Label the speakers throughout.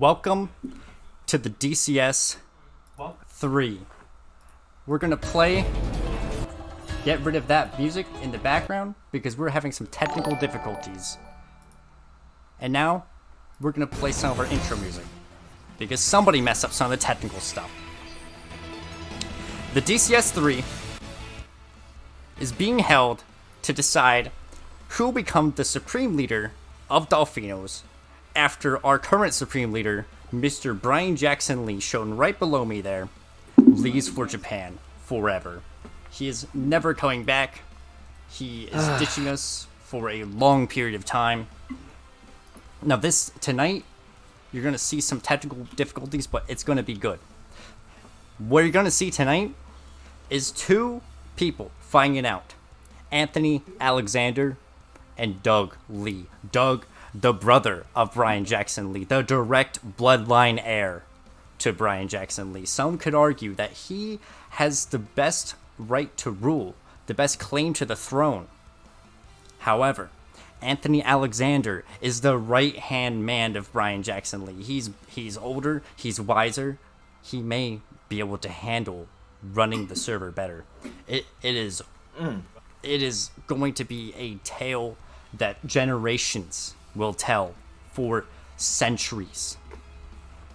Speaker 1: Welcome to the DCS Iii. We're gonna play. Get rid of that music in the background because we're having some technical difficulties. And now we're gonna play some of our intro music because somebody messed up some of the technical stuff. The DCS Iii is being held to decide who will become the supreme leader of Dolphinos after our current supreme leader, Mr. Brian Jackson Lee, shown right below me there, leaves for Japan forever. He is never coming back. He is ditching us for a long period of time. Now tonight, you're going to see some technical difficulties, but it's going to be good. What you're going to see tonight is two people fighting it out. Anthony Alexander and Doug Lee. Doug, the brother of Brian Jackson Lee, the direct bloodline heir to Brian Jackson Lee. Some could argue that he has the best right to rule, the best claim to the throne. However, Anthony Alexander is the right-hand man of Brian Jackson Lee. He's older, he's wiser, he may be able to handle running the server better. It is going to be a tale that generations will tell for centuries.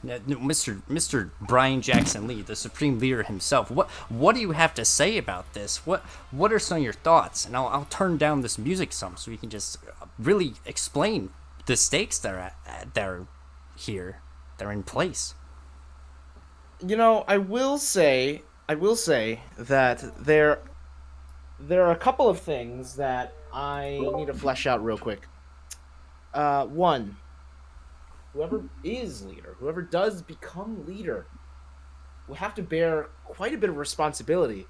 Speaker 1: Mr. Brian Jackson Lee, the supreme leader himself, what do you have to say about this? What are some of your thoughts? And I'll turn down this music some so we can just really explain the stakes that are here. They're in place.
Speaker 2: You know, I will say that there are a couple of things that I need to flesh out real quick. One, whoever is leader, whoever does become leader, will have to bear quite a bit of responsibility,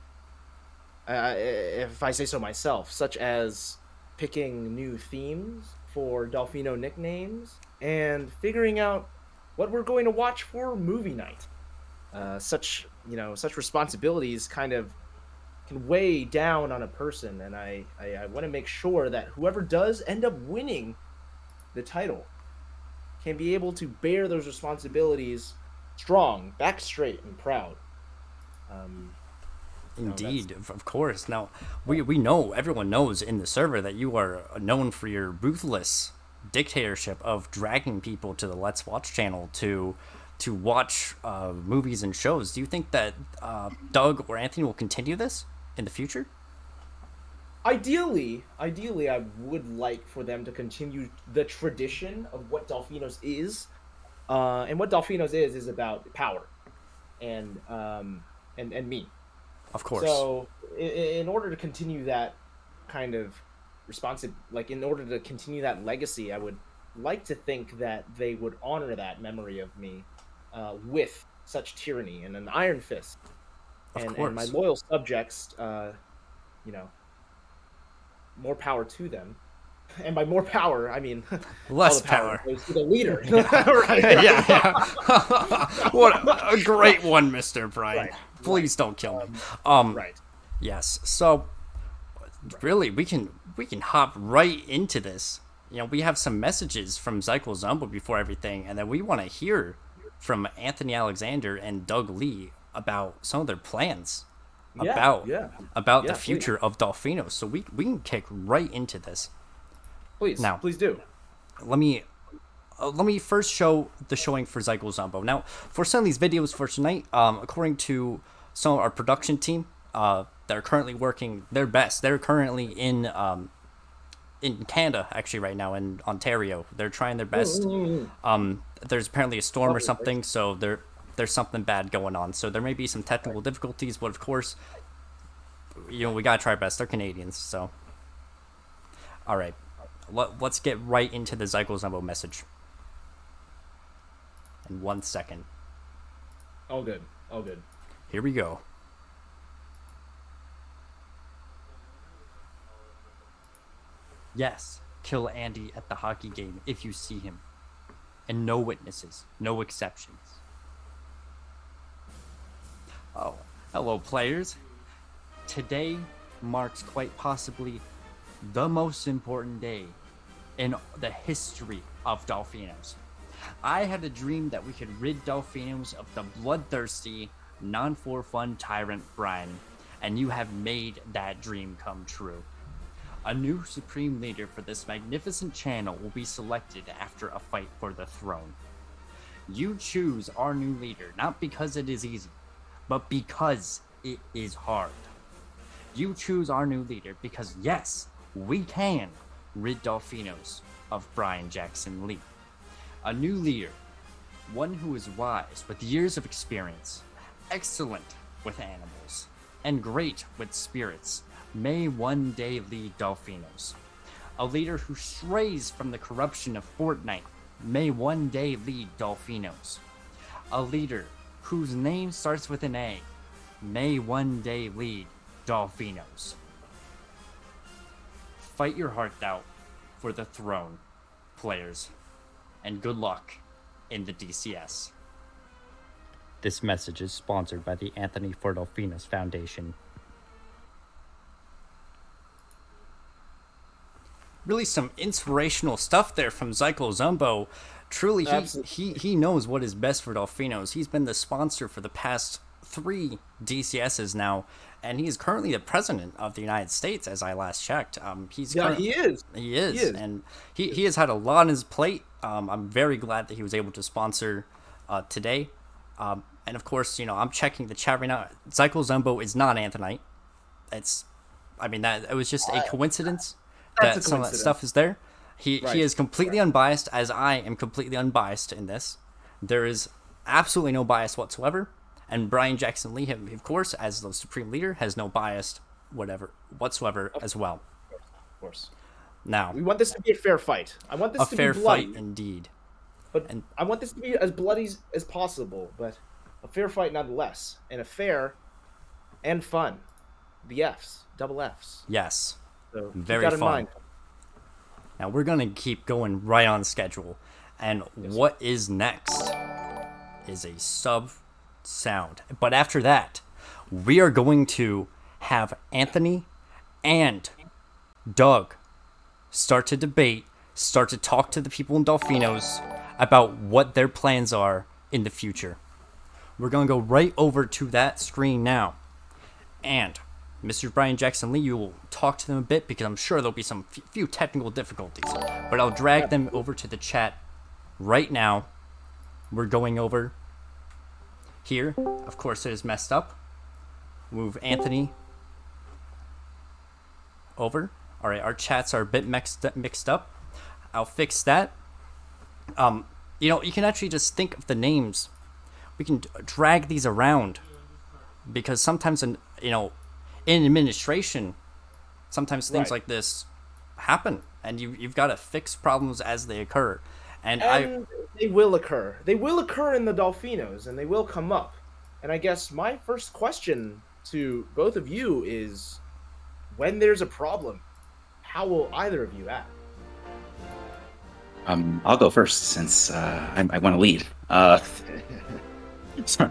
Speaker 2: if I say so myself, such as picking new themes for Dolphino nicknames and figuring out what we're going to watch for movie night. Such responsibilities kind of can weigh down on a person, and I want to make sure that whoever does end up winning the title can be able to bear those responsibilities strong, back straight, and proud.
Speaker 1: Indeed, of course. Now, we know, everyone knows in the server that you are known for your ruthless dictatorship of dragging people to the Let's Watch channel to watch movies and shows. Do you think that Doug or Anthony will continue this in the future?
Speaker 2: Ideally, I would like for them to continue the tradition of what Dolphinos is, and what Dolphinos is about power, and me.
Speaker 1: Of course.
Speaker 2: So, in order to continue that kind of in order to continue that legacy, I would like to think that they would honor that memory of me with such tyranny and an iron fist, and my loyal subjects, more power to them. And by more power, I mean
Speaker 1: less power
Speaker 2: goes to the leader.
Speaker 1: Right. Yeah. What a great one, Mr. Brian.
Speaker 2: Right.
Speaker 1: Please don't kill me.
Speaker 2: Right.
Speaker 1: Yes. So really, we can hop right into this. You know, we have some messages from Zykel Zumbo before everything, and then we want to hear from Anthony Alexander and Doug Lee about some of their plans about the future of Dolphinos. So we can kick right into this.
Speaker 2: Please do.
Speaker 1: Let me first show the showing for Zykel Zumbo. Now, for some of these videos for tonight, according to some of our production team, they're currently working their best. They're currently in Canada, actually, right now, in Ontario. They're trying their best. There's apparently a storm or something, so there's something bad going on. So there may be some technical difficulties, but of course, we gotta try our best. They're Canadians, so. All right, let's get right into the Zykel Zumbo message. In 1 second.
Speaker 2: All good.
Speaker 1: Here we go. Yes, kill Andy at the hockey game if you see him. And no witnesses, no exceptions. Oh, hello players. Today marks quite possibly the most important day in the history of Dolphinos. I had a dream that we could rid Delphinos of the bloodthirsty, non-for-fun tyrant Brian, and you have made that dream come true. A new supreme leader for this magnificent channel will be selected after a fight for the throne. You choose our new leader not because it is easy, but because it is hard. You choose our new leader because, yes, we can rid Delphinos of Brian Jackson Lee. A new leader, one who is wise with years of experience, excellent with animals, and great with spirits, may one day lead Delphinos. A leader who strays from the corruption of Fortnite may one day lead Delphinos. A leader whose name starts with an A may one day lead Delphinos. Fight your heart out for the throne, players, and good luck in the DCS. This message is sponsored by the Anthony for Delphinos Foundation. Really some inspirational stuff there from Zyko Zumbo. Truly, he knows what is best for Delphinos. He's been the sponsor for the past 3 DCSs now, and he is currently the president of the United States, as I last checked.
Speaker 2: He is.
Speaker 1: He is, and he has had a lot on his plate. I'm very glad that he was able to sponsor today. And of course, I'm checking the chat right now. Zyko Zumbo is not Anthenite. It was just a coincidence that some of that stuff is there. He is completely unbiased, as I am completely unbiased in this. There is absolutely no bias whatsoever. And Brian Jackson Lee, of course, as the Supreme Leader, has no bias whatsoever as well.
Speaker 2: Of course.
Speaker 1: Now,
Speaker 2: we want this to be a fair fight. I want this to be bloody. A fair fight,
Speaker 1: indeed.
Speaker 2: But I want this to be as bloody as possible, but a fair fight nonetheless. And a fair and fun. The Fs. Double Fs.
Speaker 1: Yes.
Speaker 2: So
Speaker 1: very fun. Now we're going to keep going right on schedule. And what is next is a sub sound. But after that, we are going to have Anthony and Doug start to debate, start to talk to the people in Delphinos about what their plans are in the future. We're going to go right over to that screen now. And Mr. Brian Jackson Lee, you will talk to them a bit because I'm sure there'll be some few technical difficulties. But I'll drag them over to the chat right now. We're going over here. Of course, it is messed up. Move Anthony over. All right, our chats are a bit mixed up. I'll fix that. You can actually just think of the names. We can drag these around because sometimes in administration, sometimes things like this happen, and you've got to fix problems as they occur. And
Speaker 2: they will occur. They will occur in the Delphinos, and they will come up. And I guess my first question to both of you is, when there's a problem, how will either of you act?
Speaker 3: I'll go first since I want to lead. Sorry.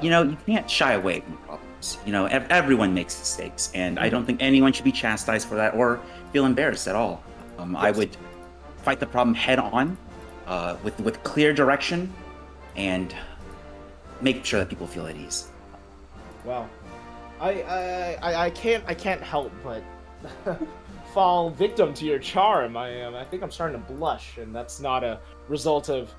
Speaker 3: You can't shy away from problems. Everyone makes mistakes, and I don't think anyone should be chastised for that or feel embarrassed at all. I would fight the problem head on, with clear direction, and make sure that people feel at ease.
Speaker 2: Wow, I can't help but fall victim to your charm. I think I'm starting to blush, and that's not a result of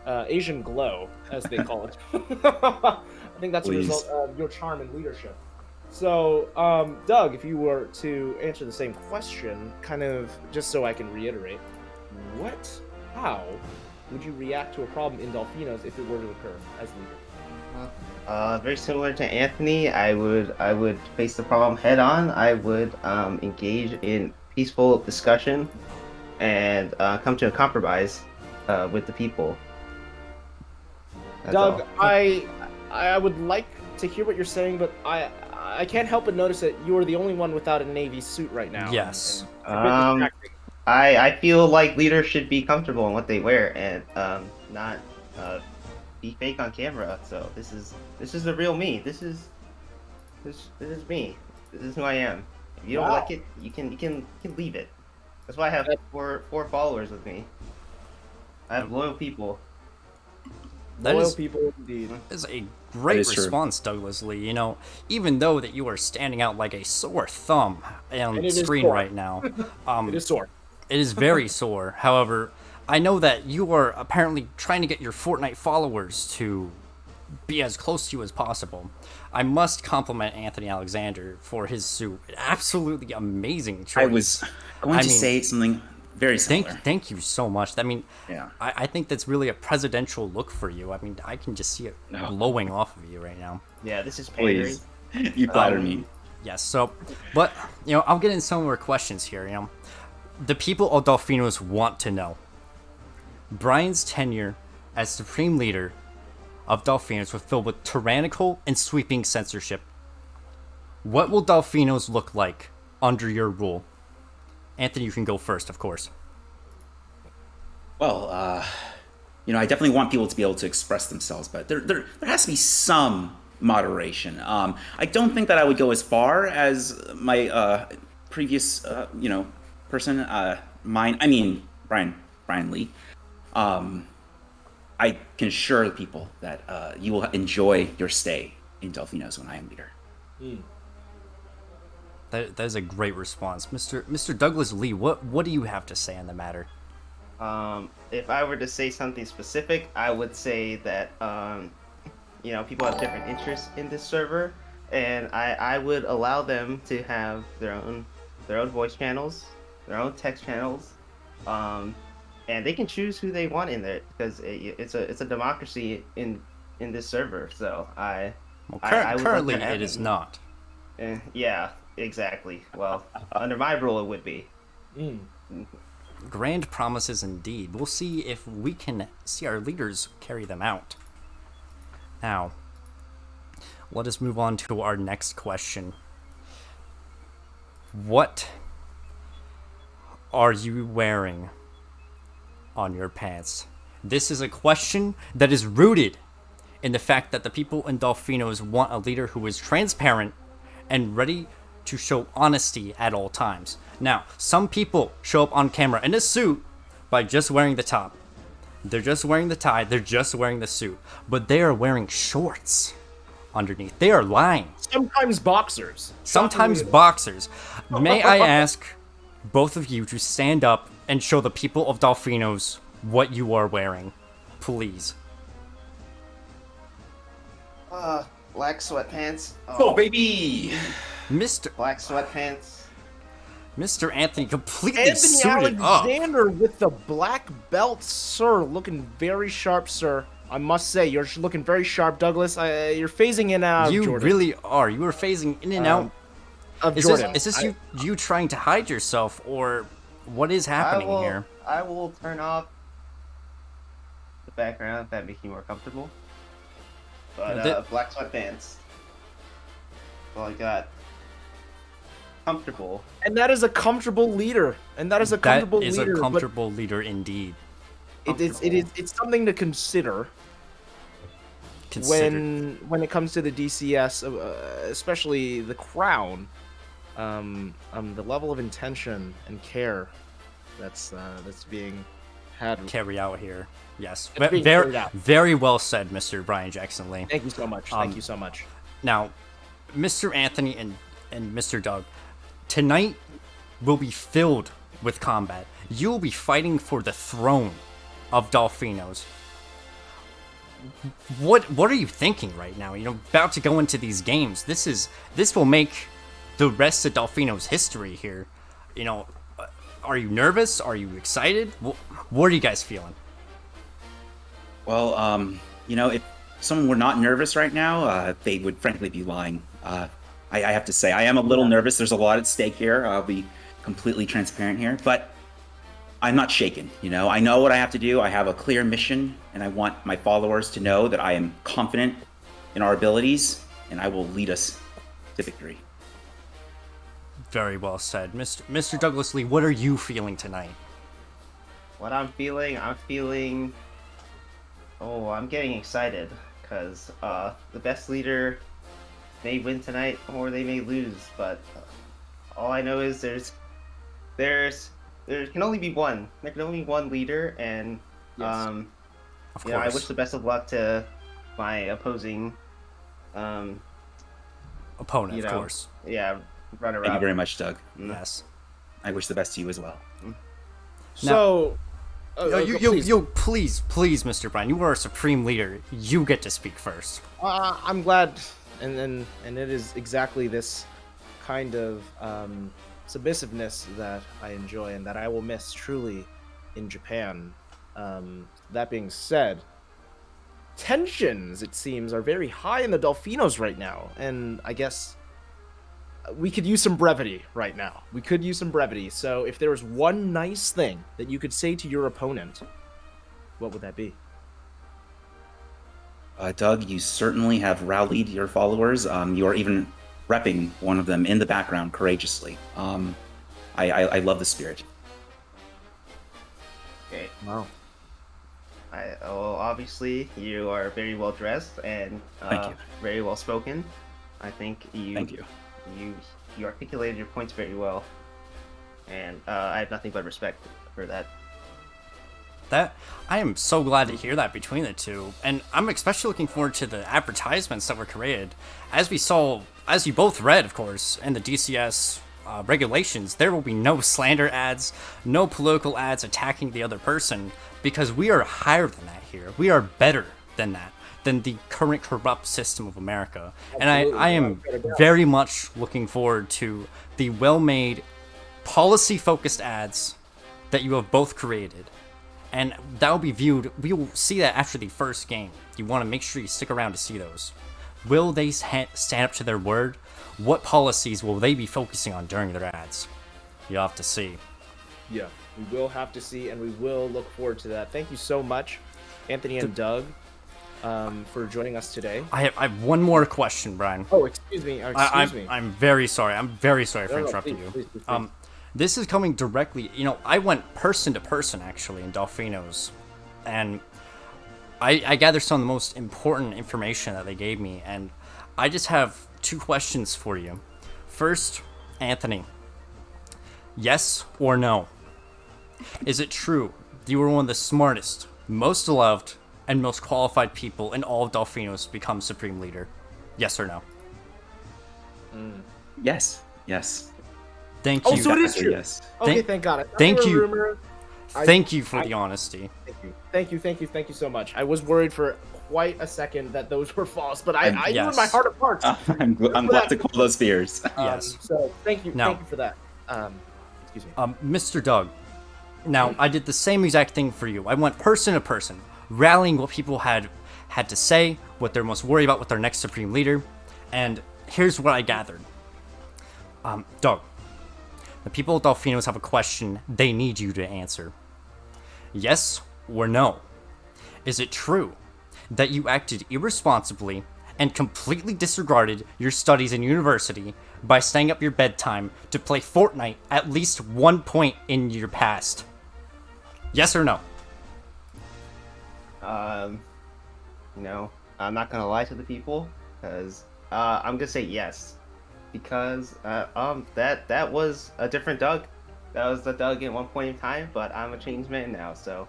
Speaker 2: Asian glow, as they call it. I think that's a result of your charm and leadership. So, Doug, if you were to answer the same question, kind of just so I can reiterate, how would you react to a problem in Delphinos if it were to occur as leader?
Speaker 4: Very similar to Anthony, I would face the problem head on. I would engage in peaceful discussion and come to a compromise with the people. That's
Speaker 2: Doug,
Speaker 4: all.
Speaker 2: I would like to hear what you're saying, but I can't help but notice that you are the only one without a Navy suit right now.
Speaker 1: Yes.
Speaker 4: I feel like leaders should be comfortable in what they wear and not be fake on camera. So this is the real me. This is me. This is who I am. If you don't like it, you can leave it. That's why I have four followers with me. I have loyal people.
Speaker 1: That
Speaker 2: Loyal
Speaker 1: is,
Speaker 2: people indeed.
Speaker 1: is a great
Speaker 3: is true.
Speaker 1: response, Douglas Lee. You know, even though that you are standing out like a sore thumb
Speaker 2: And
Speaker 1: on
Speaker 2: it is
Speaker 1: screen
Speaker 2: sore.
Speaker 1: right now,
Speaker 2: It is sore.
Speaker 1: it is very sore. However, I know that you are apparently trying to get your Fortnite followers to be as close to you as possible. I must compliment Anthony Alexander for his suit. Absolutely amazing choice.
Speaker 3: I was going
Speaker 1: I
Speaker 3: to
Speaker 1: mean,
Speaker 3: say something very similar.
Speaker 1: Thank you so much. I mean,
Speaker 3: Yeah.
Speaker 1: I think that's really a presidential look for you. I mean, I can just see it
Speaker 3: No.
Speaker 1: glowing off of you right now.
Speaker 4: Yeah, this is pandering.
Speaker 3: Please, you flatter me.
Speaker 1: Yes, so, but, you know, I'll get into some more questions here, you know. The people of Dolphinos want to know. Brian's tenure as Supreme Leader of Dolphinos was filled with tyrannical and sweeping censorship. What will Dolphinos look like under your rule? Anthony, you can go first, of course.
Speaker 3: Well, I definitely want people to be able to express themselves, but there has to be some moderation. I don't think that I would go as far as my previous, person, Brian Lee. I can assure people that you will enjoy your stay in Delphinos when I am leader.
Speaker 1: That is a great response. Mr. Douglas Lee, what do you have to say on the matter?
Speaker 4: If I were to say something specific, I would say that people have different interests in this server, and I would allow them to have their own voice channels, their own text channels, and they can choose who they want in there because it's a democracy in this server. So I would love
Speaker 1: Currently,
Speaker 4: to have
Speaker 1: it is
Speaker 4: them.
Speaker 1: not.
Speaker 4: Yeah, exactly. Well, under my rule, it would be.
Speaker 1: Grand promises indeed. We'll see if we can see our leaders carry them out. Now, let us move on to our next question. What are you wearing on your pants? This is a question that is rooted in the fact that the people in Dolphinos want a leader who is transparent and ready to show honesty at all times. Now, some people show up on camera in a suit by just wearing the top. They're just wearing the tie, they're just wearing the suit, but they are wearing shorts underneath. They are lying.
Speaker 2: Sometimes boxers.
Speaker 1: Sometimes boxers. May I ask both of you to stand up and show the people of Dolphinos what you are wearing, please?
Speaker 4: Black sweatpants.
Speaker 3: Oh, baby!
Speaker 1: Mr.
Speaker 4: Black sweatpants.
Speaker 1: Mr. Anthony completely
Speaker 2: Anthony
Speaker 1: suited up.
Speaker 2: Alexander with the black belt, sir. Looking very sharp, sir. I must say, you're looking very sharp, Douglas. You're phasing in and out of
Speaker 1: You
Speaker 2: Jordan.
Speaker 1: really are. You are phasing in and out.
Speaker 2: Of
Speaker 1: Is
Speaker 2: Jordan.
Speaker 1: this you trying to hide yourself, or what is happening here?
Speaker 4: I will turn off the background if that makes you more comfortable. But black sweatpants. That's all I got. Comfortable.
Speaker 2: And that is a comfortable leader. And that is a comfortable
Speaker 1: That is
Speaker 2: leader.
Speaker 1: a
Speaker 2: but
Speaker 1: comfortable leader indeed.
Speaker 2: it's something to consider.
Speaker 1: Considered.
Speaker 2: When it comes to the DCS, especially the crown, the level of intention and care that's being had.
Speaker 1: Carry out here. Yes.
Speaker 2: It's being carried out.
Speaker 1: Very well said, Mr. Brian Jackson Lee.
Speaker 2: Thank you so much. Thank you so much.
Speaker 1: Now, Mr. Anthony and Mr. Doug, tonight will be filled with combat. You will be fighting for the throne of Dolphinos. What are you thinking right now? About to go into these games. This will make the rest of Dolphinos history here. Are you nervous? Are you excited? What are you guys feeling?
Speaker 3: Well, if someone were not nervous right now, they would frankly be lying. I have to say, I am a little nervous. There's a lot at stake here. I'll be completely transparent here, but I'm not shaken. I know what I have to do. I have a clear mission, and I want my followers to know that I am confident in our abilities, and I will lead us to victory.
Speaker 1: Very well said. Mr. Douglas Lee, what are you feeling tonight?
Speaker 4: What I'm feeling, I'm getting excited because the best leader may win tonight or they may lose, but all I know is there can only be one. There can only be one leader, and
Speaker 2: Yes.
Speaker 1: Of
Speaker 4: You know, I
Speaker 1: course.
Speaker 4: wish the best of luck to my opposing,
Speaker 1: Opponent,
Speaker 4: you
Speaker 1: of
Speaker 4: know,
Speaker 1: course.
Speaker 4: yeah, runner
Speaker 3: Thank you
Speaker 4: up.
Speaker 3: very much, Doug.
Speaker 4: Mm.
Speaker 1: Yes.
Speaker 3: I wish the best to you as well.
Speaker 2: So,
Speaker 1: Please, Mr. Bryan, you are a supreme leader. You get to speak first.
Speaker 2: I'm glad, and it is exactly this kind of submissiveness that I enjoy and that I will miss truly in Japan. That being said, tensions, it seems, are very high in the Dolphinos right now, and I guess we could use some brevity right now. We could use some brevity. So, if there was one nice thing that you could say to your opponent, what would that be?
Speaker 3: Doug, you certainly have rallied your followers. You are even repping one of them in the background courageously. I love the spirit.
Speaker 4: Okay.
Speaker 2: Wow.
Speaker 4: Well, obviously, you are very well dressed and
Speaker 3: Thank you.
Speaker 4: very well spoken. I think
Speaker 3: Thank you.
Speaker 4: you articulated your points very well, and I have nothing but respect for that.
Speaker 1: That I am so glad to hear that between the two, and I'm especially looking forward to the advertisements that were created. As we saw, as you both read, of course, in the DCS regulations, there will be no slander ads, no political ads attacking the other person, because we are higher than that here. We are better than that, than the current corrupt system of America. And I am very much looking forward to the well-made, policy-focused ads that you have both created. And that will be viewed, we will see that after the first game. You want to make sure you stick around to see those. Will they stand up to their word? What policies will they be focusing on during their ads? You'll have to see.
Speaker 2: Yeah, we will have to see, and we will look forward to that. Thank you so much, Anthony and Doug, for joining us today.
Speaker 1: I have one more question, Brian.
Speaker 2: Oh, excuse me.
Speaker 1: I'm very sorry. I'm very sorry for
Speaker 2: No, no,
Speaker 1: interrupting
Speaker 2: please,
Speaker 1: you.
Speaker 2: please.
Speaker 1: This is coming directly. I went person to person actually in Dolphinos, and I gathered some of the most important information that they gave me, and I just have two questions for you. First, Anthony, yes or no? Is it true that you were one of the smartest, most loved, and most qualified people in all of Dolphinos to become Supreme Leader? Yes or no?
Speaker 3: Yes. Yes.
Speaker 1: Thank you.
Speaker 2: Oh, so it is true.
Speaker 3: Yes.
Speaker 2: Okay, thank God. I thought
Speaker 1: thank
Speaker 2: they were
Speaker 1: you.
Speaker 2: rumor.
Speaker 1: Thank you for the honesty.
Speaker 2: Thank you so much. I was worried for quite a second that those were false, but I knew in
Speaker 1: yes.
Speaker 2: my heart of hearts.
Speaker 3: I'm glad to cool those fears.
Speaker 1: Yes.
Speaker 2: So thank you
Speaker 1: Now-
Speaker 2: for that. Excuse me.
Speaker 1: Mr. Doug, now I did the same exact thing for you. I went person to person, rallying what people had to say, what they're most worried about with their next Supreme Leader, and here's what I gathered. Doug, the people of Dolphinos have a question they need you to answer. Yes or no? Is it true that you acted irresponsibly and completely disregarded your studies in university by staying up your bedtime to play Fortnite at least one point in your past? Yes or no?
Speaker 4: I'm not gonna lie to the people, because I'm gonna say yes, because that was a different Doug. That was the Doug at one point in time, but I'm a changed man now. So,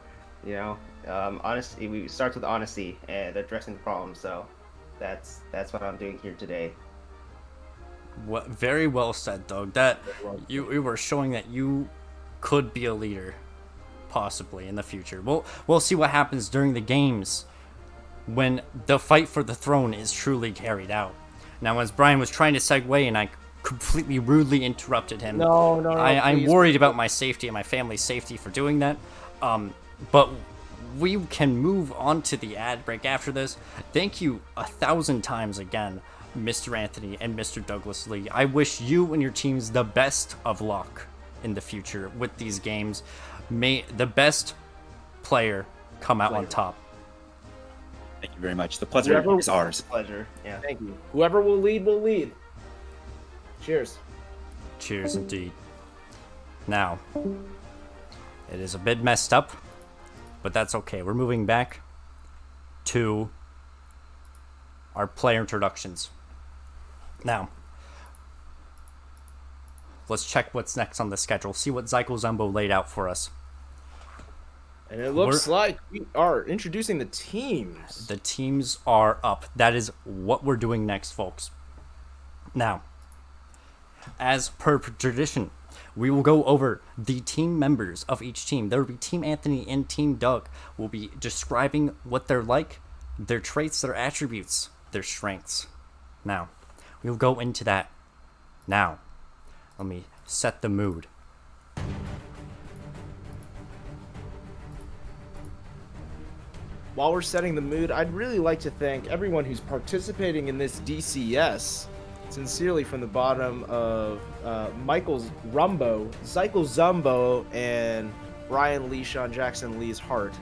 Speaker 4: honesty. We start with honesty and addressing the problem. So, that's what I'm doing here today.
Speaker 1: What, very well said, Doug. That you were showing that you could be a leader, possibly in the future. We'll see what happens during the games when the fight for the throne is truly carried out. Now, as Brian was trying to segue and I completely rudely interrupted him,
Speaker 2: No,
Speaker 1: I'm
Speaker 2: please.
Speaker 1: worried about my safety and my family's safety for doing that. But we can move on to the ad break after this. Thank you 1,000 times again, Mr. Anthony and Mr. Douglas Lee. I wish you and your teams the best of luck in the future with these games. May the best player come out on top.
Speaker 3: Thank you very much. The pleasure is ours.
Speaker 4: Pleasure. Yeah.
Speaker 2: Thank you. Whoever will lead will lead. Cheers.
Speaker 1: Cheers indeed. Now, it is a bit messed up, but that's okay. We're moving back to our player introductions. Now, let's check what's next on the schedule. See what Zyko Zumbo laid out for us.
Speaker 2: And it looks like we are introducing the teams.
Speaker 1: The teams are up. That is what we're doing next, folks. Now, as per tradition, we will go over the team members of each team. There will be Team Anthony and Team Doug. We'll be describing what they're like, their traits, their attributes, their strengths. Now, we'll go into that. Now, let me set the mood.
Speaker 2: While we're setting the mood, I'd really like to thank everyone who's participating in this DCS. Sincerely from the bottom of Michael's Rumbo, Zykel Zumbo, and Brian Lee, Sean Jackson Lee's heart.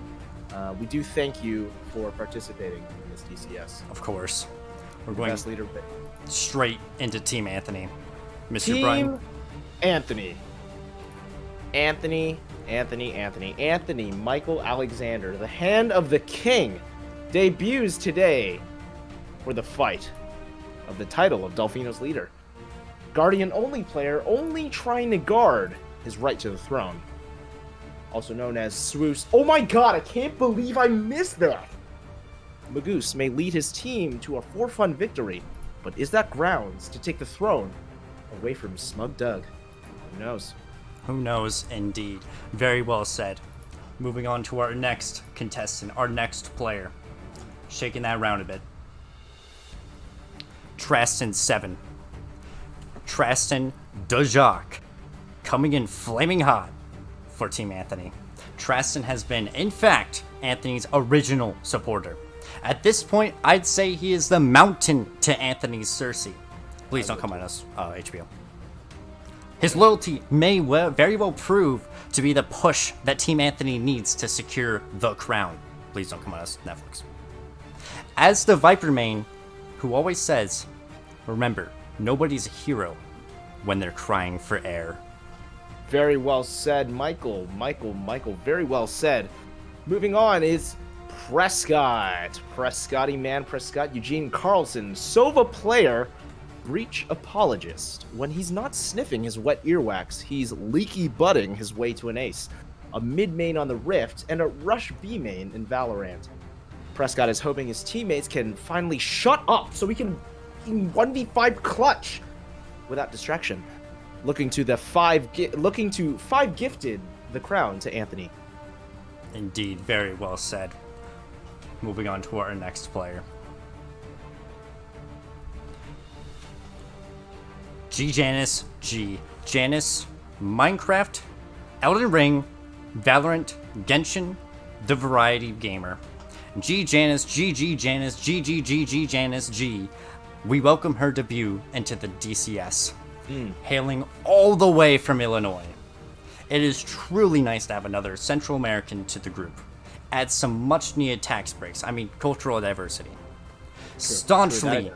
Speaker 2: We do thank you for participating in this DCS.
Speaker 1: Of course. We're going
Speaker 2: Best leader pick.
Speaker 1: straight into Team Anthony. Mr.
Speaker 2: Team
Speaker 1: Brian.
Speaker 2: Anthony Michael Alexander, the Hand of the King, debuts today for the fight of the title of Delfino's leader. Guardian-only player, only trying to guard his right to the throne. Also known as Swoos. Oh my god, I can't believe I missed that! Magoose may lead his team to a 4-fun victory, but is that grounds to take the throne away from Smug Doug? Who knows?
Speaker 1: Who knows, indeed. Very well said. Moving on to our next contestant, our next player. Shaking that around a bit. Traston 7. Traston Dujak. Coming in flaming hot for Team Anthony. Traston has been, in fact, Anthony's original supporter. At this point, I'd say he is the mountain to Anthony's Cersei. Please don't come at us, HBO. His loyalty may very well prove to be the push that Team Anthony needs to secure the crown. Please don't come at us, Netflix. As the Viper main, who always says, remember, nobody's a hero when they're crying for air.
Speaker 2: Very well said, Michael. Very well said. Moving on is Prescott. Prescott, Eugene Carlson, Sova player, Breach apologist. When he's not sniffing his wet earwax, he's leaky butting his way to an ace. A mid main on the Rift, and a rush B main in Valorant. Prescott is hoping his teammates can finally shut up so he can 1v5 clutch without distraction. Looking to five gifted the crown to Anthony.
Speaker 1: Indeed, very well said. Moving on to our next player. Janice G. Janice, Minecraft, Elden Ring, Valorant, Genshin, the Variety Gamer. Janice, Janice, Janice G. We welcome her debut into the DCS, hailing all the way from Illinois. It is truly nice to have another Central American to the group. Adds some much-needed tax breaks. I mean, cultural diversity. Staunchly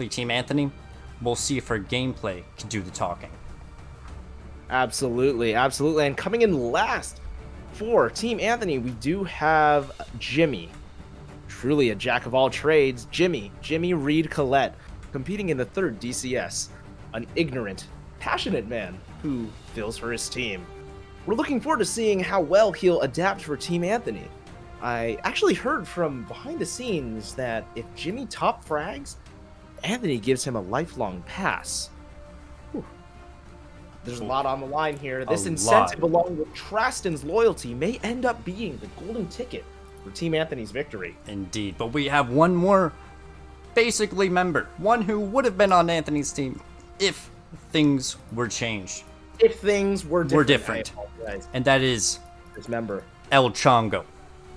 Speaker 1: Team Anthony. We'll see if her gameplay can do the talking.
Speaker 2: Absolutely. And coming in last for Team Anthony, we do have Jimmy. Truly a jack of all trades. Jimmy Reed Collette, competing in the 3rd DCS. An ignorant, passionate man who feels for his team. We're looking forward to seeing how well he'll adapt for Team Anthony. I actually heard from behind the scenes that if Jimmy top frags, Anthony gives him a lifelong pass. Whew. There's a lot on the line here. This incentive, along with Traston's loyalty, may end up being the golden ticket for Team Anthony's victory.
Speaker 1: Indeed, but we have one more basically member. One who would have been on Anthony's team if things were changed.
Speaker 2: If things were different.
Speaker 1: And that is
Speaker 2: this member.
Speaker 1: El Chongo.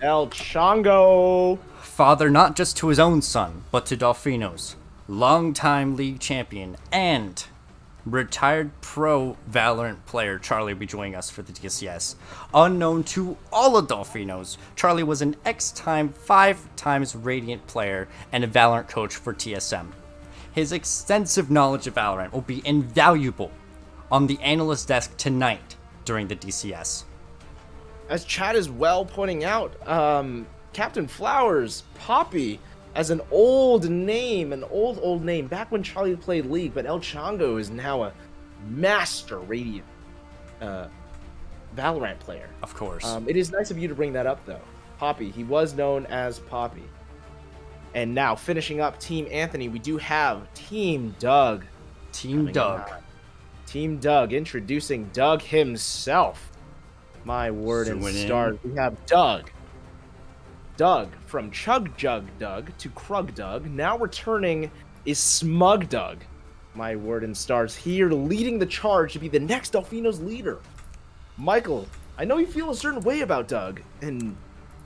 Speaker 2: El Chongo.
Speaker 1: Father not just to his own son, but to Delfino's. Longtime league champion and retired pro Valorant player Charlie will be joining us for the DCS. Unknown to all of Delfino's, Charlie was an X-time 5 times Radiant player and a Valorant coach for TSM. His extensive knowledge of Valorant will be invaluable on the analyst desk tonight during the DCS.
Speaker 2: As Chad is well pointing out, Captain Flowers, Poppy, as an old name, back when Charlie played League, but El Chongo is now a master Radiant Valorant player.
Speaker 1: Of course.
Speaker 2: It is nice of you to bring that up, though. Poppy. He was known as Poppy. And now, finishing up Team Anthony, we do have Team Doug.
Speaker 1: Team Doug.
Speaker 2: Team Doug, introducing Doug himself. My word and
Speaker 1: Zooming in.
Speaker 2: stars. We have Doug. Doug, from Chug Jug Doug to Krug Doug, now returning is Smug Doug. My word and stars, here leading the charge to be the next Delfino's leader. Michael, I know you feel a certain way about Doug, and,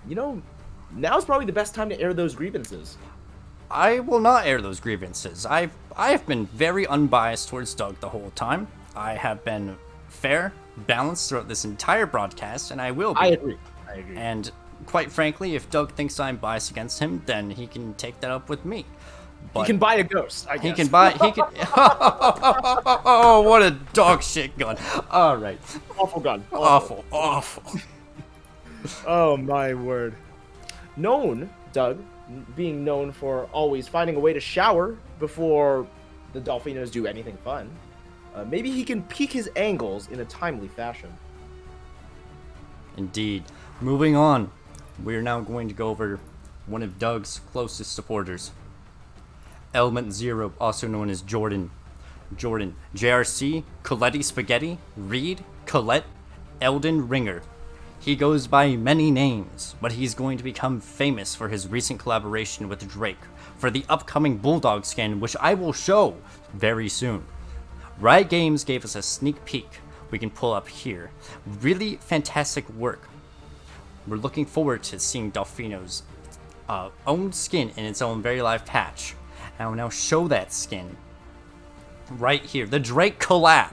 Speaker 2: you know, now's probably the best time to air those grievances.
Speaker 1: I will not air those grievances. I have been very unbiased towards Doug the whole time. I have been fair, balanced throughout this entire broadcast, and I will be.
Speaker 2: I agree.
Speaker 1: And quite frankly, if Doug thinks I'm biased against him, then he can take that up with me. But
Speaker 2: He can buy a ghost, I guess.
Speaker 1: He can buy. He can. Oh, what a dog shit gun! All right,
Speaker 2: Awful gun.
Speaker 1: awful.
Speaker 2: Oh, my word. Doug, being known for always finding a way to shower before the Delfinos do anything fun. Maybe he can peek his angles in a timely fashion.
Speaker 1: Indeed. Moving on, we are now going to go over one of Doug's closest supporters, Element Zero, also known as Jordan. Jordan, JRC, Coletti Spaghetti, Reed, Colette, Elden Ringer. He goes by many names, but he's going to become famous for his recent collaboration with Drake for the upcoming Bulldog skin, which I will show very soon. Riot Games gave us a sneak peek we can pull up here. Really fantastic work. We're looking forward to seeing Delfino's own skin in its own very live patch. I will now show that skin right here. The Drake collab.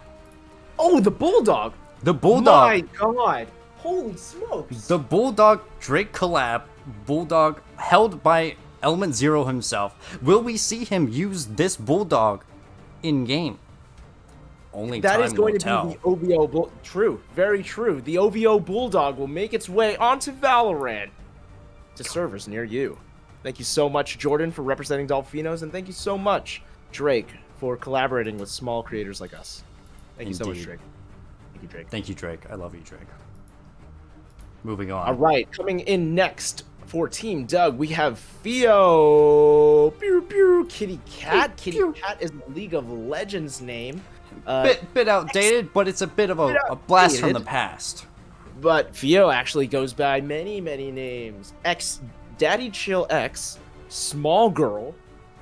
Speaker 2: Oh, the Bulldog!
Speaker 1: The Bulldog.
Speaker 2: My god! Holy smokes!
Speaker 1: The Bulldog Drake collab. Bulldog held by Element Zero himself. Will we see him use this Bulldog in game? Only
Speaker 2: That
Speaker 1: time
Speaker 2: is going
Speaker 1: will
Speaker 2: to
Speaker 1: tell.
Speaker 2: be the OVO True, very true. The OVO Bulldog will make its way onto Valorant to servers near you. Thank you so much, Jordan, for representing Delfinos, and thank you so much, Drake, for collaborating with small creators like us. Thank you so much,
Speaker 1: Indeed.
Speaker 2: Drake. Thank you, Drake.
Speaker 1: Thank you, Drake. I love you, Drake. Moving on.
Speaker 2: All right, coming in next for Team Doug, we have Theo. Pew, pew, Kitty Cat. Kitty Cat is the League of Legends name.
Speaker 1: Bit outdated, but it's a bit of a blast from the
Speaker 2: outdated.
Speaker 1: past.
Speaker 2: But Theo actually goes by many, many names. Daddy Chill X, Small Girl,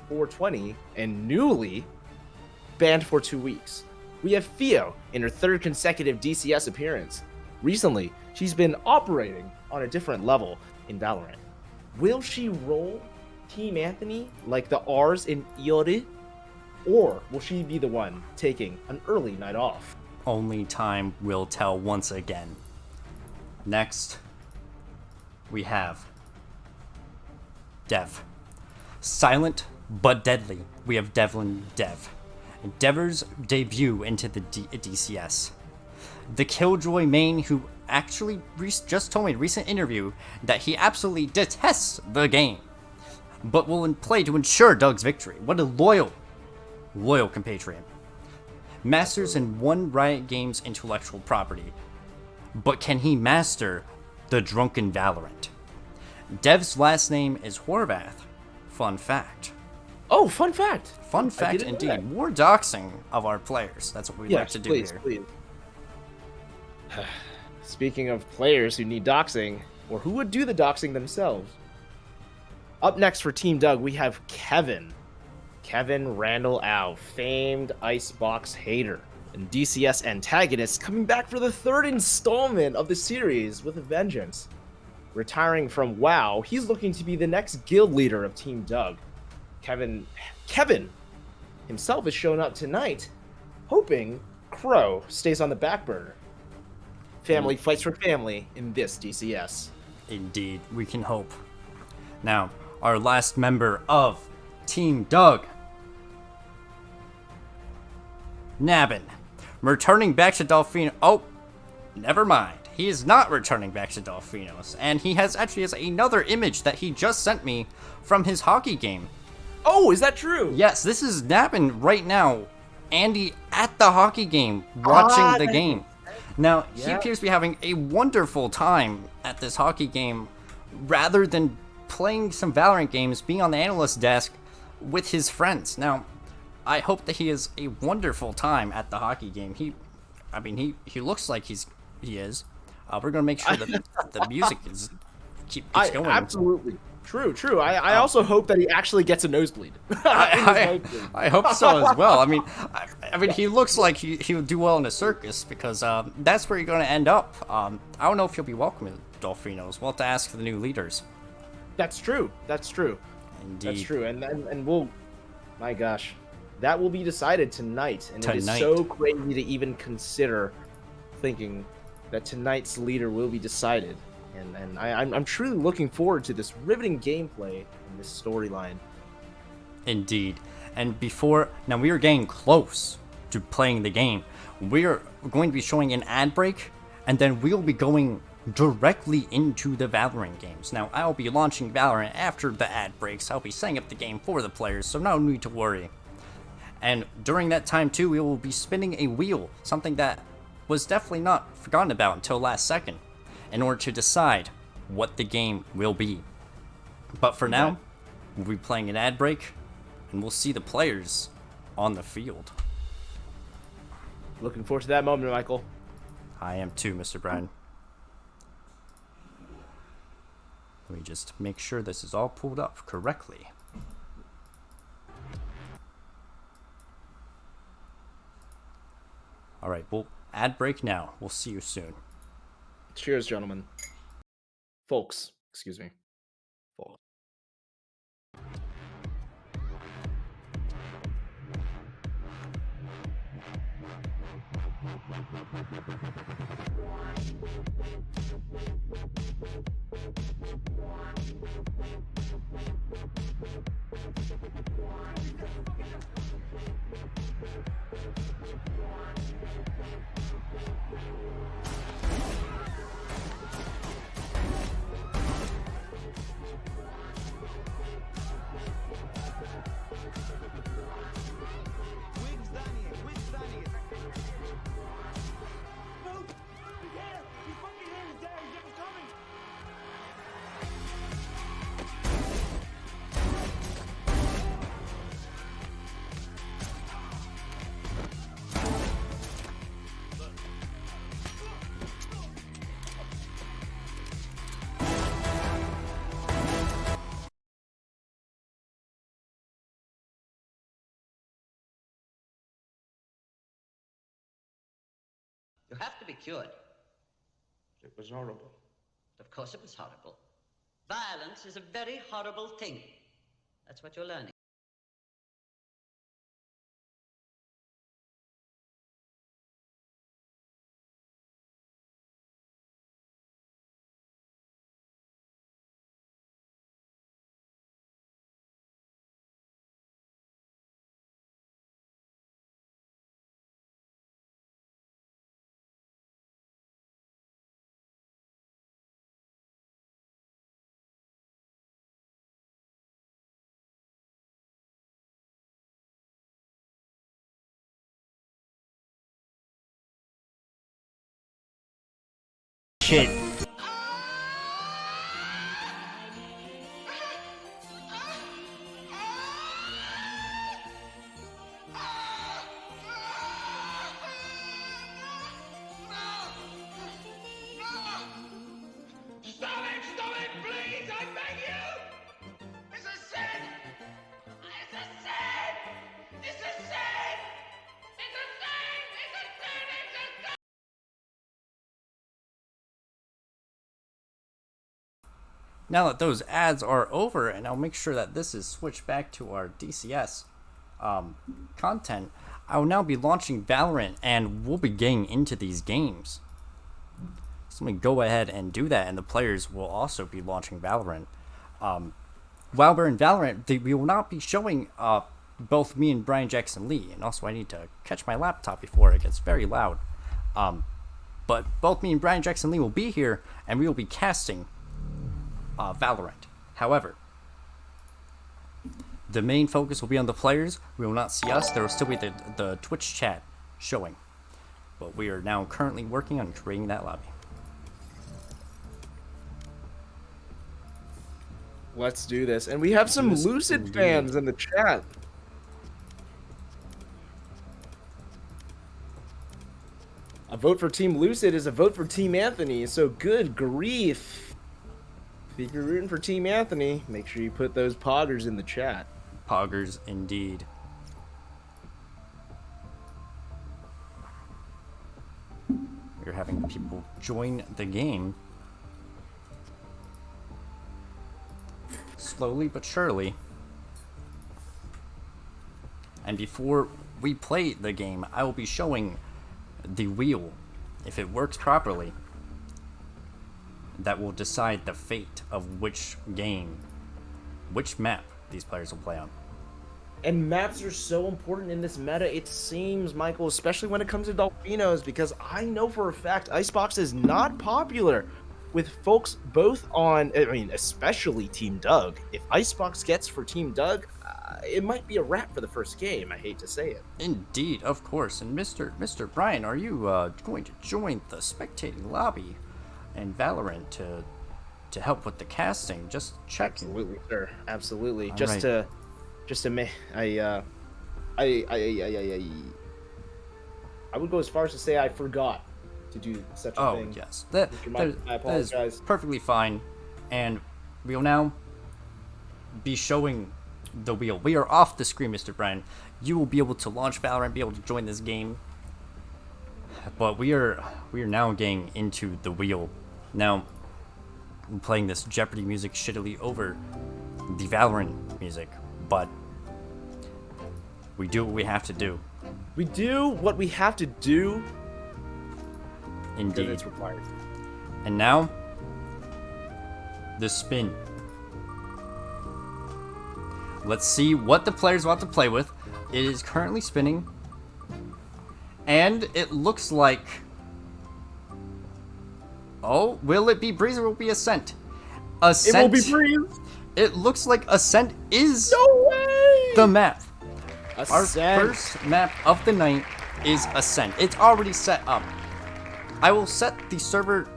Speaker 2: 420, and newly banned for 2 weeks. We have Theo in her third consecutive DCS appearance. Recently, she's been operating on a different level in Valorant. Will she roll Team Anthony like the R's in Iori? Or will she be the one taking an early night off?
Speaker 1: Only time will tell once again. Next, we have Dev. Silent but deadly. We have Devlin Dev. Dev's debut into the DCS. The Killjoy main who actually just told me in a recent interview that he absolutely detests the game, but will play to ensure Doug's victory. What a loyal compatriot. Masters in one Riot Games intellectual property, but can he master the drunken Valorant? Dev's last name is Horvath. Fun fact.
Speaker 2: Oh, fun fact.
Speaker 1: Fun fact
Speaker 2: didn't know
Speaker 1: indeed.
Speaker 2: that.
Speaker 1: More doxing of our players. That's what we like to do here.
Speaker 2: Please. Speaking of players who need doxing, or who would do the doxing themselves. Up next for Team Doug, we have Kevin. Kevin Randall Au, famed Icebox hater and DCS antagonist, coming back for the third installment of the series with a vengeance. Retiring from WoW, he's looking to be the next guild leader of Team Doug. Kevin himself has shown up tonight, hoping Crow stays on the back burner. Family fights for family in this DCS.
Speaker 1: Indeed, we can hope. Now, our last member of Team Doug, Nabin, returning back to Delfino. Oh, never mind. He is not returning back to Delfinos, and he has another image that he just sent me from his hockey game.
Speaker 2: Oh, is that true?
Speaker 1: Yes, this is Nabin right now. Andy at the hockey game watching the game. Now, he
Speaker 2: Yeah.
Speaker 1: appears to be having a wonderful time at this hockey game rather than playing some Valorant games, being on the analyst desk with his friends. Now, I hope that he has a wonderful time at the hockey game. He looks like he is. We're gonna make sure that the music keeps going.
Speaker 2: Absolutely. True. I also hope that he actually gets a nosebleed.
Speaker 1: I hope so as well. I mean, he looks like he would do well in a circus because that's where you're going to end up. I don't know if he'll be welcome at Dolphinos. We'll have to ask the new leaders.
Speaker 2: That's true.
Speaker 1: Indeed.
Speaker 2: That's true. And we'll, my gosh, that will be decided tonight. And it is
Speaker 1: Tonight.
Speaker 2: so crazy to even consider thinking that tonight's leader will be decided. And I'm truly looking forward to this riveting gameplay and this storyline.
Speaker 1: Indeed. And now we are getting close to playing the game. We are going to be showing an ad break, and then we'll be going directly into the Valorant games. Now, I'll be launching Valorant after the ad breaks. I'll be setting up the game for the players, so no need to worry. And during that time, too, we will be spinning a wheel, something that was definitely not forgotten about until last second, in order to decide what the game will be. But for now, we'll be playing an ad break, and we'll see the players on the field.
Speaker 2: Looking forward to that moment, Michael.
Speaker 1: I am too, Mr. Bryan. Let me just make sure this is all pulled up correctly. Alright, well, ad break now. We'll see you soon.
Speaker 2: Cheers, gentlemen. Folks, excuse me. Folks.
Speaker 5: You have to be cured.
Speaker 2: It was horrible.
Speaker 5: Of course it was horrible. Violence is a very horrible thing. That's what you're learning.
Speaker 1: Shit.
Speaker 6: Stop it, please, I beg you! It's a sin! It's a sin! It's a sin! It's a sin! It's a sin! It's a sin!
Speaker 1: Now that those ads are over, and I'll make sure that this is switched back to our DCS content, I will now be launching Valorant, and we'll be getting into these games. So let me go ahead and do that, and the players will also be launching Valorant. While we're in Valorant, we will not be showing both me and Brian Jackson Lee, and also I need to catch my laptop before it gets very loud. But both me and Brian Jackson Lee will be here, and we will be casting Valorant. However, the main focus will be on the players. We will not see us. There will still be the Twitch chat showing. but we are now currently working on creating that lobby.
Speaker 2: Let's do this. And we have some
Speaker 1: Yes,
Speaker 2: Lucid
Speaker 1: indeed.
Speaker 2: fans in the chat. A vote for Team Lucid is a vote for Team Anthony, so good grief. If you're rooting for Team Anthony, make sure you put those poggers in the chat.
Speaker 1: Poggers, indeed. We're having people join the game. Slowly but surely. And before we play the game, I will be showing the wheel, if it works properly, that will decide the fate of which game, which map these players will play on.
Speaker 2: And maps are so important in this meta, it seems, Michael, especially when it comes to Dolphinos, because I know for a fact Icebox is not popular with folks both on, I mean, especially Team Doug. If Icebox gets for Team Doug, it might be a wrap for the first game, I hate to say it.
Speaker 1: Indeed, of course. And Mr. Brian, are you going to join the spectating lobby in Valorant to help with the casting? Just checking.
Speaker 2: Absolutely, sir. Absolutely.
Speaker 1: All
Speaker 2: Just
Speaker 1: right.
Speaker 2: to make, I would go as far as to say I forgot to do such a
Speaker 1: Oh,
Speaker 2: thing.
Speaker 1: yes.
Speaker 2: I
Speaker 1: That is
Speaker 2: apologize.
Speaker 1: perfectly fine. And we will now be showing the wheel. We are off the screen, Mr. Brian. You will be able to launch Valorant, be able to join this game. But we are now getting into the wheel. Now, I'm playing this Jeopardy music shittily over the Valorant music, but we do what we have to do.
Speaker 2: We do what we have to do because
Speaker 1: Indeed.
Speaker 2: it's required.
Speaker 1: And now, the spin. Let's see what the players want to play with. It is currently spinning. And it looks like... Oh, will it be Breeze or will it be Ascent? Ascent.
Speaker 2: It will be Breeze.
Speaker 1: It looks like Ascent is
Speaker 2: No way.
Speaker 1: the map. Our
Speaker 2: Ascent.
Speaker 1: first map of the night is Ascent. It's already set up. I will set the server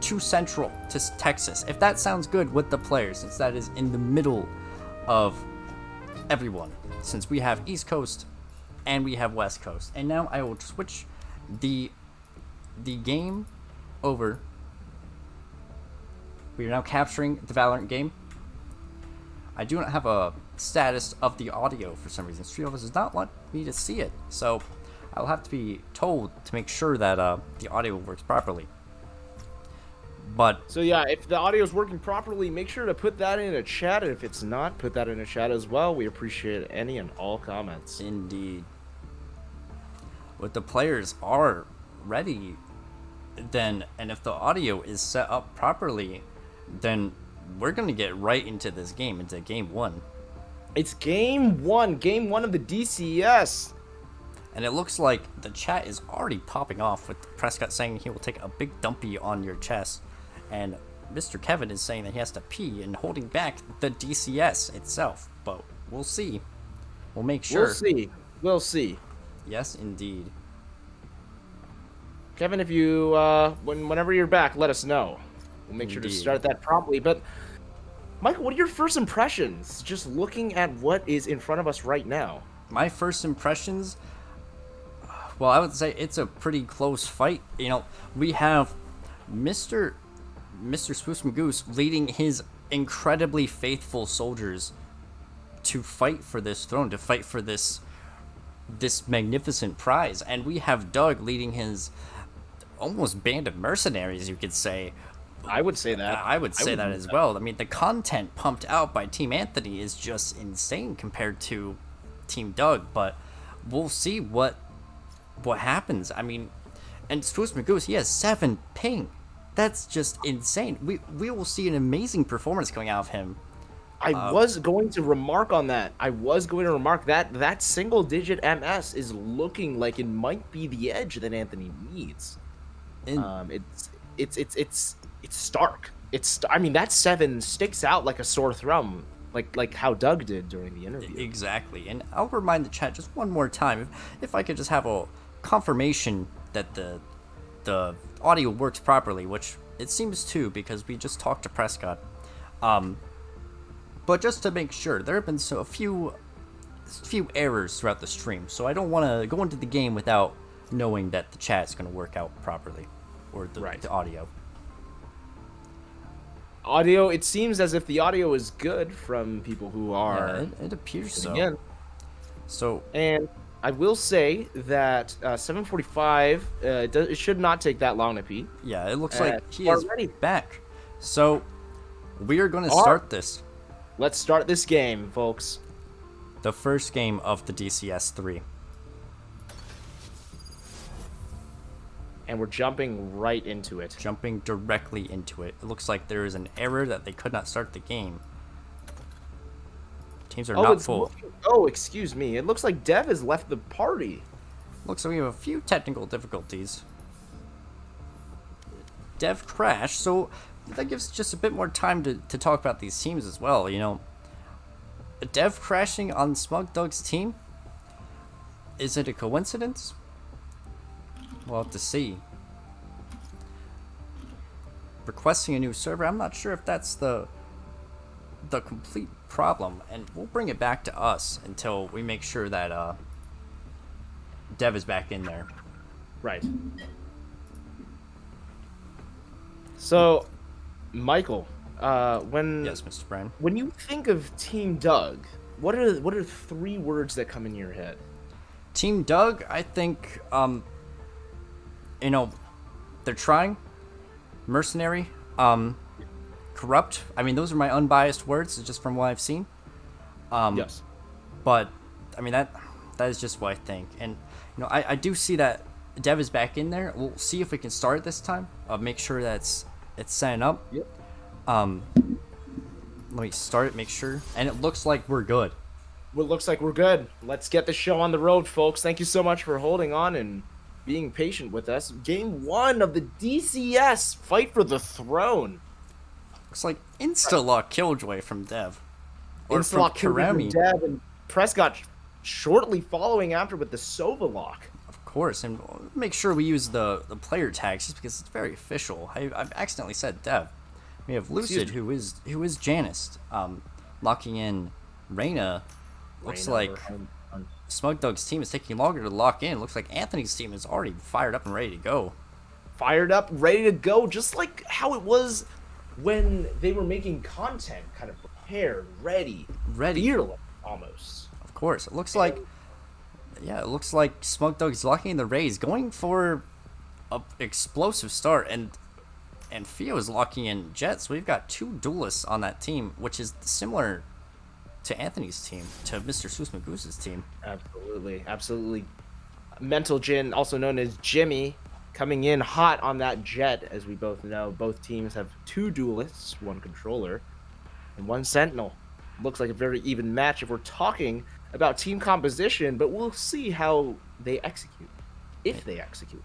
Speaker 1: to Central, to Texas, if that sounds good with the players, since that is in the middle of everyone, since we have East Coast and we have West Coast. And now I will switch the game over. We are now capturing the Valorant game. I do not have a status of the audio for some reason. Street Office does not want me to see it, so I'll have to be told to make sure that the audio works properly. But
Speaker 2: So yeah, if the audio is working properly, make sure to put that in a chat, and if it's not, put that in a chat as well. We appreciate any and all comments.
Speaker 1: indeed, what the players are ready, then, and if the audio is set up properly, then we're gonna get right into this game, into game one.
Speaker 2: It's game one of the DCS.
Speaker 1: And it looks like the chat is already popping off with Prescott saying he will take a big dumpy on your chest. And Mr. Kevin is saying that he has to pee and holding back the DCS itself. But we'll see. We'll make sure.
Speaker 2: We'll see. We'll see.
Speaker 1: Yes, indeed.
Speaker 2: Kevin, if you whenever you're back, let us know. We'll make sure to
Speaker 1: Indeed.
Speaker 2: start that promptly. But Michael, what are your first impressions just looking at what is in front of us right now?
Speaker 1: My first impressions, well, I would say it's a pretty close fight. You know, we have Mr. Spoofs Goose leading his incredibly faithful soldiers to fight for this throne, to fight for this magnificent prize. And we have Doug leading his almost band of mercenaries, you could say.
Speaker 2: I would say that.
Speaker 1: I would say that as well. I mean, the content pumped out by Team Anthony is just insane compared to Team Doug, but we'll see what happens. I mean, and Spoofs Goose, he has 7 ping. That's just insane. We will see an amazing performance coming out of him.
Speaker 2: I was going to remark on that. I was going to remark that single digit MS is looking like it might be the edge that Anthony needs.
Speaker 1: And
Speaker 2: It's stark. I mean, that 7 sticks out like a sore thumb, like how Doug did during the interview.
Speaker 1: exactly. And I'll remind the chat just one more time, if I could just have a confirmation that the audio works properly, which it seems to because we just talked to Prescott. But just to make sure, there have been a few errors throughout the stream, so I don't want to go into the game without knowing that the chat is going to work out properly, or the audio.
Speaker 2: Audio. It seems as if the audio is good from people who are.
Speaker 1: Yeah, it appears so.
Speaker 2: Again.
Speaker 1: So,
Speaker 2: and I will say that 7:45. It should not take that long to pee.
Speaker 1: Yeah, it looks like he is
Speaker 2: ready.
Speaker 1: back. So we are going to start this.
Speaker 2: Let's start this game, folks.
Speaker 1: The first game of the DCS Iii.
Speaker 2: And we're jumping right into it.
Speaker 1: Jumping directly into it. It looks like there is an error that they could not start the game. Teams are not full.
Speaker 2: Oh, excuse me. It looks like Dev has left the party.
Speaker 1: Looks like we have a few technical difficulties. Dev crashed, so that gives just a bit more time to talk about these teams as well, you know. Dev crashing on Smug Doug's team? Is it a coincidence? We'll have to see. Requesting a new server, I'm not sure if that's the complete problem, and we'll bring it back to us until we make sure that Dev is back in there.
Speaker 2: Right. So, Michael,
Speaker 1: Yes, Mr. Bryan.
Speaker 2: when you think of Team Doug, what are 3 words that come in your head?
Speaker 1: Team Doug, I think, you know, they're trying. Mercenary, corrupt. I mean, those are my unbiased words, just from what I've seen.
Speaker 2: Yes.
Speaker 1: But I mean that is just what I think, and you know, I do see that Dev is back in there. We'll see if we can start it this time. Make sure that it's setting up.
Speaker 2: Yep.
Speaker 1: Let me start it. Make sure, and it looks like we're good.
Speaker 2: Well, it looks like we're good. Let's get the show on the road, folks. Thank you so much for holding on and being patient with us. Game 1 of the DCS Fight for the Throne.
Speaker 1: Looks like insta-lock Killjoy from Dev. Or from
Speaker 2: Insta-lock
Speaker 1: Karami.
Speaker 2: Dev and Prescott shortly following after with the Sova lock.
Speaker 1: Of course, and make sure we use the player tags just because it's very official. I've accidentally said Dev. We have Lucid, who is Janice, locking in Reyna. Looks like Smug Doug's team is taking longer to lock in. Looks like Anthony's team is already fired up and ready to go.
Speaker 2: Fired up, ready to go, just like how it was when they were making content, kind of prepared, ready, fearless, almost.
Speaker 1: Of course, it looks like, yeah, it looks like Smug Doug's locking in the Rays, going for a explosive start, and Fio is locking in Jet. So we've got 2 duelists on that team, which is similar to Anthony's team, to Mr. Susmagoose's team.
Speaker 2: Absolutely. Mental Jin, also known as Jimmy, coming in hot on that Jet, as we both know. Both teams have 2 duelists, 1 controller, and 1 sentinel. Looks like a very even match if we're talking about team composition, but we'll see how they execute, if they execute.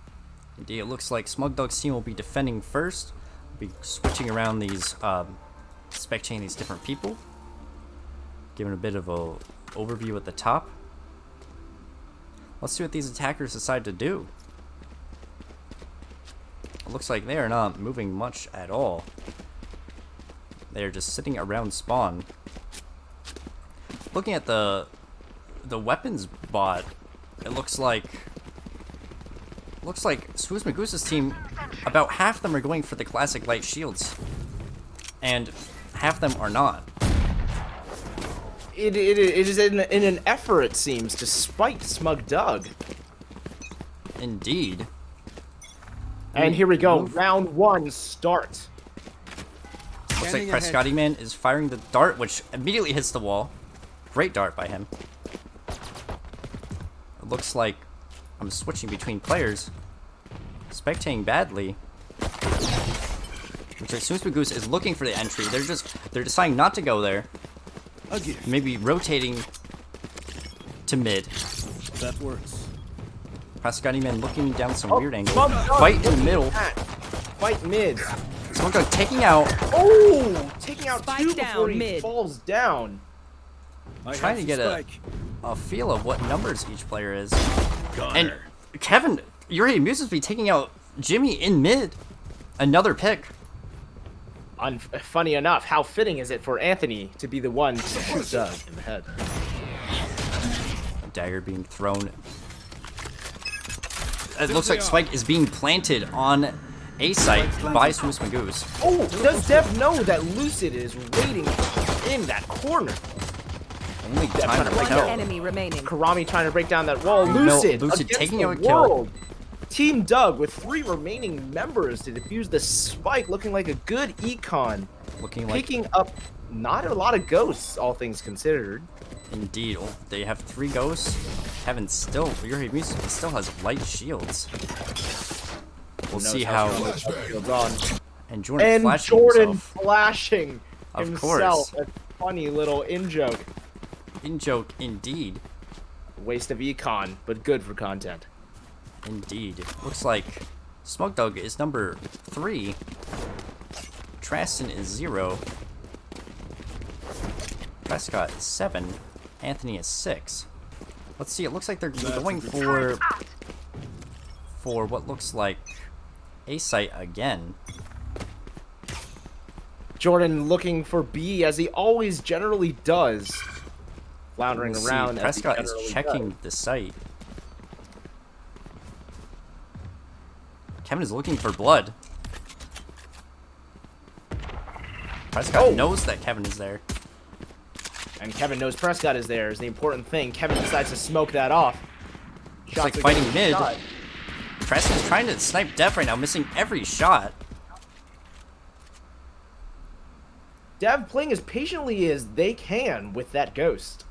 Speaker 1: Indeed, it looks like Smug Doug's team will be defending first. We'll be switching around these, spectating these different people. Giving a bit of a overview at the top. Let's see what these attackers decide to do. It looks like they are not moving much at all. They are just sitting around spawn. Looking at the weapons bot, it looks like Susmagoose's team, about half of them are going for the classic light shields, and half of them are not.
Speaker 2: It is in an effort, it seems, to spite Smug Doug.
Speaker 1: Indeed.
Speaker 2: And here we go. Round 1, start.
Speaker 1: Looks like Prescotty Man is firing the dart, which immediately hits the wall. Great dart by him. It looks like I'm switching between players. Spectating badly. Looks like Susmagoose is looking for the entry. They're deciding not to go there. Maybe rotating to mid.
Speaker 7: That works.
Speaker 1: Prescotty Man looking down some weird angle.
Speaker 2: Smug Doug
Speaker 1: Fight in the
Speaker 2: looking
Speaker 1: middle.
Speaker 2: at- Fight mid.
Speaker 1: Smug Doug taking out.
Speaker 2: Oh! Taking out
Speaker 8: Spike
Speaker 2: 2
Speaker 8: down
Speaker 2: before he
Speaker 8: mid.
Speaker 2: falls down.
Speaker 1: Trying to get a feel of what numbers each player is.
Speaker 7: Got
Speaker 1: And
Speaker 7: her.
Speaker 1: Kevin Yuri amuses me taking out Jimmy in mid. Another pick.
Speaker 2: Funny enough, how fitting is it for Anthony to be the one to shoot Doug in the head?
Speaker 1: A dagger being thrown. It looks like Spike is being planted on A site by Smooth Magoose.
Speaker 2: Oh, does Dev know that Lucid is waiting in that corner?
Speaker 1: Only time to
Speaker 2: One
Speaker 1: kill.
Speaker 7: Enemy remaining.
Speaker 2: Karami trying to break down that wall.
Speaker 1: No,
Speaker 2: Lucid,
Speaker 1: Lucid
Speaker 2: against
Speaker 1: taking
Speaker 2: the
Speaker 1: out a kill.
Speaker 2: world. Team Doug with 3 remaining members to defuse the spike, looking like a good econ.
Speaker 1: Looking like
Speaker 2: Picking up not a lot of ghosts, all things considered.
Speaker 1: indeed. Oh, they have 3 ghosts. Kevin still, Yuri Amuses me still has light shields. We'll
Speaker 2: Who knows
Speaker 1: see how.
Speaker 2: Shields on.
Speaker 1: And Jordan
Speaker 2: And
Speaker 1: flashing
Speaker 2: Jordan
Speaker 1: himself.
Speaker 2: flashing
Speaker 1: Of
Speaker 2: himself.
Speaker 1: course.
Speaker 2: A funny little in-joke.
Speaker 1: In joke, indeed.
Speaker 2: Waste of econ, but good for content.
Speaker 1: Indeed. Looks like Smug Dog is number 3. Traston is 0. Prescott is 7. Anthony is 6. Let's see, it looks like they're going for what looks like A site again.
Speaker 2: Jordan looking for B, as he always generally does. Floundering
Speaker 1: We'll see,
Speaker 2: around. as he
Speaker 1: Prescott is
Speaker 2: generally
Speaker 1: checking
Speaker 2: does.
Speaker 1: the site. Kevin is looking for blood. Prescott
Speaker 2: Oh.
Speaker 1: knows that Kevin is there.
Speaker 2: And Kevin knows Prescott is there, is the important thing. Kevin decides to smoke that off.
Speaker 1: It's like
Speaker 2: are
Speaker 1: fighting
Speaker 2: getting
Speaker 1: mid.
Speaker 2: shot.
Speaker 1: Preston's trying to snipe Dev right now, missing every shot.
Speaker 2: Dev playing as patiently as they can with that ghost.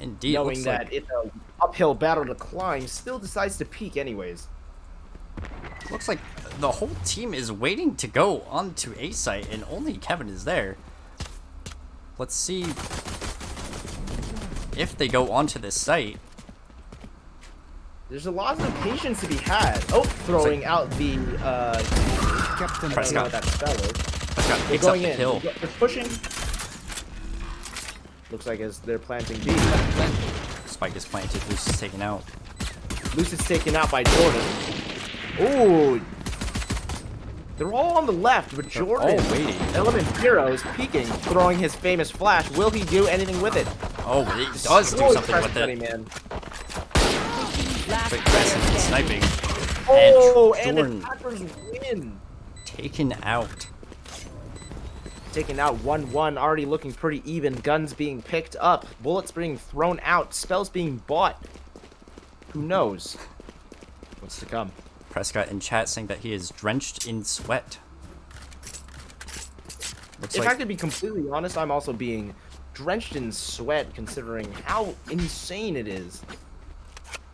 Speaker 1: Indeed,
Speaker 2: knowing
Speaker 1: looks
Speaker 2: that
Speaker 1: like,
Speaker 2: it's an uphill battle to climb, still decides to peek anyways.
Speaker 1: looks like the whole team is waiting to go onto A site, and only Kevin is there. Let's see if they go onto this site.
Speaker 2: There's a lot of patience to be had. Oh, throwing out the I don't know
Speaker 1: Prescott.
Speaker 2: what that spell is.
Speaker 1: Prescott
Speaker 2: They're
Speaker 1: picks up
Speaker 2: going
Speaker 1: the
Speaker 2: in.
Speaker 1: kill.
Speaker 2: They're pushing. Looks like as they're planting B.
Speaker 1: Spike is planted. Luce is taken out.
Speaker 2: Lucid's taken out by Jordan. Ooh. They're all on the left, but Jordan,
Speaker 1: all waiting.
Speaker 2: Element Hero, is peeking, throwing his famous flash. Will he do anything with it?
Speaker 1: Oh, it does do
Speaker 2: Destroys
Speaker 1: something with
Speaker 2: Prescott,
Speaker 1: it.
Speaker 2: Man.
Speaker 7: Last
Speaker 1: Quick
Speaker 7: player
Speaker 1: press and
Speaker 7: standing.
Speaker 1: sniping.
Speaker 2: Oh,
Speaker 1: And
Speaker 2: and
Speaker 1: Jordan
Speaker 2: attackers win.
Speaker 1: taken out.
Speaker 2: Taking out 1-1, already looking pretty even. Guns being picked up, bullets being thrown out, spells being bought. Who knows what's to come?
Speaker 1: Prescott in chat saying that he is drenched in sweat. Looks
Speaker 2: If I
Speaker 1: like
Speaker 2: could be completely honest, I'm also being drenched in sweat, considering how insane it is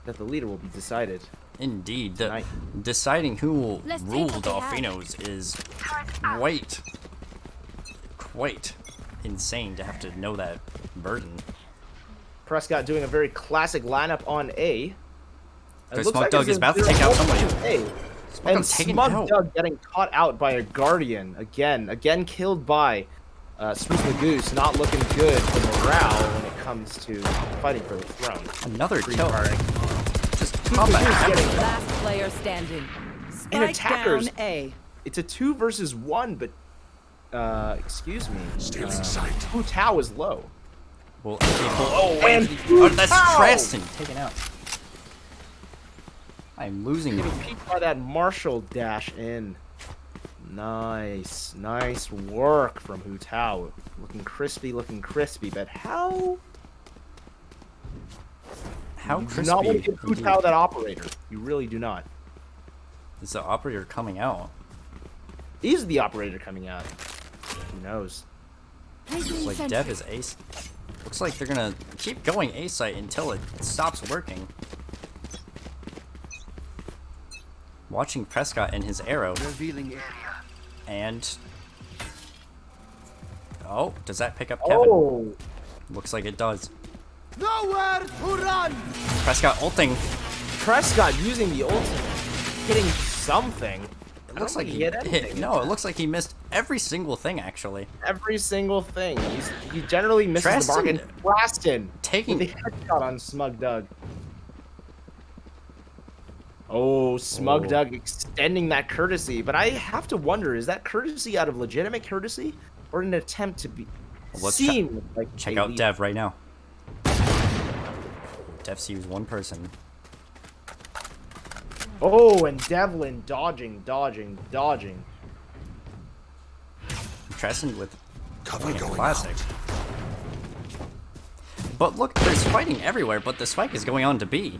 Speaker 2: that the leader will be decided.
Speaker 1: indeed the
Speaker 2: tonight.
Speaker 1: deciding who will
Speaker 7: Let's take
Speaker 1: rule
Speaker 7: what they have.
Speaker 1: Dolphinos is quite insane to have to know that burden.
Speaker 2: Prescott doing a very classic lineup on A. It
Speaker 1: Because
Speaker 2: looks
Speaker 1: Smug
Speaker 2: like
Speaker 1: Dog
Speaker 2: as
Speaker 1: is
Speaker 2: if
Speaker 1: about to
Speaker 2: they're
Speaker 1: take out
Speaker 2: all
Speaker 1: somebody.
Speaker 2: to A.
Speaker 1: Smug
Speaker 2: And
Speaker 1: Dog taken
Speaker 2: Smug
Speaker 1: out.
Speaker 2: Doug getting caught out by a Guardian again killed by Spruce Magoose. Not looking good for morale when it comes to fighting for the throne.
Speaker 1: Another
Speaker 2: Free
Speaker 1: kill.
Speaker 2: firing.
Speaker 1: Just
Speaker 2: Magoose
Speaker 1: combat.
Speaker 2: getting-
Speaker 7: Last player standing. Spike
Speaker 2: attackers.
Speaker 7: down A.
Speaker 2: It's a 2 versus 1, but excuse me. Hu Tao is low.
Speaker 1: Well,
Speaker 2: And
Speaker 1: oh, that's
Speaker 2: Hu Tao!
Speaker 1: Traston taken out. I'm losing it.
Speaker 2: Getting peeked by that Marshall dash in. Nice work from Hu Tao. Looking crispy, but how
Speaker 1: How
Speaker 2: you do not want to
Speaker 1: crispy
Speaker 2: give Hu
Speaker 1: indeed.
Speaker 2: Tao that operator. You really do not.
Speaker 1: Is the operator coming out?
Speaker 2: Is the operator coming out? Who knows?
Speaker 1: Looks like Dev is ace. Looks like they're gonna keep going A site until it stops working. Watching Prescott and his arrow. And oh, does that pick up Kevin?
Speaker 2: Oh,
Speaker 1: Looks like it does.
Speaker 6: Nowhere to run!
Speaker 1: Prescott ulting.
Speaker 2: Prescott using the ultimate, hitting something.
Speaker 1: It looks like he
Speaker 2: hit
Speaker 1: hit.
Speaker 2: anything.
Speaker 1: No, it looks like he missed every single thing actually.
Speaker 2: Every single thing. He generally misses the mark. And Traston
Speaker 1: Taking-
Speaker 2: with the headshot on Smug Doug. Oh, Smug
Speaker 1: Oh.
Speaker 2: Doug extending that courtesy, but I have to wonder, is that courtesy out of legitimate courtesy or an attempt to be
Speaker 1: Let's
Speaker 2: seen like
Speaker 1: Check
Speaker 2: a
Speaker 1: out
Speaker 2: leader?
Speaker 1: Dev right now. Dev sees one person.
Speaker 2: Oh, and Devlin dodging.
Speaker 1: Tresson with
Speaker 8: Cover
Speaker 1: a
Speaker 8: going
Speaker 1: classic. But look, there's fighting everywhere, but the spike is going on to B.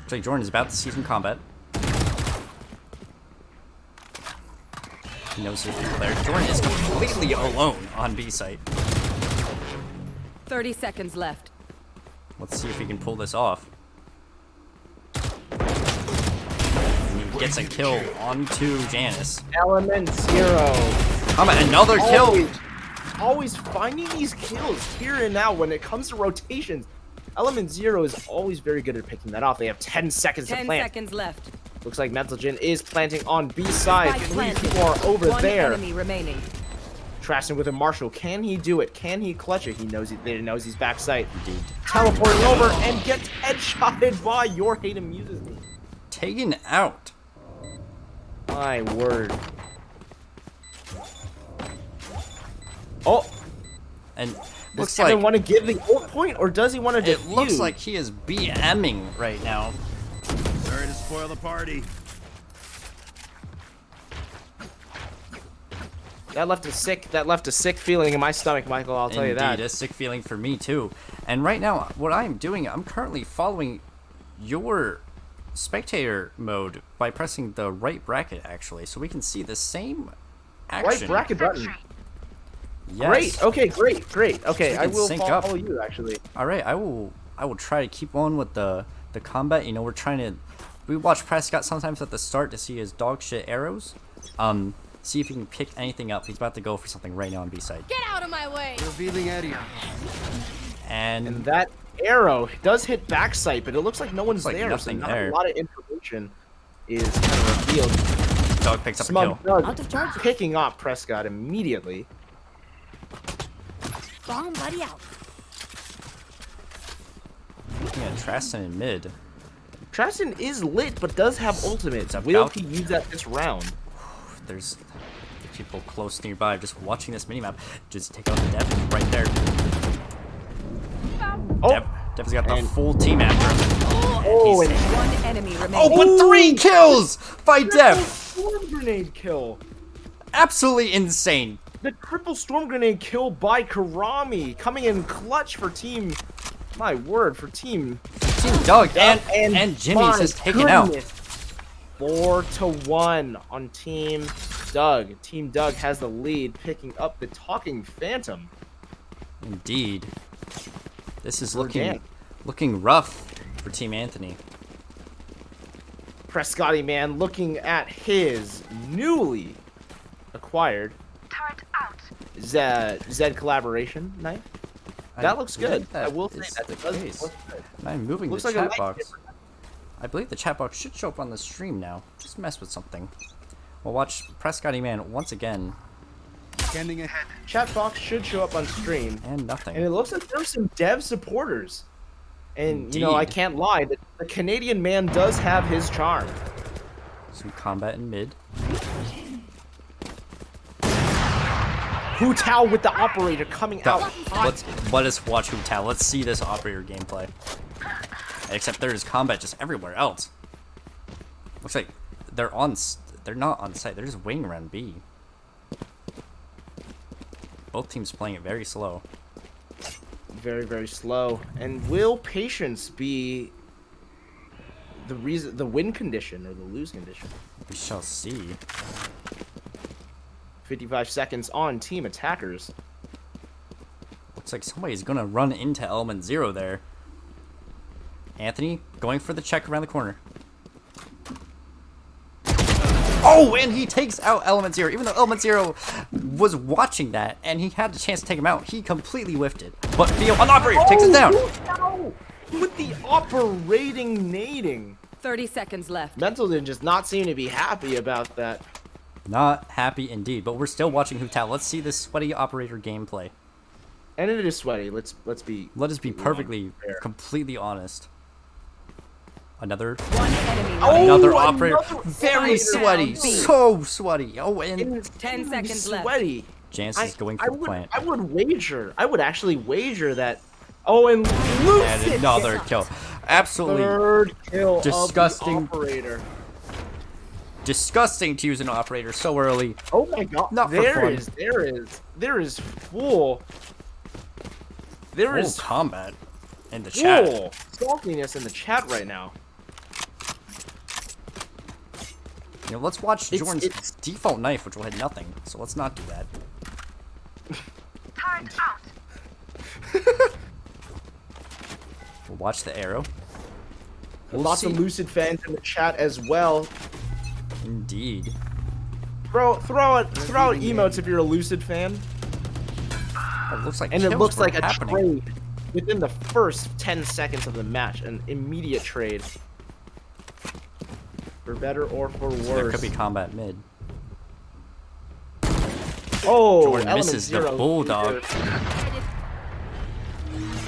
Speaker 1: Looks like Jordan is about to see some combat. He knows he's declared. Jordan is completely alone on B site.
Speaker 7: 30 seconds left.
Speaker 1: Let's see if he can pull this off. And he gets a kill onto Janice.
Speaker 2: Element 0.
Speaker 1: Combat, another kill!
Speaker 2: Always finding these kills here and now when it comes to rotations. Element 0 is always very good at picking that off. They have 10 seconds to
Speaker 7: 10
Speaker 2: plant.
Speaker 7: seconds left.
Speaker 2: Looks like Mentalgen is planting on B side.
Speaker 7: Spike
Speaker 2: 3
Speaker 7: planted.
Speaker 2: people are over
Speaker 7: One
Speaker 2: there.
Speaker 7: enemy remaining.
Speaker 2: Traston with a Marshall. Can he do it? Can he clutch it? He knows he's back sight.
Speaker 1: Indeed.
Speaker 2: Teleporting over and gets headshotted by Your Hate Amuses Me.
Speaker 1: Taken out.
Speaker 2: My word. Oh,
Speaker 1: And
Speaker 2: does
Speaker 1: looks
Speaker 2: Kevin
Speaker 1: like
Speaker 2: want to give the ult point, or does he want to
Speaker 1: it
Speaker 2: defuse?
Speaker 1: looks like he is BMing right now.
Speaker 8: Sorry to spoil the party.
Speaker 2: That left a sick feeling in my stomach, Michael. I'll tell you that.
Speaker 1: Indeed, a sick feeling for me too. And right now, what I'm doing, I'm currently following your spectator mode by pressing the right bracket, actually, so we can see the same
Speaker 2: Right
Speaker 1: action.
Speaker 2: bracket button.
Speaker 1: Yes.
Speaker 2: Great. Okay, great. Okay,
Speaker 1: we
Speaker 2: I
Speaker 1: can
Speaker 2: will
Speaker 1: sync
Speaker 2: follow
Speaker 1: up.
Speaker 2: you actually.
Speaker 1: All right, I will try to keep on with the combat. You know, we watch Prescott sometimes at the start to see his dog shit arrows. See if he can pick anything up. He's about to go for something right now on B side.
Speaker 7: Get out of my way.
Speaker 8: Revealing area.
Speaker 1: And
Speaker 2: That arrow does hit backside, but it looks like no one's
Speaker 1: like
Speaker 2: there,
Speaker 1: nothing
Speaker 2: so not
Speaker 1: there.
Speaker 2: a lot of information is kind of revealed.
Speaker 1: dog picks up a
Speaker 2: Smug
Speaker 1: kill.
Speaker 2: Doug picking off Prescott immediately.
Speaker 7: Bomb buddy out.
Speaker 1: Looking at Traston in mid.
Speaker 2: Traston is lit, but does have ultimates.
Speaker 1: It's
Speaker 2: Will
Speaker 1: about-
Speaker 2: he use that this round?
Speaker 1: There's people close nearby just watching this minimap. Just take out Dev right there.
Speaker 2: Oh,
Speaker 1: Dev's got the
Speaker 2: and-
Speaker 1: full team after him.
Speaker 2: oh,
Speaker 1: He's-
Speaker 2: and
Speaker 7: One enemy remaining.
Speaker 1: Oh, but 3 kills by Dev!
Speaker 2: storm grenade kill.
Speaker 1: Absolutely insane.
Speaker 2: The triple storm grenade kill by Karami, coming in clutch for team. My word, for team.
Speaker 1: Team Doug and Jimmy's
Speaker 2: my
Speaker 1: just taken out.
Speaker 2: goodness. 4-1 on Team Doug. Team Doug has the lead, picking up the Talking Phantom.
Speaker 1: Indeed. This is
Speaker 2: Damn.
Speaker 1: looking rough for Team Anthony.
Speaker 2: Prescotty man looking at his newly acquired Zed collaboration knife. That looks good. I will say that
Speaker 1: the
Speaker 2: does
Speaker 1: case.
Speaker 2: look good.
Speaker 1: And I'm moving
Speaker 2: Looks
Speaker 1: the
Speaker 2: like a
Speaker 1: chat
Speaker 2: nice
Speaker 1: box. I believe the chat box should show up on the stream now. Just mess with something. We'll watch Prescotty Man once again,
Speaker 8: Scanning ahead.
Speaker 2: Chat box should show up on stream.
Speaker 1: and nothing.
Speaker 2: And it looks like there's some dev supporters. And, you know, I
Speaker 1: Indeed.
Speaker 2: can't lie, the Canadian man does have his charm.
Speaker 1: Some combat in mid.
Speaker 2: Hu Tao with the operator coming out hot.
Speaker 1: Let us watch Hu Tao. Let's see this operator gameplay. Except there's combat just everywhere else. Looks like they're not on site. They're just waiting around B. Both teams playing it very slow.
Speaker 2: Very, very slow. And will patience be the win condition or the lose condition?
Speaker 1: We shall see.
Speaker 2: 55 seconds on team attackers.
Speaker 1: Looks like somebody's gonna run into Element Zero there. Anthony going for the check around the corner. Oh, and he takes out Element Zero. Even though Element Zero was watching that and he had the chance to take him out, he completely whiffed it. But Theo, an operator, takes it down.
Speaker 2: No! With the operating nading.
Speaker 7: 30 seconds left.
Speaker 2: Mental did just not seem to be happy about that.
Speaker 1: Not happy indeed, but we're still watching Hu Tao. Let's see this sweaty operator gameplay.
Speaker 2: And it is sweaty. Let's be
Speaker 1: Let us be perfectly,
Speaker 2: fair.
Speaker 1: completely honest. Another
Speaker 7: One enemy
Speaker 2: Oh,
Speaker 7: remaining.
Speaker 1: another operator.
Speaker 2: another
Speaker 1: Very
Speaker 2: operator.
Speaker 1: sweaty. So sweaty. Oh, and
Speaker 2: And
Speaker 7: 10 seconds left.
Speaker 2: sweaty.
Speaker 1: Jance is going for the plant.
Speaker 2: I would actually wager that. Oh, and Lucid
Speaker 1: And another kill. Absolutely
Speaker 2: third kill
Speaker 1: disgusting.
Speaker 2: of the operator.
Speaker 1: disgusting to use an operator so early.
Speaker 2: Oh my god!
Speaker 1: Not for
Speaker 2: There
Speaker 1: fun.
Speaker 2: is full
Speaker 1: Full combat in the chat.
Speaker 2: saltiness in the chat right now.
Speaker 1: You know, let's watch
Speaker 2: It's-
Speaker 1: Jordan's
Speaker 2: it's-
Speaker 1: default knife, which will hit nothing. So let's not do that. We'll watch the arrow. We'll
Speaker 2: Lots
Speaker 1: see.
Speaker 2: of Lucid fans in the chat as well.
Speaker 1: Indeed.
Speaker 2: Throw out emotes if you're a Lucid fan.
Speaker 1: Oh, it looks like
Speaker 2: And it
Speaker 1: kills
Speaker 2: looks
Speaker 1: were
Speaker 2: like a
Speaker 1: happening.
Speaker 2: trade within the first 10 seconds of the match. An immediate trade. For better or for worse.
Speaker 1: So there could be combat mid.
Speaker 2: Oh,
Speaker 1: Jordan
Speaker 2: Element
Speaker 1: misses the
Speaker 2: Zero
Speaker 1: bulldog.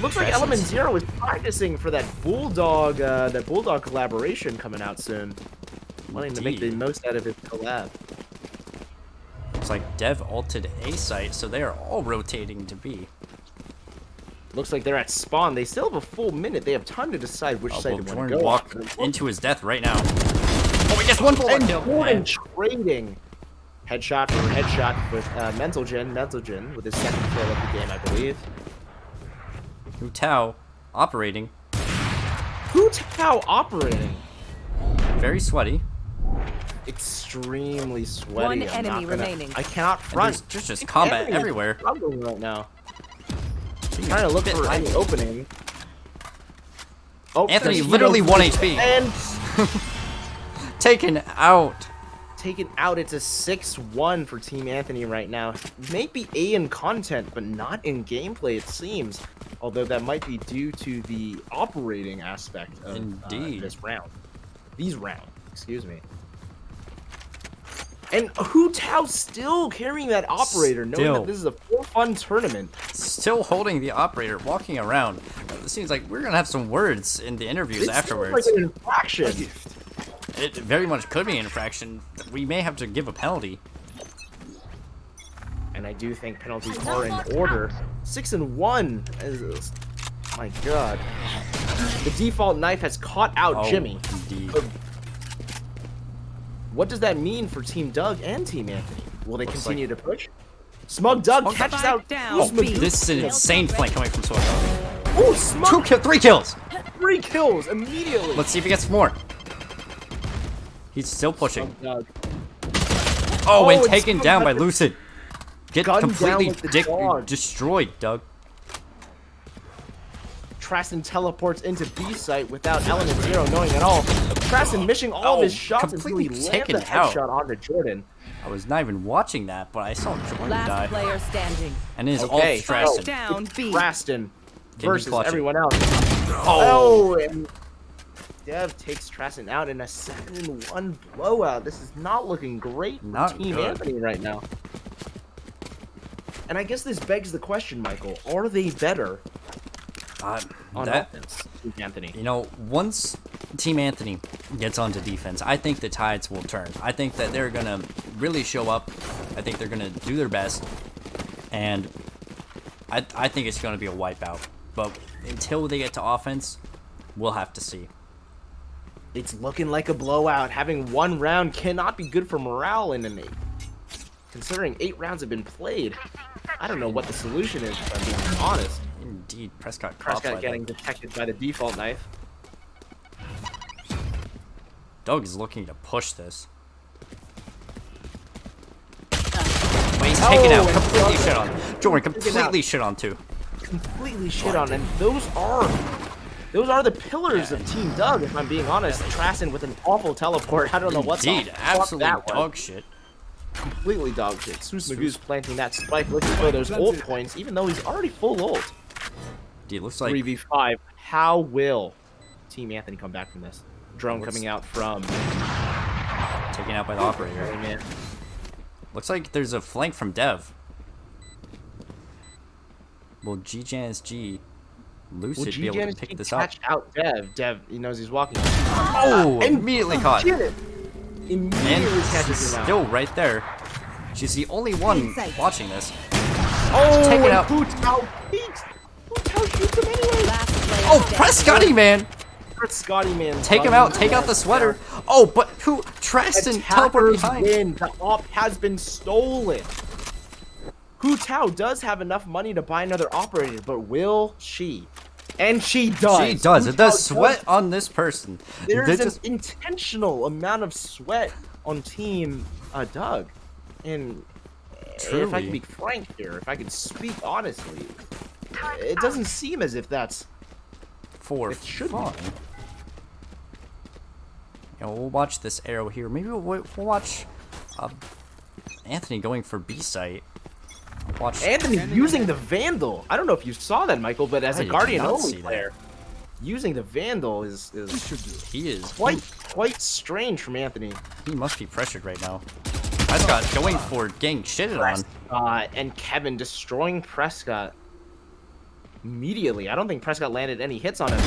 Speaker 2: Looks like
Speaker 1: Impressions.
Speaker 2: Element Zero is practicing for that bulldog collaboration coming out soon. Wanting to make the
Speaker 1: Indeed.
Speaker 2: most out of his collab.
Speaker 1: Looks like Dev ulted A site, so they are all rotating to B.
Speaker 2: Looks like they're at spawn. They still have a full minute. They have time to decide which
Speaker 1: Oh,
Speaker 2: side
Speaker 1: well,
Speaker 2: they want to
Speaker 1: Jordan
Speaker 2: go
Speaker 1: walked
Speaker 2: on.
Speaker 1: into his death right now. Oh, he gets one bullet
Speaker 2: And
Speaker 1: kill.
Speaker 2: Jordan
Speaker 1: And
Speaker 2: trading headshot for headshot with Mental Gen with his second kill of the game, I believe.
Speaker 1: Hu Tao operating.
Speaker 2: Hu Tao operating.
Speaker 1: Very sweaty.
Speaker 2: Extremely sweaty.
Speaker 7: One
Speaker 2: I'm
Speaker 7: enemy
Speaker 2: not gonna-
Speaker 7: remaining.
Speaker 2: I cannot
Speaker 1: And
Speaker 2: front.
Speaker 1: there's just combat
Speaker 2: Anthony is
Speaker 1: everywhere.
Speaker 2: struggling right now.
Speaker 1: Being
Speaker 2: Trying to look
Speaker 1: bit
Speaker 2: for
Speaker 1: high.
Speaker 2: any opening. Oh,
Speaker 1: Anthony
Speaker 2: there's
Speaker 1: literally
Speaker 2: Hito
Speaker 1: 1 HP.
Speaker 2: And
Speaker 1: Taken out.
Speaker 2: taken out. It's a 6-1 for Team Anthony right now. Maybe A in content, but not in gameplay, it seems. Although that might be due to the operating aspect of
Speaker 1: Indeed.
Speaker 2: this round. These rounds, excuse me. And Hu Tao still carrying that operator, knowing
Speaker 1: Still.
Speaker 2: that this is a for-fun tournament.
Speaker 1: Still holding the operator, walking around. It seems like we're gonna have some words in the interviews
Speaker 2: This
Speaker 1: afterwards.
Speaker 2: seems like an infraction.
Speaker 1: It very much could be an infraction. We may have to give a penalty.
Speaker 2: And I do think penalties are in order. 6-1. My God. The default knife has caught out
Speaker 1: Oh,
Speaker 2: Jimmy.
Speaker 1: indeed.
Speaker 2: What does that mean for Team Doug and Team Anthony? Will they
Speaker 1: Looks
Speaker 2: continue to push? Smug Doug
Speaker 1: Smug
Speaker 2: catches
Speaker 7: Doug.
Speaker 2: out
Speaker 7: Down.
Speaker 1: Oh,
Speaker 2: Smug.
Speaker 1: this is an insane flank coming from Sword.
Speaker 2: Oh, Smug!
Speaker 1: 3 kills.
Speaker 2: 3 kills immediately.
Speaker 1: Let's see if he gets more. He's still pushing.
Speaker 2: Smug Doug.
Speaker 1: Oh, and
Speaker 2: it's
Speaker 1: taken
Speaker 2: Smug
Speaker 1: down by
Speaker 2: Doug.
Speaker 1: Lucid. Get
Speaker 2: Gunned down
Speaker 1: completely
Speaker 2: like the dog.
Speaker 1: destroyed, Doug.
Speaker 2: Traston teleports into B site without Element Zero knowing at all. Traston missing all of his shots until he
Speaker 1: completely
Speaker 2: lands
Speaker 1: taken
Speaker 2: the
Speaker 1: out.
Speaker 2: headshot onto Jordan.
Speaker 1: I was not even watching that, but I saw Jordan
Speaker 7: Last
Speaker 1: die.
Speaker 7: player standing.
Speaker 1: And it is
Speaker 2: Okay.
Speaker 1: all Straston.
Speaker 7: Down B.
Speaker 2: Traston
Speaker 1: he
Speaker 2: versus
Speaker 1: clutch it?
Speaker 2: everyone else.
Speaker 1: Oh,
Speaker 2: Oh, and Dev takes Traston out in a 7-1 blowout. This is not looking great for
Speaker 1: Not
Speaker 2: Team
Speaker 1: good.
Speaker 2: Anthony right now. And I guess this begs the question, Michael: are they better on
Speaker 1: that,
Speaker 2: offense, Team Anthony?
Speaker 1: you know, once Team Anthony gets onto defense, I think the tides will turn. I think that they're going to really show up. I think they're going to do their best. And I think it's going to be a wipeout. But until they get to offense, we'll have to see.
Speaker 2: It's looking like a blowout. Having one round cannot be good for morale in an 8. Considering 8 rounds have been played, I don't know what the solution is, if I'm being honest.
Speaker 1: Indeed, Prescott caught by
Speaker 2: Prescott getting
Speaker 1: that.
Speaker 2: detected by the default knife.
Speaker 1: Doug is looking to push this. But he's taken out.
Speaker 2: and
Speaker 1: Completely
Speaker 2: Doug-
Speaker 1: shit on. Jordan
Speaker 2: Taken
Speaker 1: completely
Speaker 2: out.
Speaker 1: shit on too.
Speaker 2: Completely shit on, and those are the pillars of Team Doug, if I'm being honest. Traston with an awful teleport. I don't know what
Speaker 1: Indeed,
Speaker 2: the fuck
Speaker 1: absolutely
Speaker 2: that was.
Speaker 1: dog shit.
Speaker 2: Completely dog shit. Seuss Magoo's planting that spike, looking for those ult points, even though he's already full ult.
Speaker 1: Dude, looks like
Speaker 2: 3v5. How will Team Anthony come back from this? Drone
Speaker 1: Looks-
Speaker 2: coming out from
Speaker 1: taken out by the operator.
Speaker 2: man.
Speaker 1: Looks like there's a flank from Dev. Will GJSG Lucid
Speaker 2: Will
Speaker 1: be able to
Speaker 2: GGN
Speaker 1: pick this up.
Speaker 2: catch out Dev? Dev, he knows he's walking.
Speaker 1: Oh, immediately caught.
Speaker 2: Did it.
Speaker 1: And
Speaker 2: Immediately catches
Speaker 1: she's
Speaker 2: him out.
Speaker 1: still right there. She's the only one
Speaker 7: Insight.
Speaker 1: watching this.
Speaker 2: Oh,
Speaker 1: Take it
Speaker 2: and
Speaker 1: out.
Speaker 2: Hu Tao peeks. Hu Tao shoots him anyway.
Speaker 7: Last player
Speaker 1: Oh,
Speaker 7: standing.
Speaker 1: press Scotty, man!
Speaker 2: Scotty man.
Speaker 1: Take him out, take out the sweater. Oh, but who? Tristan teleported
Speaker 2: Attackers
Speaker 1: behind.
Speaker 2: win. The op has been stolen. Hu Tao does have enough money to buy another operator, but will she? And she does.
Speaker 1: She does.
Speaker 2: Hu
Speaker 1: It does
Speaker 2: Tao
Speaker 1: sweat on this person.
Speaker 2: There's
Speaker 1: They
Speaker 2: an
Speaker 1: just-
Speaker 2: intentional amount of sweat on Team Doug. And if I
Speaker 1: Truly.
Speaker 2: can be frank here, if I can speak honestly, it doesn't seem as if that's
Speaker 1: for
Speaker 2: It should be.
Speaker 1: fun. Yeah, we'll watch this arrow here. Maybe we'll watch Anthony going for B site. Watch.
Speaker 2: Anthony using the Vandal. I don't know if you saw that, Michael, but as
Speaker 1: I
Speaker 2: a
Speaker 1: did
Speaker 2: Guardian
Speaker 1: not
Speaker 2: only
Speaker 1: see that.
Speaker 2: player, using the Vandal is
Speaker 1: He is.
Speaker 2: quite strange from Anthony.
Speaker 1: He must be pressured right now. Prescott going for getting shitted on.
Speaker 2: And Kevin destroying Prescott immediately. I don't think Prescott landed any hits on him.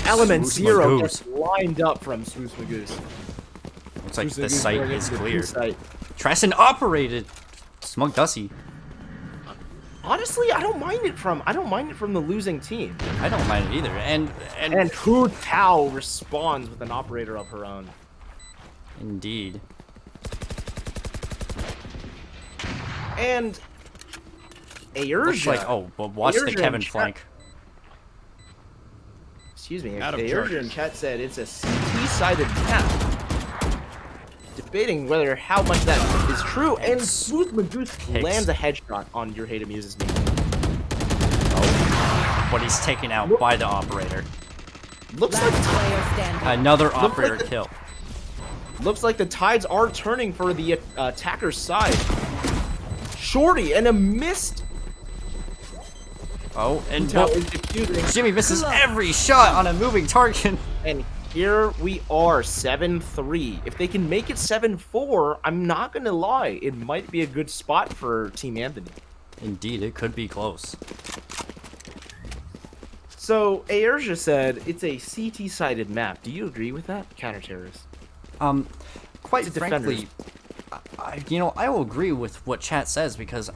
Speaker 2: Element
Speaker 1: Smooth
Speaker 2: Zero
Speaker 1: Magoose.
Speaker 2: gets lined up from Smooth Magoose.
Speaker 1: Looks like
Speaker 2: Smooth
Speaker 1: the
Speaker 2: Magoose
Speaker 1: site
Speaker 2: going
Speaker 1: is
Speaker 2: into the
Speaker 1: clear.
Speaker 2: B site.
Speaker 1: Tristan operated. Smug Dusty.
Speaker 2: Honestly, I don't mind it from the losing team.
Speaker 1: I don't mind it either. And
Speaker 2: And Hu Tao responds with an operator of her own.
Speaker 1: indeed.
Speaker 2: And
Speaker 1: Looks
Speaker 2: Ayrja.
Speaker 1: like but watch the
Speaker 2: Ayrja
Speaker 1: Kevin
Speaker 2: in chat-
Speaker 1: flank.
Speaker 2: Excuse me.
Speaker 8: Out of
Speaker 2: Ayrja
Speaker 8: charges.
Speaker 2: in chat said it's a CT-sided map. Debating whether how much that is true. And Smooth Magoose
Speaker 1: Picks.
Speaker 2: lands a headshot on Your Hate Amuses Me.
Speaker 1: But he's taken out by the operator.
Speaker 2: Looks
Speaker 7: Last
Speaker 2: like
Speaker 7: player standing.
Speaker 1: Another
Speaker 2: like
Speaker 1: operator
Speaker 2: the-
Speaker 1: kill.
Speaker 2: Looks like the tides are turning for the attacker's side. Shorty and a missed.
Speaker 1: Oh, and
Speaker 2: Tao
Speaker 1: well,
Speaker 2: is defusing.
Speaker 1: Jimmy misses every shot on a moving target.
Speaker 2: And here we are, 7-3. If they can make it 7-4, I'm not gonna lie, it might be a good spot for Team Anthony.
Speaker 1: Indeed, it could be close.
Speaker 2: So Ayrja said it's a CT-sided map. Do you agree with that, counter-terrorist?
Speaker 1: Quite
Speaker 2: It's a defenders.
Speaker 1: frankly, I will agree with what chat says because,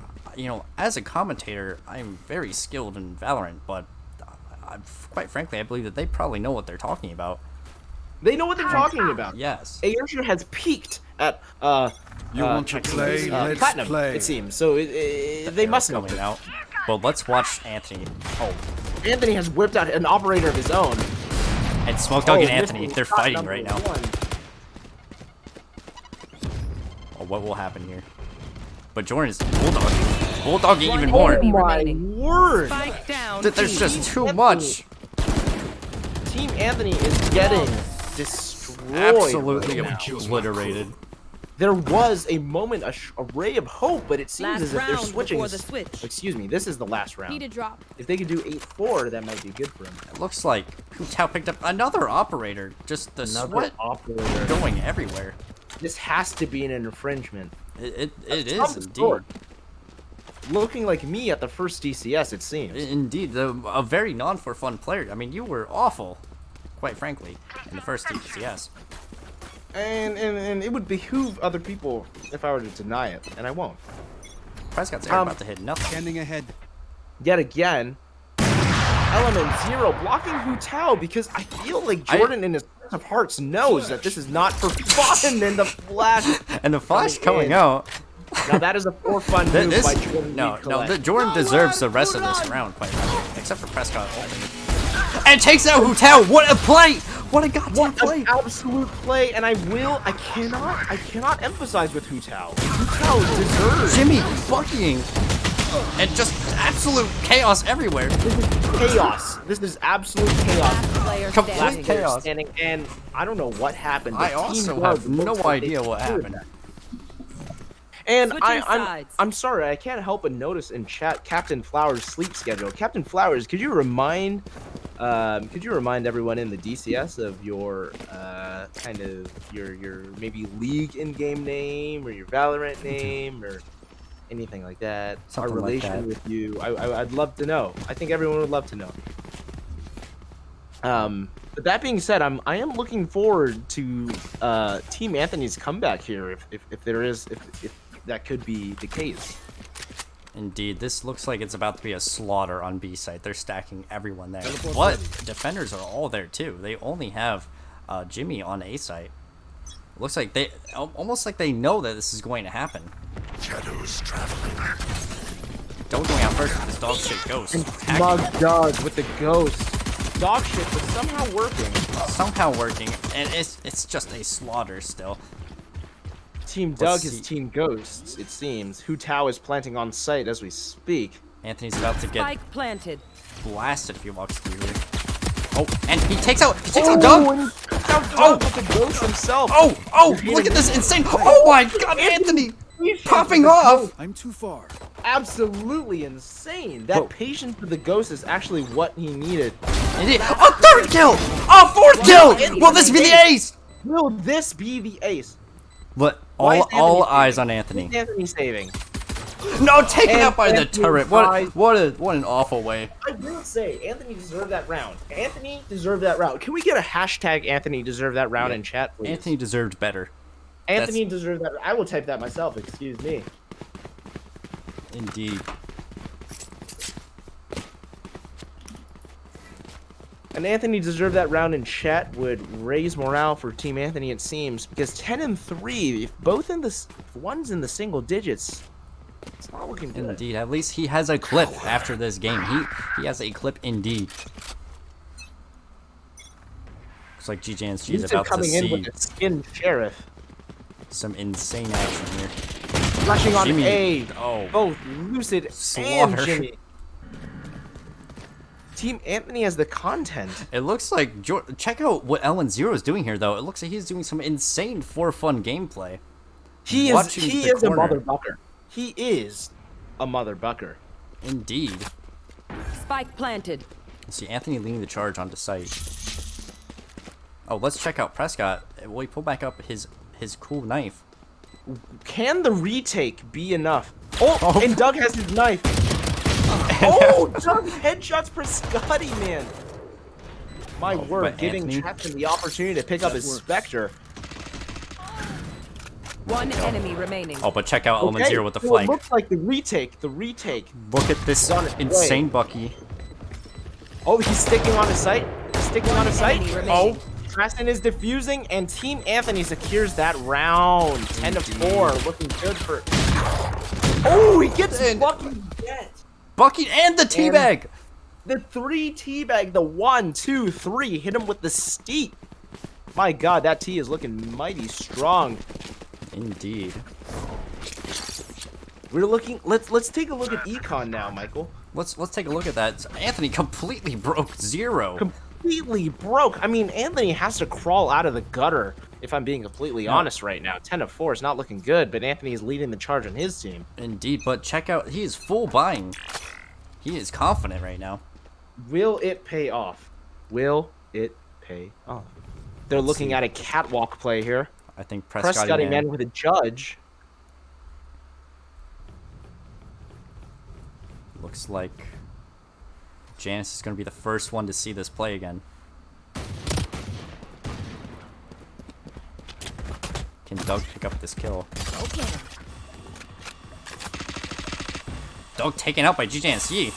Speaker 1: as a commentator, I'm very skilled in Valorant, but quite frankly, I believe that they probably know what they're talking about.
Speaker 2: They know what they're talking about.
Speaker 1: Yes.
Speaker 2: Ayrja has peaked at
Speaker 8: You want to play? Let's
Speaker 2: platinum,
Speaker 8: play.
Speaker 2: it seems. So they must know.
Speaker 1: coming out. Well, let's watch Anthony. Oh,
Speaker 2: Anthony has whipped out an operator of his own.
Speaker 1: and Smoke Dog and
Speaker 2: Oh,
Speaker 1: Anthony,
Speaker 2: missing
Speaker 1: they're
Speaker 2: shot
Speaker 1: fighting
Speaker 2: number
Speaker 1: right now.
Speaker 2: one.
Speaker 1: Oh, what will happen here? But Jordan is bulldogging
Speaker 7: One
Speaker 1: even more.
Speaker 7: enemy
Speaker 2: My
Speaker 7: remaining.
Speaker 2: word!
Speaker 7: Spike down.
Speaker 1: There's
Speaker 7: B.
Speaker 1: just too
Speaker 2: Anthony.
Speaker 1: much.
Speaker 2: Team Anthony is getting destroyed.
Speaker 1: Absolutely
Speaker 2: right now.
Speaker 1: obliterated.
Speaker 2: There was a moment, a ray of hope, but it seems
Speaker 7: Last
Speaker 2: as if they're
Speaker 7: round
Speaker 2: switching.
Speaker 7: before the switch.
Speaker 2: Excuse me, this is the last round.
Speaker 7: Need a drop.
Speaker 2: If they could do 8-4, that might be good for him.
Speaker 1: It looks like Hu Tao picked up another operator. Just the sweat
Speaker 2: operator.
Speaker 1: going everywhere.
Speaker 2: This has to be an infringement.
Speaker 1: It
Speaker 2: Of
Speaker 1: is
Speaker 2: some
Speaker 1: indeed.
Speaker 2: sort. Looking like me at the first DCS, it seems.
Speaker 1: Indeed, a very non-for-fun player. I mean, you were awful, quite frankly, in the first DCS.
Speaker 2: And it would behoove other people if I were to deny it, and I won't.
Speaker 1: Prescott's air about to hit nothing.
Speaker 8: Scanning ahead.
Speaker 2: Yet again, Element Zero blocking Hu Tao because I feel like Jordan in his heart of hearts knows that this is not for fun and the flash.
Speaker 1: And the flash coming
Speaker 2: in.
Speaker 1: out.
Speaker 2: Now that is a for fun move
Speaker 1: This,
Speaker 2: by Jordan.
Speaker 1: no,
Speaker 2: Reed
Speaker 1: no,
Speaker 2: Collette.
Speaker 1: Jordan deserves the rest of this round, quite frankly, except for Prescott ultimate. And takes out Hu Tao. What a play! What a goddamn
Speaker 2: What
Speaker 1: play!
Speaker 2: an absolute play, and I cannot emphasize with Hu Tao. Hu Tao deserves
Speaker 1: Jimmy fucking and just absolute chaos everywhere.
Speaker 2: chaos. This is absolute chaos.
Speaker 7: Last player
Speaker 1: Complete
Speaker 7: standing.
Speaker 1: chaos.
Speaker 2: Standing, and I don't know what happened.
Speaker 1: I
Speaker 2: The
Speaker 1: also
Speaker 2: team
Speaker 1: have
Speaker 2: looks
Speaker 1: no
Speaker 2: like they
Speaker 1: idea what
Speaker 2: secured
Speaker 1: happened.
Speaker 2: that. And
Speaker 7: Switching sides.
Speaker 2: I'm sorry, I can't help but notice in chat Captain Flowers' sleep schedule. Captain Flowers, could you remind everyone in the DCS of your kind of your maybe league in-game name or your Valorant name or anything like that?
Speaker 1: Something
Speaker 2: Our
Speaker 1: like
Speaker 2: relation
Speaker 1: that.
Speaker 2: with you, I'd love to know. I think everyone would love to know. But that being said, I am looking forward to Team Anthony's comeback here, if that could be the case.
Speaker 1: Indeed, this looks like it's about to be a slaughter on B site. They're stacking everyone there. But defenders are all there too. They only have Jimmy on A site. Looks like they almost like they know that this is going to happen.
Speaker 8: Shadows traveling.
Speaker 1: Don't going out first with this dog shit ghost.
Speaker 2: Smug Doug with the ghost. Dog shit, but somehow working.
Speaker 1: Somehow working, and it's just a slaughter still.
Speaker 2: Team Doug is Team Ghosts, it seems. Hu Tao is planting on site as we speak.
Speaker 1: Anthony's about to get
Speaker 7: Spike planted.
Speaker 1: blasted if he walks through here. Oh, and he takes out Doug!
Speaker 2: Oh, with the ghost himself.
Speaker 1: Oh, look at this insane! Oh my god, Anthony! Popping off!
Speaker 8: I'm too far.
Speaker 2: Absolutely insane. That patience with the ghost is actually what he needed.
Speaker 1: A third kill! A fourth kill! Will this be the ace?
Speaker 2: Will this be the ace?
Speaker 1: But
Speaker 2: Why is
Speaker 1: all
Speaker 2: Anthony
Speaker 1: eyes
Speaker 2: saving?
Speaker 1: on Anthony.
Speaker 2: Who's Anthony saving?
Speaker 1: No, taken
Speaker 2: And
Speaker 1: out by the
Speaker 2: Anthony
Speaker 1: turret.
Speaker 2: tries-
Speaker 1: What an awful way.
Speaker 2: I will say, Anthony deserved that round. Anthony deserved that round. Can we get a hashtag Anthony deserved that round in chat, please?
Speaker 1: Anthony deserved better.
Speaker 2: Anthony deserved that. I will type that myself. Excuse me.
Speaker 1: Indeed.
Speaker 2: And Anthony deserved that round in chat would raise morale for Team Anthony, it seems, because 10 and 3, if one's in the single digits, it's not looking good.
Speaker 1: Indeed. At least he has a clip after this game. He has a clip indeed. Looks like GJNSG is about to
Speaker 2: coming in
Speaker 1: see
Speaker 2: with the skin sheriff,
Speaker 1: some insane action here.
Speaker 2: flashing on
Speaker 1: Jimmy.
Speaker 2: A.
Speaker 1: Oh.
Speaker 2: Both Lucid and
Speaker 1: Slaughter.
Speaker 2: Jimmy. Team Anthony has the content.
Speaker 1: It looks like check out what Ellen Zero is doing here, though. It looks like he's doing some insane for fun gameplay.
Speaker 2: He is
Speaker 1: Watching the
Speaker 2: a
Speaker 1: corner.
Speaker 2: mother bucker. He is a mother bucker.
Speaker 1: Indeed.
Speaker 7: Spike planted.
Speaker 1: See Anthony leading the charge onto site. Oh, let's check out Prescott. Will he pull back up his cool knife?
Speaker 2: Can the retake be enough? Oh, and Doug has his knife. Oh, Doug headshots Prescotti, man. My word,
Speaker 1: but
Speaker 2: giving
Speaker 1: Anthony-
Speaker 2: Chapman the opportunity to pick up his Spectre.
Speaker 7: One enemy remaining.
Speaker 1: Oh, but check out Element Zero with the
Speaker 2: so
Speaker 1: flank.
Speaker 2: It looks like the retake.
Speaker 1: Look at this
Speaker 2: on its way.
Speaker 1: insane Bucky.
Speaker 2: Oh, he's sticking on his sight. Sticking on his sight.
Speaker 7: enemy
Speaker 2: Oh,
Speaker 7: remaining.
Speaker 2: Preston is diffusing, and Team Anthony secures that round. 10 to 4, looking good for. Oh, he gets fucking get.
Speaker 1: Bucky and the teabag!
Speaker 2: The 3 teabag, the 1, 2, 3, hit him with the steep. My God, that T is looking mighty strong.
Speaker 1: Indeed.
Speaker 2: We're looking. Let's take a look at Econ now, Michael.
Speaker 1: Let's take a look at that. Anthony completely broke Zero.
Speaker 2: Completely broke. I mean, Anthony has to crawl out of the gutter. If I'm being completely honest right now, 10 to 4 is not looking good, but Anthony is leading the charge on his team.
Speaker 1: Indeed, but check out, he is full buying. He is confident right now.
Speaker 2: Will it pay off? Will it pay off? They're looking at a catwalk play here.
Speaker 1: I think
Speaker 2: Prescotty man with a judge.
Speaker 1: Looks like Janice is going to be the first one to see this play again. Can Doug pick up this kill?
Speaker 7: Okay.
Speaker 1: Doug taken out by GJNSG.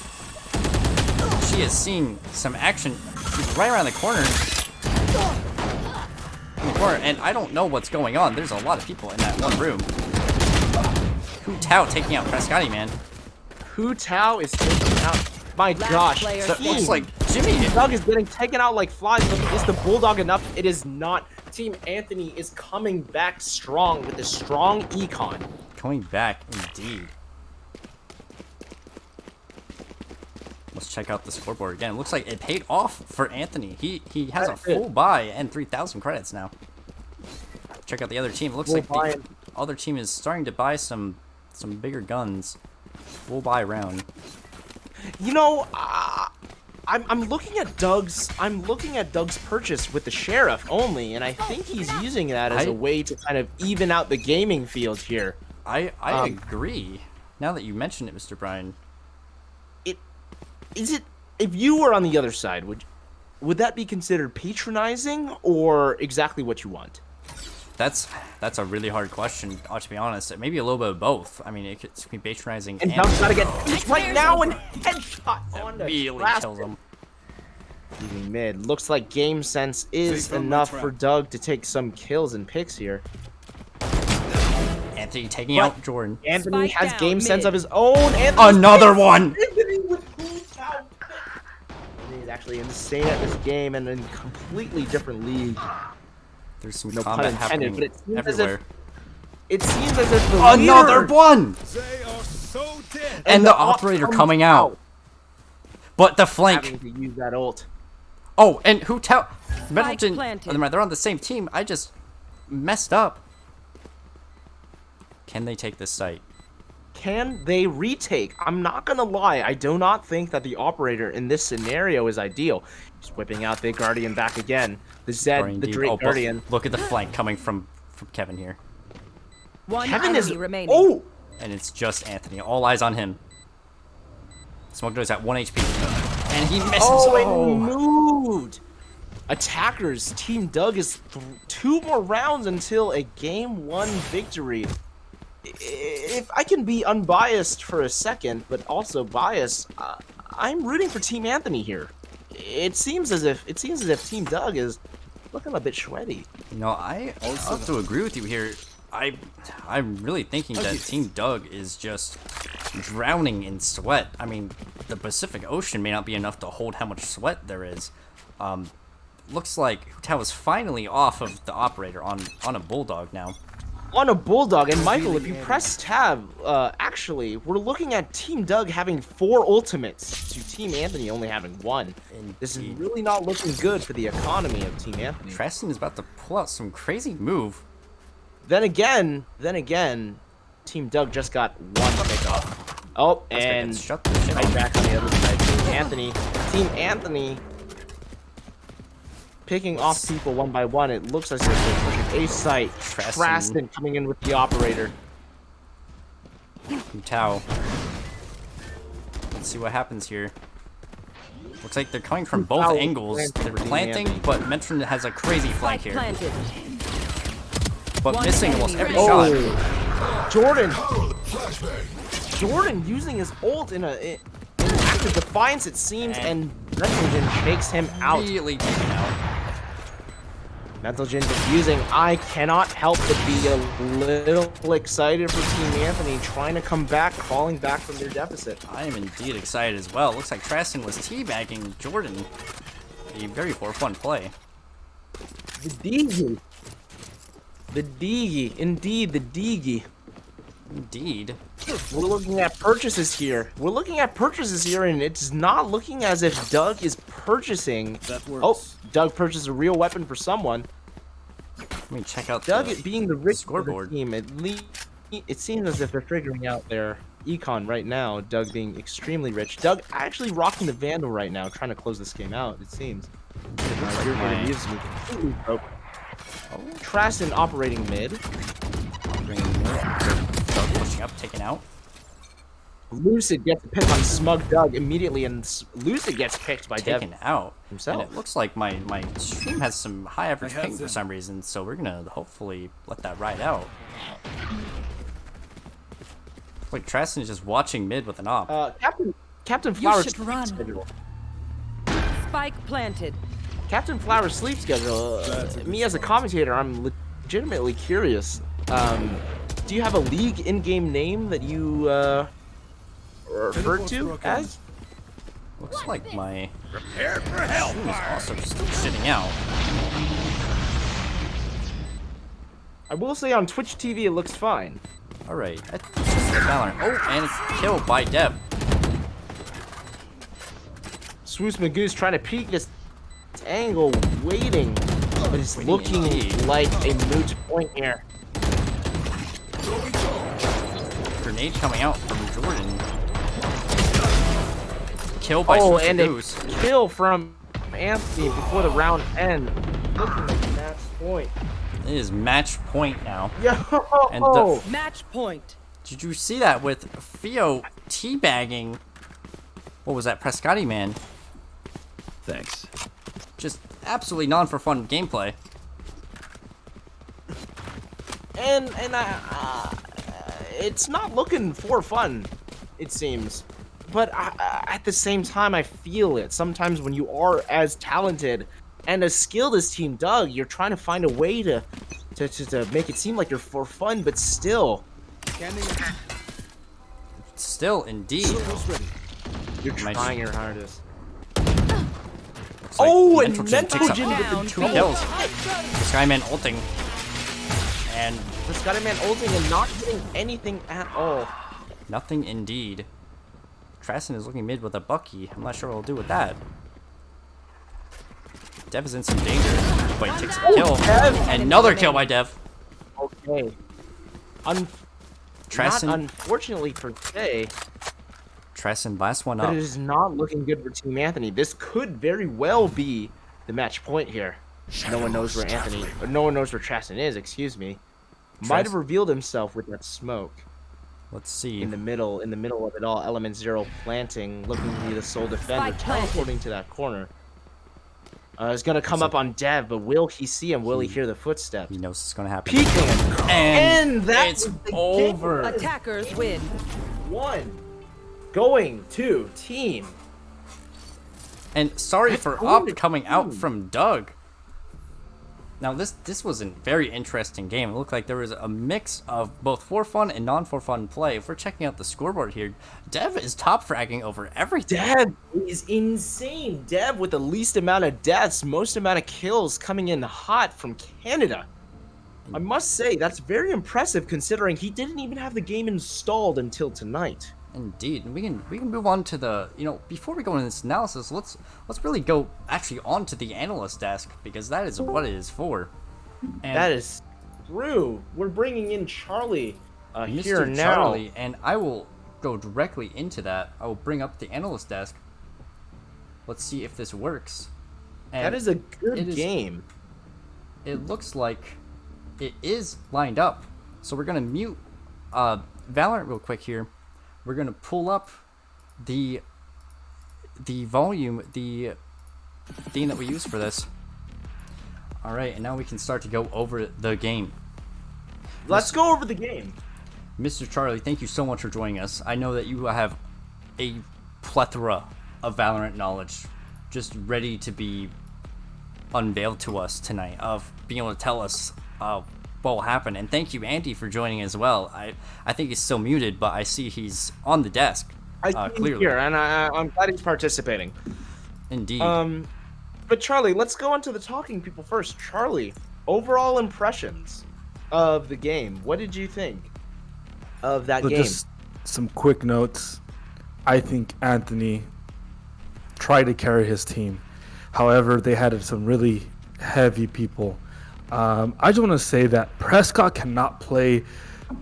Speaker 1: She is seeing some action. She's right around the corner. And I don't know what's going on. There's a lot of people in that one room. Hu Tao taking out Prescotty, man.
Speaker 2: Hu Tao is taken out. My gosh.
Speaker 7: player
Speaker 1: That
Speaker 7: standing.
Speaker 1: looks like Jimmy.
Speaker 2: Doug is getting taken out like flies, but is the Bulldog enough? It is not. Team Anthony is coming back strong with a strong econ.
Speaker 1: Coming back, indeed. Let's check out the scoreboard again. It looks like it paid off for Anthony. He has a full buy and 3,000 credits now. Check out the other team. It looks like the other team is starting to buy some bigger guns. Full buy round.
Speaker 2: You know, I'm looking at Doug's purchase with the sheriff only, and I think he's using that as a way to kind of even out the gaming field here.
Speaker 1: I agree. Now that you mention it, Mr. Bryan.
Speaker 2: Is it, if you were on the other side, would that be considered patronizing or exactly what you want?
Speaker 1: That's a really hard question, to be honest. Maybe a little bit of both. I mean, it could be patronizing
Speaker 2: And
Speaker 1: and
Speaker 2: Doug's gotta get picked right now and headshot on the
Speaker 1: immediately kills him.
Speaker 2: Leaving mid. Looks like game sense is
Speaker 8: from my
Speaker 2: enough
Speaker 8: trap.
Speaker 2: for Doug to take some kills and picks here.
Speaker 1: Anthony taking
Speaker 2: But
Speaker 1: out Jordan.
Speaker 2: Anthony
Speaker 7: Spike
Speaker 2: has
Speaker 7: down
Speaker 2: game sense
Speaker 7: mid.
Speaker 2: of his own. Anthony's
Speaker 1: Another one!
Speaker 2: Anthony with who's out. He's actually insane at this game and in a completely different league.
Speaker 1: There's some
Speaker 2: No pun
Speaker 1: combat
Speaker 2: intended,
Speaker 1: happening
Speaker 2: but it seems as if
Speaker 1: everywhere.
Speaker 2: It seems as if the
Speaker 1: Another
Speaker 2: leader
Speaker 1: one!
Speaker 8: They are so dead.
Speaker 1: And
Speaker 2: the
Speaker 1: the
Speaker 2: op
Speaker 1: operator
Speaker 2: comes
Speaker 1: coming out. But the flank.
Speaker 2: having to use that ult.
Speaker 1: Oh, and who tell Middleton?
Speaker 7: planted.
Speaker 1: Never mind, they're on the same team. I just messed up. Can they take this site?
Speaker 2: Can they retake? I'm not gonna lie, I do not think that the operator in this scenario is ideal. He's whipping out the Guardian back again. The
Speaker 1: Or
Speaker 2: Zed, the
Speaker 1: indeed-
Speaker 2: Drake
Speaker 1: oh, but
Speaker 2: Guardian.
Speaker 1: look at the flank coming from Kevin here.
Speaker 7: One
Speaker 2: Kevin
Speaker 7: enemy
Speaker 2: is
Speaker 7: remaining.
Speaker 2: oh,
Speaker 1: And it's just Anthony. All eyes on him. Smoke Doe's at 1 HP. And he misses.
Speaker 2: oh, it moved. Attackers, Team Doug is 2 more rounds until a game 1 victory. If I can be unbiased for a second, but also biased, I'm rooting for Team Anthony here. It seems as if Team Doug is looking a bit sweaty.
Speaker 1: You know, I have to agree with you here. I'm really thinking that Team Doug is just drowning in sweat. I mean, the Pacific Ocean may not be enough to hold how much sweat there is. Looks like Hu Tao is finally off of the operator on a Bulldog now.
Speaker 2: On a Bulldog, and Michael, if you press tab, actually, we're looking at Team Doug having 4 ultimates to Team Anthony only having 1. And this is
Speaker 1: Indeed.
Speaker 2: really not looking good for the economy of Team Anthony.
Speaker 1: Treston is about to pull out some crazy move.
Speaker 2: Then again, Team Doug just got 1 pick off. Oh,
Speaker 1: That's gonna
Speaker 2: and
Speaker 1: get shut the shit
Speaker 2: right
Speaker 1: off.
Speaker 2: back on the other side. Team Anthony picking off people one by one. It looks as if they're pushing a site. Traston coming in with the operator.
Speaker 1: Hu Tao. Let's see what happens here. Looks like they're coming from both
Speaker 2: Tao
Speaker 1: angles.
Speaker 2: planted
Speaker 1: They're
Speaker 2: for Team
Speaker 1: planting,
Speaker 2: Anthony.
Speaker 1: but Metron has a crazy flank
Speaker 7: Spike
Speaker 1: here.
Speaker 7: planted.
Speaker 1: But
Speaker 7: One
Speaker 1: missing
Speaker 7: enemy
Speaker 1: almost every
Speaker 7: remaining.
Speaker 1: shot.
Speaker 2: Oh, Jordan using his ult in active defiance, it seems, and Mentalgen takes him out.
Speaker 1: Immediately taken out.
Speaker 2: Mentalgen defusing. I cannot help but be a little excited for Team Anthony trying to come back, crawling back from their deficit.
Speaker 1: I am indeed excited as well. Looks like Traston was teabagging Jordan. A very fun play.
Speaker 2: The Deegy. The Deegy. Indeed, the Deegy.
Speaker 1: Indeed.
Speaker 2: We're looking at purchases here. And it's not looking as if Doug is purchasing.
Speaker 8: That works.
Speaker 2: Oh, Doug purchased a real weapon for someone.
Speaker 1: Let me check out
Speaker 2: Doug,
Speaker 1: the
Speaker 2: being the rich
Speaker 1: scoreboard.
Speaker 2: team, at least it seems as if they're figuring out their econ right now. Doug being extremely rich. Doug actually rocking the Vandal right now, trying to close this game out. It seems. You're
Speaker 1: my-
Speaker 2: gonna use me completely broke. Traston operating mid.
Speaker 1: Doug pushing up, taken out.
Speaker 2: Lucid gets a pick on Smug Doug immediately, and Lucid gets picked by Dev
Speaker 1: Taken out.
Speaker 2: himself.
Speaker 1: And it looks like my stream has some high average
Speaker 8: I have
Speaker 1: ping for
Speaker 8: them.
Speaker 1: some reason, so we're gonna hopefully let that ride out. Like Traston is just watching mid with an op.
Speaker 2: Captain Flower's
Speaker 7: should
Speaker 2: sleep
Speaker 7: run.
Speaker 2: schedule.
Speaker 7: Spike planted.
Speaker 2: Captain Flower's sleep schedule. Me as a commentator, I'm legitimately curious. Do you have a league in-game name that you referred to as?
Speaker 1: Looks like my
Speaker 8: Prepare for
Speaker 1: stream is
Speaker 8: hellfire.
Speaker 1: also still sitting out.
Speaker 2: I will say on Twitch TV it looks fine.
Speaker 1: Alright, that's just the Valorant. Oh, and it's killed by Dev.
Speaker 2: Swoosh Magoose trying to peek this angle, waiting, but it's
Speaker 1: Waiting
Speaker 2: looking
Speaker 1: indeed.
Speaker 2: like a moot point here.
Speaker 1: Grenade coming out from Jordan. Kill by
Speaker 2: Oh,
Speaker 1: Switch
Speaker 2: and a
Speaker 1: Goose.
Speaker 2: kill from Anthony before the round ends. Looking like match point.
Speaker 1: It is match point now.
Speaker 2: Yo!
Speaker 1: And the-
Speaker 7: Match point.
Speaker 1: Did you see that with Theo teabagging? What was that, Prescotti man?
Speaker 8: Thanks.
Speaker 1: just absolutely non-for-fun gameplay.
Speaker 2: And it's not looking for fun, it seems. But at the same time, I feel it. Sometimes when you are as talented and as skilled as Team Doug, you're trying to find a way to make it seem like you're for fun, but still.
Speaker 1: Still, indeed.
Speaker 2: You're
Speaker 1: Am I
Speaker 2: trying your hardest.
Speaker 1: Looks like
Speaker 2: Oh, and
Speaker 1: Mental Jin takes
Speaker 2: Mental
Speaker 1: up
Speaker 2: Jin with the
Speaker 1: 2 kills. Skyman ulting. And
Speaker 2: The Skyman ulting and not getting anything at all.
Speaker 1: nothing indeed. Trassen is looking mid with a Bucky. I'm not sure what he'll do with that. Dev is in some danger, but he takes a kill.
Speaker 2: Dev!
Speaker 1: Another kill by Dev.
Speaker 2: Okay. Not
Speaker 1: Trassen,
Speaker 2: unfortunately per se,
Speaker 1: Trassen last one
Speaker 2: but
Speaker 1: up.
Speaker 2: it is not looking good for Team Anthony. This could very well be the match point here. No one knows where Anthony, or no one knows where Trassen is, excuse me. Might have revealed himself with that smoke.
Speaker 1: Let's see.
Speaker 2: In the middle of it all, Element Zero planting, looking to be the sole defender,
Speaker 7: Spike planted.
Speaker 2: teleporting to that corner. He's gonna come up on Dev, but will he see him? Will he hear the footsteps?
Speaker 1: He knows it's gonna happen.
Speaker 2: Peeking,
Speaker 1: And
Speaker 2: that's
Speaker 1: it's over.
Speaker 7: Attackers win.
Speaker 2: one. Going to Team.
Speaker 1: And sorry for
Speaker 2: going to
Speaker 1: up coming out
Speaker 2: team.
Speaker 1: from Doug. Now this was a very interesting game. It looked like there was a mix of both for fun and non for fun play. If we're checking out the scoreboard here, Dev is top fragging over everything.
Speaker 2: Dev is insane. Dev with the least amount of deaths, most amount of kills coming in hot from Canada. I must say, that's very impressive considering he didn't even have the game installed until tonight.
Speaker 1: Indeed, and we can move on to the, before we go into this analysis, let's really go actually onto the analyst desk, because that is what it is for. And
Speaker 2: That is true. We're bringing in Charlie
Speaker 1: Mr.
Speaker 2: here now.
Speaker 1: Charlie, and I will go directly into that. I will bring up the analyst desk. Let's see if this works. And
Speaker 2: That is a
Speaker 1: it
Speaker 2: good
Speaker 1: is-
Speaker 2: game.
Speaker 1: It looks like it is lined up. So we're gonna mute Valorant real quick here. We're gonna pull up the volume, the thing that we use for this. All right, and now we can start to go over the game.
Speaker 2: Let's go over the game.
Speaker 1: Mr. Charlie, thank you so much for joining us. I know that you have a plethora of Valorant knowledge just ready to be unveiled to us tonight, of being able to tell us what will happen. And thank you, Andy, for joining as well. I think he's still muted, but I see he's on the desk.
Speaker 2: I see him
Speaker 1: Clearly.
Speaker 2: here, and I'm glad he's participating.
Speaker 1: Indeed.
Speaker 2: But Charlie, let's go on to the talking people first. Charlie, overall impressions of the game. What did you think of that
Speaker 9: So
Speaker 2: game?
Speaker 9: just some quick notes. I think Anthony tried to carry his team. However, they had some really heavy people. I just want to say that Prescott cannot play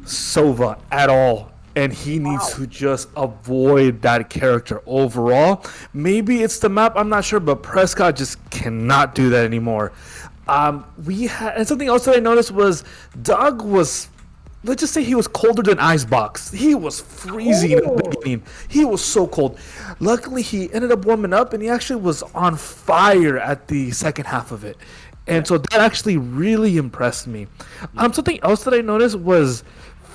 Speaker 9: Sova at all, and he needs to just avoid that character overall. Maybe it's the map, I'm not sure, but Prescott just cannot do that anymore. And something else that I noticed was Doug was, let's just say he was colder than Icebox. He was freezing in the beginning. He was so cold. Luckily, he ended up warming up, and he actually was on fire at the second half of it. And so that actually really impressed me. Something else that I noticed was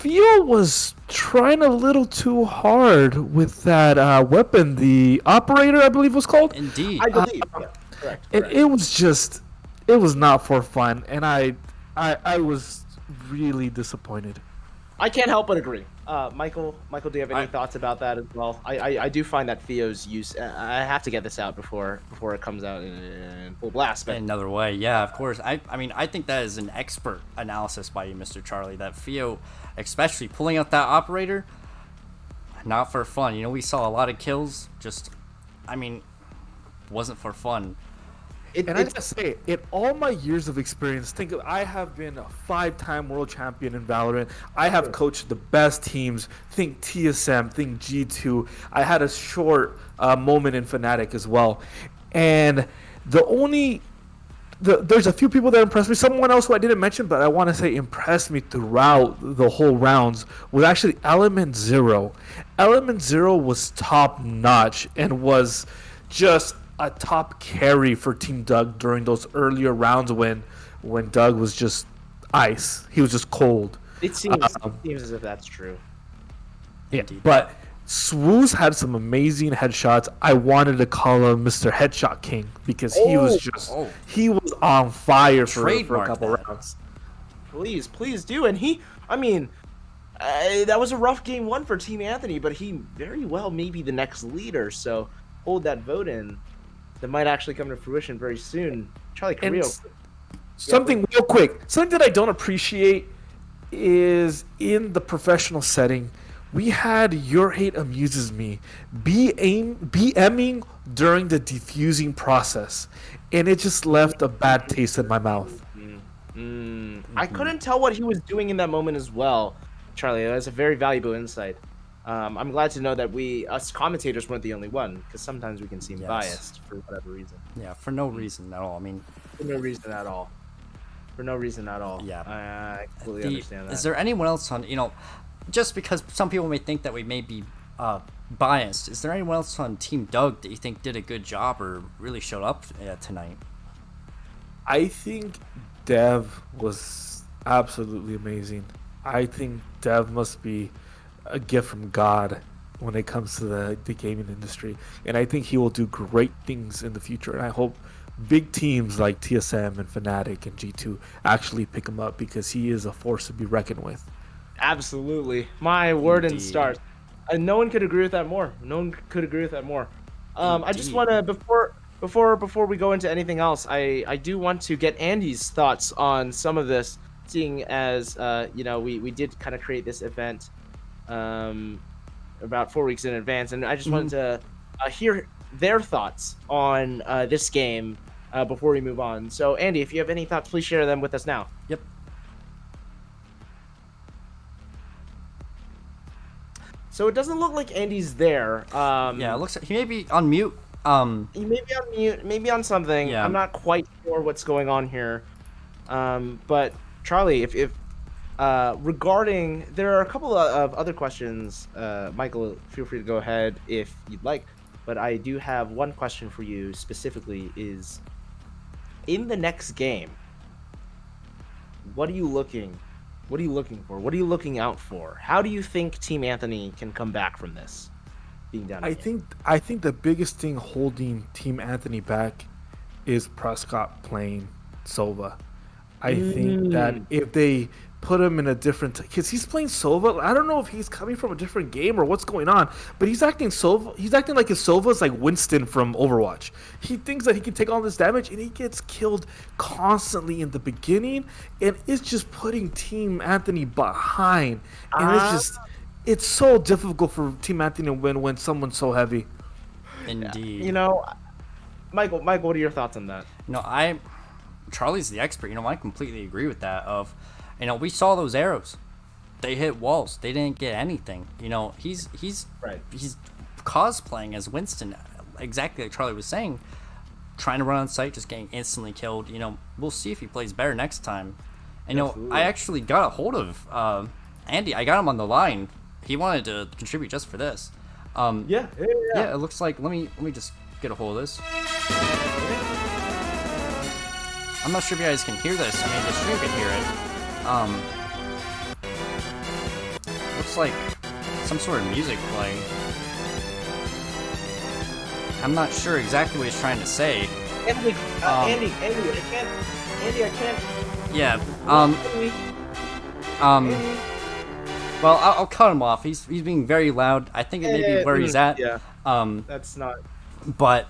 Speaker 9: Theo was trying a little too hard with that weapon, the operator, I believe was called.
Speaker 1: Indeed.
Speaker 2: I believe. Yeah, correct.
Speaker 9: It was just, it was not for fun, and I was really disappointed.
Speaker 2: I can't help but agree. Michael, do you have any thoughts about that as well? I do find that Theo's use. I have to get this out before it comes out in full blast. But
Speaker 1: Another way, yeah, of course. I mean, I think that is an expert analysis by you, Mr. Charlie. That Theo, especially pulling out that operator, not for fun. We saw a lot of kills. Just, wasn't for fun.
Speaker 9: And I gotta say, in all my years of experience, I have been a 5-time world champion in Valorant. I have coached the best teams. Think TSM, think G2. I had a short moment in Fnatic as well. And there's a few people that impressed me. Someone else who I didn't mention, but I want to say impressed me throughout the whole rounds was actually Element Zero. Element Zero was top notch and was just a top carry for Team Doug during those earlier rounds when Doug was just ice. He was just cold.
Speaker 2: It seems as if that's true.
Speaker 9: Yeah,
Speaker 1: Indeed.
Speaker 9: but Swooz had some amazing headshots. I wanted to call him Mr. Headshot King because he was he was on fire for a
Speaker 1: Trademark
Speaker 9: couple
Speaker 1: that.
Speaker 9: rounds.
Speaker 2: Please do. And that was a rough game one for Team Anthony, but he very well may be the next leader. So hold that vote in. That might actually come to fruition very soon. Charlie Carrillo.
Speaker 9: Something real quick. Something that I don't appreciate is in the professional setting, we had Your Hate Amuses Me BMing during the defusing process, and it just left a bad taste in my mouth.
Speaker 2: I couldn't tell what he was doing in that moment as well, Charlie. That's a very valuable insight. I'm glad to know that us commentators weren't the only one, because sometimes we can seem biased for whatever reason.
Speaker 1: Yeah, for no reason at all. I mean,
Speaker 2: For no reason at all.
Speaker 1: Yeah.
Speaker 2: I completely understand that.
Speaker 1: Is there anyone else on, just because some people may think that we may be biased, is there anyone else on Team Doug that you think did a good job or really showed up tonight?
Speaker 9: I think Dev was absolutely amazing. I think Dev must be a gift from God when it comes to the gaming industry. And I think he will do great things in the future. And I hope big teams like TSM and Fnatic and G2 actually pick him up because he is a force to be reckoned with.
Speaker 2: Absolutely. My word and
Speaker 1: Indeed.
Speaker 2: stars. No one could agree with that more. I just want to, before we go into anything else, I do want to get Andy's thoughts on some of this, seeing as, we did kind of create this event about 4 weeks in advance, and I just wanted to hear their thoughts on this game before we move on. So, Andy, if you have any thoughts, please share them with us now.
Speaker 1: Yep.
Speaker 2: So it doesn't look like Andy's there.
Speaker 1: Yeah, it looks like he may be on mute.
Speaker 2: He may be on mute, maybe on something.
Speaker 1: Yeah.
Speaker 2: I'm not quite sure what's going on here. But Charlie, if regarding, there are a couple of other questions. Michael, feel free to go ahead if you'd like. But I do have one question for you specifically: is in the next game, what are you looking for? What are you looking out for? How do you think Team Anthony can come back from this? Being down.
Speaker 9: I think the biggest thing holding Team Anthony back is Prescott playing Sova. I think that if they put him in a different, because he's playing Sova, I don't know if he's coming from a different game or what's going on, but he's acting like his Sova's like Winston from Overwatch. He thinks that he can take all this damage, and he gets killed constantly in the beginning, and it's just putting Team Anthony behind, and it's so difficult for Team Anthony to win when someone's so heavy.
Speaker 1: Indeed.
Speaker 2: Michael, what are your thoughts on that?
Speaker 1: Charlie's the expert. I completely agree with that. We saw those arrows. They hit walls. They didn't get anything. He's
Speaker 2: Right.
Speaker 1: He's cosplaying as Winston, exactly like Charlie was saying, trying to run on site, just getting instantly killed. We'll see if he plays better next time. And I actually got a hold of Andy. I got him on the line. He wanted to contribute just for this.
Speaker 2: Yeah.
Speaker 1: Yeah, it looks like. Let me just get a hold of this. I'm not sure if you guys can hear this. The stream can hear it. Looks like some sort of music playing. I'm not sure exactly what he's trying to say.
Speaker 2: Andy, I can't.
Speaker 1: Yeah. Well, I'll cut him off. He's being very loud. I think it may be where he's at.
Speaker 2: Yeah. That's not.
Speaker 1: But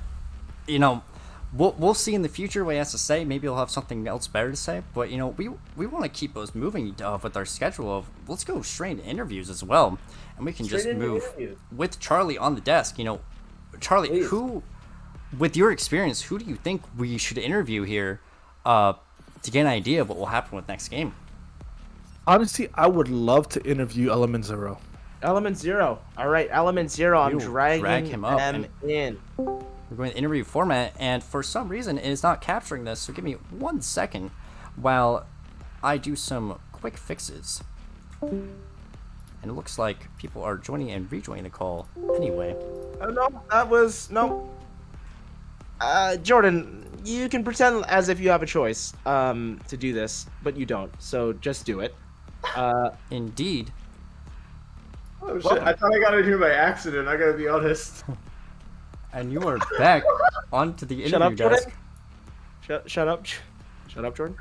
Speaker 1: we'll see in the future what he has to say. Maybe he'll have something else better to say. But we want to keep us moving with our schedule of let's go straight into interviews as well, and we can just move with Charlie on the desk. Charlie,
Speaker 2: Please.
Speaker 1: who, with your experience, who do you think we should interview here, to get an idea of what will happen with next game?
Speaker 9: Honestly, I would love to interview Element Zero.
Speaker 2: Element Zero. All right, Element Zero. I'm
Speaker 1: We will
Speaker 2: dragging
Speaker 1: drag him up
Speaker 2: in.
Speaker 1: We're going to interview format, and for some reason it is not capturing this, so give me 1 second while I do some quick fixes. And it looks like people are joining and rejoining the call anyway.
Speaker 2: Oh no, that was no. Jordan, you can pretend as if you have a choice to do this, but you don't. So just do it.
Speaker 1: Indeed.
Speaker 10: Oh shit! I thought I got in here by accident. I gotta be honest.
Speaker 1: And you are back onto the
Speaker 2: Shut
Speaker 1: interview
Speaker 2: up,
Speaker 1: desk.
Speaker 2: Jordan. Shut up. Shut up, Jordan.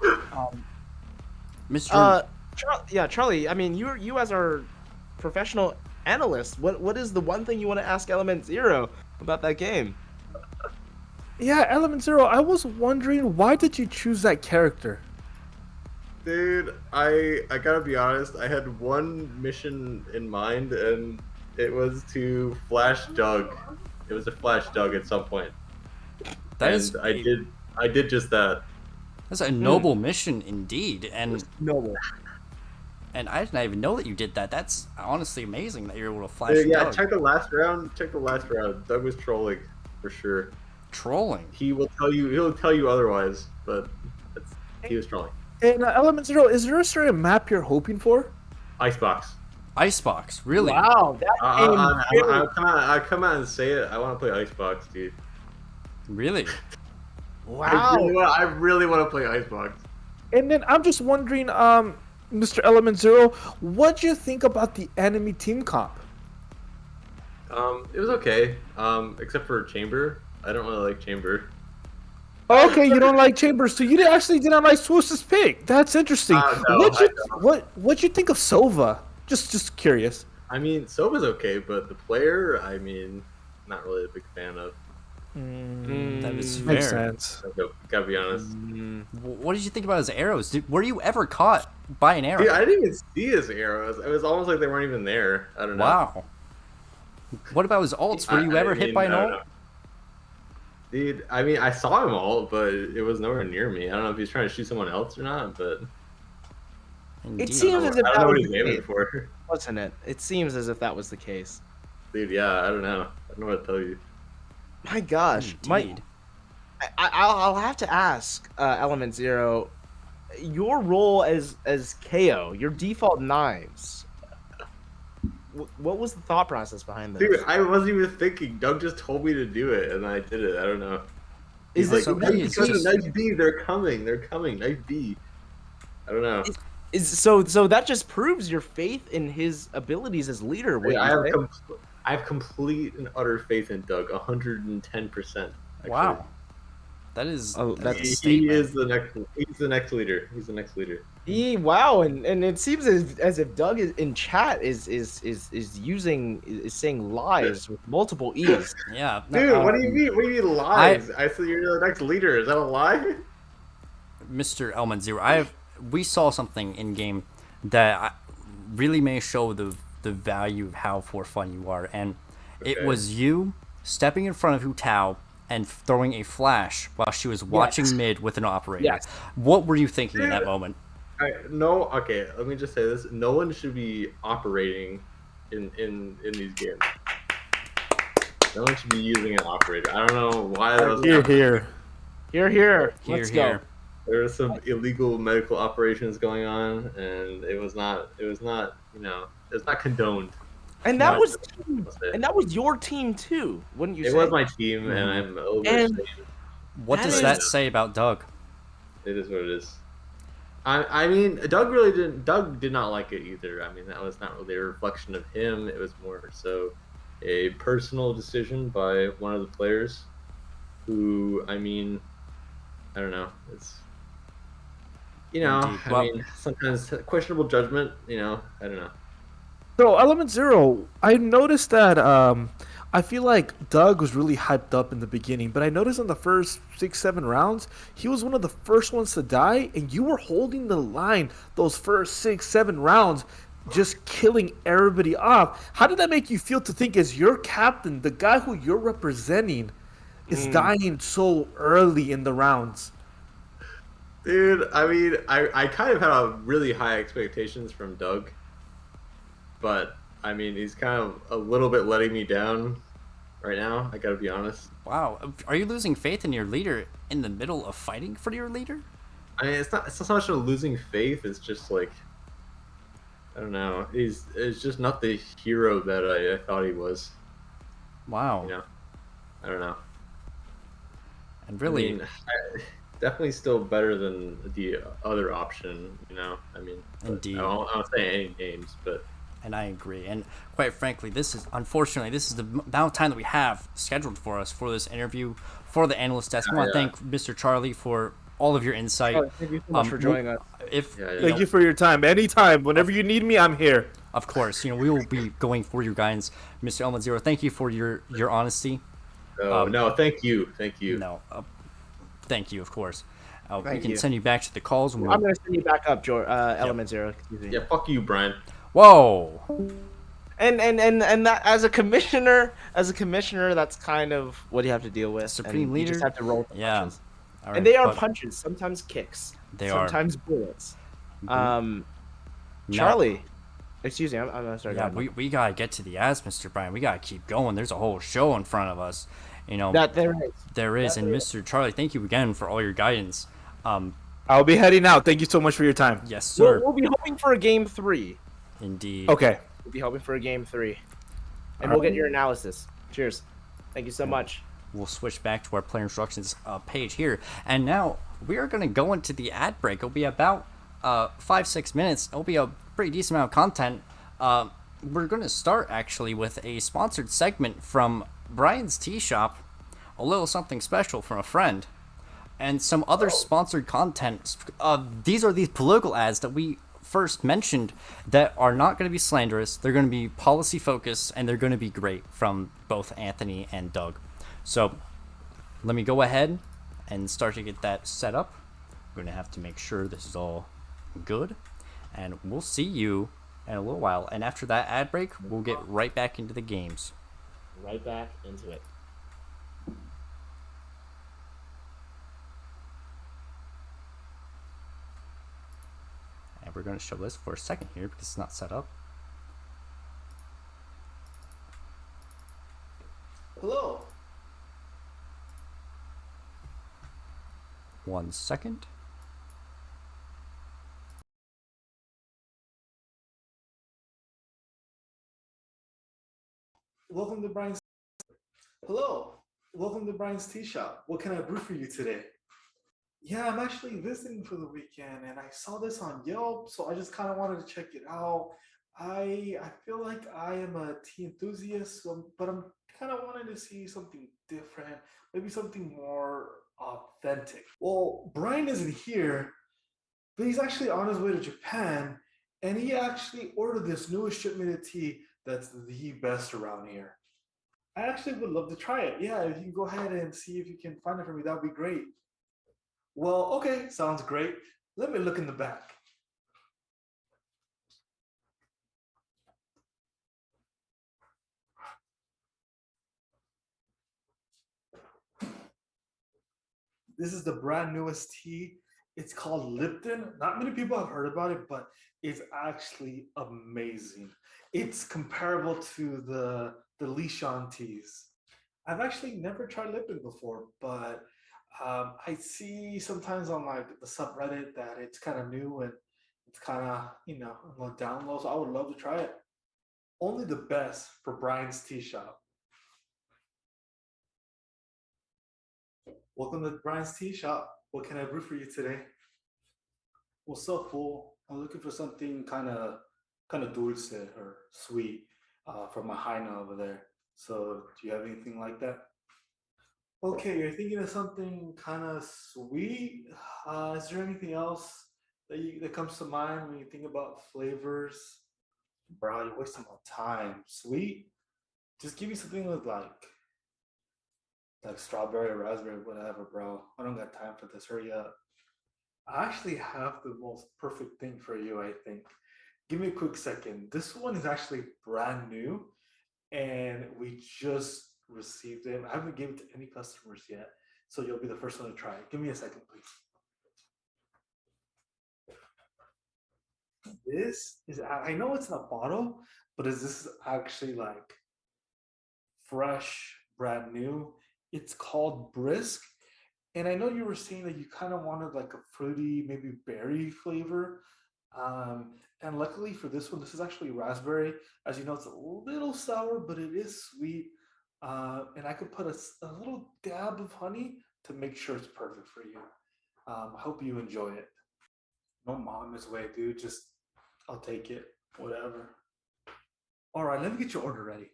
Speaker 1: Mr.
Speaker 2: Charlie. I mean, you as our professional analyst, what is the one thing you want to ask Element Zero about that game?
Speaker 9: Yeah, Element Zero, I was wondering, why did you choose that character?
Speaker 10: Dude, I gotta be honest. I had one mission in mind, and it was to flash Doug. It was to flash Doug at some point.
Speaker 1: That
Speaker 10: and
Speaker 1: is
Speaker 10: I did just that.
Speaker 1: That's a noble mission indeed, and
Speaker 2: Noble.
Speaker 1: I did not even know that you did that. That's honestly amazing that you're able to flash
Speaker 10: Dude, yeah,
Speaker 1: Doug.
Speaker 10: check the last round. Check the last round. Doug was trolling for sure.
Speaker 1: Trolling.
Speaker 10: He will tell you. He'll tell you otherwise, but he was trolling.
Speaker 9: And Element Zero, is there a certain map you're hoping for?
Speaker 10: Icebox.
Speaker 1: Icebox, really?
Speaker 2: Wow, that
Speaker 10: I come out and say it. I want to play Icebox, dude.
Speaker 1: Really?
Speaker 2: wow.
Speaker 10: I really want to play Icebox.
Speaker 9: And then I'm just wondering, Mr. Element Zero, what'd you think about the enemy team comp?
Speaker 10: It was okay. Except for Chamber. I don't really like Chamber.
Speaker 9: Okay, you don't like Chambers, so you actually did not like Swoos's pick. That's interesting.
Speaker 10: No,
Speaker 9: What'd you think of Sova? Just curious.
Speaker 10: I mean, Sova's okay, but the player, I mean, not really a big fan of.
Speaker 1: That is fair.
Speaker 9: Makes sense.
Speaker 10: Gotta be honest.
Speaker 1: What did you think about his arrows? Were you ever caught by an arrow?
Speaker 10: Dude, I didn't even see his arrows. It was almost like they weren't even there. I don't know.
Speaker 1: Wow. What about his ults? Were you ever hit by an
Speaker 10: I don't
Speaker 1: ult?
Speaker 10: know. Dude, I mean, I saw him all, but it was nowhere near me. I don't know if he's trying to shoot someone else or not, but
Speaker 1: Indeed.
Speaker 2: It seems as if
Speaker 10: I don't
Speaker 2: that
Speaker 10: know what
Speaker 2: was
Speaker 10: he's
Speaker 2: the
Speaker 10: aiming
Speaker 2: case,
Speaker 10: for.
Speaker 2: wasn't it? It seems as if that was the case.
Speaker 10: Dude, yeah, I don't know. I don't know what to tell you.
Speaker 2: My gosh,
Speaker 1: Indeed.
Speaker 2: I'll have to ask Element Zero, your role as KO, your default knives. What was the thought process behind this?
Speaker 10: Dude, I wasn't even thinking. Doug just told me to do it, and I did it. I don't know.
Speaker 2: Is
Speaker 10: He's
Speaker 2: it
Speaker 1: so
Speaker 10: like,
Speaker 1: he is
Speaker 10: because of
Speaker 1: just-
Speaker 10: Knife B, they're coming. They're coming. Knife B. I don't know.
Speaker 2: so that just proves your faith in his abilities as leader?
Speaker 10: Yeah,
Speaker 2: wouldn't you say?
Speaker 10: I have complete and utter faith in Doug, 110%.
Speaker 1: Wow. That is
Speaker 2: Oh,
Speaker 1: that's a
Speaker 10: He
Speaker 1: statement.
Speaker 10: is the next. He's the next leader. He's the next leader.
Speaker 2: Wow, and it seems as if Doug is, in chat is saying lies with multiple e's.
Speaker 1: Yeah. no,
Speaker 10: Dude, what do you mean? What do you mean lies? I said you're the next leader. Is that a lie?
Speaker 1: Mr. Elman Zero, we saw something in game that really may show the value of how for fun you are, and it
Speaker 10: Okay.
Speaker 1: was you stepping in front of Hu Tao and throwing a flash while she was watching mid with an operator.
Speaker 2: Yes.
Speaker 1: What were you thinking in that moment?
Speaker 10: No. Okay, let me just say this: no one should be operating in these games. No one should be using an operator. I don't know why that was.
Speaker 9: Here.
Speaker 2: Here.
Speaker 1: Here,
Speaker 2: Let's
Speaker 1: here.
Speaker 2: go.
Speaker 10: There were some illegal medical operations going on, and it was not. It's not condoned.
Speaker 2: And that
Speaker 1: Right.
Speaker 2: was
Speaker 10: It
Speaker 2: and that was your team too, wouldn't you say?
Speaker 10: was my team, and I'm a little bit
Speaker 2: And-
Speaker 10: ashamed.
Speaker 1: What does that say about Doug?
Speaker 10: It is what it is. I mean, Doug really didn't. Doug did not like it either. I mean, that was not really a reflection of him. It was more so a personal decision by one of the players, who, I mean, I don't know. It's
Speaker 1: Indeed. Well-
Speaker 10: I mean, sometimes questionable judgment. I don't know.
Speaker 9: So, Element Zero, I noticed that I feel like Doug was really hyped up in the beginning, but I noticed in the first 6-7 rounds, he was one of the first ones to die, and you were holding the line those first 6-7 rounds, just killing everybody off. How did that make you feel to think, as your captain, the guy who you're representing, is dying so early in the rounds?
Speaker 10: Dude, I mean, I kind of had a really high expectations from Doug, but I mean, he's kind of a little bit letting me down right now. I gotta be honest.
Speaker 1: Wow. Are you losing faith in your leader in the middle of fighting for your leader?
Speaker 10: I mean, it's not so much of losing faith. It's just like, I don't know. It's just not the hero that I thought he was.
Speaker 1: Wow.
Speaker 10: I don't know.
Speaker 1: And
Speaker 10: I
Speaker 1: really,
Speaker 10: mean, definitely still better than the other option. I mean, but
Speaker 1: Indeed.
Speaker 10: I won't say any names, but
Speaker 1: and I agree. And quite frankly, unfortunately this is the amount of time that we have scheduled for us for this interview for the analyst desk. I want to
Speaker 10: Yeah.
Speaker 1: thank Mr. Charlie for all of your insight.
Speaker 2: Charlie, thank you so much for joining us.
Speaker 1: If
Speaker 10: yeah,
Speaker 9: Thank you for your time. Anytime, whenever you need me, I'm here.
Speaker 1: Of course, we will be going for your guidance, Mr. Element Zero. Thank you for your honesty.
Speaker 10: No, thank you.
Speaker 1: No, thank you, of course. We
Speaker 2: Thank
Speaker 1: can
Speaker 2: you.
Speaker 1: send you back to the calls. And
Speaker 2: I'm gonna send you back up, Element Zero. Excuse me.
Speaker 10: Yeah, fuck you, Brian.
Speaker 1: Whoa!
Speaker 2: And that as a commissioner, that's kind of what you have to deal with.
Speaker 1: Supreme
Speaker 2: and
Speaker 1: leader.
Speaker 2: You just have to roll with the
Speaker 1: Yeah.
Speaker 2: punches.
Speaker 1: All right,
Speaker 2: And they are
Speaker 1: but
Speaker 2: punches, sometimes kicks,
Speaker 1: They are.
Speaker 2: sometimes bullets.
Speaker 1: No.
Speaker 2: Charlie, excuse me, I'm sorry.
Speaker 1: Yeah, we gotta get to the ads, Mr. Brian. We gotta keep going. There's a whole show in front of us.
Speaker 2: That there is.
Speaker 1: There is. And Mr. Charlie, thank you again for all your guidance.
Speaker 9: I'll be heading out. Thank you so much for your time.
Speaker 1: Yes, sir.
Speaker 2: We'll be hoping for a game 3.
Speaker 1: Indeed.
Speaker 9: Okay.
Speaker 2: We'll be hoping for a game 3, and we'll get your analysis. Cheers. Thank you so much.
Speaker 1: We'll switch back to our player instructions page here, and now we are going to go into the ad break. It'll be about 5-6 minutes. It'll be a pretty decent amount of content. We're going to start actually with a sponsored segment from Brian's Tea Shop, a little something special from a friend, and some other sponsored content. These are these political ads that we first mentioned that are not going to be slanderous. They're going to be policy focused, and they're going to be great from both Anthony and Doug. So let me go ahead and start to get that set up. We're going to have to make sure this is all good, and we'll see you in a little while. And after that ad break, we'll get right back into the games.
Speaker 2: Right back into it.
Speaker 1: And we're going to show this for a second here because it's not set up.
Speaker 2: Hello.
Speaker 1: 1 second.
Speaker 9: Welcome to Brian's. Hello. Welcome to Brian's Tea Shop. What can I brew for you today? Yeah, I'm actually visiting for the weekend, and I saw this on Yelp, so I just kind of wanted to check it out. I feel like I am a tea enthusiast, but I'm kind of wanting to see something different, maybe something more authentic. Well, Brian isn't here, but he's actually on his way to Japan, and he actually ordered this newest shipment of tea that's the best around here. I actually would love to try it. Yeah, if you can go ahead and see if you can find it for me, that would be great. Well, okay, sounds great. Let me look in the back. This is the brand newest tea. It's called Lipton. Not many people have heard about it, but it's actually amazing. It's comparable to the Lishan teas. I've actually never tried Lipton before, but I see sometimes on like the subreddit that it's kind of new and it's kind of on the down low. So I would love to try it. Only the best for Brian's Tea Shop. Welcome to Brian's Tea Shop. What can I brew for you today? What's up, fool? I'm looking for something kind of dulce or sweet from my Heina over there. So, do you have anything like that? Okay, you're thinking of something kind of sweet. Is there anything else that comes to mind when you think about flavors? Bro, you're wasting my time. Sweet? Just give me something with like strawberry, raspberry, whatever, bro. I don't got time for this. Hurry up. I actually have the most perfect thing for you, I think. Give me a quick second. This one is actually brand new and we just received it. I haven't given it to any customers yet, so you'll be the first one to try it. Give me a second, please. This is, I know it's in a bottle, but this is actually like fresh, brand new. It's called Brisk. And I know you were saying that you kind of wanted like a fruity, maybe berry flavor. And luckily for this one, this is actually raspberry. As you know, it's a little sour, but it is sweet. And I could put a little dab of honey to make sure it's perfect for you. I hope you enjoy it. No mama's way, dude. Just, I'll take it. Whatever. All right, let me get your order ready.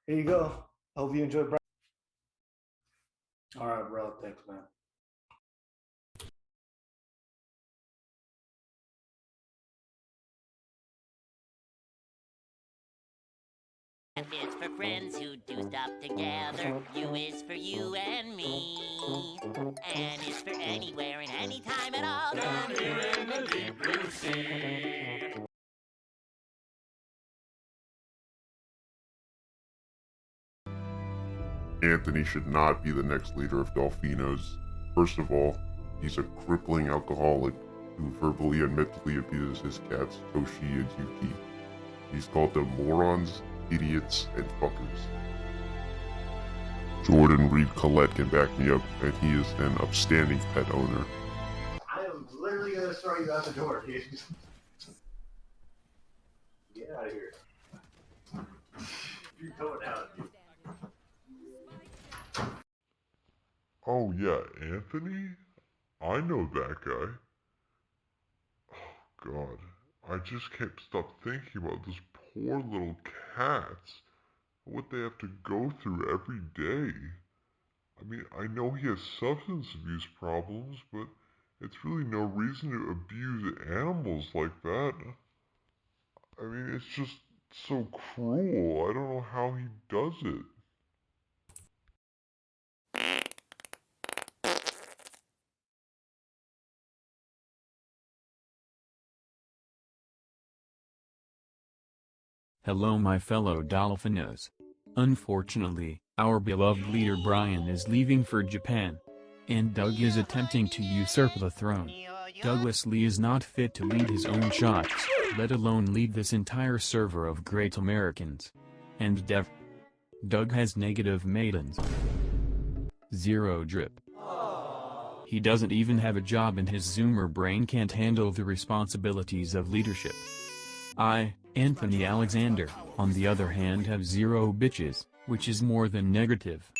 Speaker 9: Here you go. Hope you enjoy. All right, bro. Thanks, man.
Speaker 11: F is for friends who do stuff together. U is for you and me. N is for anywhere and anytime at all. Down here in the deep blue sea.
Speaker 12: Anthony should not be the next leader of Delfinos. First of all, he's a crippling alcoholic who verbally and mentally abuses his cats, Toshi and Yuki. He's called them morons, idiots, and fuckers. Jordan Reed Collette can back me up, and he is an upstanding pet owner.
Speaker 10: I am literally gonna throw you out the door, dude. Get out of here. You're going out, dude.
Speaker 12: Oh yeah, Anthony? I know that guy. Oh god, I just can't stop thinking about those poor little cats. What they have to go through every day. I mean, I know he has substance abuse problems, but it's really no reason to abuse animals like that. I mean, it's just so cruel. I don't know how he does it.
Speaker 13: Hello my fellow Dolphinos. Unfortunately, our beloved leader Brian is leaving for Japan. And Doug is attempting to usurp the throne. Douglas Lee is not fit to lead his own shots, let alone lead this entire server of great Americans. And Doug has negative maidens. Zero drip. He doesn't even have a job and his Zoomer brain can't handle the responsibilities of leadership. I, Anthony Alexander, on the other hand have zero bitches, which is more than negative.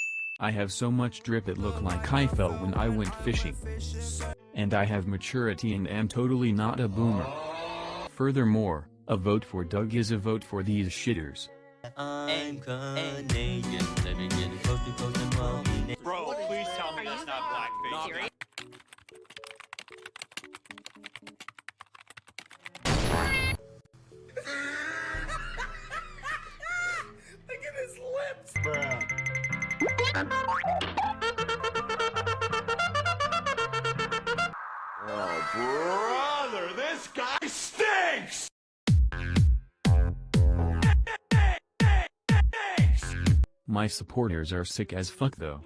Speaker 13: I have so much drip it looked like I fell when I went fishing. And I have maturity and am totally not a boomer. Furthermore, a vote for Doug is a vote for these shitters.
Speaker 14: I'm Canadian, living in coast to coast and well.
Speaker 1: Bro, please tell me that's not blackface.
Speaker 6: Look at his lips!
Speaker 8: Oh, brother, this guy stinks!
Speaker 13: My supporters are sick as fuck though.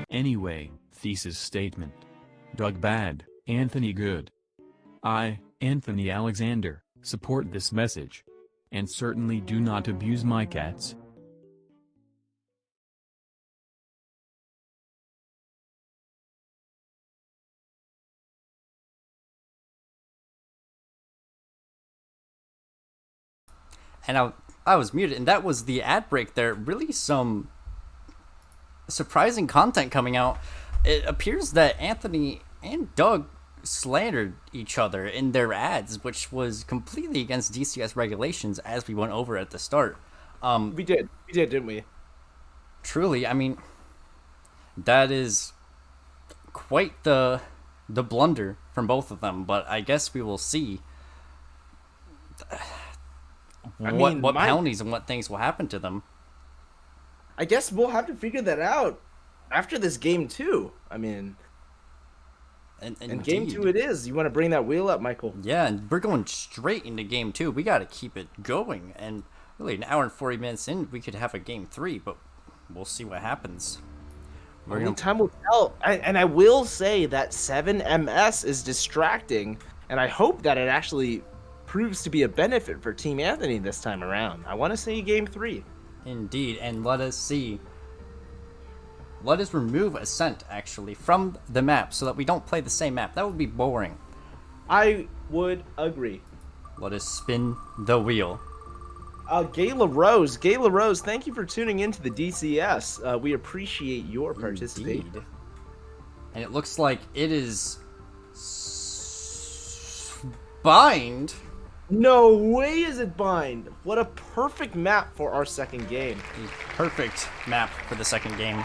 Speaker 13: Anyway, thesis statement. Doug bad, Anthony good. I, Anthony Alexander, support this message. And certainly do not abuse my cats.
Speaker 1: And I was muted, and that was the ad break there. Really some surprising content coming out. It appears that Anthony and Doug slandered each other in their ads, which was completely against DCS regulations, as we went over at the start.
Speaker 2: We did, didn't we?
Speaker 1: Truly, I mean, that is quite the blunder from both of them. But I guess we will see what penalties and what things will happen to them.
Speaker 2: I guess we'll have to figure that out after this game too. I mean, and game 2 it is. You want to bring that wheel up, Michael?
Speaker 1: Yeah, and we're going straight into game 2. We got to keep it going. And really, an hour and 40 minutes in, we could have a game 3, but we'll see what happens.
Speaker 2: Only time will tell. And I will say that 7MS is distracting, and I hope that it actually proves to be a benefit for Team Anthony this time around. I want to say Game 3.
Speaker 1: Indeed, and let us see. Let us remove Ascent, actually, from the map so that we don't play the same map. That would be boring.
Speaker 2: I would agree.
Speaker 1: Let us spin the wheel.
Speaker 2: Gayla Rose, thank you for tuning into the DCS. We appreciate your participation.
Speaker 1: Indeed. And it looks like it is bind.
Speaker 2: No way is it bind. What a perfect map for our second game.
Speaker 1: Perfect map for the second game.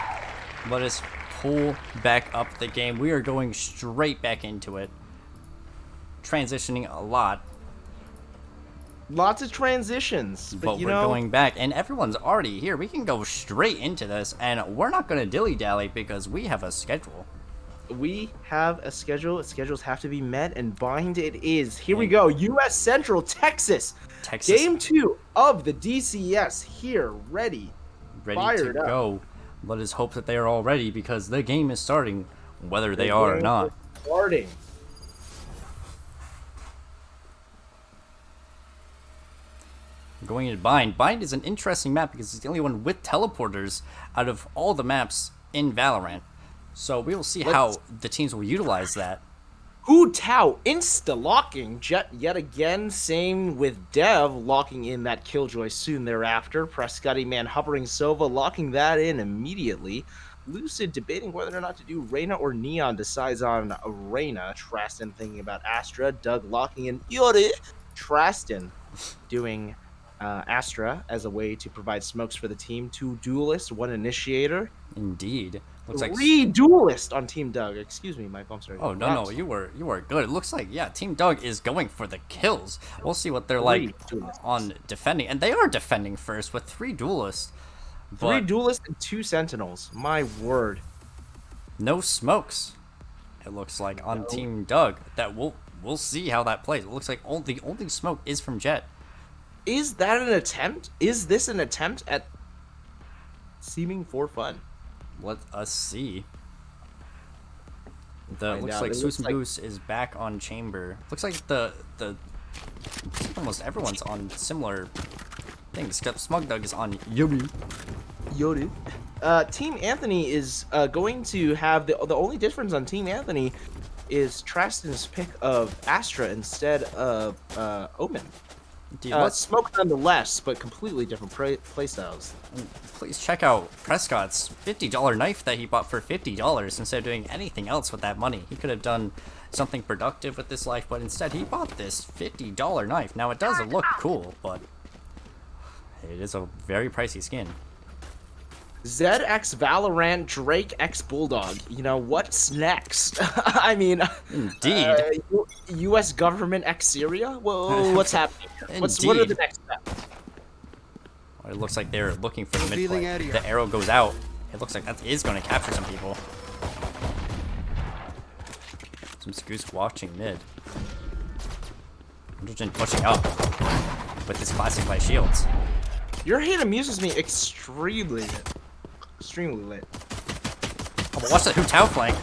Speaker 1: Let us pull back up the game. We are going straight back into it. Transitioning a lot.
Speaker 2: Lots of transitions.
Speaker 1: But we're going back, and everyone's already here. We can go straight into this, and we're not going to dilly-dally because we have a schedule.
Speaker 2: We have a schedule. Schedules have to be met, and bind it is. Here we go. U.S. Central, Texas. Game 2 of the DCS here, ready
Speaker 1: to go. Let us hope that they are all ready because the game is starting, whether they are or not.
Speaker 2: Starting.
Speaker 1: Going into Bind. Bind is an interesting map because it's the only one with teleporters out of all the maps in Valorant. So we will see how the teams will utilize that.
Speaker 2: Hu Tao insta-locking yet again. Same with Dev locking in that Killjoy soon thereafter. Prescotty Man hovering Sova locking that in immediately. Lucid debating whether or not to do Reyna or Neon, decides on Reyna. Traston thinking about Astra. Doug locking in Yuri. Traston doing Astra as a way to provide smokes for the team. 2 duelists, 1 initiator.
Speaker 1: Indeed. Looks like
Speaker 2: 3 duelists on Team Doug. Excuse me, Mike. I'm sorry.
Speaker 1: Oh no, you were good. It looks like Team Doug is going for the kills. We'll see what they're like on defending, and they are defending first with 3 duelists.
Speaker 2: 3 duelists and 2 sentinels. My word.
Speaker 1: No smokes. It looks like on Team Doug. That we'll see how that plays. It looks like the only smoke is from Jet.
Speaker 2: Is that an attempt? Is this an attempt at seeming for fun?
Speaker 1: Let us see. Looks like Susan Goose is back on Chamber. Looks like almost everyone's on similar things. Except Smug Doug is on Yuri.
Speaker 2: Team Anthony is going to have the only difference on Team Anthony is Traston's pick of Astra instead of Omen. Smoke nonetheless, but completely different playstyles.
Speaker 1: Please check out Prescott's $50 knife that he bought for $50 instead of doing anything else with that money. He could have done something productive with this life, but instead he bought this $50 knife. Now it does look cool, but it is a very pricey skin.
Speaker 2: ZX Valorant Drake X Bulldog. You know, what's next? I mean,
Speaker 1: indeed.
Speaker 2: U.S. government X Syria? Whoa, what's happening? What are the next steps?
Speaker 1: Well, it looks like they're looking for the mid play. The arrow goes out. It looks like that is going to capture some people. Some Goose watching mid. Hydrogen pushing up with his classic light shields.
Speaker 2: Your hate amuses me extremely late.
Speaker 1: Oh, but watch the Hu Tao flank.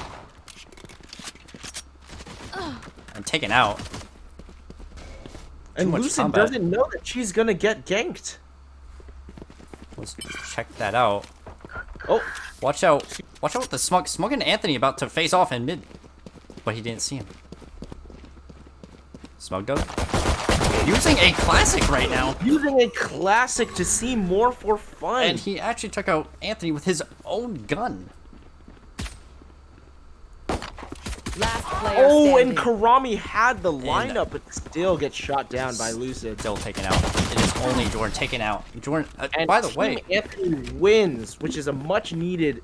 Speaker 1: And taken out.
Speaker 2: And Lucid doesn't know that she's gonna get ganked.
Speaker 1: Let's check that out.
Speaker 2: Oh,
Speaker 1: watch out with the Smug. Smug and Anthony about to face off in mid. But he didn't see him. Smug Doug. Using a classic right now.
Speaker 2: Using a classic to see more for fun.
Speaker 1: And he actually took out Anthony with his own gun.
Speaker 7: Last player
Speaker 2: standing. And Karami had the lineup, but still gets shot down by Lucid.
Speaker 1: Still taken out. It is only Jordan taken out. Jordan,
Speaker 2: and
Speaker 1: by the way,
Speaker 2: Anthony wins, which is a much needed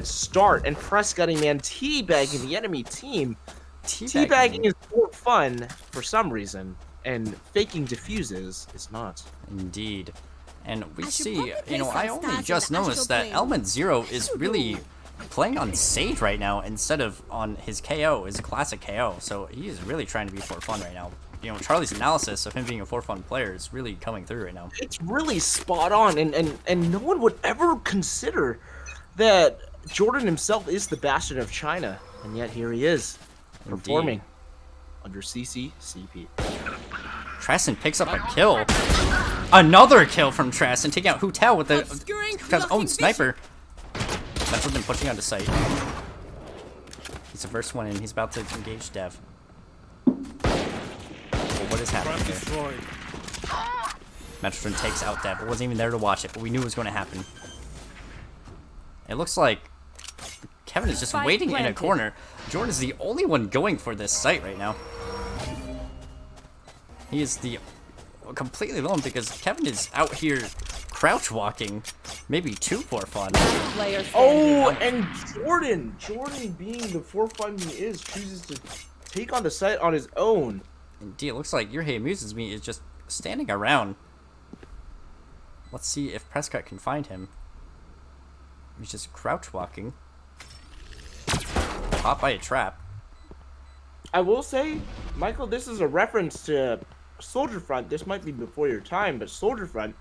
Speaker 2: start. And Prescotty Man teabagging the enemy team. Teabagging is more fun for some reason. And faking diffuses is not.
Speaker 1: Indeed. And we see, I only just noticed that Element Zero is really playing on Sage right now instead of on his KO, his classic KO. So he is really trying to be for fun right now. Charlie's analysis of him being a for fun player is really coming through right now.
Speaker 2: It's really spot on, and no one would ever consider that Jordan himself is the bastion of China, and yet here he is, performing under CCCP.
Speaker 1: Traston picks up a kill. Another kill from Traston, taking out Hu Tao with his own sniper. That's what been pushing onto site. He's the first one in. He's about to engage Dev. Well, what is happening here? Metrostron takes out Dev. It wasn't even there to watch it, but we knew it was going to happen. It looks like Kevin is just waiting in a corner. Jordan is the only one going for this site right now. He is the completely alone because Kevin is out here crouch walking, maybe too for fun.
Speaker 2: Oh, and Jordan being the forefront he is, chooses to take on the site on his own.
Speaker 1: Indeed, it looks like Your Hey Amuses Me is just standing around. Let's see if Prescott can find him. He's just crouch walking. Caught by a trap.
Speaker 2: I will say, Michael, this is a reference to Soldier Front. This might be before your time, but Soldier Front,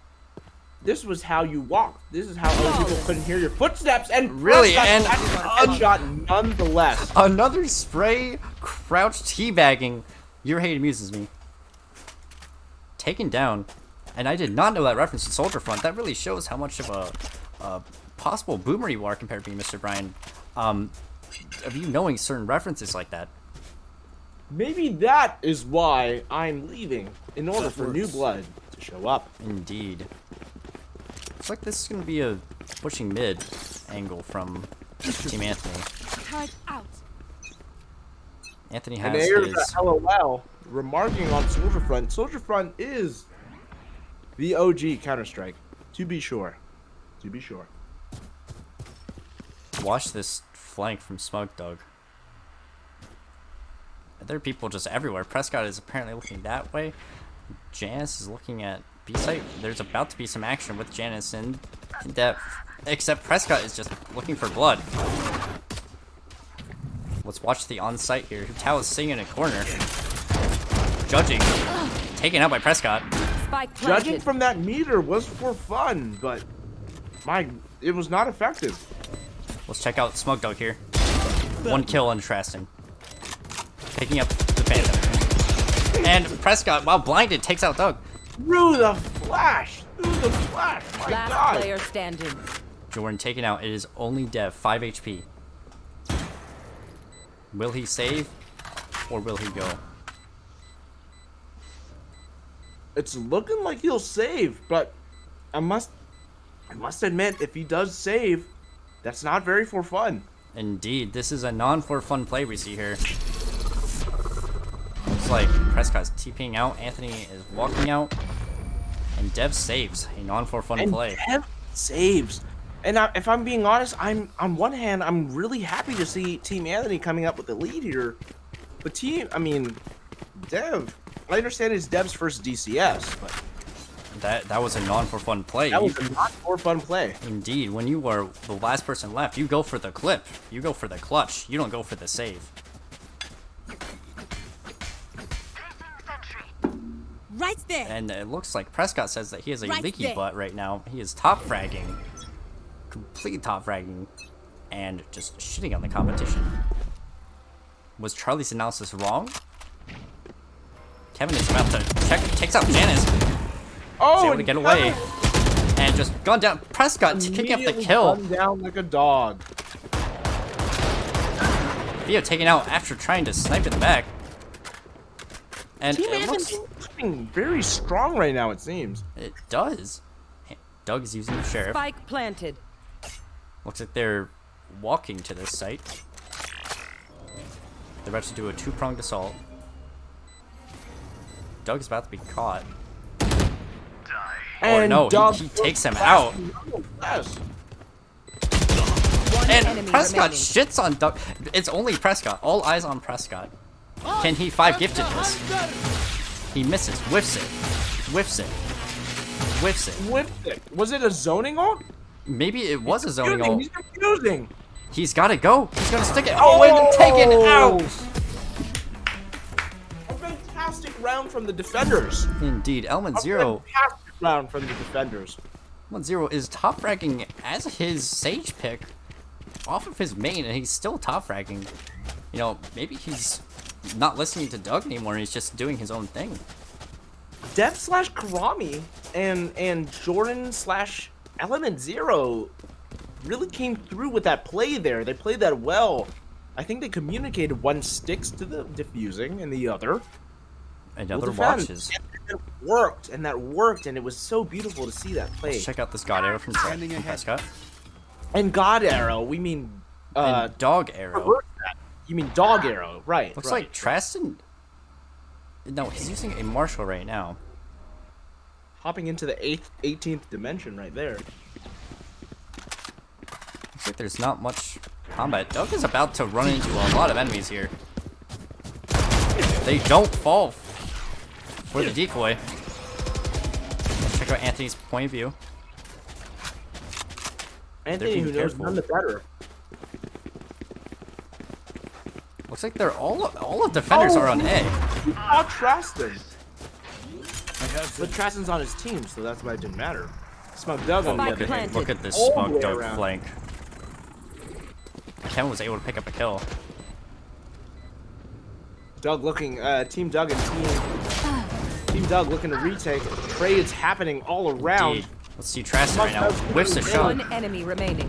Speaker 2: this was how you walked. This is how other people couldn't hear your footsteps, and
Speaker 1: really,
Speaker 2: and
Speaker 1: headshot
Speaker 2: nonetheless.
Speaker 1: Another spray, crouch teabagging. Your Hate Amuses Me. Taken down, and I did not know that reference to Soldier Front. That really shows how much of a possible boomer you are compared to me, Mr. Brian. Of you knowing certain references like that.
Speaker 2: Maybe that is why I'm leaving, in order for new blood to show up.
Speaker 1: Indeed. Looks like this is going to be a pushing mid angle from Team Anthony.
Speaker 7: Turret out.
Speaker 1: Anthony
Speaker 2: And
Speaker 1: has
Speaker 2: there's
Speaker 1: his...
Speaker 2: a LOL remarking on Soldier Front. Soldier Front is the OG Counter-Strike, to be sure. To be sure.
Speaker 1: Watch this flank from Smug Dog. There are people just everywhere. Prescott is apparently looking that way. Janice is looking at B site. There's about to be some action with Janice in depth. Except Prescott is just looking for blood. Let's watch the on-site here. Tao is sitting in a corner. Judging. Taken out by Prescott.
Speaker 2: Judging from that meter was for fun, but it was not effective.
Speaker 1: Let's check out Smug Dog here. One kill on Traston. Picking up the Phantom. And Prescott, while blinded, takes out Doug.
Speaker 2: Through the flash! Through the flash! My
Speaker 7: Last
Speaker 2: God!
Speaker 7: player standing.
Speaker 1: Jordan taken out. It is only Dev, 5 HP. Will he save? Or will he go?
Speaker 2: It's looking like he'll save, but I must admit, if he does save, that's not very for fun.
Speaker 1: Indeed, this is a non-for-fun play we see here. Looks like Prescott's TPing out, Anthony is walking out, and Dev saves a non-for-fun play.
Speaker 2: Dev saves. And if I'm being honest, on one hand, I'm really happy to see Team Anthony coming up with the lead here. But Dev, I understand it's Dev's first DCS, but
Speaker 1: that was a non-for-fun play.
Speaker 2: That was a non-for-fun play.
Speaker 1: Indeed, when you are the last person left, you go for the clip. You go for the clutch. You don't go for the save.
Speaker 7: Right there.
Speaker 1: And it looks like Prescott says that he has a
Speaker 7: Right
Speaker 1: leaky
Speaker 7: there.
Speaker 1: butt right now. He is top fragging. Complete top fragging. And just shitting on the competition. Was Charlie's analysis wrong? Kevin is about to check, takes out Janice.
Speaker 2: Oh,
Speaker 1: He's able to get away. And just gone down. Prescott kicking up the kill.
Speaker 2: Gone down like a dog.
Speaker 1: Theo taken out after trying to snipe in the back. And
Speaker 2: Team
Speaker 1: it looks...
Speaker 2: Anthony's looking very strong right now, it seems.
Speaker 1: It does. Doug's using the sheriff.
Speaker 7: Spike planted.
Speaker 1: Looks like they're walking to this site. They're about to do a two-pronged assault. Doug's about to be caught. Or no, he takes him out. And Prescott shits on Doug. It's only Prescott. All eyes on Prescott. Can he 5 gifted this? He misses. Whiffs it. Whiffs it. Whiffs it.
Speaker 2: Whiffed it. Was it a zoning ult?
Speaker 1: Maybe it was a zoning ult.
Speaker 2: He's confusing.
Speaker 1: He's got to go. He's going to stick it. Oh, and taken out.
Speaker 2: A fantastic round from the defenders.
Speaker 1: Indeed. Element Zero.
Speaker 2: Fantastic round from the defenders.
Speaker 1: Element Zero is top ranking as his Sage pick. off of his main, and he's still top fragging. You know, maybe he's not listening to Doug anymore. He's just doing his own thing.
Speaker 2: Dev slash Karami and Jordan slash Element Zero really came through with that play there. They played that well. I think they communicated. One sticks to the diffusing and the other
Speaker 1: Another
Speaker 2: will defend.
Speaker 1: watches.
Speaker 2: And that worked, and it was so beautiful to see that play.
Speaker 1: Let's check out this God Arrow from Prescott.
Speaker 2: And God Arrow, we mean
Speaker 1: and Dog Arrow.
Speaker 2: reverse that. You mean Dog Arrow, right?
Speaker 1: Looks
Speaker 2: right.
Speaker 1: like Traston. No, he's using a Marshall right now.
Speaker 2: Hopping into the 18th dimension right there.
Speaker 1: Looks like there's not much combat. Doug is about to run into a lot of enemies here. They don't fall for the decoy. Let's check out Anthony's point of view.
Speaker 2: Anthony, who knows none the better.
Speaker 1: Looks like they're all the defenders are on A.
Speaker 2: Oh, Traston. But Traston's on his team, so that's why it didn't matter. Smug Doug on the other hand.
Speaker 1: Look at this
Speaker 2: All the
Speaker 1: Smug
Speaker 2: way
Speaker 1: Doug
Speaker 2: around.
Speaker 1: flank. Kevin was able to pick up a kill.
Speaker 2: Doug looking, Team Doug and Team Doug looking to retake. Trades happening all around.
Speaker 1: Indeed. Let's see Traston right now. Whiffs a shot.
Speaker 7: One enemy remaining.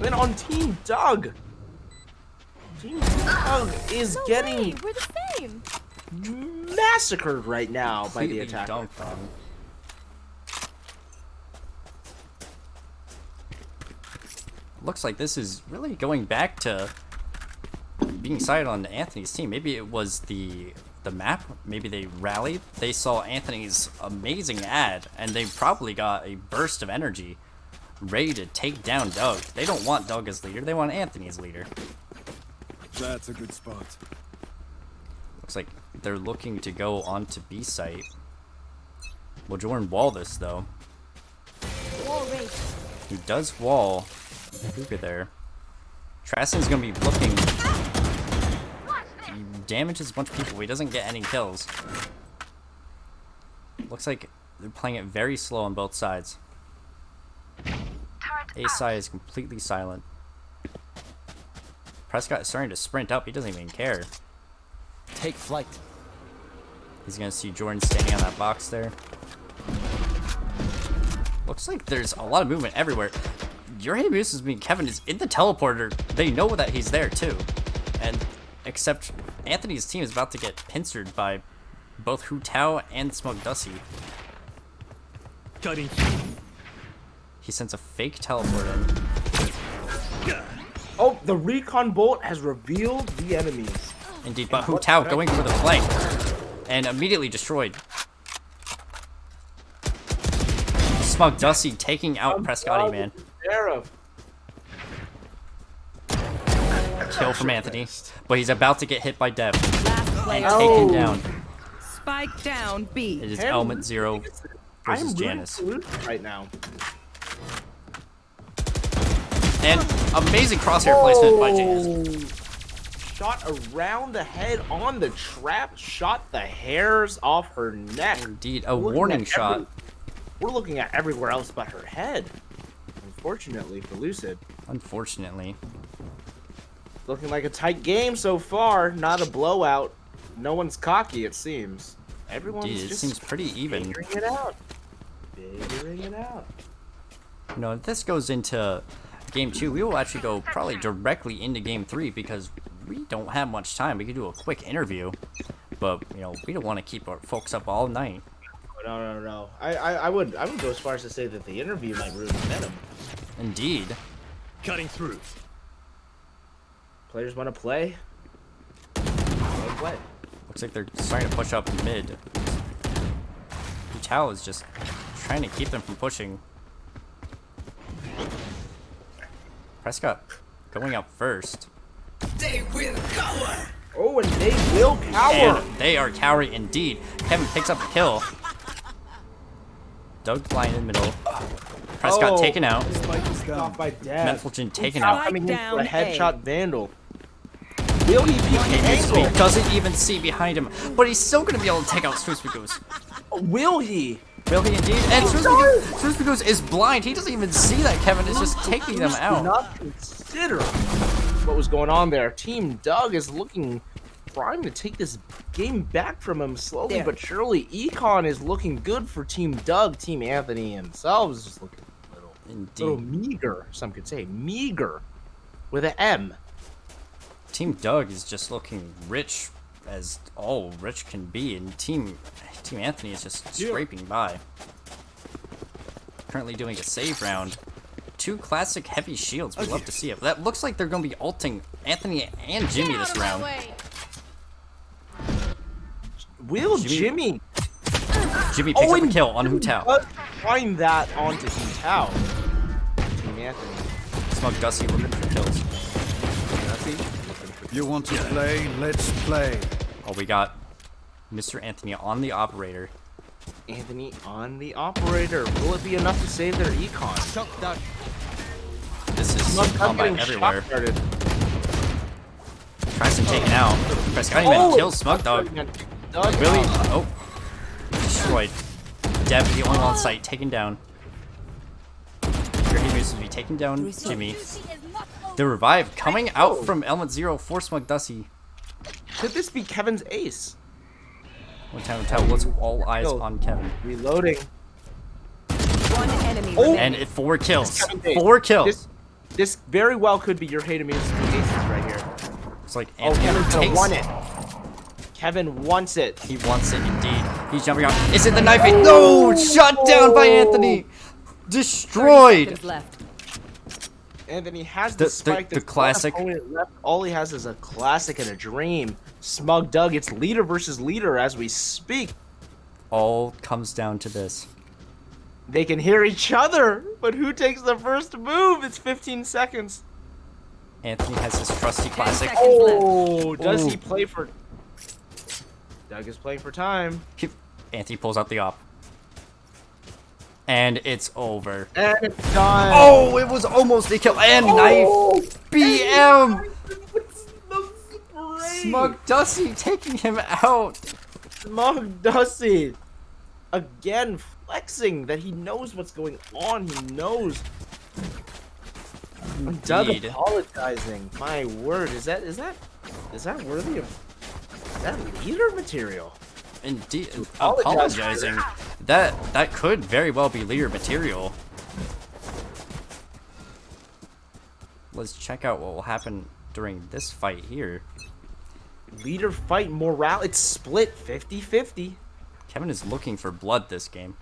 Speaker 2: Then on Team Doug. Team Doug is getting
Speaker 7: We're the same.
Speaker 2: massacred right now by the
Speaker 1: Completely
Speaker 2: attacker.
Speaker 1: dunked on. Looks like this is really going back to being sided on Anthony's team. Maybe it was the map. Maybe they rallied. They saw Anthony's amazing ad, and they probably got a burst of energy, ready to take down Doug. They don't want Doug as leader. They want Anthony as leader.
Speaker 15: That's a good spot.
Speaker 1: Looks like they're looking to go onto B site. Will Jordan wall this though?
Speaker 7: Wall race.
Speaker 1: He does wall Luca there. Traston's gonna be looking. He damages a bunch of people, but he doesn't get any kills. Looks like they're playing it very slow on both sides. A side is completely silent. Prescott is starting to sprint up. He doesn't even care.
Speaker 15: Take flight.
Speaker 1: He's gonna see Jordan standing on that box there. Looks like there's a lot of movement everywhere. Your Moose mean Kevin is in the teleporter. They know that he's there too. And except Anthony's team is about to get pincered by both Hu Tao and Smug Dusty.
Speaker 15: Cutting.
Speaker 1: He sends a fake teleport in.
Speaker 2: Oh, the recon bolt has revealed the enemies.
Speaker 1: Indeed, but Hu Tao going for the flank and immediately destroyed. Smug Dusty taking out Prescotty, man. Kill from Anthony, but he's about to get hit by Dev and taken down.
Speaker 7: Spike down B.
Speaker 1: It is Element Zero versus
Speaker 2: I'm
Speaker 1: Janice.
Speaker 2: right now.
Speaker 1: And amazing crosshair placement by Janice.
Speaker 2: Shot around the head on the trap, shot the hairs off her neck.
Speaker 1: Indeed, a warning shot.
Speaker 2: We're looking at everywhere else but her head. Unfortunately for Lucid.
Speaker 1: Unfortunately.
Speaker 2: Looking like a tight game so far, not a blowout. No one's cocky, it seems. Everyone's
Speaker 1: Indeed, it
Speaker 2: just
Speaker 1: seems pretty even.
Speaker 2: figuring it out. Figuring it out.
Speaker 1: You know, if this goes into Game 2, we will actually go probably directly into Game 3 because we don't have much time. We could do a quick interview, but, you know, we don't want to keep our folks up all night.
Speaker 2: No. I would go as far as to say that the interview might ruin momentum.
Speaker 1: Indeed.
Speaker 15: Cutting through.
Speaker 2: Players want to play. Play.
Speaker 1: Looks like they're starting to push up mid. Tao is just trying to keep them from pushing. Prescott going up first.
Speaker 6: They will cower.
Speaker 2: Oh, and they will cower.
Speaker 1: And they are cowering indeed. Kevin picks up a kill. Doug flying in the middle. Prescott taken out.
Speaker 2: Off by Dad.
Speaker 1: Mentalgen taken out.
Speaker 2: Coming in for a headshot Vandal. Will he peek the
Speaker 1: He
Speaker 2: angle?
Speaker 1: doesn't even see behind him, but he's still going to be able to take out Swoopy Goose.
Speaker 2: Will he?
Speaker 1: Will he indeed? And Suspicus is blind. He doesn't even see that Kevin is just taking them
Speaker 2: Did
Speaker 1: out.
Speaker 2: not consider what was going on there. Team Doug is looking primed to take this game back from him slowly but surely. Econ is looking good for Team Doug. Team Anthony himself is just looking a little meager. Some could say meager, with an M.
Speaker 1: Team Doug is just looking rich as all rich can be, and Team Anthony is just scraping by. Currently doing a save round. 2 classic heavy shields. We'd love to see it. That looks like they're going to be ulting Anthony and Jimmy this round.
Speaker 2: Will Jimmy
Speaker 1: picks up a kill on Hu Tao.
Speaker 2: Find that onto Hu Tao. Team Anthony.
Speaker 1: Smug Dusty looking for kills.
Speaker 15: You want to play? Let's play.
Speaker 1: Oh, we got Mr. Anthony on the operator.
Speaker 2: Anthony on the operator. Will it be enough to save their econ?
Speaker 1: This is combat everywhere. Tries to take it out. Tries to even kill Smug Dog. Really? Oh. Destroyed. Deb, the only one on site, taken down. Here he moves to be taken down Jimmy. The revive coming out from Element Zero for Smug Dusty.
Speaker 2: Could this be Kevin's ace?
Speaker 1: One time to tell. Let's all eyes on Kevin.
Speaker 2: Reloading.
Speaker 7: One enemy.
Speaker 1: And 4 kills. 4 kills.
Speaker 2: This very well could be your hate aces right here.
Speaker 1: It's like Anthony
Speaker 2: Kevin's won it. Kevin wants it.
Speaker 1: He wants it indeed. He's jumping out. Is it the knife? No! Shut down by Anthony. Destroyed.
Speaker 2: Anthony has the spike.
Speaker 1: The classic.
Speaker 2: Left. All he has is a classic and a dream. Smug Doug, it's leader versus leader as we speak.
Speaker 1: All comes down to this.
Speaker 2: They can hear each other, but who takes the first move? It's 15 seconds.
Speaker 1: Anthony has his trusty classic.
Speaker 2: Oh, does he play for... Doug is playing for time.
Speaker 1: Anthony pulls out the op. And it's over.
Speaker 2: And it's done.
Speaker 1: Oh, it was almost a kill. And knife. BM. Smug Dusty taking him out.
Speaker 2: Smug Dusty. Again, flexing that he knows what's going on. He knows. Doug apologizing. My word, is that worthy of... Is that leader material?
Speaker 1: Indeed, apologizing. That could very well be leader material. Let's check out what will happen during this fight here.
Speaker 2: Leader fight morale. It's split 50-50.
Speaker 1: Kevin is looking for blood this game.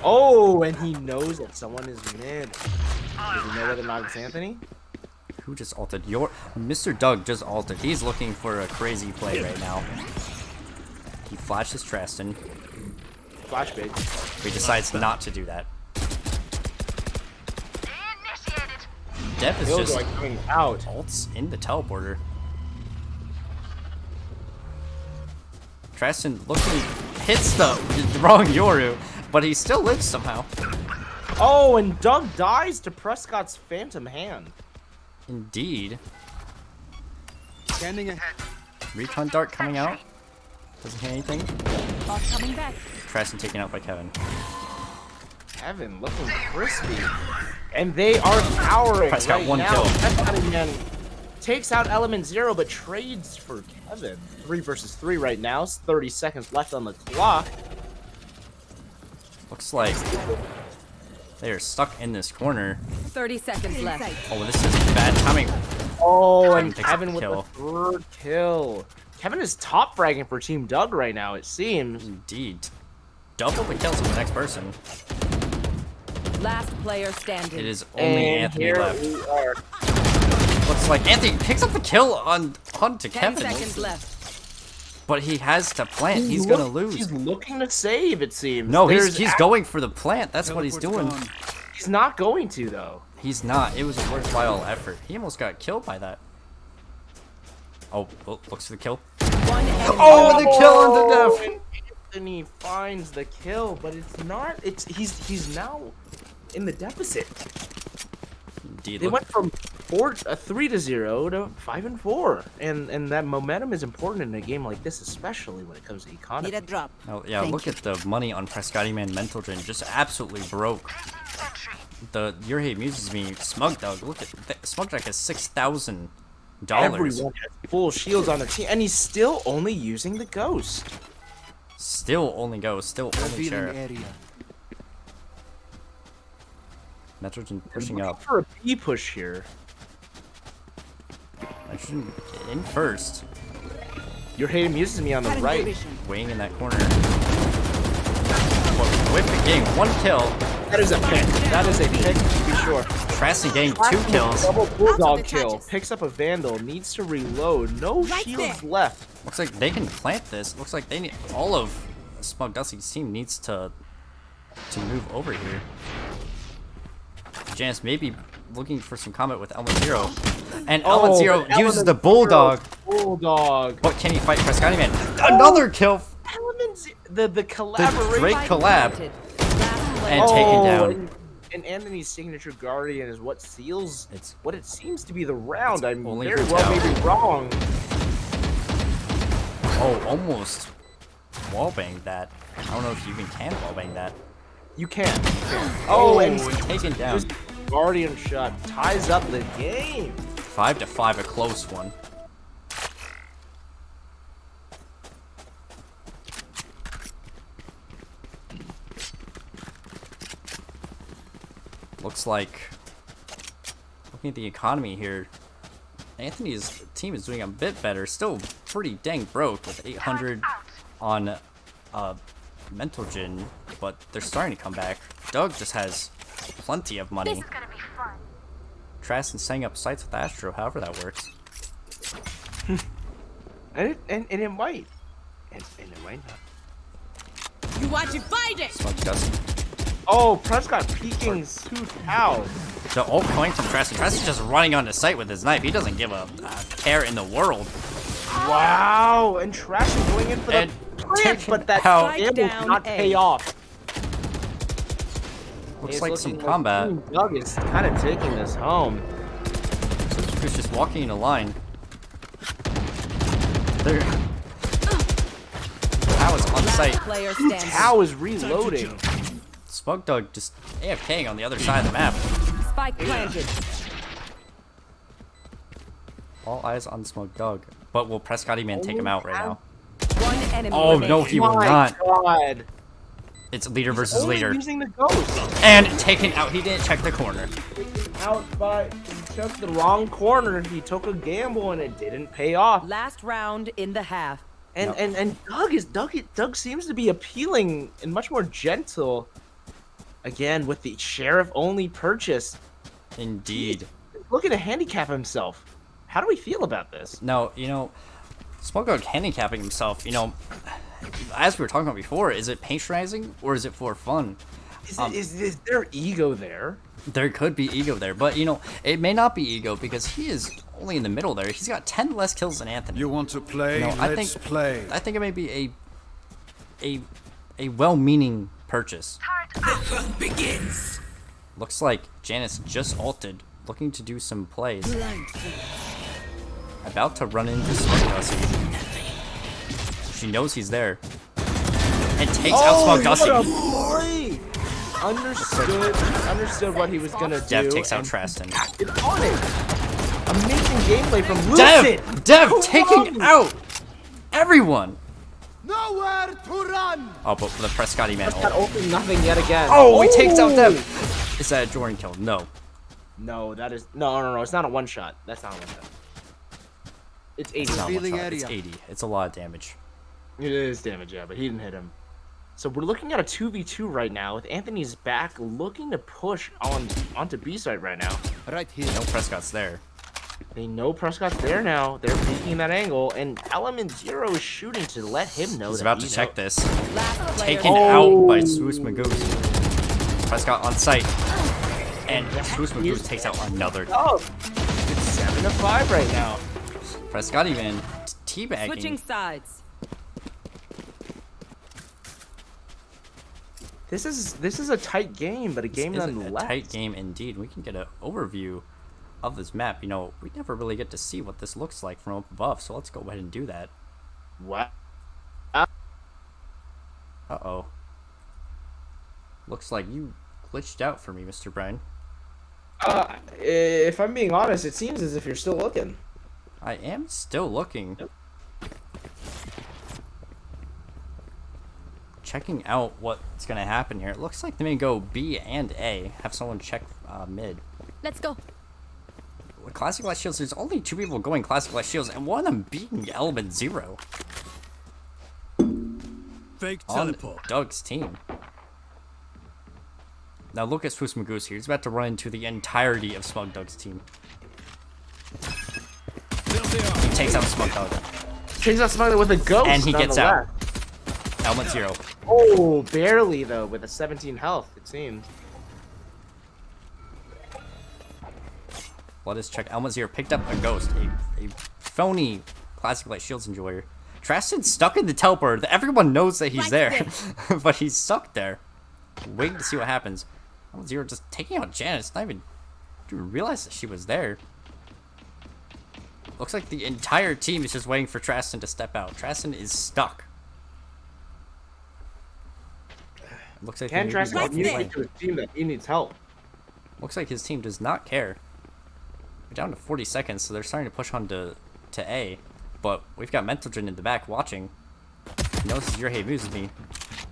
Speaker 2: Oh, and he knows that someone is mid. Does he know whether or not it's Anthony?
Speaker 1: Who just ulted? Mr. Doug just ulted. He's looking for a crazy play right now. He flashes Traston.
Speaker 2: Flash bait.
Speaker 1: He decides not to do that. Dev is just
Speaker 2: coming out.
Speaker 1: Ults in the teleporter. Traston looking hits the wrong Yoru, but he still lives somehow.
Speaker 2: Oh, and Doug dies to Prescott's phantom hand.
Speaker 1: Indeed.
Speaker 15: Standing ahead.
Speaker 1: Recon dart coming out. Doesn't hit anything.
Speaker 7: Coming back.
Speaker 1: Traston taken out by Kevin.
Speaker 2: Kevin looking crispy. And they are powering
Speaker 1: Prescott
Speaker 2: right
Speaker 1: one
Speaker 2: now.
Speaker 1: kill.
Speaker 2: Prescott again takes out Element Zero, but trades for Kevin. 3 versus 3 right now. 30 seconds left on the clock.
Speaker 1: Looks like they are stuck in this corner.
Speaker 7: 30 seconds left.
Speaker 1: Oh, this is bad timing.
Speaker 2: Oh, and
Speaker 1: Picks up
Speaker 2: Kevin
Speaker 1: the
Speaker 2: with
Speaker 1: kill.
Speaker 2: the 3rd kill. Kevin is top fragging for Team Doug right now, it seems.
Speaker 1: Indeed. Double the kills from the next person.
Speaker 7: Last player standing.
Speaker 1: It is only
Speaker 2: And
Speaker 1: Anthony
Speaker 2: here
Speaker 1: left.
Speaker 2: we are.
Speaker 1: Looks like Anthony picks up the kill onto
Speaker 7: 10
Speaker 1: Kevin.
Speaker 7: seconds left.
Speaker 1: But he has to plant. He's gonna lose.
Speaker 2: He's looking to save, it seems.
Speaker 1: No, he's going for the plant. That's what he's
Speaker 15: Teleport's
Speaker 1: doing.
Speaker 15: gone.
Speaker 2: He's not going to, though.
Speaker 1: He's not. It was a worthwhile effort. He almost got killed by that. Oh, looks for the kill. Oh, the kill on the death.
Speaker 2: And Anthony finds the kill, but it's not. He's now in the deficit.
Speaker 1: Indeed.
Speaker 2: They went from 3-0 to 5-4, and that momentum is important in a game like this, especially when it comes to economy.
Speaker 7: Need a drop.
Speaker 1: Oh yeah, look at the money on Prescotty Man Mental Drain, just absolutely broke. Your hate amuses me. Smug Dog, look at Smug Dog has $6,000.
Speaker 2: Everyone has full shields on the team, and he's still only using the ghost.
Speaker 1: Still only sheriff. Nitrogen pushing up.
Speaker 2: For a B push here.
Speaker 1: Nitrogen in first.
Speaker 2: Your hate amuses me on the right.
Speaker 1: Weighing in that corner. Whipping, getting 1 kill.
Speaker 2: That is a pick. That is a pick, to be sure.
Speaker 1: Trasty getting 2 kills.
Speaker 2: Double bulldog kill. Picks up a vandal. Needs to reload. No shields left.
Speaker 1: Looks like they can plant this. Looks like they need all of Smug Dusty's team needs to move over here. Janice may be looking for some combat with Element Zero. And Element Zero uses the Bulldog. But can he fight Prescotty Man? Another kill!
Speaker 2: The collaboration.
Speaker 1: The Drake collab. And taken down.
Speaker 2: And Anthony's signature Guardian is what seals what it seems to be the round. I'm
Speaker 1: only
Speaker 2: very
Speaker 1: for
Speaker 2: well
Speaker 1: Tao.
Speaker 2: maybe wrong.
Speaker 1: Oh, almost wallbanged that. I don't know if you even can wallbang that.
Speaker 2: You can. Oh, and
Speaker 1: taken down.
Speaker 2: Guardian shot ties up the game.
Speaker 1: 5-5, a close one. Looks like, looking at the economy here, Anthony's team is doing a bit better. Still pretty dang broke with 800 on Mental Gin, but they're starting to come back. Doug just has plenty of money.
Speaker 6: This is gonna be fun.
Speaker 1: Trask and setting up sites with Astro, however that works.
Speaker 2: and it might. And it might not.
Speaker 7: You want to fight it?
Speaker 1: Smug Dusty.
Speaker 2: Oh, Prescott peeking to Tao.
Speaker 1: The ult coming from Trask. Trask is just running onto site with his knife. He doesn't give a care in the world.
Speaker 2: Wow, and Trash is going in for the plant, but that gamble cannot pay off.
Speaker 1: Looks like some combat.
Speaker 2: Doug is kind of taking this home.
Speaker 1: Subscription's just walking in a line. There. Tao is on site.
Speaker 2: Tao is reloading.
Speaker 1: Smug Dog just AFKing on the other side of the map.
Speaker 7: Spike planted.
Speaker 1: All eyes on Smug Dog. But will Prescotty Man take him out right now?
Speaker 7: One enemy
Speaker 1: Oh
Speaker 7: remaining.
Speaker 1: no, he will not.
Speaker 2: God.
Speaker 1: It's leader versus
Speaker 2: Only
Speaker 1: leader.
Speaker 2: using the ghost.
Speaker 1: And taken out. He didn't check the corner.
Speaker 2: Out by he took the wrong corner. He took a gamble and it didn't pay off.
Speaker 7: Last round in the half.
Speaker 2: And Doug seems to be appealing and much more gentle. Again with the sheriff only purchase.
Speaker 1: Indeed.
Speaker 2: He's looking to handicap himself. How do we feel about this?
Speaker 1: No, you know, Smug Dog handicapping himself, you know, as we were talking about before, is it patronizing or is it for fun?
Speaker 2: Is there ego there?
Speaker 1: There could be ego there, but you know, it may not be ego because he is only in the middle there. He's got 10 less kills than Anthony.
Speaker 15: You want to play?
Speaker 1: You know,
Speaker 15: Let's play.
Speaker 1: I think it may be a well-meaning purchase.
Speaker 6: The hunt begins.
Speaker 1: Looks like Janice just ulted, looking to do some plays. About to run into Smug Dusty. She knows he's there. And takes out Smug Dusty.
Speaker 2: What a play! Understood what he was gonna do.
Speaker 1: Dev takes out
Speaker 2: and
Speaker 1: Traston.
Speaker 2: acted on it. Amazing gameplay from Lucid.
Speaker 1: Dev taking out everyone.
Speaker 15: Nowhere to run.
Speaker 1: Oh, but the Prescotty Man
Speaker 2: Prescott
Speaker 1: ult.
Speaker 2: ulting nothing yet again.
Speaker 1: Oh, he takes out Dev. Is that a Jordan kill? No.
Speaker 2: No, that is no. It's not a one shot. That's not a one shot. It's 80.
Speaker 1: It's not
Speaker 15: Feeling
Speaker 1: one shot. It's
Speaker 15: area.
Speaker 1: 80. It's a lot of damage.
Speaker 2: It is damage, yeah, but he didn't hit him. So we're looking at a 2v2 right now with Anthony's back looking to push onto B site right now.
Speaker 15: Right here.
Speaker 1: No Prescott's there.
Speaker 2: They know Prescott's there now. They're peeking that angle, and Element Zero is shooting to let him know
Speaker 1: He's
Speaker 2: that
Speaker 1: about
Speaker 2: he
Speaker 1: to check
Speaker 2: knows.
Speaker 1: this.
Speaker 7: Last player
Speaker 1: Taken out by Swoosh Magoose. Prescott on site. And Swoosh Magoose takes out another.
Speaker 2: Oh, it's 7-5 right now.
Speaker 1: Prescotty Man
Speaker 7: Switching
Speaker 1: teabagging.
Speaker 7: sides.
Speaker 2: This is a tight game, but a game
Speaker 1: This is
Speaker 2: nonetheless.
Speaker 1: a tight game indeed. We can get an overview of this map, you know, we never really get to see what this looks like from up above, so let's go ahead and do that.
Speaker 2: What?
Speaker 1: Uh-oh. Looks like you glitched out for me, Mr. Brian.
Speaker 2: If I'm being honest, it seems as if you're still looking.
Speaker 1: I am still looking. Checking out what's gonna happen here. It looks like they may go B and A. Have someone check mid.
Speaker 16: Let's go.
Speaker 1: With Classic Light Shields, there's only 2 people going Classic Light Shields, and one of them being Element Zero.
Speaker 15: Fake
Speaker 1: On
Speaker 15: teleport.
Speaker 1: Doug's team. Now look at Swoos Magoose here. He's about to run into the entirety of Smug Doug's team. He takes out Smug Doug.
Speaker 2: Takes out Smug with a ghost.
Speaker 1: And he
Speaker 2: on
Speaker 1: gets
Speaker 2: the
Speaker 1: out.
Speaker 2: left.
Speaker 1: Element Zero.
Speaker 2: Oh, barely though, with a 17 health, it seems.
Speaker 1: Let us check. Element Zero picked up a ghost, a phony Classic Light Shields enjoyer. Traston's stuck in the teleporter. Everyone knows that he's there, but he's stuck there, waiting to see what happens. Element Zero just taking out Janice. Not even realize that she was there. Looks like the entire team is just waiting for Traston to step out. Traston is stuck. Looks like
Speaker 2: Can Traston communicate to his team that he needs help?
Speaker 1: Looks like his team does not care. We're down to 40 seconds, so they're starting to push on to A. But we've got Mentalgen in the back watching. He knows this is your hey moves me.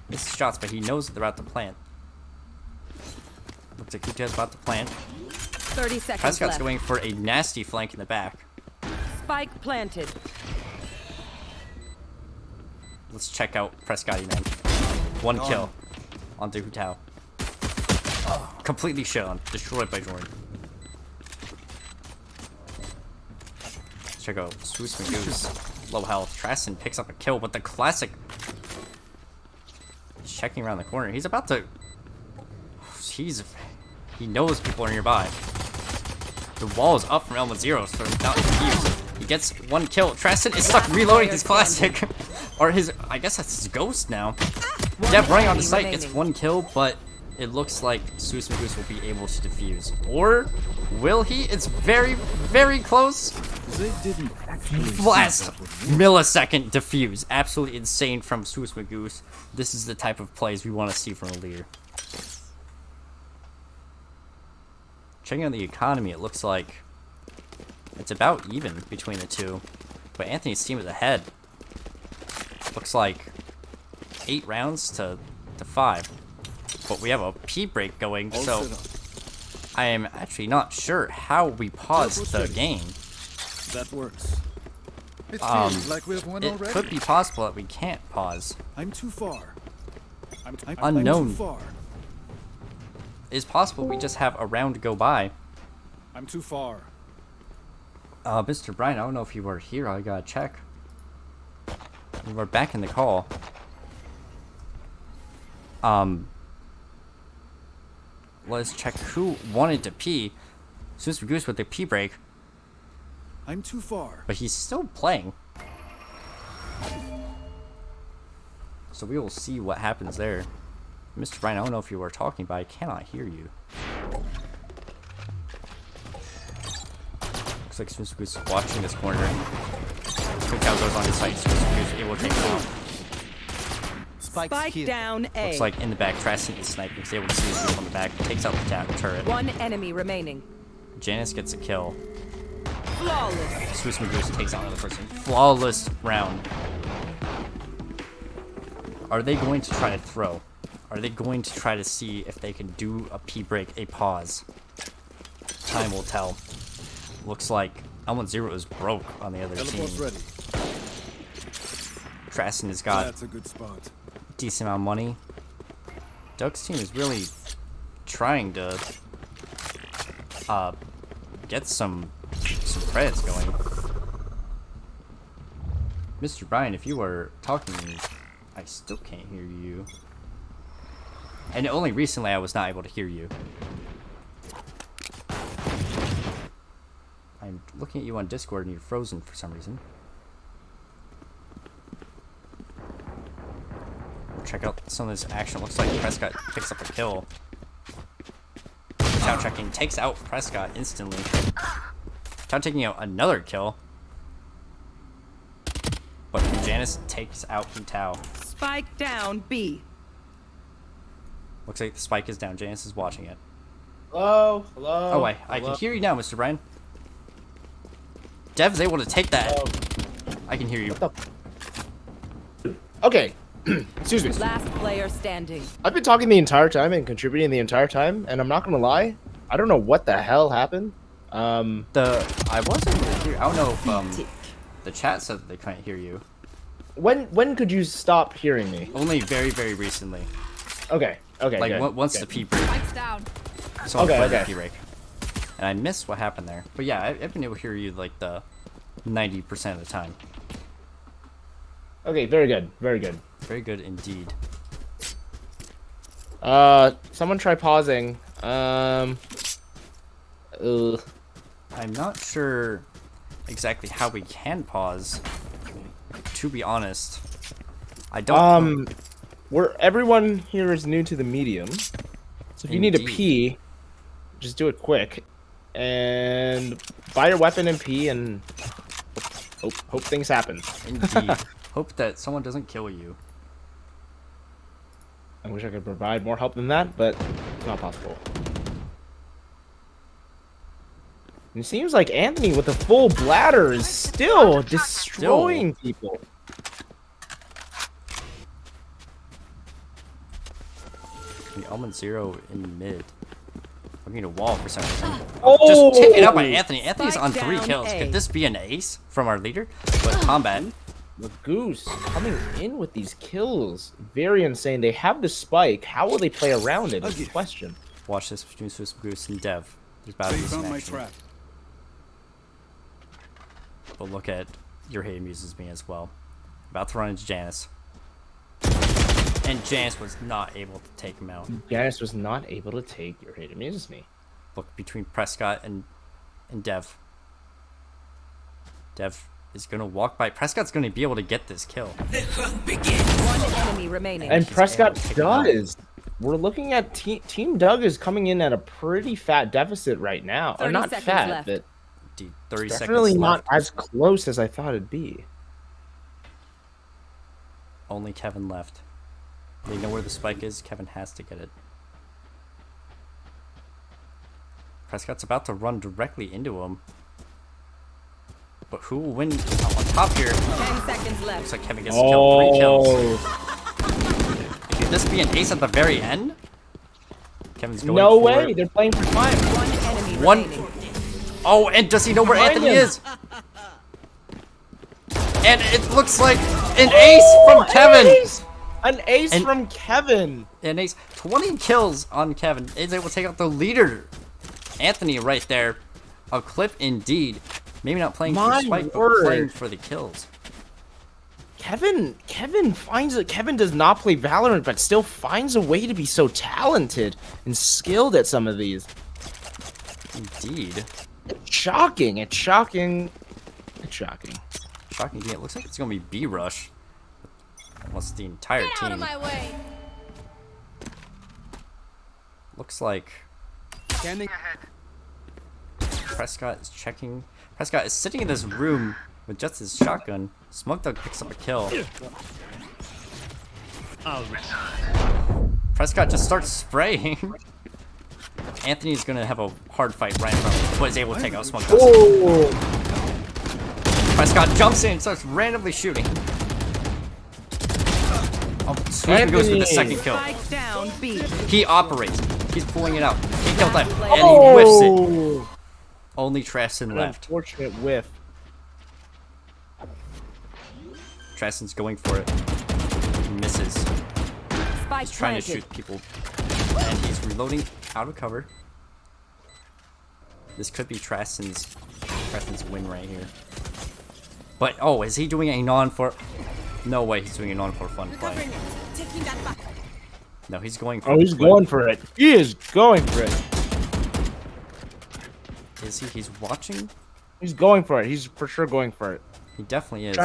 Speaker 1: Misses shots, but he knows that they're about to plant. Looks like Kuta's about to plant.
Speaker 7: 30 seconds
Speaker 1: Prescott's
Speaker 7: left.
Speaker 1: going for a nasty flank in the back.
Speaker 7: Spike planted.
Speaker 1: Let's check out Prescott, man. One kill onto Hutao. Completely shown. Destroyed by Jordan. Let's check out Swoos Magoose. Low health. Traston picks up a kill, but the classic. He's checking around the corner. He's about to. He knows people are nearby. The wall is up from Element Zero, so he's not confused. He gets one kill. Traston is stuck reloading his classic. Or his, I guess that's his ghost now. Deb running on the site gets one kill, but it looks like Swoos Magoose will be able to defuse. Or will he? It's very, very close.
Speaker 15: They didn't actually
Speaker 1: Last millisecond defuse. Absolutely insane from Swoos Magoose. This is the type of plays we want to see from a leader. Checking on the economy, it looks like it's about even between the two. But Anthony's team is ahead. Looks like 8 rounds to 5. But we have a P break going, so I am actually not sure how we paused the game.
Speaker 15: That works. It feels like we've won
Speaker 1: it
Speaker 15: already.
Speaker 1: could be possible that we can't pause.
Speaker 15: I'm too far. I'm
Speaker 1: Unknown.
Speaker 15: too far.
Speaker 1: It's possible we just have a round go by.
Speaker 15: I'm too far.
Speaker 1: Mr. Brian, I don't know if you were here. I gotta check. We're back in the call. Let's check who wanted to pee. Swoos Magoose with the pee break.
Speaker 15: I'm too far.
Speaker 1: But he's still playing. So we will see what happens there. Mr. Brian, I don't know if you were talking, but I cannot hear you. Looks like Swoos Magoose is watching this corner. Quick out goes on his site. Swoos Magoose is able to take him out.
Speaker 7: Spike down A.
Speaker 1: Looks like in the back, Traston is sniping. He's able to see his people on the back. Takes out the turret.
Speaker 7: One enemy remaining.
Speaker 1: Janice gets a kill.
Speaker 7: Flawless.
Speaker 1: Swoos Magoose takes out another person. Flawless round. Are they going to try to throw? Are they going to try to see if they can do a P break, a pause? Time will tell. Looks like Element Zero is broke on the other team.
Speaker 15: Ready.
Speaker 1: Traston has got
Speaker 15: That's a good spot.
Speaker 1: decent amount of money. Doug's team is really trying to get some credits going. Mr. Brian, if you were talking, I still can't hear you. And only recently I was not able to hear you. I'm looking at you on Discord and you're frozen for some reason. Check out some of this action. Looks like Prescott picks up a kill. Chow checking takes out Prescott instantly. Chow taking out another kill. But Janice takes out Tao.
Speaker 7: Spike down B.
Speaker 1: Looks like the spike is down. Janice is watching it.
Speaker 2: Hello? Hello?
Speaker 1: Oh, I can hear you now, Mr. Brian. Dev's able to take that. I can hear you.
Speaker 2: Okay. Excuse me.
Speaker 7: Last player standing.
Speaker 2: I've been talking the entire time and contributing the entire time, and I'm not gonna lie, I don't know what the hell happened.
Speaker 1: I wasn't able to hear. I don't know if the chat said that they couldn't hear you.
Speaker 2: When could you stop hearing me?
Speaker 1: Only very, very recently.
Speaker 2: Okay. Okay.
Speaker 1: Like
Speaker 2: good,
Speaker 1: once
Speaker 2: good.
Speaker 1: the pee break. So
Speaker 2: Okay,
Speaker 1: the pee break. And I missed what happened there. But yeah, I've been able to hear you like the 90% of the time.
Speaker 2: Okay, very good. Very good.
Speaker 1: Very good indeed.
Speaker 2: Someone try pausing.
Speaker 1: I'm not sure exactly how we can pause. To be honest, I don't.
Speaker 2: Everyone here is new to the medium, so if you need to pee, just do it quick, and buy your weapon and pee, and hope things happen.
Speaker 1: Indeed. Hope that someone doesn't kill you.
Speaker 2: I wish I could provide more help than that, but it's not possible. It seems like Anthony with a full bladder is still destroying people.
Speaker 1: The Almond Zero in mid. Looking at a wall for some reason.
Speaker 2: Oh!
Speaker 1: Just taken out by Anthony. Anthony's
Speaker 7: Spike
Speaker 1: on 3
Speaker 7: down
Speaker 1: kills.
Speaker 7: A.
Speaker 1: Could this be an ace from our leader? But combat.
Speaker 2: The Goose coming in with these kills. Very insane. They have the spike. How will they play around it is the question.
Speaker 1: Watch this between Swiss Goose and Dev. There's about to be some action. But look at your hate amuses me as well. About to run into Janice. And Janice was not able to take him out.
Speaker 2: Janice was not able to take your hate amuses me.
Speaker 1: Look between Prescott and Dev. Dev is gonna walk by. Prescott's gonna be able to get this kill.
Speaker 7: One enemy remaining.
Speaker 2: And Prescott does. We're looking at Team Doug is coming in at a pretty fat deficit right now. Or
Speaker 7: 30
Speaker 2: not
Speaker 7: seconds
Speaker 2: fat,
Speaker 7: left.
Speaker 2: but
Speaker 1: 30
Speaker 2: definitely
Speaker 1: seconds
Speaker 2: not
Speaker 1: left.
Speaker 2: as close as I thought it'd be.
Speaker 1: Only Kevin left. They know where the spike is. Kevin has to get it. Prescott's about to run directly into him. But who will win on top here?
Speaker 7: 10 seconds left.
Speaker 1: Looks like Kevin gets to kill 3 kills. Could this be an ace at the very end? Kevin's going
Speaker 2: No
Speaker 1: for
Speaker 2: way.
Speaker 1: it.
Speaker 2: They're playing for time.
Speaker 7: One enemy remaining.
Speaker 1: Oh, and does he know where
Speaker 2: Behind
Speaker 1: Anthony
Speaker 2: him.
Speaker 1: is? And it looks like an ace from Kevin.
Speaker 2: An ace from Kevin.
Speaker 1: An ace. 20 kills on Kevin. Is able to take out the leader. Anthony right there. A clip indeed. Maybe not playing for
Speaker 2: My
Speaker 1: spike, but
Speaker 2: word.
Speaker 1: playing for the kills.
Speaker 2: Kevin finds it. Kevin does not play Valorant, but still finds a way to be so talented and skilled at some of these.
Speaker 1: Indeed.
Speaker 2: It's shocking. It's shocking. It's shocking.
Speaker 1: Shocking. It looks like it's going to be B rush. Almost the entire
Speaker 6: Get
Speaker 1: team.
Speaker 6: out of my way!
Speaker 1: Looks like
Speaker 15: Standing ahead.
Speaker 1: Prescott is checking. Prescott is sitting in this room with just his shotgun. Smoke Dog picks up a kill. Prescott just starts spraying. Anthony's gonna have a hard fight right in front of him, but is able to take out Smoke Dog.
Speaker 2: Oh!
Speaker 1: Prescott jumps in and starts randomly shooting. Oh, Sweet goes with the second kill.
Speaker 7: Spike down B.
Speaker 1: He operates. He's pulling it out. He killed that, and he whiffs it. Only Traston
Speaker 2: An
Speaker 1: left.
Speaker 2: unfortunate whiff.
Speaker 1: Traston's going for it. He misses.
Speaker 7: Spike
Speaker 1: He's trying to
Speaker 7: planted.
Speaker 1: shoot people. And he's reloading out of cover. This could be Traston's win right here. But, oh, is he doing a non-for... No way he's doing a non-for fun play. No, he's going for
Speaker 2: Oh, he's
Speaker 1: the clip.
Speaker 2: going for it. He is going for it.
Speaker 1: Is he? He's watching?
Speaker 2: He's going for it. He's for sure going for it.
Speaker 1: He definitely is.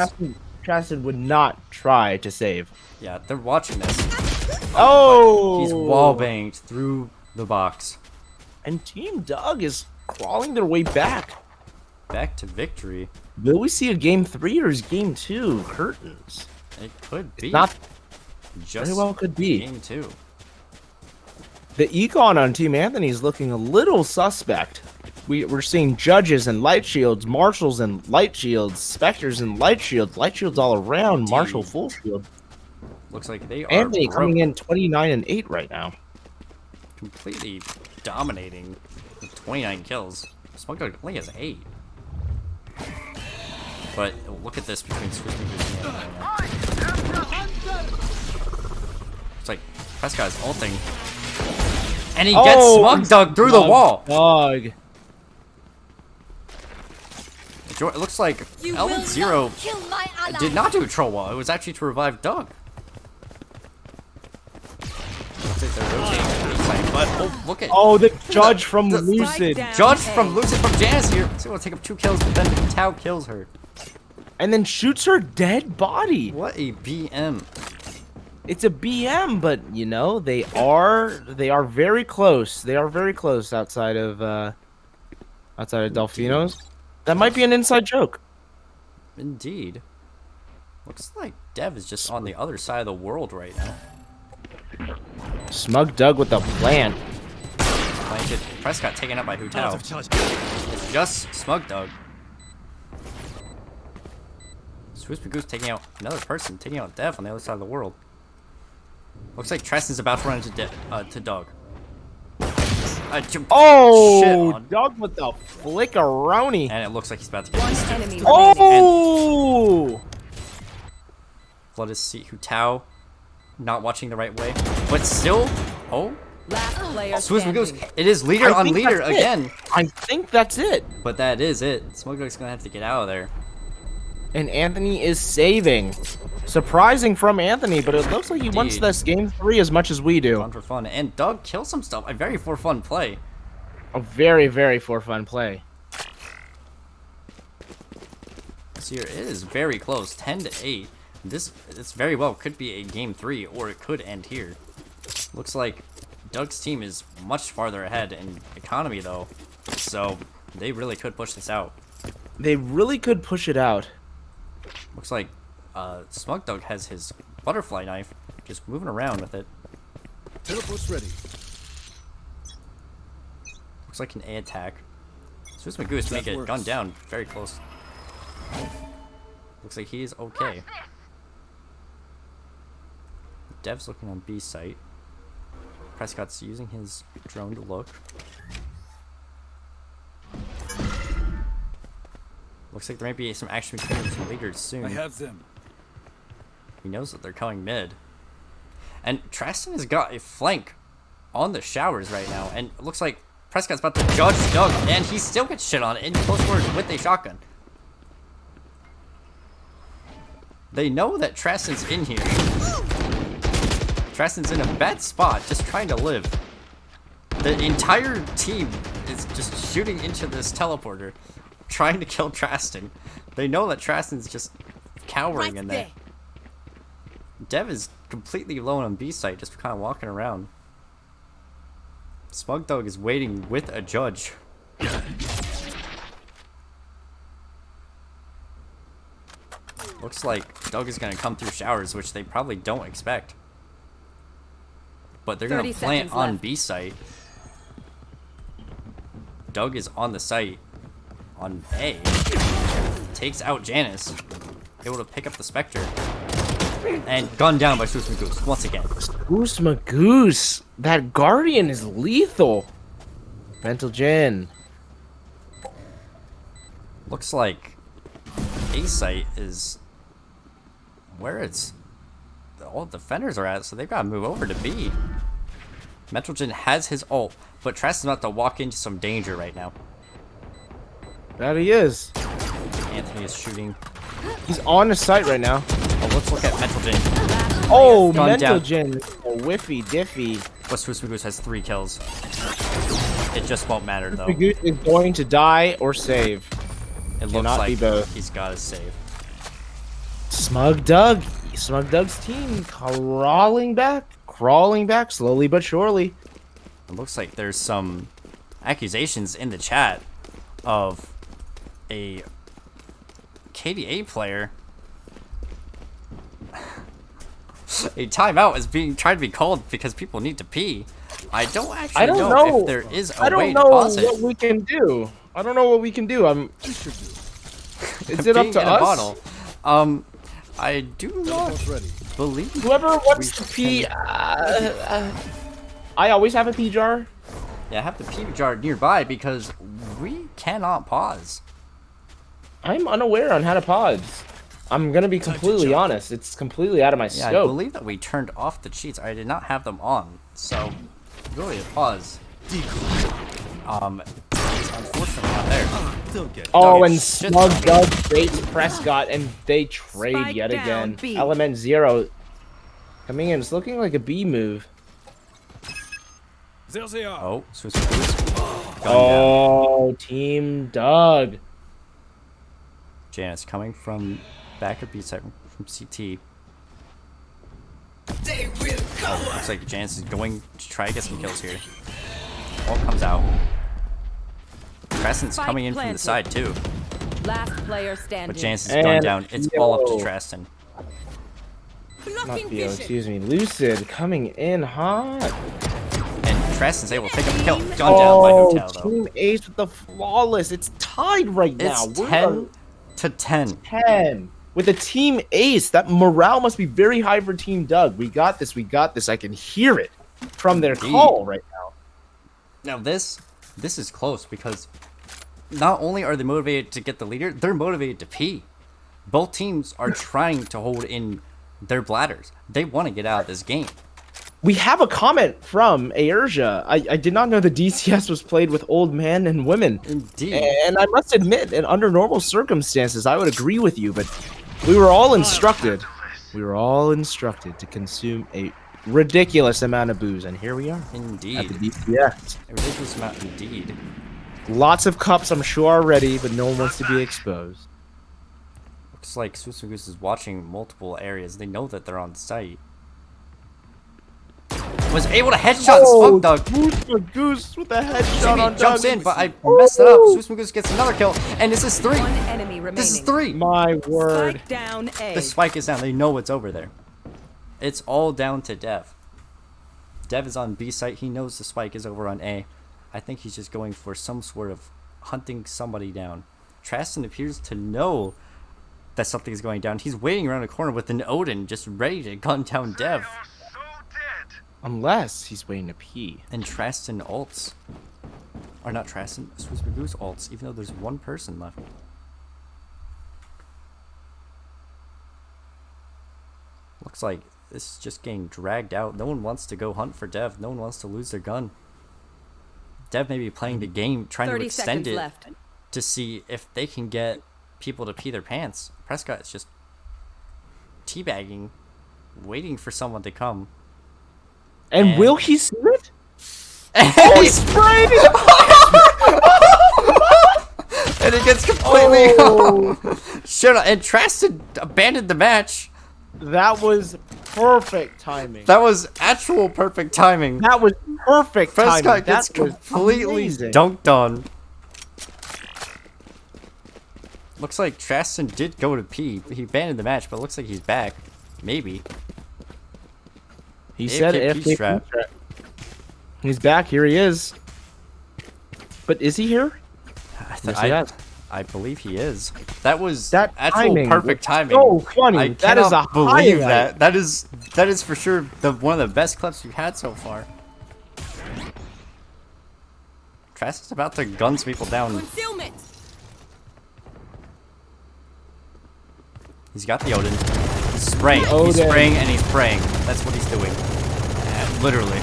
Speaker 2: Traston would not try to save.
Speaker 1: Yeah, they're watching this.
Speaker 2: Oh!
Speaker 1: He's wall banged through the box.
Speaker 2: And Team Doug is crawling their way back.
Speaker 1: Back to victory.
Speaker 2: Will we see a game 3 or is game 2 curtains?
Speaker 1: It could be.
Speaker 2: Not
Speaker 1: just
Speaker 2: very well could be.
Speaker 1: Game 2.
Speaker 2: The econ on Team Anthony is looking a little suspect. We're seeing judges and light shields, marshals and light shields, specters and light shields all around. Marshal full shield.
Speaker 1: Looks like they are
Speaker 2: Anthony
Speaker 1: broke.
Speaker 2: coming in 29 and 8 right now.
Speaker 1: Completely dominating with 29 kills. Smug Dog only has 8. But look at this between Swiss and it's like Prescott's ulting. And he gets Smug Dog through the wall.
Speaker 2: Dog.
Speaker 1: It looks like Element Zero did not do a troll wall. It was actually to revive Doug. Looks like they're rotating, but look at
Speaker 2: the judge from Lucid.
Speaker 1: Judge from Lucid from Janice here. So we'll take up 2 kills, but then Tao kills her.
Speaker 2: And then shoots her dead body.
Speaker 1: What a BM.
Speaker 2: It's a BM, but you know, they are very close. They are very close outside of Delfino's. That might be an inside joke.
Speaker 1: Indeed. Looks like Dev is just on the other side of the world right now.
Speaker 2: Smug Doug with the plant.
Speaker 1: Planted. Prescott taken out by Hu Tao. It's just Smug Doug. Swiss Goose taking out another person, taking out Dev on the other side of the world. Looks like Treston's about to run into to Doug.
Speaker 2: Doug with the flickeroni.
Speaker 1: And it looks like he's about to get
Speaker 7: One enemy remaining.
Speaker 2: Oh!
Speaker 1: Let us see Hu Tao not watching the right way, but still.
Speaker 7: Last player
Speaker 1: Swiss Goose.
Speaker 7: standing.
Speaker 1: It is leader
Speaker 2: I
Speaker 1: on
Speaker 2: think
Speaker 1: leader
Speaker 2: that's it.
Speaker 1: again.
Speaker 2: I think that's it.
Speaker 1: But that is it. Smug Dog's gonna have to get out of there.
Speaker 2: And Anthony is saving. Surprising from Anthony, but it looks like he wants
Speaker 1: Indeed.
Speaker 2: this game 3 as much as we do.
Speaker 1: Fun for fun. And Doug kills some stuff. A very for fun play.
Speaker 2: A very, very for fun play.
Speaker 1: This here is very close. 10-8. This very well could be a game 3, or it could end here. Looks like Doug's team is much farther ahead in economy, though. So they really could push this out.
Speaker 2: They really could push it out.
Speaker 1: Looks like Smug Dog has his butterfly knife, just moving around with it.
Speaker 15: Teleport's ready.
Speaker 1: Looks like an A attack. Swiss Goose may get gunned down very close. Looks like he is okay. Dev's looking on B site. Prescott's using his drone to look. Looks like there might be some action between the two leaders soon.
Speaker 15: I have them.
Speaker 1: He knows that they're coming mid. And Tristan has got a flank on the showers right now. And it looks like Prescott's about to judge Doug. And he still gets shit on in close quarters with a shotgun. They know that Trasten's in here. Trasten's in a bad spot, just trying to live. The entire team is just shooting into this teleporter, trying to kill Trasten. They know that Trasten's just cowering in there. Dev is completely alone on B site, just kind of walking around. Smug Dog is waiting with a judge. Looks like Doug is gonna come through showers, which they probably don't expect. But they're gonna plant on B site. Doug is on the site on A. Takes out Janice. Able to pick up the Spectre. And gunned down by Swiss Goose once again.
Speaker 2: Goose Magoose. That Guardian is lethal. Mental Gen.
Speaker 1: Looks like A site is where all the defenders are at, so they've got to move over to B. Metrogen has his ult, but Tress is about to walk into some danger right now.
Speaker 2: That he is.
Speaker 1: Anthony is shooting.
Speaker 2: He's on the site right now.
Speaker 1: Oh, let's look at Metrogen.
Speaker 2: Oh,
Speaker 1: Gone
Speaker 2: Mental
Speaker 1: down.
Speaker 2: Gen. A whiffy diffy.
Speaker 1: But Swiss Goose has 3 kills. It just won't matter though.
Speaker 2: Goose is going to die or save.
Speaker 1: It looks
Speaker 2: Cannot
Speaker 1: like
Speaker 2: be both.
Speaker 1: he's got to save.
Speaker 2: Smug Doug's team crawling back slowly but surely.
Speaker 1: It looks like there's some accusations in the chat of a KDA player. A timeout is being tried to be called because people need to pee. I don't actually know if there is a way to pause it.
Speaker 2: I don't know what we can do. I don't know what we can do. Is it up
Speaker 1: Peeing
Speaker 2: to
Speaker 1: in a
Speaker 2: us?
Speaker 1: bottle. I do not believe.
Speaker 2: Whoever wants to pee, I always have a pee jar.
Speaker 1: Yeah, I have the pee jar nearby because we cannot pause.
Speaker 2: I'm unaware on how to pause. I'm gonna be completely honest. It's completely out of my
Speaker 1: Yeah,
Speaker 2: scope.
Speaker 1: I believe that we turned off the cheats. I did not have them on, so really a pause. It's unfortunately not there.
Speaker 2: Oh, and Smug Doug baits Prescott, and they trade
Speaker 7: Spike
Speaker 2: yet
Speaker 7: down,
Speaker 2: again.
Speaker 7: B.
Speaker 2: Element 0 coming in. It's looking like a B move.
Speaker 1: Oh, Swiss Goose.
Speaker 2: Oh, Team Doug.
Speaker 1: Janice coming from back of B side from CT. Oh, looks like Janice is going to try to get some kills here. All comes out. Traston's coming in from the side too.
Speaker 7: Last player standing.
Speaker 1: But Janice is going down. It's all up to Traston.
Speaker 2: Not Theo, excuse me. Lucid coming in hot.
Speaker 1: And Traston's able to pick up the kill. Gone down by Hotel though.
Speaker 2: Team Ace with the flawless. It's tied right now.
Speaker 1: It's 10 to 10.
Speaker 2: 10. With a Team Ace, that morale must be very high for Team Doug. We got this. We got this. I can hear it from their call right now.
Speaker 1: Now this is close because not only are they motivated to get the leader, they're motivated to pee. Both teams are trying to hold in their bladders. They want to get out of this game.
Speaker 2: We have a comment from Aerja. I did not know the DCS was played with old men and women.
Speaker 1: Indeed.
Speaker 2: And I must admit, that under normal circumstances, I would agree with you, but we were all instructed. We were all instructed to consume a ridiculous amount of booze, and here we are.
Speaker 1: Indeed.
Speaker 2: At the DCS.
Speaker 1: A ridiculous amount indeed.
Speaker 2: Lots of cups, I'm sure, already, but no one wants to be exposed.
Speaker 1: Looks like Susan Goose is watching multiple areas. They know that they're on site. Was able to headshot Smug Dog.
Speaker 2: Goose with a headshot on
Speaker 1: jumps
Speaker 2: Doug.
Speaker 1: in, but I messed it up. Susan Goose gets another kill, and this is 3.
Speaker 7: One enemy remaining.
Speaker 1: This is 3.
Speaker 2: My word.
Speaker 7: Spike down A.
Speaker 1: The spike is down. They know what's over there. It's all down to Dev. Dev is on B site. He knows the spike is over on A. I think he's just going for some sort of hunting somebody down. Traston appears to know that something is going down. He's waiting around the corner with an Odin just ready to gun down Dev.
Speaker 2: Unless he's waiting to pee.
Speaker 1: And Traston ults. Or not Traston, Swiss Goose ults, even though there's one person left. Looks like this is just getting dragged out. No one wants to go hunt for Dev. No one wants to lose their gun. Dev may be playing the game, trying to extend it
Speaker 7: left.
Speaker 1: to see if they can get people to pee their pants. Prescott is just teabagging, waiting for someone to come.
Speaker 2: And will he see it? Oh, he sprayed it!
Speaker 1: And it gets completely shut up. And Traston abandoned the match.
Speaker 2: That was perfect timing.
Speaker 1: That was actual perfect timing.
Speaker 2: That was perfect timing.
Speaker 1: Prescott gets
Speaker 2: That was
Speaker 1: completely
Speaker 2: amazing.
Speaker 1: dunked on. Looks like Traston did go to pee. He abandoned the match, but it looks like he's back. Maybe.
Speaker 2: He said
Speaker 1: AFK strap.
Speaker 2: He's back. Here he is. But is he here?
Speaker 1: I believe he is. That was
Speaker 2: that
Speaker 1: actual perfect timing.
Speaker 2: So funny.
Speaker 1: I
Speaker 2: That is
Speaker 1: cannot
Speaker 2: a
Speaker 1: believe
Speaker 2: highlight.
Speaker 1: that. That is for sure one of the best clips we've had so far. Traston's about to gun some people down.
Speaker 7: Concealment.
Speaker 1: He's got the Odin. He's spraying.
Speaker 2: Odin.
Speaker 1: He's spraying and he's praying. That's what he's doing. Literally.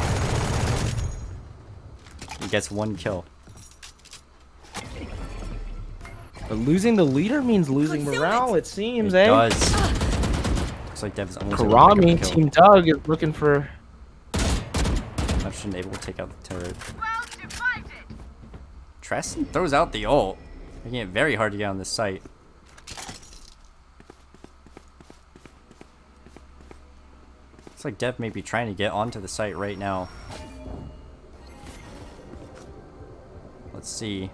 Speaker 1: He gets 1 kill.
Speaker 2: But losing the leader means losing morale, it seems,
Speaker 1: It
Speaker 2: eh?
Speaker 1: does. Looks like Dev is almost able to pick up
Speaker 2: Karami,
Speaker 1: the kill.
Speaker 2: Team Doug is looking for...
Speaker 1: Much able to take out the turret. Traston throws out the ult, making it very hard to get on this site. Looks like Dev may be trying to get onto the site right now. Let's see.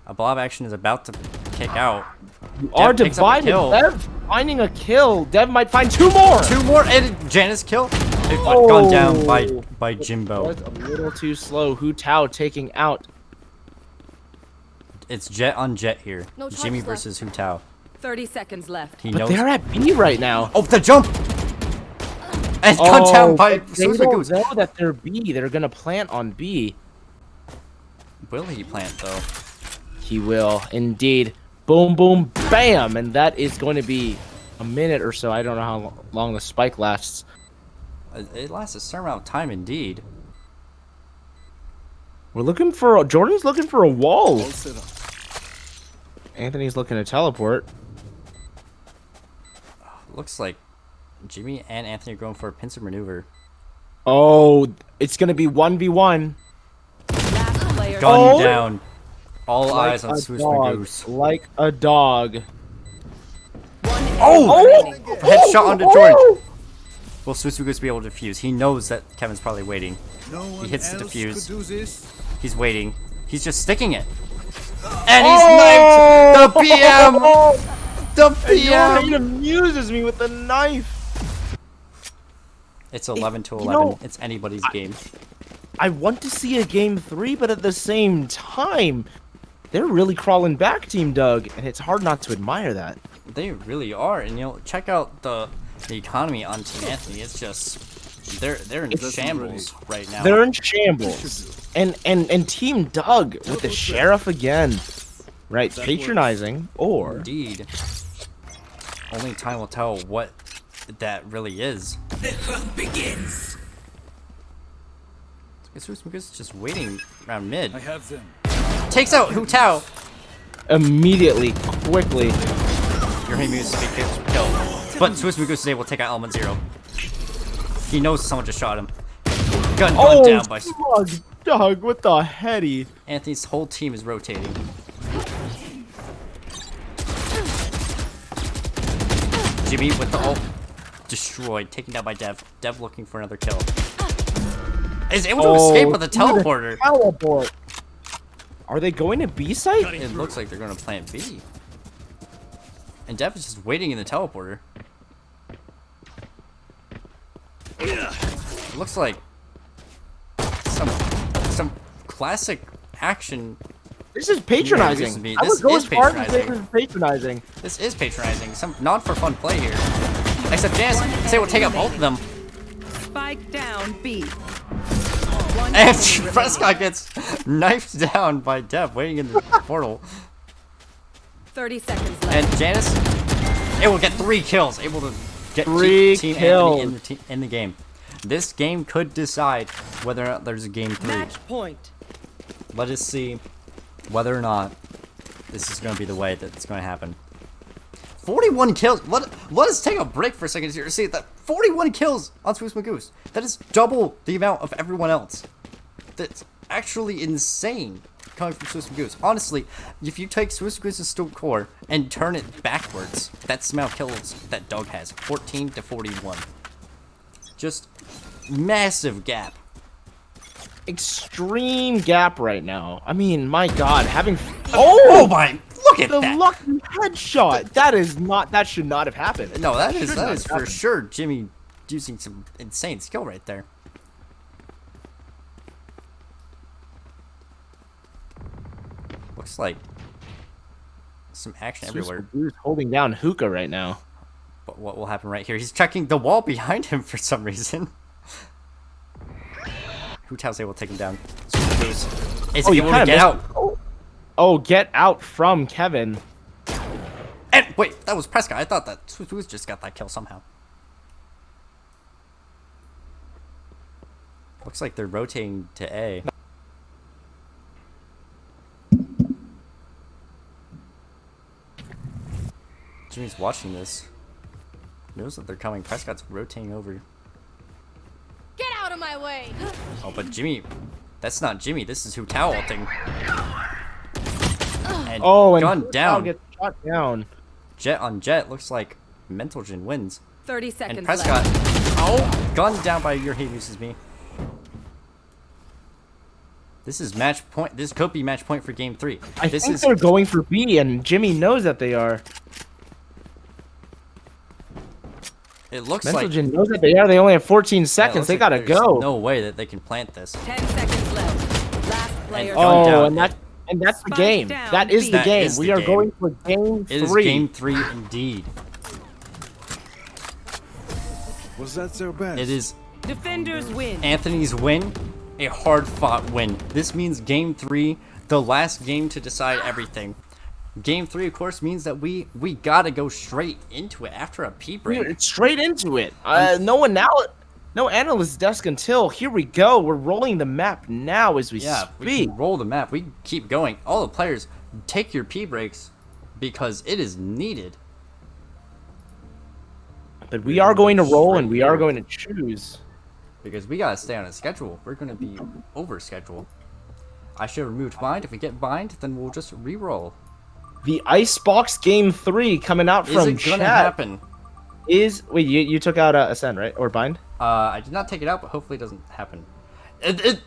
Speaker 1: A blob action is about to kick out.
Speaker 2: You are
Speaker 1: Dev picks up a
Speaker 2: divided.
Speaker 1: kill.
Speaker 2: Dev finding a kill. Dev might find 2 more.
Speaker 1: 2 more, and Janice kill. It
Speaker 2: Oh.
Speaker 1: gone down by Jimbo.
Speaker 2: Was a little too slow. Hu Tao taking out.
Speaker 1: It's Jet on Jet here.
Speaker 7: No charge
Speaker 1: Jimmy
Speaker 7: left.
Speaker 1: versus Hu Tao.
Speaker 7: 30 seconds left.
Speaker 1: He
Speaker 2: But
Speaker 1: knows.
Speaker 2: they're at B right now.
Speaker 1: Oh, the jump! And gone down by
Speaker 2: but they
Speaker 1: Swiss
Speaker 2: don't
Speaker 1: Goose.
Speaker 2: know that they're B. They're gonna plant on B.
Speaker 1: Will he plant though?
Speaker 2: He will indeed. Boom, boom, bam, and that is going to be a minute or so. I don't know how long the spike lasts.
Speaker 1: It lasts a certain amount of time indeed.
Speaker 2: We're looking for Jordan's looking for a wall.
Speaker 15: All set up.
Speaker 2: Anthony's looking to teleport.
Speaker 1: Looks like Jimmy and Anthony are going for a pincer maneuver.
Speaker 2: Oh, it's gonna be 1v1.
Speaker 7: Last player.
Speaker 1: Gun down. All
Speaker 2: Like
Speaker 1: eyes on
Speaker 2: a
Speaker 1: Swiss
Speaker 2: dog.
Speaker 1: Goose.
Speaker 2: Like a dog.
Speaker 1: Oh! Headshot onto Jordan. Will Swiss Goose be able to defuse? He knows that Kevin's probably waiting.
Speaker 15: No
Speaker 1: He
Speaker 15: one
Speaker 1: hits the
Speaker 15: else
Speaker 1: defuse.
Speaker 15: could do this.
Speaker 1: He's waiting. He's just sticking it. And he's knifed! The PM! The
Speaker 2: Jordan
Speaker 1: PM!
Speaker 2: amuses me with the knife.
Speaker 1: It's 11 to
Speaker 2: You
Speaker 1: 11.
Speaker 2: know,
Speaker 1: It's anybody's game.
Speaker 2: I want to see a game 3, but at the same time, they're really crawling back, Team Doug, and it's hard not to admire that.
Speaker 1: They really are, and you know, check out the economy on Team Anthony. It's just they're in shambles right now.
Speaker 2: They're in shambles. And Team Doug with the sheriff again. Right, patronizing or
Speaker 1: Indeed. Only time will tell what that really is.
Speaker 6: The hunt begins.
Speaker 1: Swiss Goose is just waiting around mid.
Speaker 15: I have them.
Speaker 1: Takes out Hu Tao.
Speaker 2: immediately, quickly.
Speaker 1: Your Haymus gets killed. But Swiss Goose is able to take out Element Zero. He knows someone just shot him. Gun down by
Speaker 2: Doug with the heady.
Speaker 1: Anthony's whole team is rotating. Jimmy with the ult. Destroyed. Taken down by Dev. Dev looking for another kill. Is able to escape with a teleporter.
Speaker 2: Teleport. Are they going to B site?
Speaker 1: It looks like they're going to plant B. And Dev is just waiting in the teleporter. It looks like some classic action.
Speaker 2: This is patronizing.
Speaker 1: This
Speaker 2: I would go
Speaker 1: is
Speaker 2: as far as
Speaker 1: patronizing.
Speaker 2: this is patronizing.
Speaker 1: This is patronizing. Some not for fun play here. Except Janice say we'll take out both of them.
Speaker 7: Spike down B.
Speaker 1: And Prescott gets knifed down by Dev waiting in the portal.
Speaker 7: 30 seconds left.
Speaker 1: And Janice, it will get 3 kills. Able to get
Speaker 2: Three
Speaker 1: Team
Speaker 2: kills.
Speaker 1: Anthony in the game. This game could decide whether or not there's a game 3.
Speaker 7: Match point.
Speaker 1: Let us see whether or not this is going to be the way that it's going to happen. 41 kills. Let us take a break for a second here to see that 41 kills on Swiss Goose. That is double the amount of everyone else. That's actually insane coming from Swiss Goose. Honestly, if you take Swiss Goose's Stone Core and turn it backwards, that's the amount of kills that Doug has. 14 to 41. Just massive gap.
Speaker 2: Extreme gap right now. I mean, my God, having
Speaker 1: Oh my! Look at
Speaker 2: the
Speaker 1: that!
Speaker 2: lucky headshot. That should not have happened.
Speaker 1: No, that
Speaker 2: Should
Speaker 1: is
Speaker 2: not have
Speaker 1: for
Speaker 2: happened.
Speaker 1: sure Jimmy using some insane skill right there. Looks like some action everywhere.
Speaker 2: He's holding down Hookah right now.
Speaker 1: But what will happen right here? He's checking the wall behind him for some reason. Hu Tao's able to take him down. Is
Speaker 2: you
Speaker 1: able to
Speaker 2: kinda
Speaker 1: get
Speaker 2: missed-
Speaker 1: out.
Speaker 2: Oh, get out from Kevin.
Speaker 1: And wait, that was Prescott. I thought that Swiss just got that kill somehow. Looks like they're rotating to A. Jimmy's watching this. Knows that they're coming. Prescott's rotating over.
Speaker 16: Get out of my way!
Speaker 1: Oh, but Jimmy, that's not Jimmy. This is Hu Tao ulting. And
Speaker 2: And
Speaker 1: gun
Speaker 2: Hu Tao
Speaker 1: down.
Speaker 2: gets shot down.
Speaker 1: Jet on Jet. Looks like Mentalgen wins.
Speaker 7: 30 seconds
Speaker 1: And Prescott,
Speaker 7: left.
Speaker 1: gun down by your hate uses me. This is match point. This could be match point for game 3.
Speaker 2: I
Speaker 1: This
Speaker 2: think
Speaker 1: is
Speaker 2: they're going for B, and Jimmy knows that they are.
Speaker 1: It looks like
Speaker 2: Mentalgen knows that they are. They only have 14 seconds. They gotta
Speaker 1: there's
Speaker 2: go.
Speaker 1: no way that they can plant this.
Speaker 7: 10 seconds left. Last player.
Speaker 1: gun down.
Speaker 2: And that's the
Speaker 7: Spike
Speaker 2: game.
Speaker 7: down
Speaker 2: That is
Speaker 7: B.
Speaker 2: the
Speaker 1: That
Speaker 2: game.
Speaker 1: is
Speaker 2: We
Speaker 1: the
Speaker 2: are
Speaker 1: game.
Speaker 2: going for game 3.
Speaker 1: It is game 3 indeed.
Speaker 15: Was that so bad?
Speaker 1: It is
Speaker 7: Defenders win.
Speaker 1: Anthony's win, a hard-fought win. This means game 3, the last game to decide everything. Game 3, of course, means that we gotta go straight into it after a pee break.
Speaker 2: Dude, straight into it. No analyst desk until here we go. We're rolling the map now as we
Speaker 1: Yeah,
Speaker 2: speak.
Speaker 1: we can roll the map. We can keep going. All the players, take your pee breaks because it is needed.
Speaker 2: But we are going to roll and we are going to choose.
Speaker 1: Because we gotta stay on a schedule. We're gonna be over schedule. I should have removed bind. If we get bind, then we'll just re-roll.
Speaker 2: The Icebox Game 3 coming out
Speaker 1: Is
Speaker 2: from
Speaker 1: it gonna
Speaker 2: chat
Speaker 1: happen?
Speaker 2: Wait, you took out Ascend, right? Or Bind?
Speaker 1: I did not take it out, but hopefully it doesn't happen. It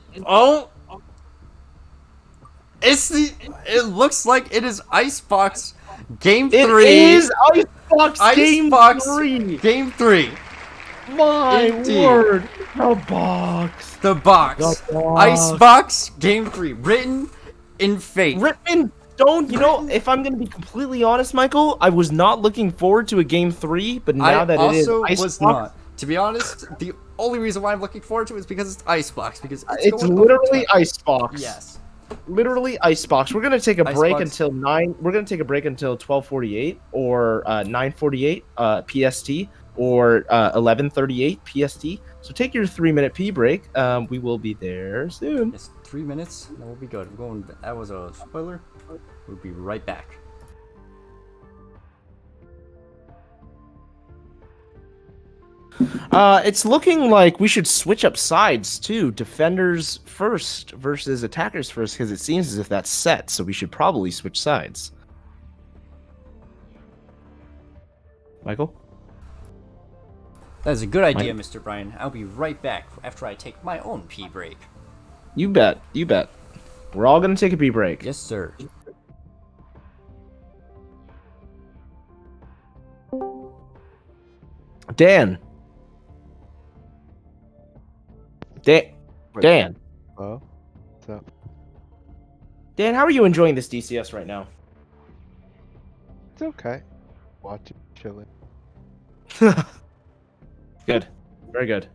Speaker 1: looks like it is Icebox Game 3.
Speaker 2: It is Icebox Game 3.
Speaker 1: Game 3.
Speaker 2: My
Speaker 1: Indeed.
Speaker 2: word. The box.
Speaker 1: The box.
Speaker 2: The box.
Speaker 1: Icebox Game 3. Written in fate.
Speaker 2: Written stone. You know, if I'm going to be completely honest, Michael, I was not looking forward to a Game 3, but now
Speaker 1: I
Speaker 2: that it is
Speaker 1: also
Speaker 2: Icebox,
Speaker 1: was not. To be honest, the only reason why I'm looking forward to it is because it's Icebox. Because
Speaker 2: it's
Speaker 1: going
Speaker 2: literally
Speaker 1: overtime.
Speaker 2: Icebox.
Speaker 1: Yes.
Speaker 2: Literally Icebox. We're gonna take a break
Speaker 1: Icebox.
Speaker 2: until 9. We're gonna take a break until 12:48 or 9:48 PST or 11:38 PST. So take your 3-minute pee break. We will be there soon.
Speaker 1: It's 3 minutes. That will be good. We're going. That was a spoiler. We'll be right back.
Speaker 2: It's looking like we should switch up sides too. Defenders first versus attackers first, because it seems as if that's set. So we should probably switch sides. Michael?
Speaker 1: That is a good idea, Mr. Bryan. I'll be right back after I take my own pee break.
Speaker 2: You bet. You bet. We're all gonna take a pee break.
Speaker 1: Yes, sir.
Speaker 2: Dan. Dan.
Speaker 17: Oh, what's up?
Speaker 2: Dan, how are you enjoying this DCS right now?
Speaker 17: It's okay. Watching, chilling.
Speaker 2: Good. Very good.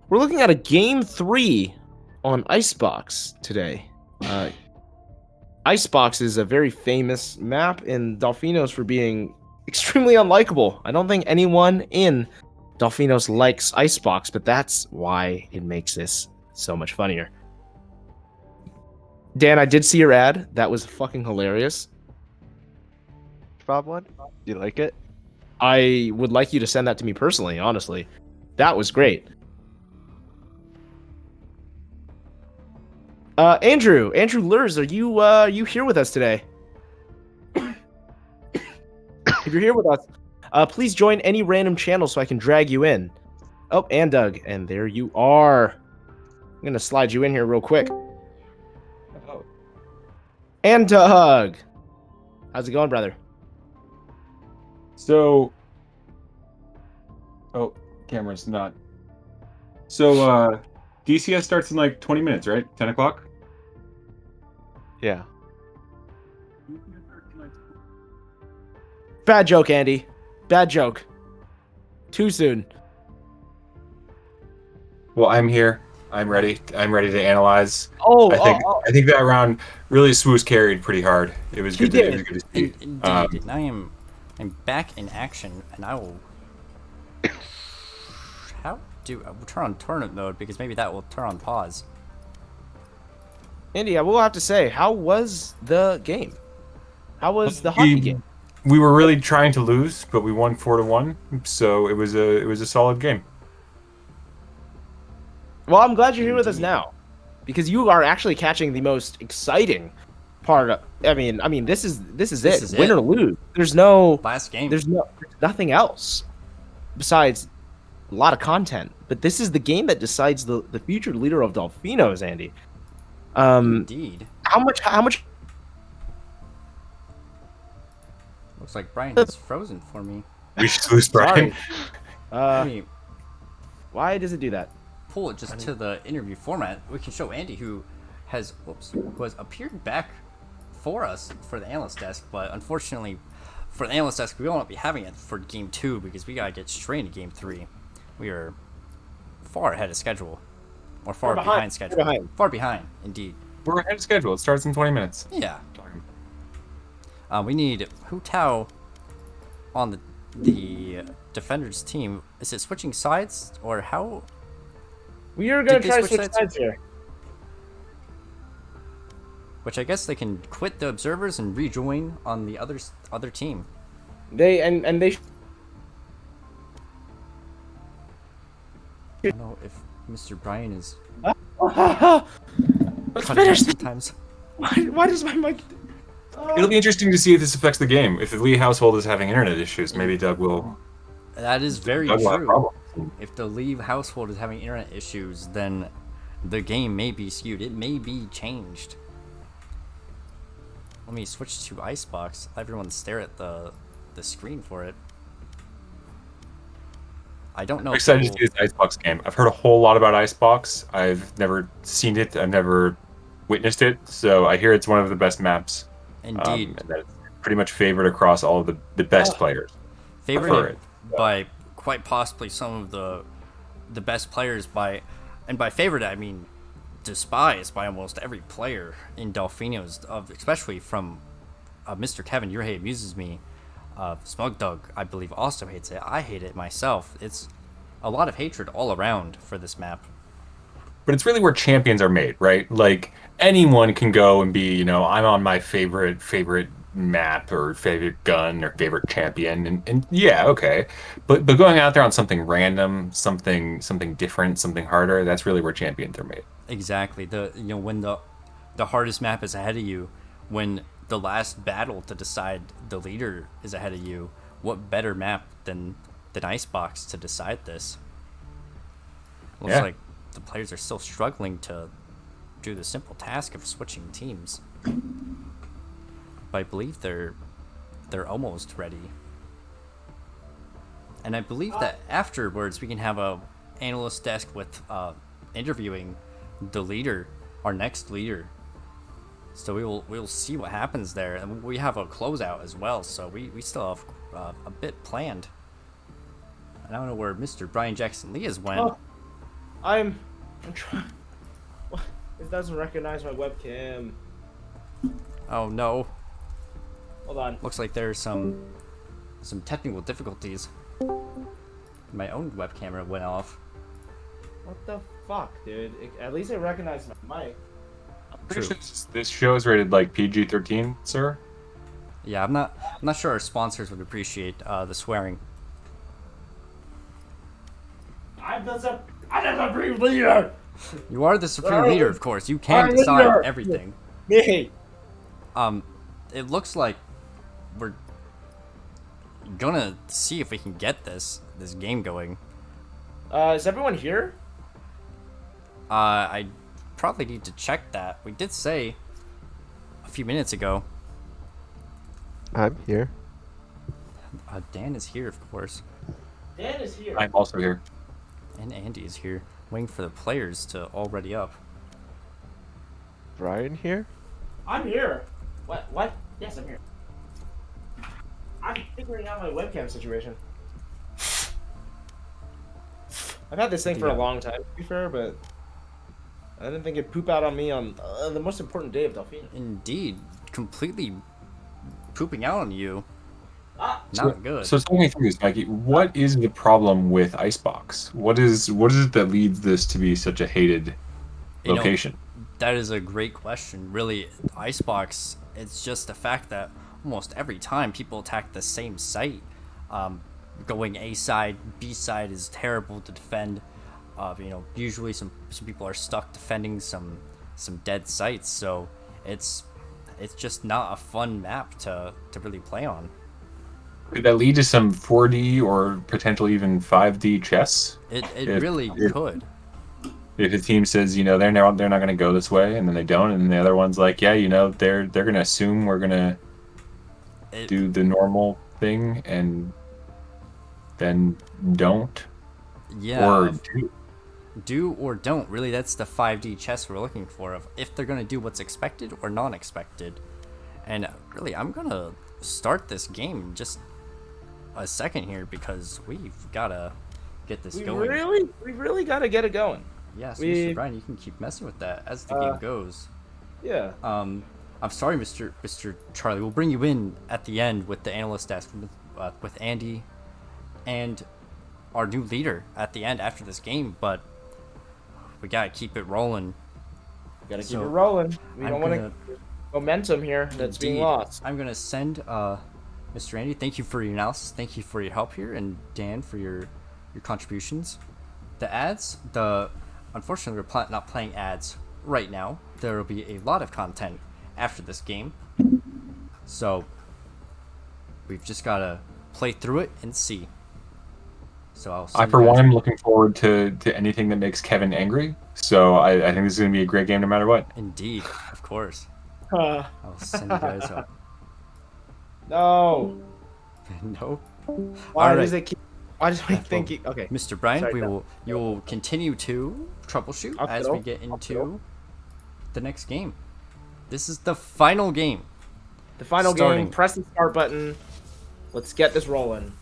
Speaker 2: We're looking at a game 3 on Icebox today. Icebox is a very famous map in Dolphinos for being extremely unlikable. I don't think anyone in Dolphinos likes Icebox, but that's why it makes this so much funnier. Dan, I did see your ad. That was fucking hilarious.
Speaker 17: Bob one? Do you like it?
Speaker 2: I would like you to send that to me personally, honestly. That was great. Andrew Lurs, are you here with us today? If you're here with us, please join any random channel so I can drag you in. Oh, and Doug, and there you are. I'm gonna slide you in here real quick.
Speaker 17: Oh.
Speaker 2: And Doug, how's it going, brother?
Speaker 18: So, camera's not. So, DCS starts in like 20 minutes, right? 10 o'clock?
Speaker 17: Yeah.
Speaker 2: Bad joke, Andy. Bad joke. Too soon.
Speaker 18: Well, I'm here. I'm ready. I'm ready to analyze.
Speaker 2: Oh,
Speaker 18: I think that round really Swoosh carried pretty hard. It was good. It was good to see.
Speaker 1: Indeed. And I'm back in action, and I will. We'll turn on tournament mode because maybe that will turn on pause.
Speaker 2: Andy, I will have to say, how was the game? How was the hockey game?
Speaker 18: We were really trying to lose, but we won 4-1, so it was a solid game.
Speaker 2: Well, I'm glad you're here with us now, because you are actually catching the most exciting part of. I mean, this is it. Win or lose. There's no
Speaker 1: last game.
Speaker 2: There's nothing else besides a lot of content. But this is the game that decides the future leader of Dolphinos, Andy.
Speaker 1: Indeed.
Speaker 2: How much?
Speaker 1: Looks like Brian is frozen for me.
Speaker 18: We should lose Brian.
Speaker 1: Let me
Speaker 2: why does it do that?
Speaker 1: pull it just to the interview format. We can show Andy, who was appeared back for us for the analyst desk, but unfortunately for the analyst desk, we won't be having it for game 2 because we gotta get straight into game 3. We are far ahead of schedule, or far behind schedule. Far behind, indeed.
Speaker 18: We're ahead of schedule. It starts in 20 minutes.
Speaker 1: Yeah. We need Hu Tao on the defenders team. Is it switching sides or how?
Speaker 2: We are going to try to switch sides here.
Speaker 1: Which I guess they can quit the observers and rejoin on the other team.
Speaker 2: They.
Speaker 1: I don't know if Mr. Brian is.
Speaker 2: Let's finish.
Speaker 1: Sometimes.
Speaker 2: Why does my mic?
Speaker 18: It'll be interesting to see if this affects the game. If the Lee household is having internet issues, maybe Doug will.
Speaker 1: That is very true. If the Lee household is having internet issues, then the game may be skewed. It may be changed. Let me switch to Icebox. Everyone stare at the screen for it. I don't know.
Speaker 18: I'm excited to see this Icebox game. I've heard a whole lot about Icebox. I've never seen it. I've never witnessed it. So I hear it's one of the best maps.
Speaker 1: Indeed.
Speaker 18: And that it's pretty much favored across all of the best players.
Speaker 1: Favored by quite possibly some of the best players and by favored I mean despised by almost every player in Delfino's, especially from Mr. Kevin. Your hate amuses me. Smug Doug, I believe, also hates it. I hate it myself. It's a lot of hatred all around for this map.
Speaker 18: But it's really where champions are made, right? Like anyone can go and be, I'm on my favorite map or favorite gun or favorite champion, and yeah, okay. But going out there on something random, something different, something harder, that's really where champions are made.
Speaker 1: Exactly. When the hardest map is ahead of you, when the last battle to decide the leader is ahead of you, what better map than Icebox to decide this? Looks like the players are still struggling to do the simple task of switching teams. But I believe they're almost ready. And I believe that afterwards we can have a analyst desk with interviewing the leader, our next leader. So we'll see what happens there, and we have a closeout as well. So we still have a bit planned. I don't know where Mr. Brian Jackson Lee has went.
Speaker 2: Oh, I'm trying. It doesn't recognize my webcam.
Speaker 1: Oh no.
Speaker 2: Hold on.
Speaker 1: Looks like there's some technical difficulties. My own web camera went off.
Speaker 2: What the fuck, dude? At least it recognized my mic.
Speaker 18: Pretty sure this show is rated like PG-13, sir.
Speaker 1: Yeah, I'm not sure our sponsors would appreciate the swearing.
Speaker 2: I'm the supreme leader.
Speaker 1: You are the supreme leader, of course. You can decide everything.
Speaker 2: Me.
Speaker 1: It looks like we're gonna see if we can get this game going.
Speaker 2: Is everyone here?
Speaker 1: I probably need to check that. We did say a few minutes ago.
Speaker 17: I'm here.
Speaker 1: Dan is here, of course.
Speaker 2: Dan is here.
Speaker 18: I'm also here.
Speaker 1: And Andy is here, waiting for the players to all ready up.
Speaker 17: Brian here?
Speaker 2: I'm here. What? Yes, I'm here. I'm figuring out my webcam situation. I've had this thing for a long time, to be fair, but I didn't think it'd poop out on me on the most important day of Delfino.
Speaker 1: Indeed, completely pooping out on you.
Speaker 18: Not
Speaker 1: good.
Speaker 18: So tell me through this, Mikey. What is the problem with Icebox? What is it that leads this to be such a hated location?
Speaker 1: That is a great question. Really, Icebox, it's just the fact that almost every time people attack the same site, going A side, B side is terrible to defend. Usually some people are stuck defending some dead sites, so it's just not a fun map to really play on.
Speaker 18: Could that lead to some 4D or potentially even 5D chess?
Speaker 1: It really could.
Speaker 18: If the team says, they're not going to go this way, and then they don't, and then the other one's like, yeah, they're going to assume we're going to do the normal thing, and then don't,
Speaker 1: Yeah.
Speaker 18: or do.
Speaker 1: Do or don't. Really, that's the 5D chess we're looking for, of if they're going to do what's expected or non-expected. And really, I'm going to start this game in just a second here, because we've got to get this going.
Speaker 2: We really got to get it going.
Speaker 1: Yes, Mr. Brian, you can keep messing with that as the game goes.
Speaker 2: Yeah.
Speaker 1: I'm sorry, Mr. Charlie. We'll bring you in at the end with the analyst desk with Andy and our new leader at the end after this game, but we gotta keep it rolling.
Speaker 2: We gotta keep it rolling. We don't want to momentum here that's being
Speaker 1: Indeed.
Speaker 2: lost.
Speaker 1: I'm gonna send Mr. Andy. Thank you for your analysis. Thank you for your help here, and Dan for your contributions. The ads, unfortunately we're not playing ads right now. There will be a lot of content after this game, so we've just gotta play through it and see. So
Speaker 18: I, for one, am looking forward to anything that makes Kevin angry. So I think this is going to be a great game no matter what.
Speaker 1: Indeed, of course. I'll send you guys up.
Speaker 2: No.
Speaker 1: No.
Speaker 2: Why does it keep? Why does we think? Okay.
Speaker 1: Mr. Brian,
Speaker 2: Sorry,
Speaker 1: you will continue to troubleshoot as we get into the next game. This is the final game.
Speaker 2: The final game. Press the start button. Let's get this rolling.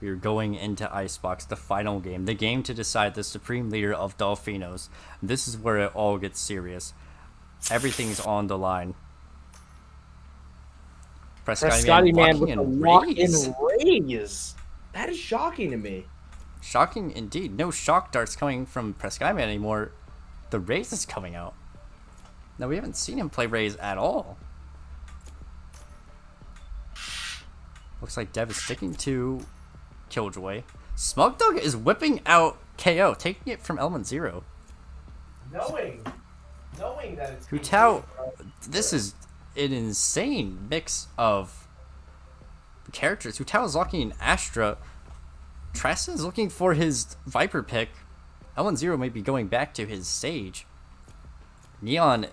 Speaker 1: We are going into Icebox, the final game, the game to decide the supreme leader of Dolphinos. This is where it all gets serious. Everything's on the line.
Speaker 2: Prescotty Man with a lock-in raise. That is shocking to me.
Speaker 1: Shocking indeed. No shock darts coming from Prescotty Man anymore. The raise is coming out. Now, we haven't seen him play raise at all. Looks like Dev is sticking to Killjoy. Smugdog is whipping out KO, taking it from Element Zero.
Speaker 2: Knowing that it's
Speaker 1: Hu Tao, this is an insane mix of characters. Hu Tao is locking in Astra. Traston is looking for his Viper pick. Element Zero may be going back to his Sage. Neon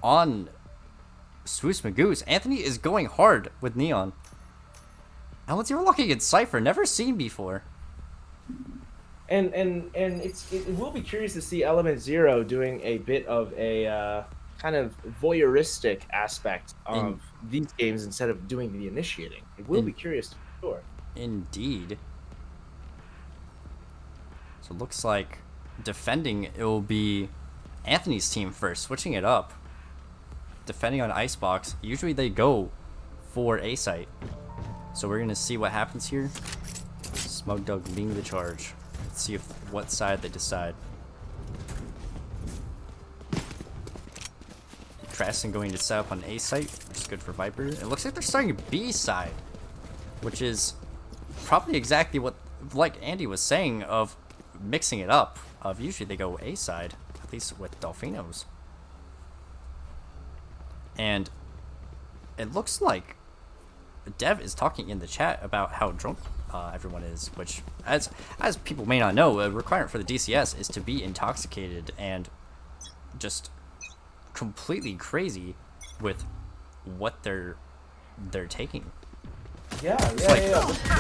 Speaker 1: on Swoosh Magoose. Anthony is going hard with Neon. Element Zero locking in Cypher, never seen before.
Speaker 2: And it will be curious to see Element Zero doing a bit of a kind of voyeuristic aspect of these games instead of doing the initiating. It will be curious to be sure.
Speaker 1: Indeed. So it looks like defending, it will be Anthony's team first, switching it up. Defending on Icebox, usually they go for A site. So we're gonna see what happens here. Smugdog leading the charge. Let's see what side they decide. Traston going to set up on A site, which is good for Viper. It looks like they're starting B side, which is probably exactly what, like Andy was saying, of mixing it up. Of usually they go A side, at least with Dolphinos. And it looks like Dev is talking in the chat about how drunk everyone is, which, as people may not know, a requirement for the DCS is to be intoxicated and just completely crazy with what they're taking.
Speaker 2: Yeah. When it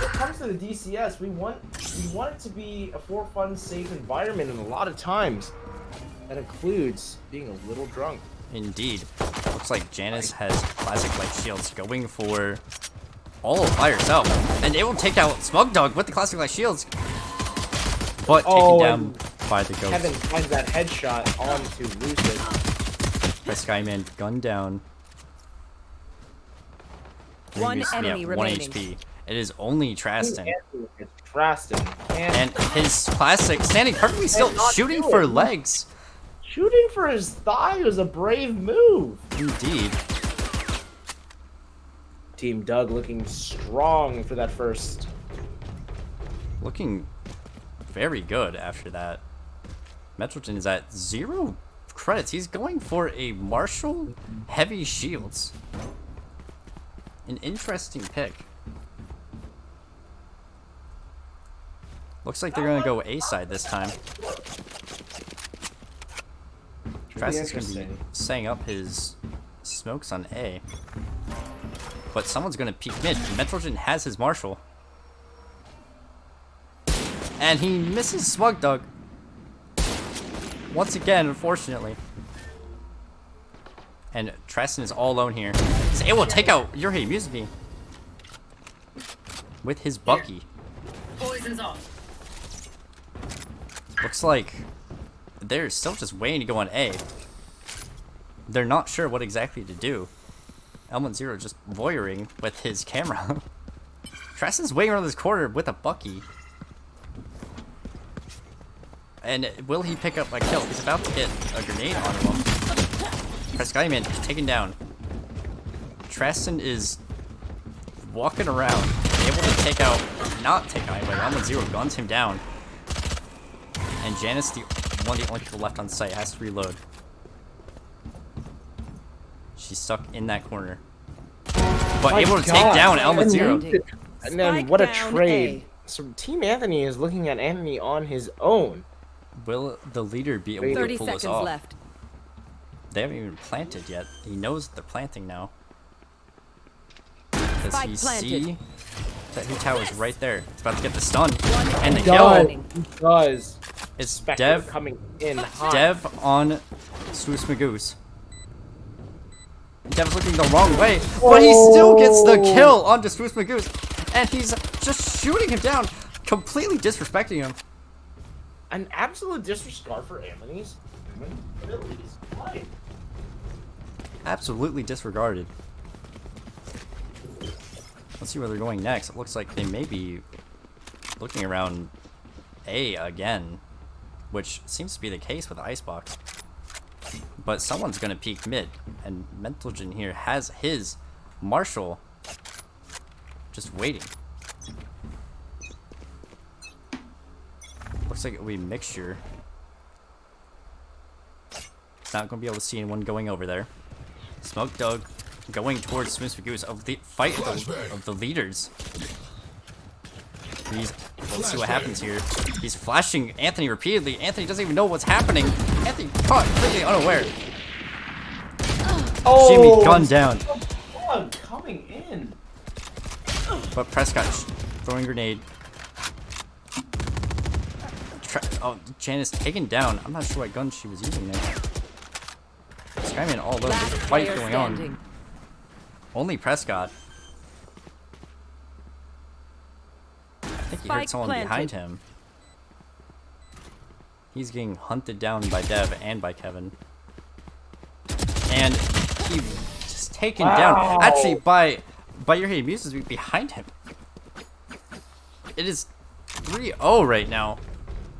Speaker 2: comes to the DCS, we want it to be a for fun, safe environment, and a lot of times that includes being a little drunk.
Speaker 1: Indeed. Looks like Janice has classic light shields going for all by herself, and it will take out Smugdog with the classic light shields, but taken down by the ghost.
Speaker 2: Kevin finds that headshot onto Lucid.
Speaker 1: Prescotty Man gunned down.
Speaker 7: One enemy remaining.
Speaker 1: 1 HP. It is only Traston.
Speaker 2: It's Traston.
Speaker 1: And his classic standing perfectly still, shooting for legs.
Speaker 2: Shooting for his thigh was a brave move.
Speaker 1: Indeed.
Speaker 2: Team Doug looking strong for that first.
Speaker 1: Looking very good after that. Metroton is at 0 credits. He's going for a Marshall Heavy Shields. An interesting pick. Looks like they're gonna go A side this time. Travis is gonna be setting up his smokes on A. But someone's gonna peek mid. Metrogen has his Marshall. And he misses Smug Dog. Once again, unfortunately. And Tristan is all alone here. He's able to take out Yurhei Musubi with his Bucky.
Speaker 6: Poison's off.
Speaker 1: Looks like they're still just waiting to go on A. They're not sure what exactly to do. L10 just voyeuring with his camera. Tristan's waiting around this corner with a Bucky. And will he pick up a kill? He's about to get a grenade on him. Prescott taken down. Tristan is walking around, able to take out, not take out anybody. L10 guns him down. And Janice, the only people left on site, has to reload. She's stuck in that corner. But able to take down L10.
Speaker 2: And then what a trade. So Team Anthony is looking at Anthony on his own.
Speaker 1: Will the leader be able to
Speaker 7: 30
Speaker 1: pull this
Speaker 7: seconds
Speaker 1: off?
Speaker 7: left.
Speaker 1: They haven't even planted yet. He knows they're planting now. Does he see that Hu is right there? He's about to get the stun. And the kill.
Speaker 2: He does.
Speaker 1: It's
Speaker 2: Spectre
Speaker 1: Dev
Speaker 2: coming in hot.
Speaker 1: Dev on Swoos Magoose. Dev's looking the wrong way, but he still gets the kill onto Swoos Magoose. And he's just shooting him down, completely disrespecting him.
Speaker 2: An absolute disregard for Anthony's abilities. Why?
Speaker 1: Absolutely disregarded. Let's see where they're going next. It looks like they may be looking around A again, which seems to be the case with Icebox. But someone's gonna peek mid, and Mentalgen here has his Marshall just waiting. Looks like it'll be mixture. It's not gonna be able to see anyone going over there. Smoke Dog going towards Smooth Goose of the fight of the leaders. Let's see what happens here. He's flashing Anthony repeatedly. Anthony doesn't even know what's happening. Anthony caught completely unaware.
Speaker 2: Oh,
Speaker 1: Jimmy gunned down.
Speaker 2: Coming in.
Speaker 1: But Prescott throwing grenade. Oh, Janice taken down. I'm not sure what gun she was using there. Skyman all alone. There's a fight going on. Only Prescott. I think he heard someone behind him. He's getting hunted down by Dev and by Kevin. And he just taken down. Actually, by Yurhei Musubi behind him. It is 3-0 right now.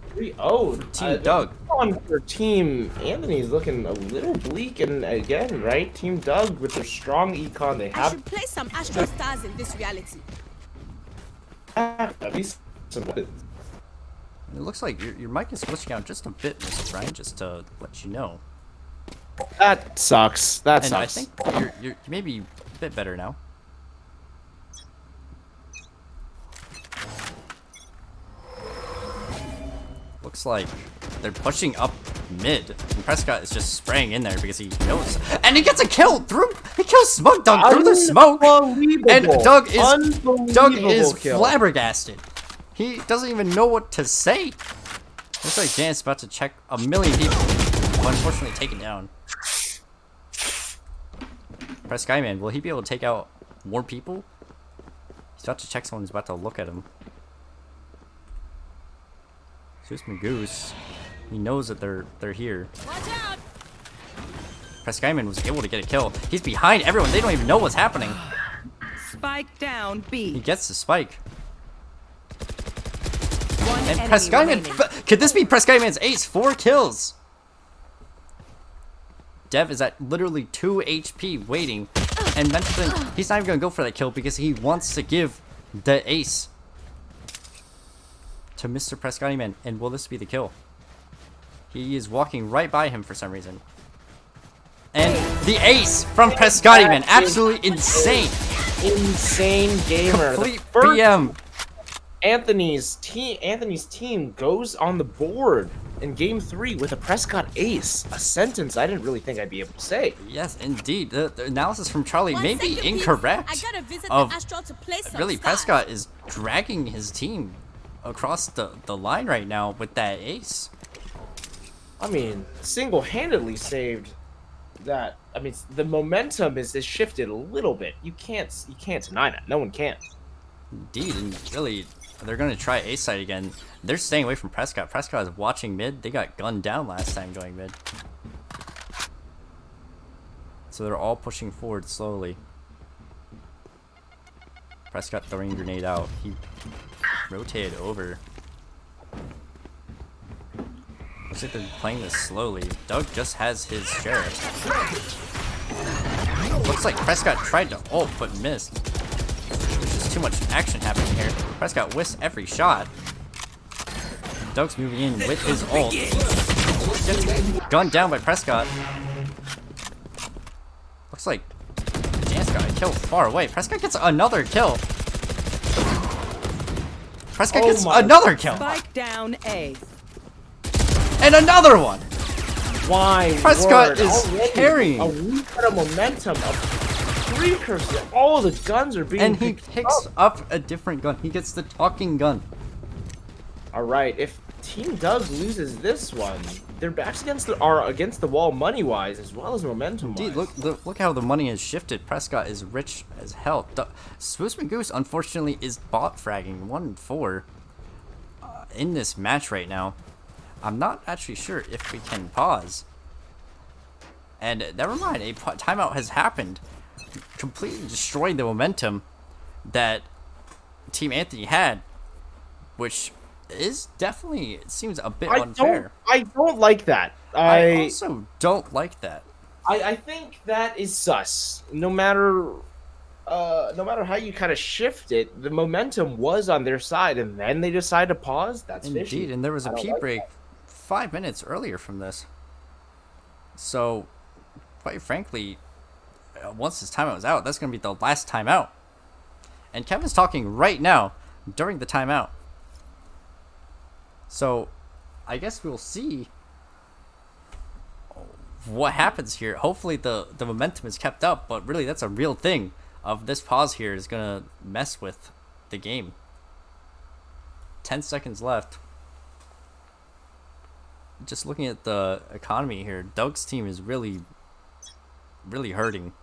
Speaker 2: 3-0.
Speaker 1: Team Doug.
Speaker 2: On for Team Anthony's looking a little bleak, and again, right? Team Doug with their strong econ, they
Speaker 16: I
Speaker 2: have
Speaker 16: should play some Astro Stars in this reality.
Speaker 2: at least some weapons.
Speaker 1: It looks like your mic is glitching out just a bit, Mr. Brian, just to let you know.
Speaker 2: That sucks. That
Speaker 1: And
Speaker 2: sucks.
Speaker 1: I think you're maybe a bit better now. Looks like they're pushing up mid. And Prescott is just spraying in there because he knows. And he gets a kill through. He kills Smoke Dog through the smoke. And Doug is flabbergasted. He doesn't even know what to say. Looks like Jan's about to check a million people. But unfortunately taken down. Press Skyman, will he be able to take out more people? He's about to check someone who's about to look at him. Zeus Magoose. He knows that they're here.
Speaker 16: Watch out!
Speaker 1: Press Skyman was able to get a kill. He's behind everyone. They don't even know what's happening.
Speaker 7: Spike down B.
Speaker 1: He gets the spike.
Speaker 7: One
Speaker 1: And
Speaker 7: enemy
Speaker 1: Press Skyman.
Speaker 7: remaining.
Speaker 1: Could this be Press Skyman's ace? 4 kills. Dev is at literally 2 HP waiting. And Mentalton, he's not even going to go for that kill because he wants to give the ace to Mr. Prescott. And will this be the kill? He is walking right by him for some reason. And the ace from Prescott. Absolutely insane.
Speaker 2: Insane gamer.
Speaker 1: Complete BM.
Speaker 2: Anthony's team goes on the board in Game 3 with a Prescott ace. A sentence I didn't really think I'd be able to say.
Speaker 1: Yes, indeed. The analysis from Charlie may be
Speaker 16: second, please.
Speaker 1: incorrect.
Speaker 16: I gotta visit
Speaker 1: of
Speaker 16: the Astro to play some
Speaker 1: really,
Speaker 16: stars.
Speaker 1: Prescott is dragging his team across the line right now with that ace.
Speaker 2: I mean, single-handedly saved that. I mean, the momentum is shifted a little bit. You can't deny that. No one can.
Speaker 1: Indeed, and really, they're going to try ace side again. They're staying away from Prescott. Prescott is watching mid. They got gunned down last time going mid. So they're all pushing forward slowly. Prescott throwing a grenade out. He rotated over. Looks like they're playing this slowly. Doug just has his sheriff. Looks like Prescott tried to ult but missed. There's just too much action happening here. Prescott whiffs every shot. Doug's moving in with his ult. Gets gunned down by Prescott. Looks like Jance got a kill far away. Prescott gets another kill. Prescott gets another kill.
Speaker 7: Spike down A.
Speaker 1: And another one.
Speaker 2: Why?
Speaker 1: Prescott is carrying.
Speaker 2: A reset of momentum, a precursor. All the guns are being
Speaker 1: and he picks up a different gun. He gets the talking gun.
Speaker 2: All right, if Team Doug loses this one, their backs against the wall money-wise as well as momentum-wise.
Speaker 1: Indeed, look how the money has shifted. Prescott is rich as hell. Swoosman Goose, unfortunately, is bot fragging 1-4 in this match right now. I'm not actually sure if we can pause. And never mind, a timeout has happened, completely destroying the momentum that Team Anthony had, which is definitely, it seems a bit unfair.
Speaker 2: I don't like that.
Speaker 1: I also don't like that.
Speaker 2: I think that is sus. No matter how you kind of shift it, the momentum was on their side, and then they decide to pause. That's fishy.
Speaker 1: Indeed, and there was a pee break 5 minutes earlier from this. So, quite frankly, once this timeout is out, that's going to be the last timeout. And Kevin's talking right now during the timeout. So, I guess we'll see what happens here. Hopefully the momentum is kept up, but really that's a real thing of this pause here is going to mess with the game. 10 seconds left. Just looking at the economy here, Doug's team is really hurting.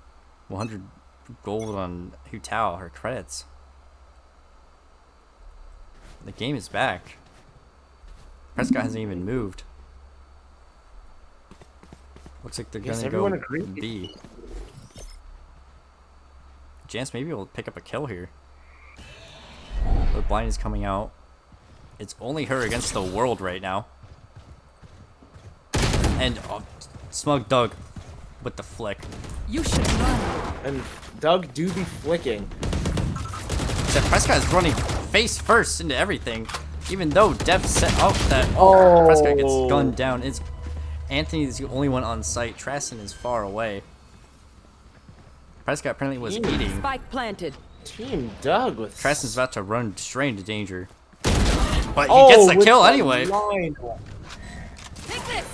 Speaker 1: 100 gold on Hu Tao, her credits. The game is back. Prescott hasn't even moved. Looks like they're gonna go B. Jance maybe will pick up a kill here. The blind is coming out. It's only her against the world right now. And Smug Doug with the flick.
Speaker 16: You should run.
Speaker 2: And Doug do be flicking.
Speaker 1: Except Prescott is running face first into everything. Even though Dev set up that Prescott gets gunned down. It's Anthony's the only one on site. Trassen is far away. Prescott apparently was eating.
Speaker 7: Spike planted.
Speaker 2: Team Doug with
Speaker 1: Trassen's about to run straight into danger. But he gets the kill anyway.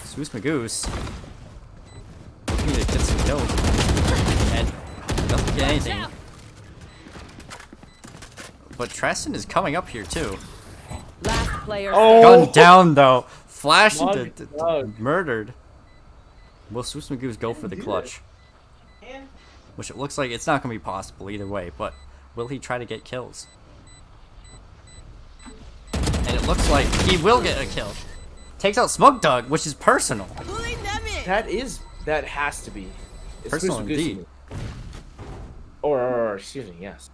Speaker 1: Swoos Magoose. Looking to get some kills. And doesn't get anything. But Trassen is coming up here too.
Speaker 7: Last player.
Speaker 1: Gunned down though. Flashed into murdered. Will Swoos Magoose go for the clutch? Which it looks like it's not going to be possible either way, but will he try to get kills? And it looks like he will get a kill. Takes out Smug Dog, which is personal.
Speaker 2: That has to be. It's
Speaker 1: Personal indeed.
Speaker 2: Or excuse me, yes.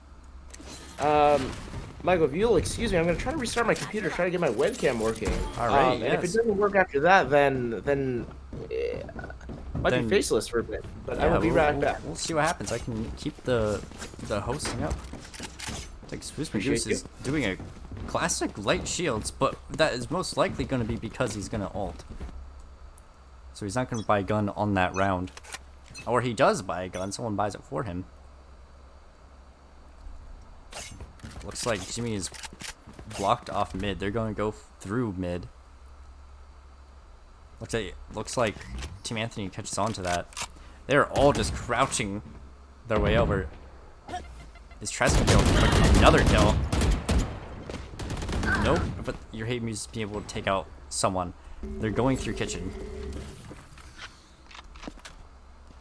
Speaker 2: Michael, if you'll excuse me, I'm going to try to restart my computer, try to get my webcam working.
Speaker 1: Alright,
Speaker 2: And if it doesn't work after that, then might be faceless for a bit. But I will be right back.
Speaker 1: We'll see what happens. I can keep the hosting up. Like Swoos Magoose is doing a classic light shields, but that is most likely going to be because he's going to ult. So he's not going to buy a gun on that round. Or he does buy a gun, someone buys it for him. Looks like Jimmy is blocked off mid. They're going to go through mid. Looks like Team Anthony catches on to that. They're all just crouching their way over. Is Trask gonna go for another kill? Nope, but your hate muse being able to take out someone. They're going through kitchen.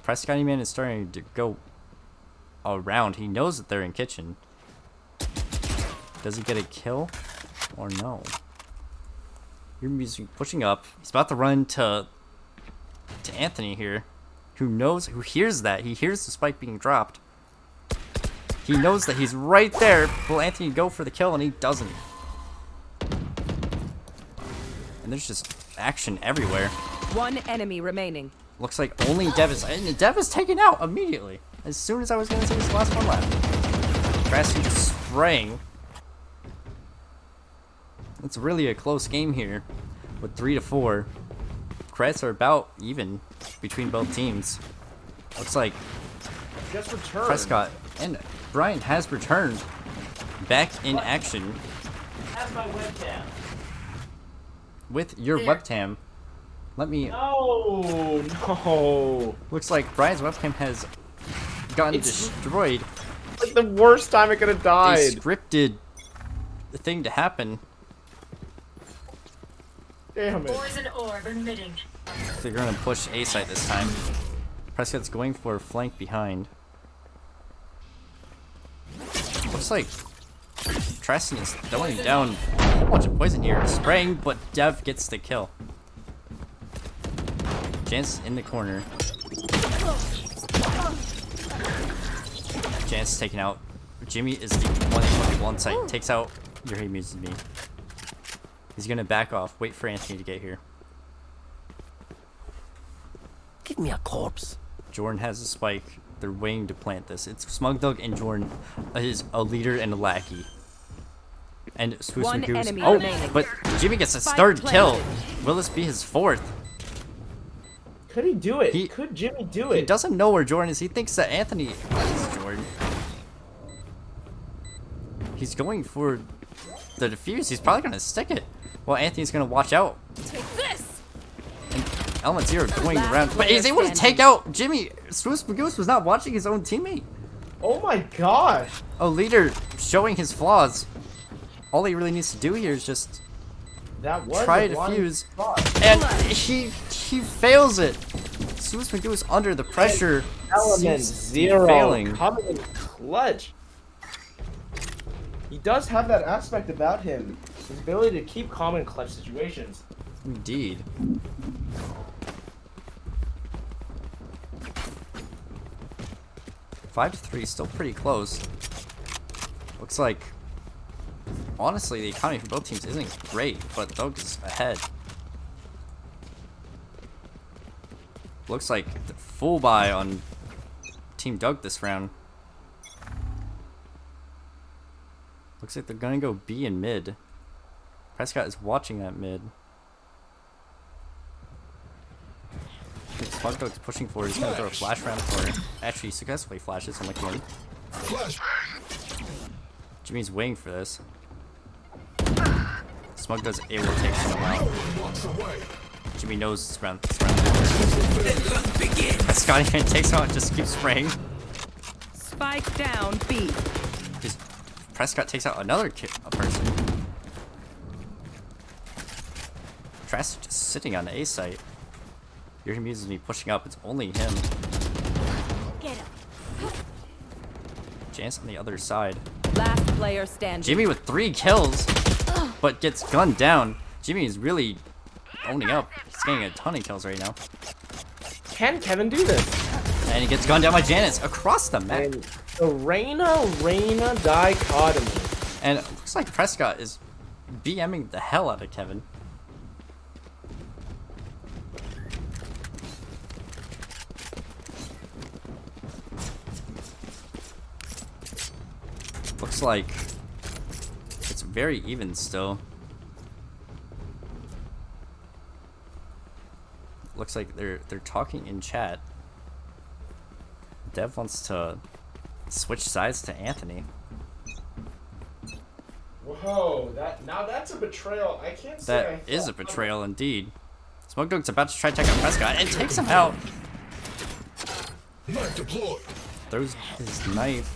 Speaker 1: Prescott Man is starting to go around. He knows that they're in kitchen. Does he get a kill or no? Your music pushing up. He's about to run to Anthony here, who hears that. He hears the spike being dropped. He knows that he's right there. Will Anthony go for the kill, and he doesn't. And there's just action everywhere.
Speaker 7: One enemy remaining.
Speaker 1: Looks like only Dev is, and Dev is taken out immediately. As soon as I was gonna say this last one left. Crasty just spraying. It's really a close game here, with 3-4. Credits are about even between both teams. Looks like
Speaker 2: Just returned.
Speaker 1: Prescott and Brian has returned back in action.
Speaker 2: That's my webcam.
Speaker 1: With your webcam. Let me.
Speaker 2: No, no.
Speaker 1: Looks like Brian's webcam has gotten destroyed.
Speaker 2: Like the worst time it could have died.
Speaker 1: A scripted thing to happen.
Speaker 2: Damn it.
Speaker 6: Poison orb emitting.
Speaker 1: So they're gonna push A site this time. Prescott's going for a flank behind. Looks like Tristan is throwing down a whole bunch of poison here, spraying, but Dev gets the kill. Jance in the corner. Jance taken out. Jimmy is the one site. Takes out your hate muses me. He's gonna back off. Wait for Anthony to get here.
Speaker 15: Give me a corpse.
Speaker 1: Jordan has a spike. They're waiting to plant this. It's Smugdog and Jordan is a leader and a lackey. And Swoosh
Speaker 7: One
Speaker 1: and Goose.
Speaker 7: enemy
Speaker 1: Oh,
Speaker 7: remaining.
Speaker 1: but Jimmy gets a
Speaker 7: Spike
Speaker 1: third kill.
Speaker 7: planted.
Speaker 1: Will this be his fourth?
Speaker 2: Could he do it? Could Jimmy do
Speaker 1: He
Speaker 2: it?
Speaker 1: doesn't know where Jordan is. He thinks that Anthony is Jordan. He's going for the defuse. He's probably gonna stick it. Well, Anthony's gonna watch out.
Speaker 6: Take this.
Speaker 1: Element Zero going
Speaker 7: Last
Speaker 1: around, but
Speaker 7: player
Speaker 1: he's able to
Speaker 7: standing.
Speaker 1: take out Jimmy. Swoosh Goose was not watching his own teammate.
Speaker 2: Oh my gosh.
Speaker 1: A leader showing his flaws. All he really needs to do here is just
Speaker 2: That was
Speaker 1: try
Speaker 2: a
Speaker 1: to
Speaker 2: blind
Speaker 1: defuse,
Speaker 2: spot.
Speaker 1: and he fails it. Swoosh Goose under the pressure.
Speaker 2: Element
Speaker 1: seems to be
Speaker 2: Zero
Speaker 1: failing.
Speaker 2: coming in clutch. He does have that aspect about him. His ability to keep calm in clutch situations.
Speaker 1: Indeed. Five to 3, still pretty close. Looks like, honestly, the economy for both teams isn't great, but Doug is ahead. Looks like the full buy on Team Doug this round. Looks like they're gonna go B in mid. Prescott is watching that mid. Smugdog's pushing forward. He's gonna throw a flash round for it. Actually, successfully flashes on the corner. Jimmy's waiting for this. Smugdog's able to take someone out. Jimmy knows this round. Prescott even takes him out and just keeps spraying.
Speaker 7: Spike down B.
Speaker 1: Prescott takes out another person. Trask just sitting on the A site. Your him uses me pushing up. It's only him.
Speaker 6: Get him.
Speaker 1: Jance on the other side.
Speaker 7: Last player standing.
Speaker 1: Jimmy with 3 kills, but gets gunned down. Jimmy is really owning up. He's getting a ton of kills right now.
Speaker 2: Can Kevin do this?
Speaker 1: And he gets gunned down by Janice across the map.
Speaker 2: And the Reyna dichotomy.
Speaker 1: And it looks like Prescott is BMing the hell out of Kevin. Looks like it's very even still. Looks like they're talking in chat. Dev wants to switch sides to Anthony.
Speaker 2: Whoa, that's a betrayal. I can't say
Speaker 1: That is a betrayal indeed. Smoke Dog's about to try to take out Prescott and takes him out.
Speaker 8: Knife deployed.
Speaker 1: Throws his knife.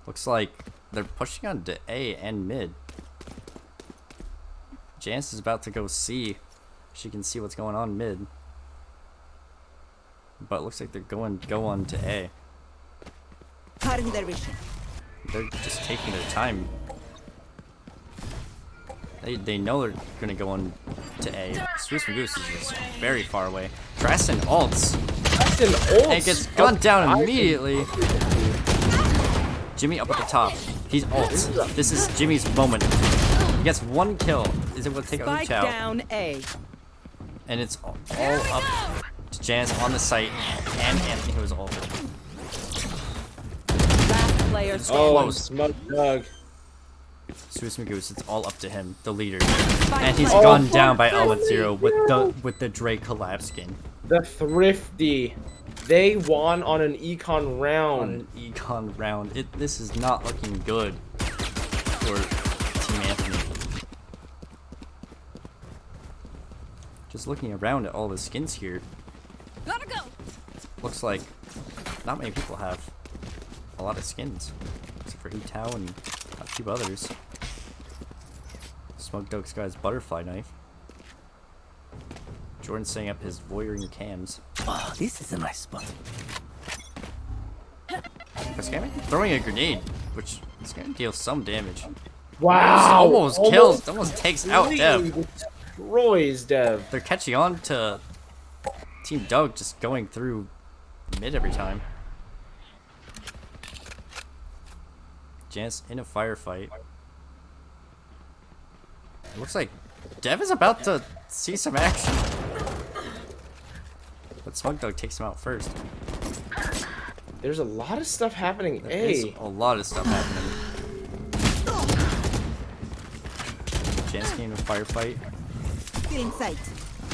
Speaker 1: Looks like they're pushing on to A and mid. Janice is about to go C. She can see what's going on mid. But it looks like they're go on to A. They're just taking their time. They know they're gonna go on to A. Swiss Goose is just very far away. Dresden ults. And gets gunned down immediately. Jimmy up at the top. He's ults. This is Jimmy's moment. He gets one kill. Is it going to take out
Speaker 7: Spike
Speaker 1: Chow?
Speaker 7: down A.
Speaker 1: And it's all up to Janice on the site and Anthony who is ulted.
Speaker 7: Last player
Speaker 2: Oh,
Speaker 7: standing.
Speaker 2: Smug Dog.
Speaker 1: Swiss Goose, it's all up to him, the leader. And he's gunned down by Element Zero with the Drake collab skin.
Speaker 2: The Thrifty. They won on an econ round.
Speaker 1: On an econ round. This is not looking good for Team Anthony. Just looking around at all the skins here.
Speaker 16: Gotta go.
Speaker 1: Looks like not many people have a lot of skins. Except for Tao and a few others. Smoke Dog's got his butterfly knife. Jordan's setting up his voyeuring cams.
Speaker 14: Oh, this is a nice spot.
Speaker 1: Scamming? Throwing a grenade, which is gonna deal some damage.
Speaker 2: Wow!
Speaker 1: Almost kills, almost takes out Dev.
Speaker 2: Destroys Dev.
Speaker 1: They're catching on to Team Doug just going through mid every time. Janice in a firefight. It looks like Dev is about to see some action. But Smug Dog takes him out first.
Speaker 2: There's a lot of stuff happening.
Speaker 1: There is a lot of stuff happening. Janice getting in a firefight.
Speaker 16: Get in sight.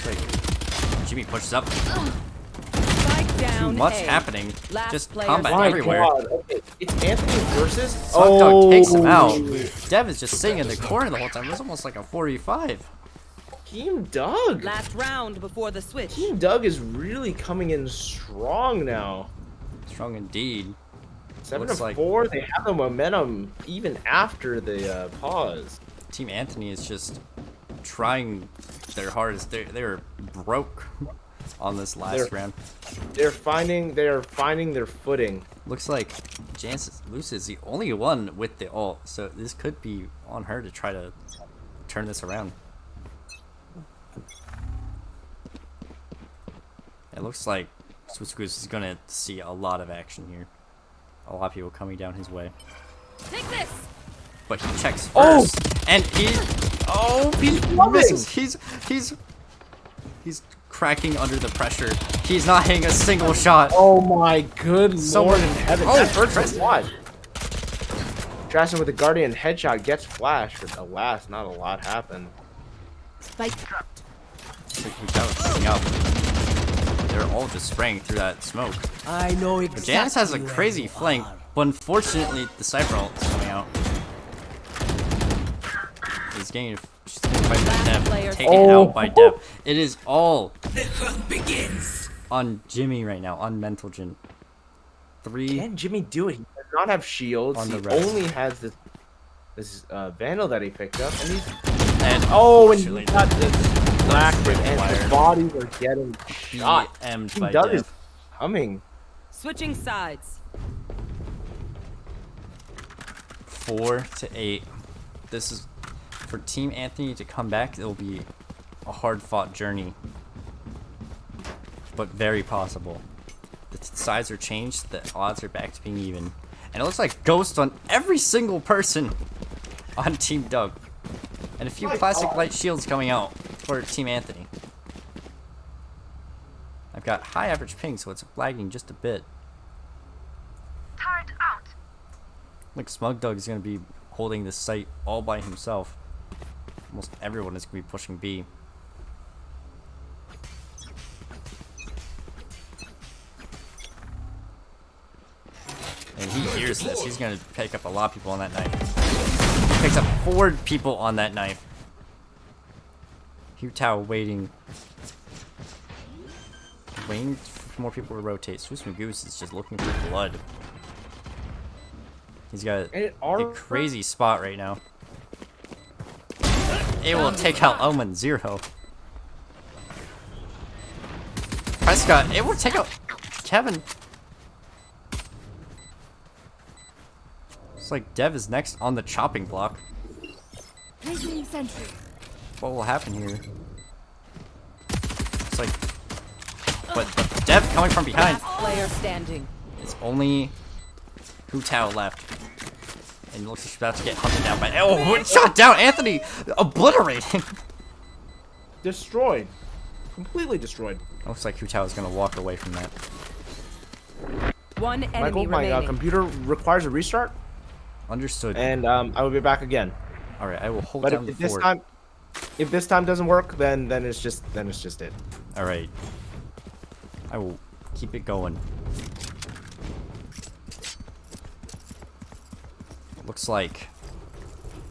Speaker 1: Like Jimmy pushes up.
Speaker 7: Spike down
Speaker 1: Too much
Speaker 7: A.
Speaker 1: happening.
Speaker 7: Last
Speaker 1: Just
Speaker 7: player
Speaker 1: combat
Speaker 7: standing.
Speaker 1: everywhere.
Speaker 2: God. Okay, it's Anthony versus.
Speaker 1: Smug Dog takes him out. Dev is just sitting in the corner the whole time. It was almost like a 4v5.
Speaker 2: Team Doug.
Speaker 7: Last round before the switch.
Speaker 2: Team Doug is really coming in strong now.
Speaker 1: Strong indeed.
Speaker 2: 7-4. They have the momentum even after the pause.
Speaker 1: Team Anthony is just trying their hardest. They're broke on this last round.
Speaker 2: They are finding their footing.
Speaker 1: Looks like Luce is the only one with the ult, so this could be on her to try to turn this around. It looks like Swiss Goose is gonna see a lot of action here. A lot of people coming down his way.
Speaker 16: Take this.
Speaker 1: But he checks first, and he misses. He's cracking under the pressure. He's not hitting a single shot.
Speaker 2: Oh my good
Speaker 1: Someone-
Speaker 2: lord in heaven!
Speaker 1: Oh,
Speaker 2: That hurts
Speaker 1: Dresden.
Speaker 2: a lot. Dresden with the Guardian headshot gets flashed, but alas, not a lot happened.
Speaker 16: Spike dropped.
Speaker 1: They're all just spraying through that smoke.
Speaker 14: I know
Speaker 1: But Janice has a crazy flank, but unfortunately the Cypher ult is coming out. She's getting fight with Dev, taken out by Dev. It is all
Speaker 14: begins
Speaker 1: on Jimmy right now, on Mental Gen.
Speaker 2: Can Jimmy do it? He does not have shields.
Speaker 1: On the
Speaker 2: He
Speaker 1: rest.
Speaker 2: only has this Vandal that he picked up, and he's
Speaker 1: And
Speaker 2: and he
Speaker 1: unfortunately,
Speaker 2: got this blacked, and
Speaker 1: wired.
Speaker 2: his bodies are getting shot.
Speaker 1: M'd
Speaker 2: Team
Speaker 1: by
Speaker 2: Doug is
Speaker 1: Dev.
Speaker 2: coming.
Speaker 7: Switching sides.
Speaker 1: 4-8. This is for Team Anthony to come back. It'll be a hard-fought journey, but very possible. The sides are changed. The odds are back to being even, and it looks like Ghost on every single person on Team Doug, and a few plastic light shields coming out for Team Anthony. I've got high average ping, so it's lagging just a bit.
Speaker 6: Turret out.
Speaker 1: Like Smug Dog is going to be holding this site all by himself. Almost everyone is going to be pushing B. And he hears use this. He's gonna pick up a lot of people on that knife. He picks up 4 people on that knife. Hu Tao waiting for more people to rotate. Swiss Goose is just looking for blood. He's got a crazy spot right now. It will take out Omen 0. Prescott, it will take out Kevin. It's like Dev is next on the chopping block.
Speaker 16: Placing sentry.
Speaker 1: What will happen here? It's like, but Dev coming from behind.
Speaker 7: Last player standing.
Speaker 1: It's only Hu Tao left. And looks like she's about to get hunted down by. Oh, shot down! Anthony obliterated.
Speaker 2: Destroyed. Completely destroyed.
Speaker 1: Looks like Hu Tao is gonna walk away from that.
Speaker 7: One enemy
Speaker 2: Michael, my
Speaker 7: remaining.
Speaker 2: computer requires a restart.
Speaker 1: Understood.
Speaker 2: And I will be back again.
Speaker 1: All right, I will hold
Speaker 2: But
Speaker 1: down
Speaker 2: if
Speaker 1: the
Speaker 2: this
Speaker 1: fort.
Speaker 2: time, if this time doesn't work, then it's just it.
Speaker 1: All right. I will keep it going. Looks like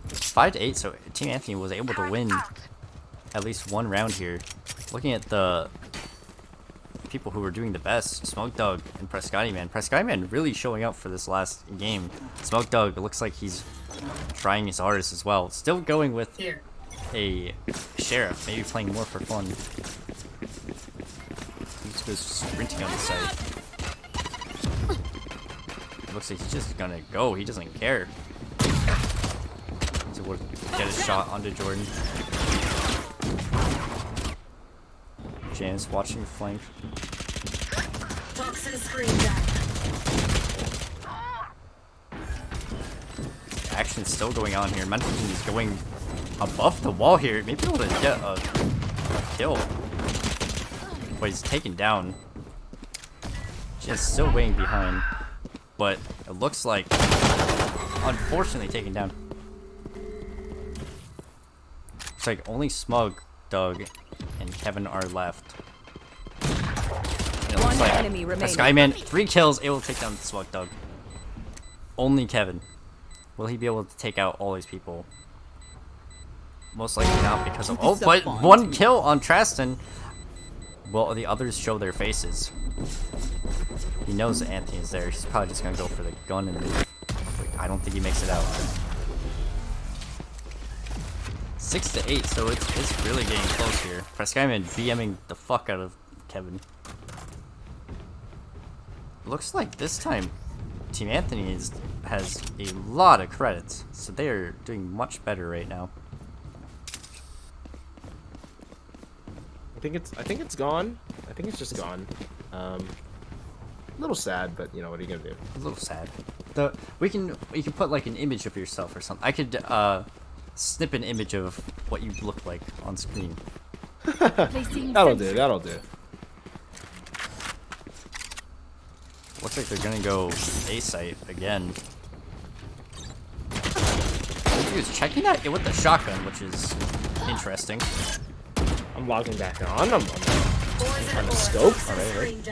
Speaker 1: 5-8, so Team Anthony was able to win at least one round here. Looking at the people who were doing the best, Smoke Dog and Prescotty Man. Prescotty Man really showing up for this last game. Smoke Dog, it looks like he's trying his hardest as well. Still going with a Sheriff, maybe playing more for fun. He's just sprinting on the side. Looks like he's just gonna go. He doesn't care. So we'll get a shot onto Jordan. Janice watching the flank. Action's still going on here. Mental is going above the wall here. Maybe able to get a kill. But he's taken down. Just still waiting behind. But it looks like, unfortunately, taken down. It's like only Smug, Doug, and Kevin are left. And it looks like Skyman, 3 kills, able to take down Smug, Doug. Only Kevin. Will he be able to take out all these people? Most likely not because of. Oh, but 1 kill on Traston. Will the others show their faces? He knows that Anthony is there. He's probably just gonna go for the gun and leave. I don't think he makes it out. 6-8, so it's really getting close here. Preskyman BMing the fuck out of Kevin. Looks like this time Team Anthony has a lot of credits, so they are doing much better right now.
Speaker 2: I think it's gone. I think it's just gone. A little sad, but you know what are you gonna do?
Speaker 1: A little sad. We can put like an image of yourself or something. I could snip an image of what you look like on screen.
Speaker 2: That'll do. That'll do.
Speaker 1: Looks like they're gonna go A site again. He was checking that with the shotgun, which is interesting.
Speaker 2: I'm logging back on. I'm on the scope.
Speaker 1: Alright.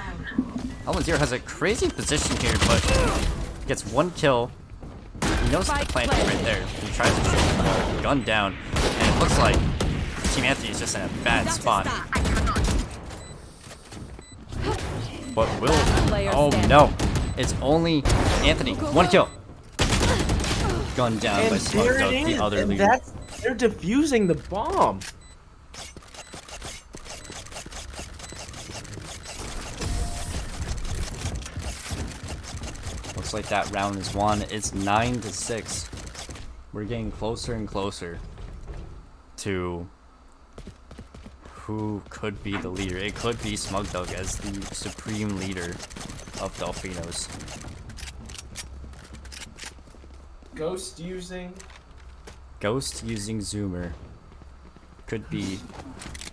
Speaker 1: Elman Zero has a crazy position here, but gets 1 kill. He knows the plant right there. He tries to shoot the gun down, and it looks like Team Anthony is just in a bad spot. But will... Oh no! It's only Anthony. 1 kill! Gunned down by Smug Dog, the other leader.
Speaker 2: They're defusing the bomb.
Speaker 1: Looks like that round is won. It's 9-6. We're getting closer and closer to who could be the leader. It could be Smug Dog as the supreme leader of Dolphinos.
Speaker 2: Ghost using
Speaker 1: Zoomer could be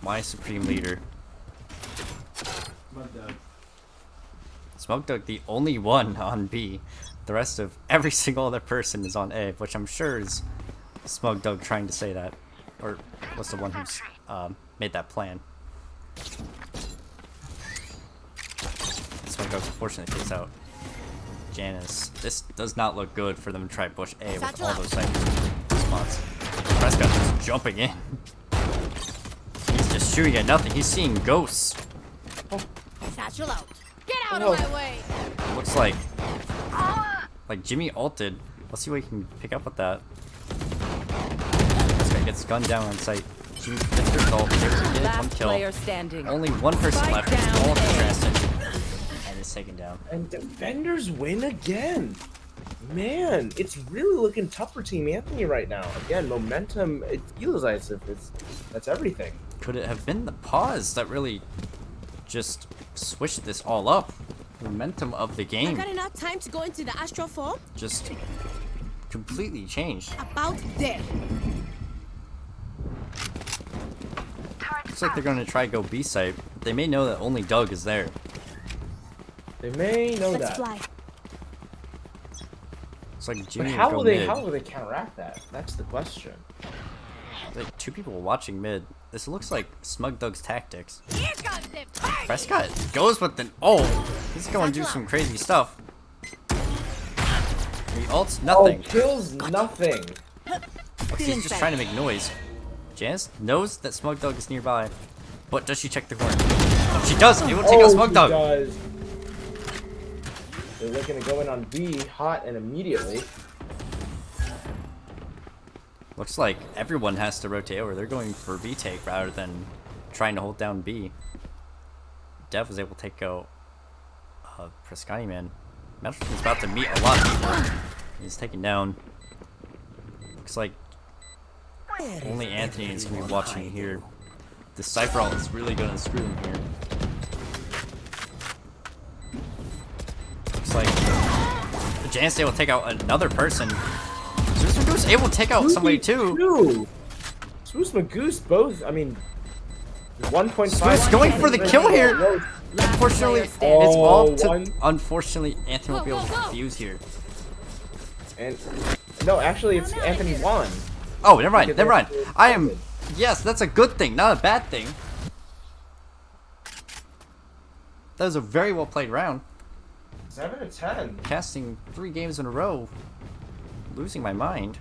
Speaker 1: my supreme leader. Smug Dog, the only one on B. The rest of every single other person is on A, which I'm sure is Smug Dog trying to say that, or was the one who's made that plan. Smug Dog unfortunately takes out Janice. This does not look good for them to try push A with all those spots. Prescott just jumping in. He's just shooting at nothing. He's seeing ghosts.
Speaker 16: Satchel out. Get out of my way.
Speaker 1: Looks like Jimmy ulted. Let's see what he can pick up with that. This guy gets gunned down on sight. Jimmy gets their ult. One kill.
Speaker 7: Player standing.
Speaker 1: Only one person
Speaker 7: Spike
Speaker 1: left. It's
Speaker 7: down
Speaker 1: all
Speaker 7: A.
Speaker 1: contrasted. And it's taken down.
Speaker 2: And defenders win again. Man, it's really looking tough for Team Anthony right now. Again, momentum, it feels as if that's everything.
Speaker 1: Could it have been the pause that really just switched this all up? Momentum of the
Speaker 16: I
Speaker 1: game
Speaker 16: got enough time to go into the astral form.
Speaker 1: just completely changed.
Speaker 16: About there.
Speaker 1: Looks like they're going to try go B site. They may know that only Doug is there.
Speaker 2: They may know
Speaker 16: Let's
Speaker 2: that.
Speaker 16: fly.
Speaker 1: It's like
Speaker 2: But
Speaker 1: Jimmy
Speaker 2: how
Speaker 1: will
Speaker 2: will
Speaker 1: go
Speaker 2: they
Speaker 1: mid.
Speaker 2: how will they counteract that? That's the question.
Speaker 1: Like 2 people watching mid. This looks like Smug Doug's tactics.
Speaker 16: Here comes the party.
Speaker 1: Prescott goes with the he's going to do some crazy stuff. He ults nothing.
Speaker 2: Oh, kills nothing.
Speaker 1: He's just trying to make noise. Janice knows that Smug Doug is nearby, but does she check the corner? She does. It will take out Smug Doug.
Speaker 2: Does. They're looking to go in on B hot and immediately.
Speaker 1: Looks like everyone has to rotate over. They're going for B take rather than trying to hold down B. Dev was able to take out Prescott, man. Metropolitan's about to meet a lot of people. He's taken down. Looks like only Anthony is going to be watching here. The Cypher ult is really going to screw him here. Looks like Janice will take out another person. Zeus Goose able to take out somebody too.
Speaker 2: Zeus Goose both, I mean, 1.5.
Speaker 1: Zeus going for the kill here. Unfortunately, it's all to. Unfortunately, Anthony won't be able to defuse here.
Speaker 2: And no, actually, it's Anthony won.
Speaker 1: Oh, never mind. Never mind. I am. Yes, that's a good thing, not a bad thing. That was a very well played round.
Speaker 2: 7-10.
Speaker 1: Casting 3 games in a row. Losing my mind.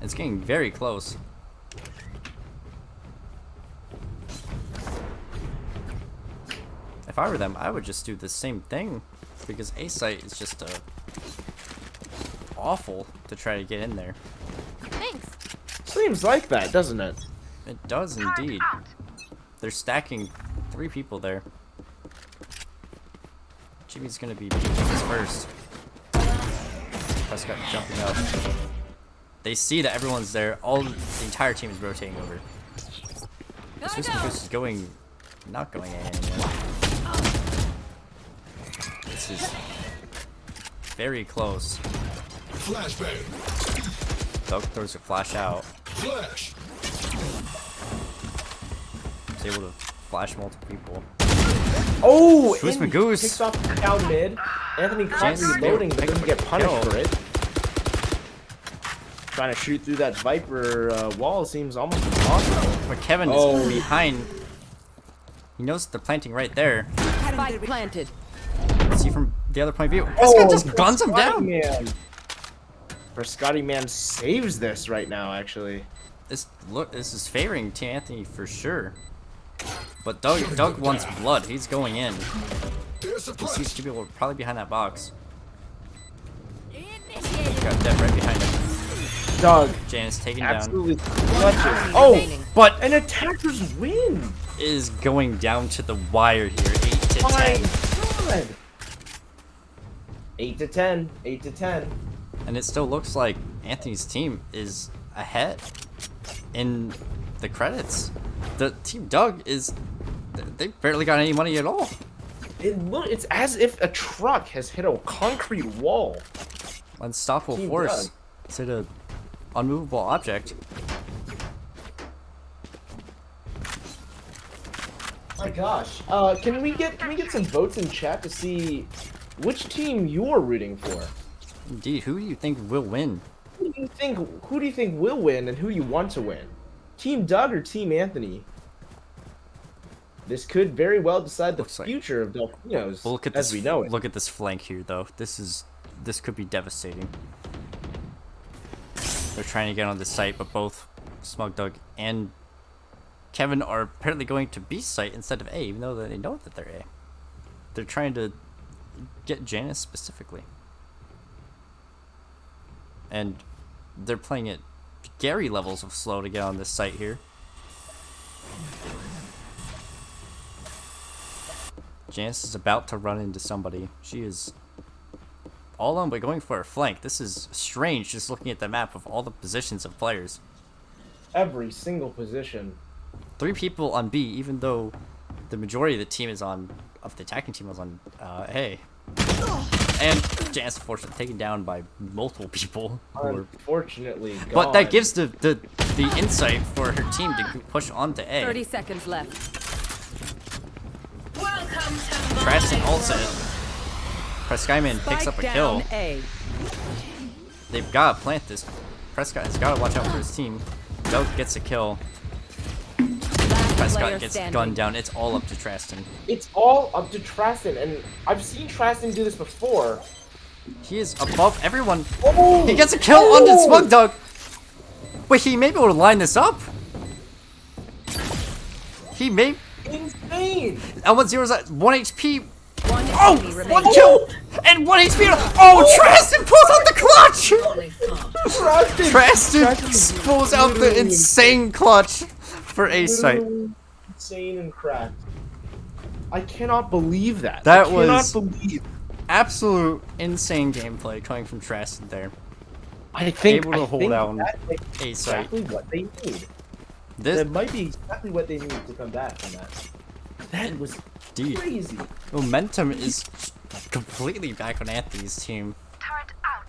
Speaker 1: It's getting very close. If I were them, I would just do the same thing, because A site is just awful to try to get in there.
Speaker 16: Thanks.
Speaker 2: Seems like that, doesn't it?
Speaker 1: It does indeed. They're stacking 3 people there. Jimmy's gonna be peeking this first. Prescott jumping up. They see that everyone's there. The entire team is rotating over. This is going, not going in anymore. This is very close.
Speaker 8: Flashbang.
Speaker 1: Doug throws a flash out.
Speaker 8: Flash.
Speaker 1: He's able to flash multiple people.
Speaker 2: Oh,
Speaker 1: Goose
Speaker 2: and
Speaker 1: Magoose.
Speaker 2: picks off down mid. Anthony caught
Speaker 1: Janice
Speaker 2: reloading, but
Speaker 1: picked
Speaker 2: doesn't
Speaker 1: up
Speaker 2: get
Speaker 1: the
Speaker 2: punished
Speaker 1: kill.
Speaker 2: for it. Trying to shoot through that Viper wall seems almost impossible.
Speaker 1: But Kevin is behind. He knows they're planting right there.
Speaker 7: Spike planted.
Speaker 1: See from the other point of view. This guy just guns him down.
Speaker 2: Man. Scotty Man saves this right now, actually.
Speaker 1: This is favoring T. Anthony for sure. But Doug wants blood. He's going in. He sees 2 people probably behind that box. Got Dev right behind him.
Speaker 2: Doug.
Speaker 1: Janice taken
Speaker 2: Absolutely
Speaker 1: down.
Speaker 2: clutches. Oh,
Speaker 1: but
Speaker 2: an attackers win.
Speaker 1: Is going down to the wire here. 8 to 10.
Speaker 2: My God. 8 to 10. 8 to 10.
Speaker 1: And it still looks like Anthony's team is ahead in the credits. The team Doug is, they barely got any money at all.
Speaker 2: It's as if a truck has hit a concrete wall.
Speaker 1: Unstoppable
Speaker 2: Team
Speaker 1: force.
Speaker 2: Doug.
Speaker 1: It's hit a unmovable object.
Speaker 2: My gosh. Can we get some votes in chat to see which team you're rooting for?
Speaker 1: Indeed, who do you think will win?
Speaker 2: Who do you think will win and who you want to win? Team Doug or Team Anthony? This could very well decide the
Speaker 1: Looks like-
Speaker 2: future of Delfino's
Speaker 1: Well, look at
Speaker 2: as
Speaker 1: this.
Speaker 2: we know it.
Speaker 1: Look at this flank here, though. This could be devastating. They're trying to get on this site, but both Smug Dog and Kevin are apparently going to B site instead of A, even though they know that they're A. They're trying to get Janice specifically. And they're playing at Gary levels of slow to get on this site here. Janice is about to run into somebody. She is all on by going for a flank. This is strange just looking at the map of all the positions of players.
Speaker 2: Every single position.
Speaker 1: 3 people on B, even though the majority of the team is on, of the attacking team is on A. And Janice, unfortunately, taken down by multiple people.
Speaker 2: Unfortunately,
Speaker 1: But that
Speaker 2: gone.
Speaker 1: gives the insight for her team to push on to A.
Speaker 7: 30 seconds left.
Speaker 1: Preston ults it. Skyman picks up a
Speaker 7: Spike
Speaker 1: kill.
Speaker 7: down A.
Speaker 1: They've got to plant this. Prescott has got to watch out for his team. Doug gets a kill. Prescott
Speaker 7: player
Speaker 1: gets
Speaker 7: standing.
Speaker 1: gunned down. It's all up to Traston.
Speaker 2: It's all up to Traston, and I've seen Traston do this before.
Speaker 1: He is above everyone.
Speaker 2: Oh!
Speaker 1: He gets a kill on the Smug Dog. Wait, he may be able to line this up. He may.
Speaker 2: Insane!
Speaker 1: L10's at 1 HP.
Speaker 7: One
Speaker 1: Oh!
Speaker 7: enemy
Speaker 1: 1
Speaker 7: remaining.
Speaker 1: kill! And 1 HP. Oh, Traston pulls out the clutch! Traston pulls out the insane clutch for A site.
Speaker 2: Literally insane and cracked. I cannot believe that.
Speaker 1: That
Speaker 2: I cannot
Speaker 1: was
Speaker 2: believe.
Speaker 1: absolute insane gameplay coming from Traston there.
Speaker 2: I think
Speaker 1: able to hold down
Speaker 2: that's
Speaker 1: A site.
Speaker 2: exactly what they need.
Speaker 1: This
Speaker 2: That might be exactly what they need to come back from that. That was
Speaker 1: indeed.
Speaker 2: crazy.
Speaker 1: Momentum is completely back on Anthony's team.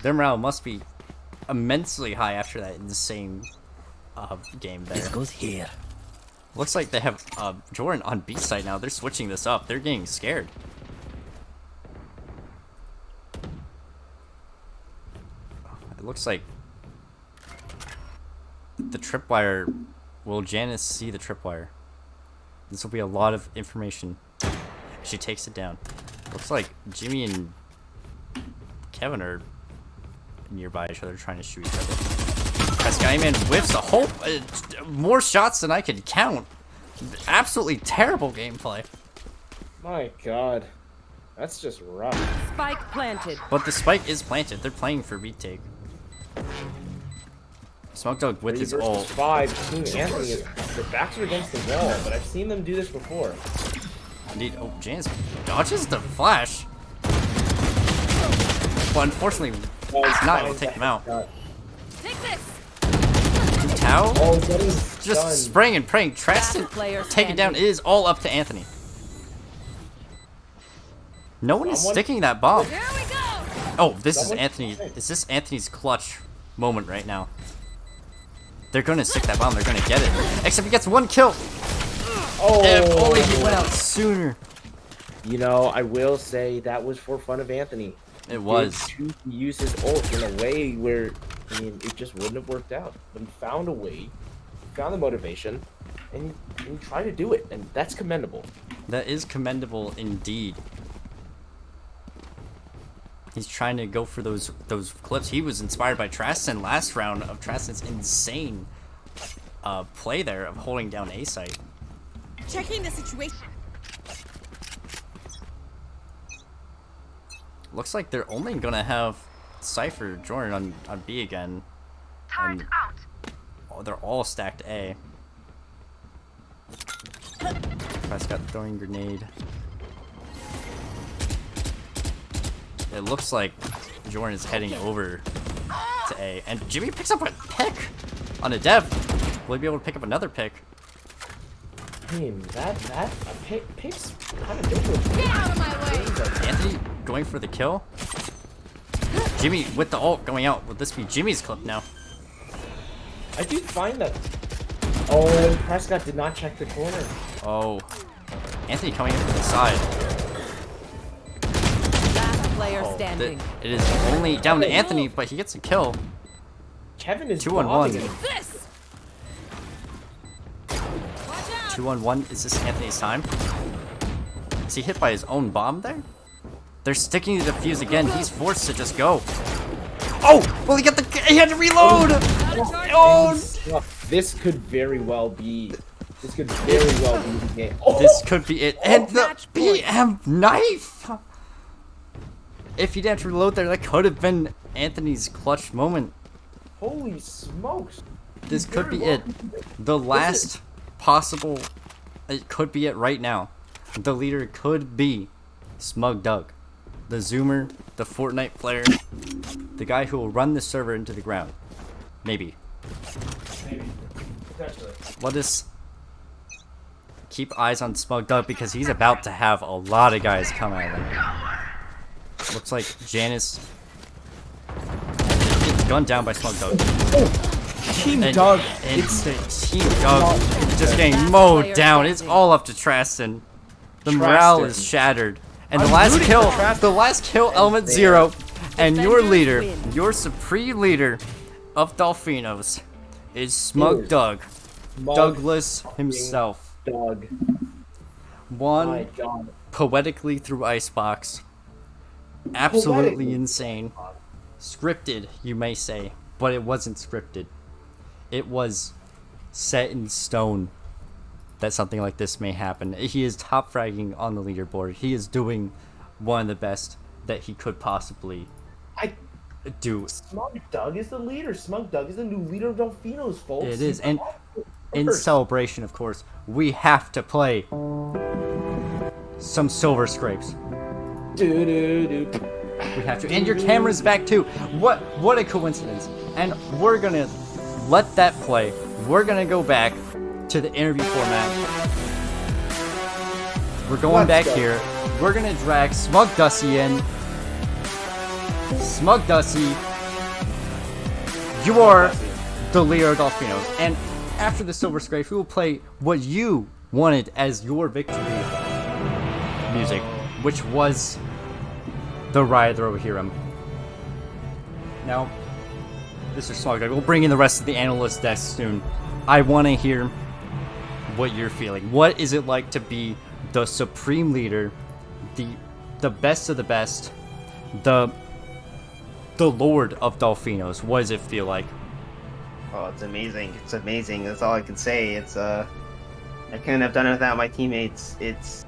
Speaker 1: Their morale must be immensely high after that insane game there.
Speaker 14: This goes here.
Speaker 1: Looks like they have Jordan on B side now. They're switching this up. They're getting scared. It looks like the tripwire. Will Janice see the tripwire? This will be a lot of information. She takes it down. Looks like Jimmy and Kevin are nearby each other trying to shoot each other. Skyman whiffs a whole more shots than I could count. Absolutely terrible gameplay.
Speaker 2: My God, that's just rough.
Speaker 7: Spike planted.
Speaker 1: But the spike is planted. They're playing for retake. Smoke Dog with
Speaker 2: 3
Speaker 1: his
Speaker 2: versus
Speaker 1: ult.
Speaker 2: 5. Team Anthony is their backs are against the wall, but I've seen them do this before.
Speaker 1: Indeed. Oh, Janice dodges the flash. But unfortunately, he's not able to take him out.
Speaker 16: Take this.
Speaker 1: Tao
Speaker 2: Oh, getting
Speaker 1: just
Speaker 2: stunned.
Speaker 1: spraying and praying. Traston
Speaker 7: player
Speaker 1: taking down. It is all up to Anthony. No one is
Speaker 2: Someone-
Speaker 1: sticking that bomb.
Speaker 16: Here we go.
Speaker 1: Oh, this is
Speaker 2: Someone-
Speaker 1: Anthony. Is this Anthony's clutch moment right now? They're gonna stick that bomb. They're gonna get it. Except he gets 1 kill.
Speaker 2: Oh,
Speaker 1: If only he went out sooner.
Speaker 2: You know, I will say that was for fun of Anthony.
Speaker 1: It was.
Speaker 2: He used his ult in a way where, I mean, it just wouldn't have worked out. But he found a way, found the motivation, and he tried to do it, and that's commendable.
Speaker 1: That is commendable indeed. He's trying to go for those clips. He was inspired by Traston last round of Traston's insane play there of holding down A site.
Speaker 16: Checking the situation.
Speaker 1: Looks like they're only gonna have Cypher Jordan on B again. And they're all stacked A. Prescott throwing grenade. It looks like Jordan is heading over to A. And Jimmy picks up a pick on a dev. Will he be able to pick up another pick?
Speaker 2: I mean, pick's kind of different.
Speaker 16: Get out of my way.
Speaker 1: Anthony going for the kill. Jimmy with the ult going out. Will this be Jimmy's clip now?
Speaker 2: I do find that. Oh, and Prescott did not check the corner.
Speaker 1: Oh. Anthony coming in from the side.
Speaker 7: Last player
Speaker 1: Oh,
Speaker 7: standing.
Speaker 1: it is only down to Anthony, but he gets a kill.
Speaker 2: Kevin is
Speaker 1: 2 on 1.
Speaker 2: bombing him.
Speaker 16: This.
Speaker 1: 2-on-1. Is this Anthony's time? Is he hit by his own bomb there? They're sticking to the fuse again. He's forced to just go. Oh! Well, he had to reload! Oh!
Speaker 2: This could very well be... This could very well be the game. Oh!
Speaker 1: This could be it. And the PM knife! If he didn't have to reload there, that could have been Anthony's clutch moment.
Speaker 2: Holy smokes.
Speaker 1: This could be it. The last possible... It could be it right now. The leader could be Smug Doug. The Zoomer, the Fortnite player, the guy who will run the server into the ground. Maybe.
Speaker 2: Maybe. Potentially.
Speaker 1: Let us keep eyes on Smug Doug because he's about to have a lot of guys come at him. Looks like Janice gets gunned down by Smug Doug.
Speaker 2: Team Doug.
Speaker 1: It's Team Doug just getting mowed down. It's all up to Traston. The morale is shattered. And the last kill, Element Zero, and your leader, your supreme leader of Dolphinos, is Smug Doug. Douglas himself.
Speaker 2: Doug.
Speaker 1: Won poetically through Icebox. Absolutely insane. Scripted, you may say, but it wasn't scripted. It was set in stone that something like this may happen. He is top fragging on the leaderboard. He is doing one of the best that he could possibly do.
Speaker 2: Smug Doug is the leader. Smug Doug is the new leader of Dolphinos, folks.
Speaker 1: It is, and in celebration, of course, we have to play some silver scrapes. We have to, and your camera's back too. What a coincidence! And we're gonna let that play. We're gonna go back to the interview format. We're going back here. We're gonna drag Smug Dusty in. Smug Dusty, you are the leader of Dolphinos. And after the Silver Scrape, we will play what you wanted as your victory music, which was the Riot Throw Hero. Now, Mr. Smug, we'll bring in the rest of the analyst desk soon. I want to hear what you're feeling. What is it like to be the supreme leader, the best of the best, the lord of Dolphinos? What does it feel like?
Speaker 4: Oh, it's amazing. It's amazing. That's all I can say. It's I couldn't have done it without my teammates. It's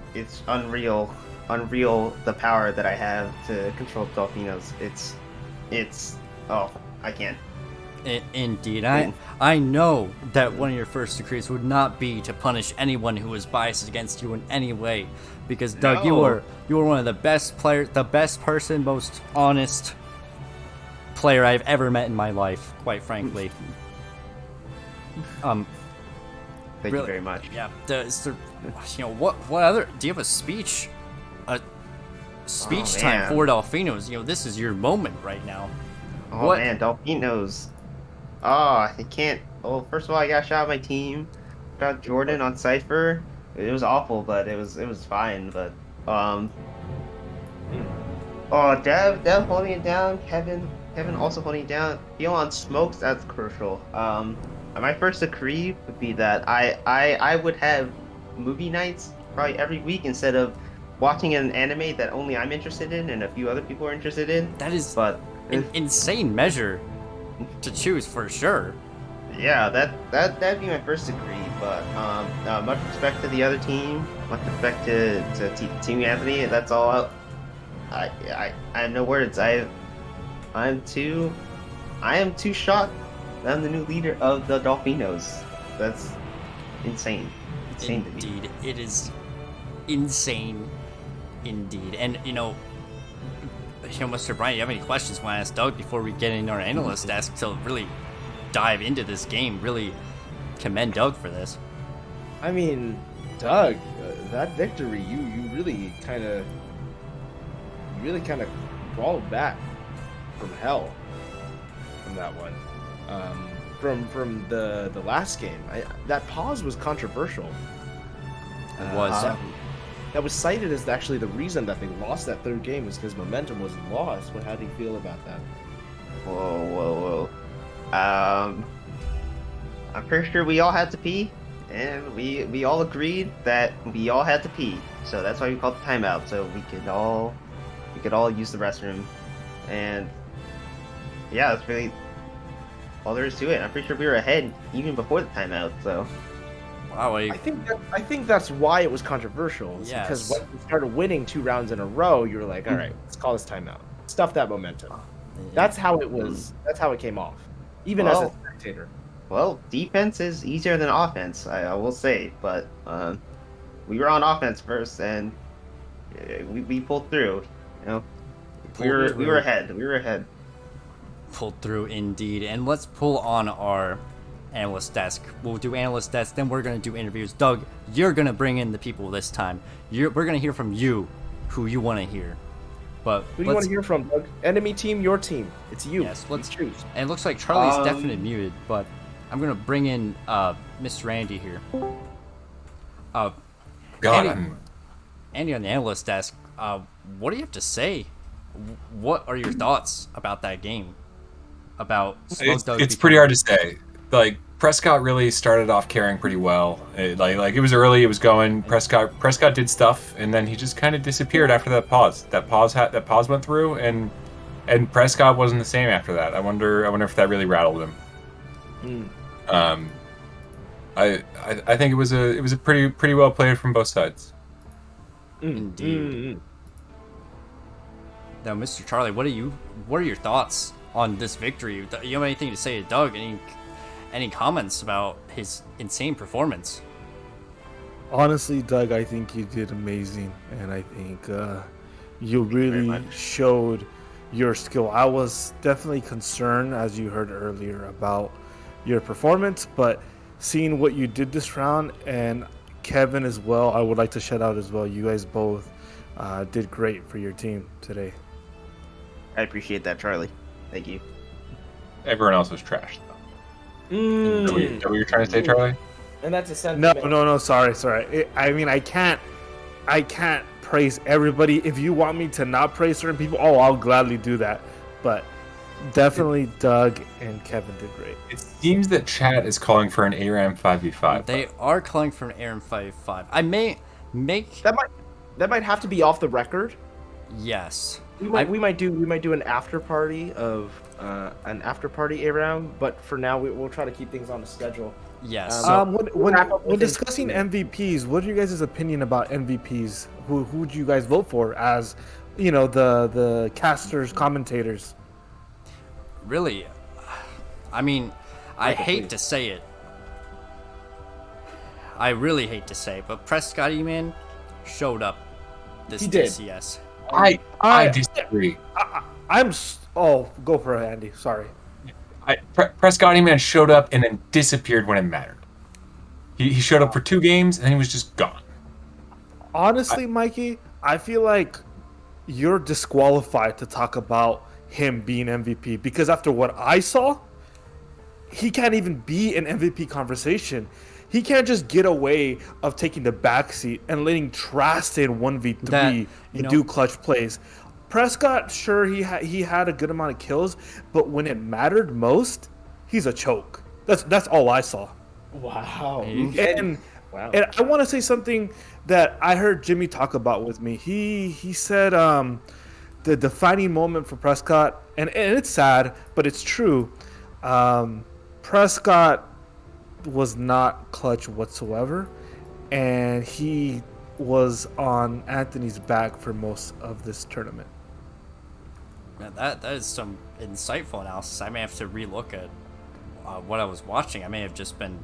Speaker 4: unreal. Unreal the power that I have to control Dolphinos. It's oh, I can't.
Speaker 1: Indeed. I know that one of your first decrees would not be to punish anyone who is biased against you in any way, because Doug, you were one of the best players, the best person, most honest player I've ever met in my life, quite frankly.
Speaker 4: Thank you very much.
Speaker 1: Yeah. What other? Do you have a speech? A speech time for Dolphinos? This is your moment right now.
Speaker 4: Oh man, Dolphinos. Oh, I can't. Well, first of all, I got shot by my team. Got Jordan on Cypher. It was awful, but it was fine. But Dev holding it down. Kevin also holding it down. Feel on smokes. That's crucial. My first decree would be that I would have movie nights probably every week instead of watching an anime that only I'm interested in and a few other people are interested in.
Speaker 1: That is an insane measure to choose for sure.
Speaker 4: Yeah, that'd be my first degree. But much respect to the other team. Much respect to Team Anthony. That's all. I have no words. I am too shocked that I'm the new leader of the Dolphinos. That's insane. Insane to me.
Speaker 1: Indeed, it is insane. Indeed, and Mr. Brian, you have any questions want to ask Doug before we get into our analyst desk to really dive into this game? Really commend Doug for this.
Speaker 2: I mean, Doug, that victory, you really kind of crawled back from hell from that one. From the last game, that pause was controversial.
Speaker 1: It was.
Speaker 2: That was cited as actually the reason that they lost that third game was because momentum was lost. How do you feel about that?
Speaker 4: Whoa. I'm pretty sure we all had to pee, and we all agreed that we all had to pee, so that's why we called the timeout, so we could all use the restroom, and yeah, that's really all there is to it. I'm pretty sure we were ahead even before the timeout, so.
Speaker 1: Wow,
Speaker 2: I think that's why it was controversial. Is because
Speaker 1: Yes.
Speaker 2: when you started winning 2 rounds in a row, you were like, all right, let's call this timeout. Stuff that momentum. That's how it was. That's how it came off, even as a spectator.
Speaker 4: Well, defense is easier than offense, I will say, but we were on offense first, and we pulled through. You know, we were ahead. We were ahead.
Speaker 1: Pulled through indeed, and let's pull on our analyst desk. We'll do analyst desk, then we're gonna do interviews. Doug, you're gonna bring in the people this time. We're gonna hear from you, who you want to hear. But
Speaker 2: who do you want to hear from, Doug? Enemy team, your team. It's you.
Speaker 1: Yes, let's
Speaker 2: choose.
Speaker 1: And it looks like Charlie's definitely muted, but I'm gonna bring in Mr. Andy here. Andy on the analyst desk. What do you have to say? What are your thoughts about that game? About
Speaker 18: It's pretty hard to say. Like Prescott really started off carrying pretty well. Like it was early, it was going. Prescott did stuff, and then he just kind of disappeared after that pause. That pause went through, and Prescott wasn't the same after that. I wonder if that really rattled him. I think it was a pretty well played from both sides.
Speaker 1: Indeed. Now, Mr. Charlie, what are your thoughts on this victory? You have anything to say to Doug? Any comments about his insane performance?
Speaker 9: Honestly, Doug, I think you did amazing, and I think you really showed your skill. I was definitely concerned, as you heard earlier, about your performance, but seeing what you did this round, and Kevin as well, I would like to shout out as well. You guys both did great for your team today.
Speaker 4: I appreciate that, Charlie. Thank you.
Speaker 18: Everyone else was trash, though. Is that what you're trying to say, Charlie?
Speaker 2: And that's a sentiment.
Speaker 9: No. Sorry. I mean, I can't praise everybody. If you want me to not praise certain people, I'll gladly do that. But definitely Doug and Kevin did great.
Speaker 18: It seems that chat is calling for an ARAM 5v5.
Speaker 1: They are calling for an ARAM 5v5. I may make
Speaker 2: that might have to be off the record.
Speaker 1: Yes.
Speaker 2: We might do an after party of an after party ARAM, but for now we'll try to keep things on the schedule.
Speaker 1: Yes.
Speaker 9: When discussing MVPs, what are you guys' opinion about MVPs? Who would you guys vote for as, the casters, commentators?
Speaker 1: Really, I mean, I hate to say it. I really hate to say it, but Prescott man showed up this DCS.
Speaker 18: I disagree.
Speaker 9: Go for it, Andy. Sorry.
Speaker 18: Prescott man showed up and then disappeared when it mattered. He showed up for 2 games and he was just gone.
Speaker 9: Honestly, Mikey, I feel like you're disqualified to talk about him being MVP because after what I saw, he can't even be an MVP conversation. He can't just get away of taking the backseat and letting Trask in 1v3 and do clutch plays. Prescott, sure, he had a good amount of kills, but when it mattered most, he's a choke. That's all I saw.
Speaker 2: Wow.
Speaker 9: And I want to say something that I heard Jimmy talk about with me. He said the defining moment for Prescott, and it's sad, but it's true. Prescott was not clutch whatsoever, and he was on Anthony's back for most of this tournament.
Speaker 1: That is some insightful analysis. I may have to relook at what I was watching. I may have just been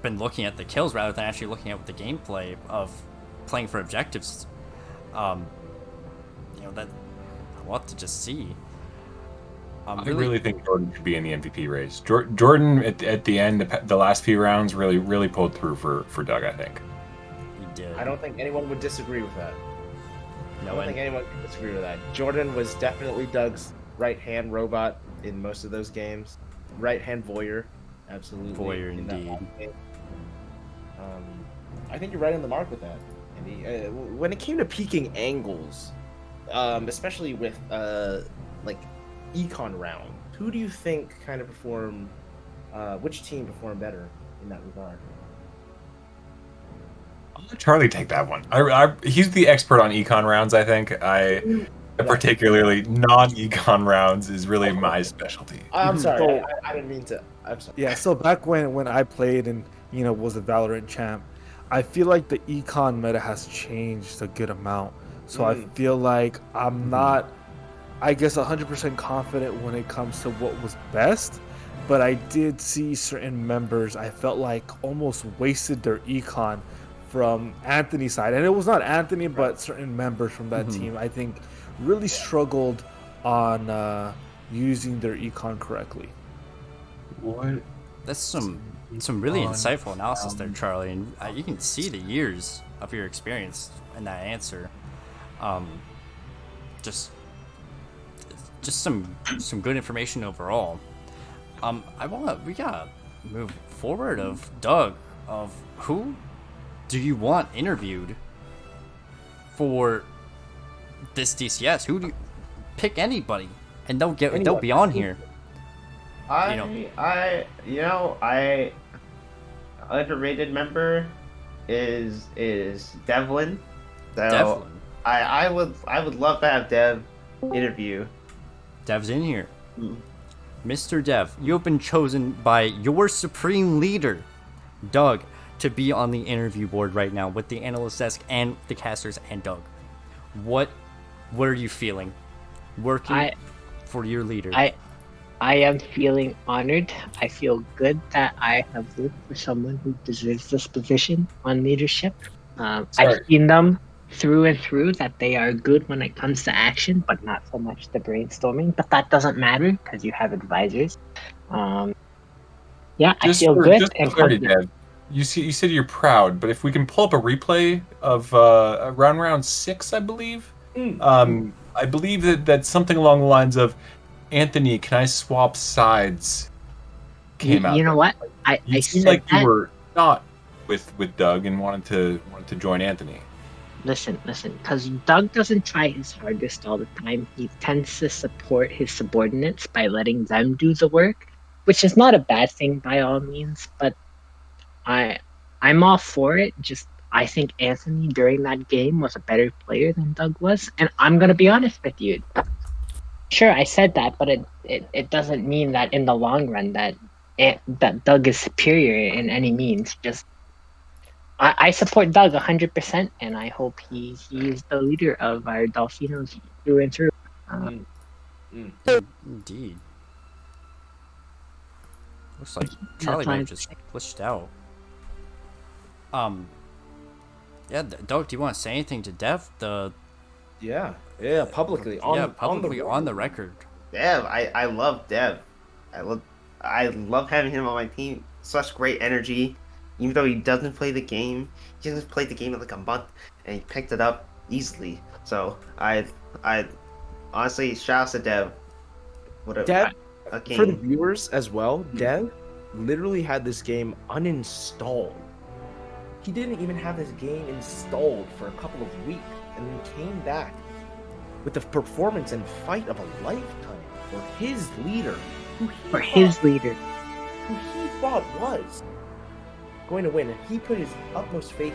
Speaker 1: looking at the kills rather than actually looking at the gameplay of playing for objectives. That I'll have to just see.
Speaker 18: I really think Jordan should be in the MVP race. Jordan at the end, the last few rounds, really pulled through for Doug, I think.
Speaker 1: He did.
Speaker 2: I don't think anyone would disagree with that.
Speaker 1: No,
Speaker 2: I don't think anyone could disagree with that. Jordan was definitely Doug's right-hand robot in most of those games. Right-hand voyeur, absolutely.
Speaker 1: Voyeur, indeed.
Speaker 2: I think you're right on the mark with that, Andy. When it came to peaking angles, especially with like econ round, who do you think kind of performed? Which team performed better in that regard.
Speaker 18: I'll let Charlie take that one. He's the expert on econ rounds, I think. Particularly non-econ rounds is really my specialty.
Speaker 2: I'm sorry,
Speaker 9: So-
Speaker 2: I didn't mean to. I'm sorry.
Speaker 9: Yeah, so back when I played and was a Valorant champ, I feel like the econ meta has changed a good amount. So I feel like I'm not, I guess, 100% confident when it comes to what was best. But I did see certain members I felt like almost wasted their econ from Anthony's side, and it was not Anthony, but certain members from that team I think really struggled on using their econ correctly.
Speaker 18: What?
Speaker 1: That's some really insightful analysis there, Charlie, and you can see the years of your experience in that answer. Just some good information overall. We gotta move forward of Doug. Of who do you want interviewed for this DCS? Who do you pick? Anybody, and they'll be on here.
Speaker 4: Underrated member is Devlin. So
Speaker 1: Devlin.
Speaker 4: I would love to have Dev interview.
Speaker 1: Dev's in here. Mr. Dev, you have been chosen by your supreme leader, Doug, to be on the interview board right now with the analyst desk and the casters and Doug. What are you feeling working for your leader?
Speaker 19: I am feeling honored. I feel good that I have worked for someone who deserves this position on leadership. I've seen them through and through, that they are good when it comes to action, but not so much the brainstorming. But that doesn't matter because you have advisors. I feel good and confident.
Speaker 18: Dev, you said you're proud, but if we can pull up a replay of around round 6, I believe. I believe that's something along the lines of, Anthony, can I swap sides? Came out.
Speaker 19: You know what?
Speaker 18: You seemed like you were not with Doug and wanted to join Anthony.
Speaker 19: Listen, because Doug doesn't try his hardest all the time. He tends to support his subordinates by letting them do the work, which is not a bad thing by all means, but I'm all for it. Just, I think Anthony during that game was a better player than Doug was, and I'm going to be honest with you. Sure, I said that, but it doesn't mean that in the long run that Doug is superior in any means. Just I support Doug 100%, and I hope he is the leader of our Dolphinos through and through.
Speaker 1: Indeed. Looks like Charlie might have just glitched out. Doug, do you want to say anything to Dev?
Speaker 2: Publicly
Speaker 1: on the record.
Speaker 4: Dev, I love Dev. I love having him on my team. Such great energy. Even though he doesn't play the game, he hasn't played the game in like a month, and he picked it up easily. So I honestly, shout out to Dev.
Speaker 2: Dev, for the viewers as well, Dev literally had this game uninstalled. He didn't even have this game installed for a couple of weeks, and then came back with the performance and fight of a lifetime for his leader, who he thought was going to win, and he put his utmost faith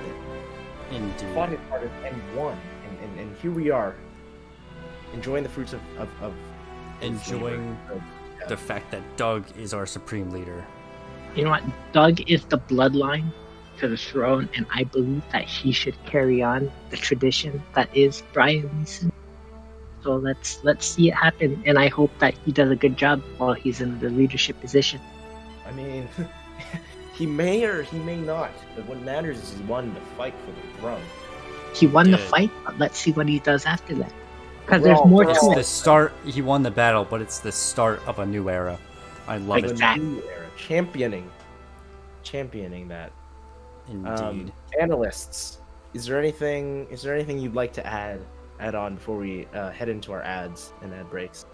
Speaker 2: in.
Speaker 1: Indeed.
Speaker 2: Fought his hardest and won, and here we are, enjoying the fruits of
Speaker 1: enjoying the fact that Doug is our supreme leader.
Speaker 19: You know what? Doug is the bloodline to the throne, and I believe that he should carry on the tradition that is Brian Leeson. So let's see it happen, and I hope that he does a good job while he's in the leadership position.
Speaker 2: I mean, he may or he may not, but what matters is he won the fight for the throne.
Speaker 19: He won the fight, but let's see what he does after that. Because there's more to it.
Speaker 1: The start. He won the battle, but it's the start of a new era. I love it.
Speaker 2: A new era, championing that.
Speaker 1: Indeed.
Speaker 2: Analysts, is there anything you'd like to add on before we head into our ads and ad breaks?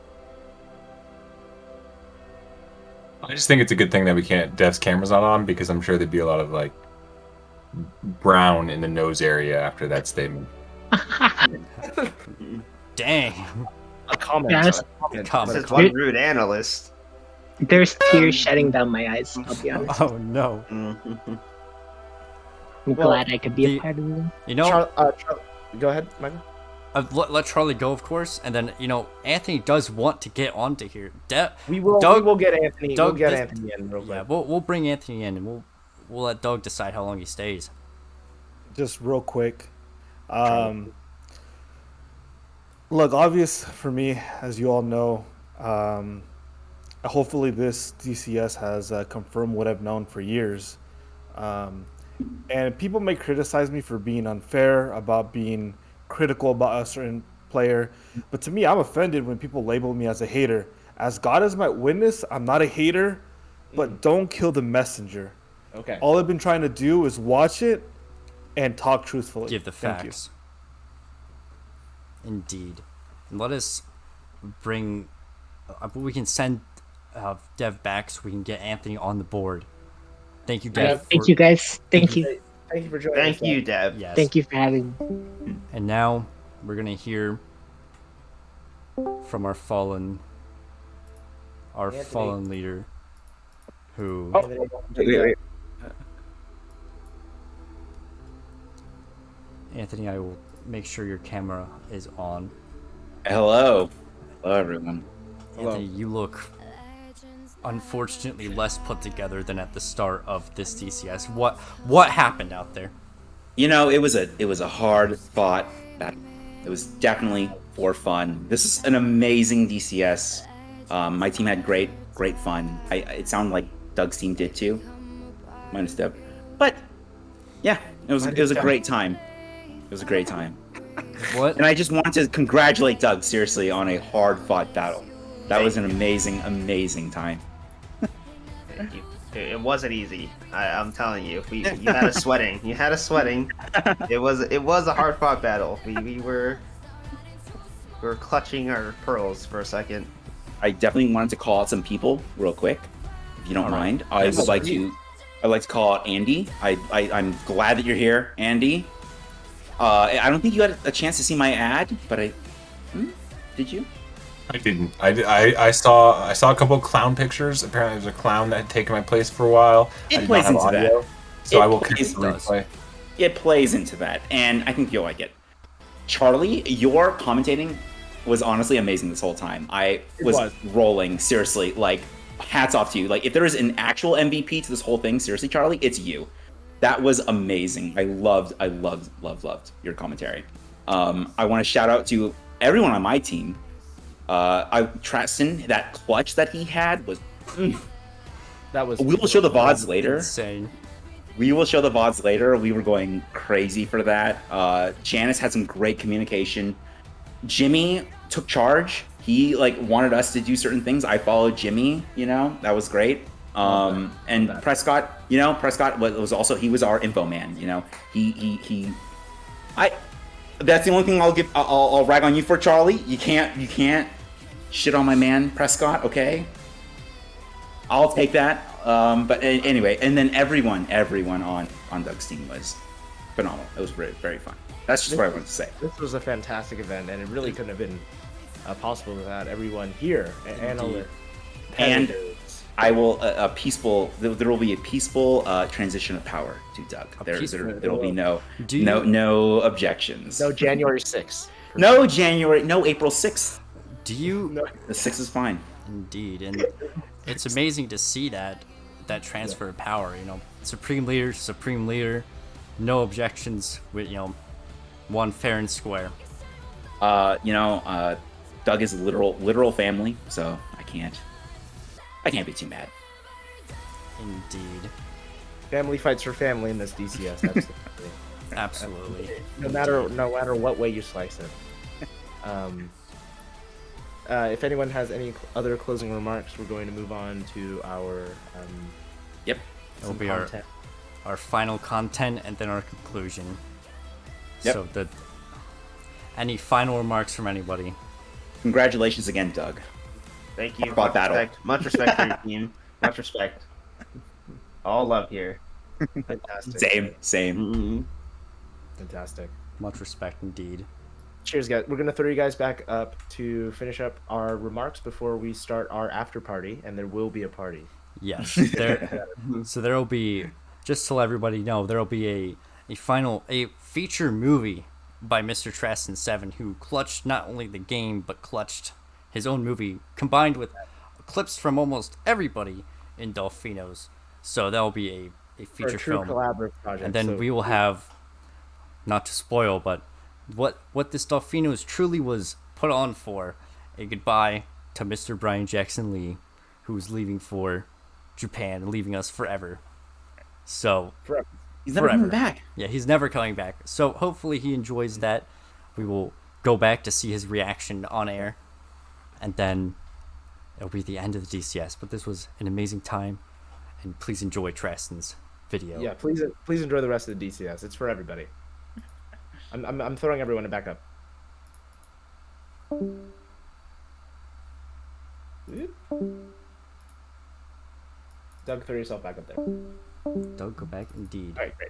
Speaker 18: I just think it's a good thing that Dev's camera's not on, because I'm sure there'd be a lot of like brown in the nose area after that statement.
Speaker 1: Dang.
Speaker 2: A comment.
Speaker 4: This is one rude analyst.
Speaker 19: There's tears shedding down my eyes, I'll be honest.
Speaker 1: Oh no.
Speaker 19: I'm
Speaker 2: Well,
Speaker 19: glad I could be a part of it.
Speaker 1: You know,
Speaker 2: go ahead, Michael.
Speaker 1: let Charlie go, of course, and then Anthony does want to get onto here.
Speaker 2: We will get Anthony.
Speaker 1: Doug,
Speaker 2: we'll get Anthony in real quick.
Speaker 1: Yeah, we'll bring Anthony in, and we'll let Doug decide how long he stays.
Speaker 9: Just real quick. Look, obvious for me, as you all know, hopefully this DCS has confirmed what I've known for years. And people may criticize me for being unfair, about being critical about a certain player. But to me, I'm offended when people label me as a hater. As God is my witness, I'm not a hater, but don't kill the messenger.
Speaker 2: Okay.
Speaker 9: All I've been trying to do is watch it and talk truthfully.
Speaker 1: Give the
Speaker 9: Thank you.
Speaker 1: facts. Indeed. And let us bring... we can send Dev back so we can get Anthony on the board. Thank you, Dev.
Speaker 19: Thank you, guys. Thank you.
Speaker 2: Thank you for joining us.
Speaker 4: Thank you, Dev.
Speaker 1: Yes.
Speaker 19: Thank you for having me.
Speaker 1: And now we're going to hear from our fallen leader who...
Speaker 3: Wait.
Speaker 1: Anthony, I will make sure your camera is on.
Speaker 3: Hello. Hello, everyone.
Speaker 1: Anthony, you look unfortunately less put together than at the start of this DCS. What happened out there?
Speaker 3: You know, it was a hard fought battle. It was definitely for fun. This is an amazing DCS. My team had great fun. It sounded like Doug's team did too, minus Deb. But yeah, it was a great time. It was a great time.
Speaker 1: What?
Speaker 3: And I just want to congratulate Doug seriously on a hard fought battle. That was an amazing time.
Speaker 4: Thank you. It wasn't easy. I'm telling you. You had us sweating. You had us sweating. It was a hard fought battle. We were clutching our pearls for a second.
Speaker 3: I definitely wanted to call out some people real quick, if you don't mind. I'd like to call out Andy. I'm glad that you're here, Andy. I don't think you had a chance to see my ad, but did you?
Speaker 18: I didn't. I saw a couple of clown pictures. Apparently, there's a clown that had taken my place for a while.
Speaker 3: It plays into that.
Speaker 18: So I will catch the replay.
Speaker 3: It plays into that, and I think you'll like it. Charlie, your commentating was honestly amazing this whole time. I was rolling, seriously. Like, hats off to you. Like, if there is an actual MVP to this whole thing, seriously, Charlie, it's you. That was amazing. I loved your commentary. I want to shout out to everyone on my team. Tristan, that clutch that he had was...
Speaker 2: That was...
Speaker 3: We will show the VODs later.
Speaker 1: Insane.
Speaker 3: We will show the VODs later. We were going crazy for that. Janice had some great communication. Jimmy took charge. He wanted us to do certain things. I followed Jimmy, that was great. And Prescott, Prescott was also, he was our info man, that's the only thing I'll rag on you for, Charlie. You can't shit on my man Prescott, okay? I'll take that. But anyway, and then everyone on Doug's team was phenomenal. It was very, very fun. That's just what I wanted to say.
Speaker 2: This was a fantastic event, and it really couldn't have been possible without everyone here
Speaker 3: And I will there will be a peaceful transition of power to Doug. There will be no objections.
Speaker 2: No January 6th.
Speaker 3: No April 6th.
Speaker 1: Do you?
Speaker 3: The 6th is fine.
Speaker 1: Indeed, and it's amazing to see that transfer of power. Supreme leader, no objections with one fair and square.
Speaker 3: Doug is literal family, so I can't be too mad.
Speaker 1: Indeed.
Speaker 2: Family fights for family in this DCS. Absolutely.
Speaker 1: Absolutely.
Speaker 2: No matter what way you slice it. If anyone has any other closing remarks, we're going to move on to our
Speaker 1: It'll be
Speaker 2: content.
Speaker 1: our final content and then our conclusion.
Speaker 3: Yep.
Speaker 1: So any final remarks from anybody?
Speaker 3: Congratulations again, Doug.
Speaker 4: Thank you.
Speaker 3: Much
Speaker 4: respect for your team. Much respect. All love here.
Speaker 2: Fantastic.
Speaker 3: Same.
Speaker 2: Fantastic.
Speaker 1: Much respect indeed.
Speaker 2: Cheers, guys. We're gonna throw you guys back up to finish up our remarks before we start our after party, and there will be a party.
Speaker 1: Yes. So there will be, just to let everybody know, there will be a feature movie by Mr. Traston 7, who clutched not only the game but clutched his own movie, combined with clips from almost everybody in Dolphinos. So that will be a feature
Speaker 2: a true
Speaker 1: film,
Speaker 2: collaborative project.
Speaker 1: and then
Speaker 2: So
Speaker 1: we will have, not to spoil, but what this Dolphinos truly was put on for, a goodbye to Mr. Brian Jackson Lee, who's leaving for Japan, leaving us forever. So
Speaker 2: forever.
Speaker 3: He's never coming back.
Speaker 1: Yeah, he's never coming back. So hopefully he enjoys that. We will go back to see his reaction on air, and then it'll be the end of the DCS. But this was an amazing time, and please enjoy Traston's video.
Speaker 2: Yeah, please enjoy the rest of the DCS. It's for everybody. I'm throwing everyone back up. Doug, throw yourself back up there.
Speaker 1: Doug, go back indeed.
Speaker 2: All right, great.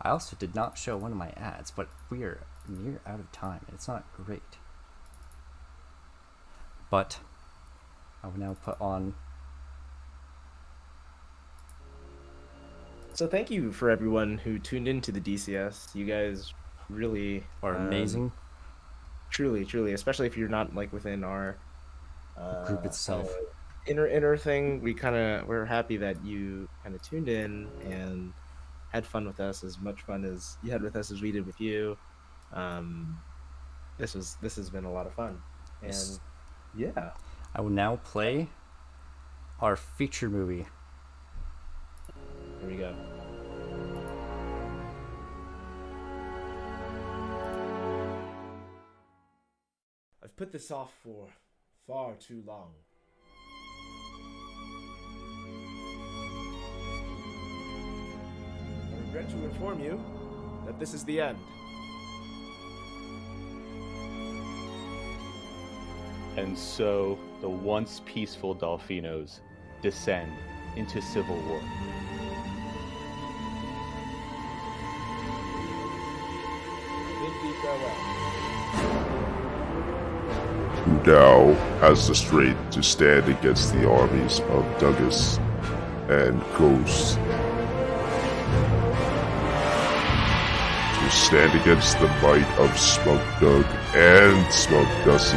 Speaker 1: I also did not show one of my ads, but we are near out of time. It's not great. But I will now put on.
Speaker 2: So thank you for everyone who tuned into the DCS. You guys really
Speaker 1: are amazing.
Speaker 2: Truly, especially if you're not like within our
Speaker 1: group itself.
Speaker 2: Inner thing. We're happy that you kind of tuned in and had fun with us, as much fun as you had with us as we did with you. This has been a lot of fun, and yeah.
Speaker 1: I will now play our feature movie.
Speaker 2: Here we go. I've put this off for far too long. I regret to inform you that this is the end.
Speaker 17: And so the once peaceful Dolphinos descend into civil war.
Speaker 2: Bid thee farewell.
Speaker 12: Who now has the strength to stand against the armies of Douglas and Ghost? To stand against the might of Smug Doug and Smug Gussie,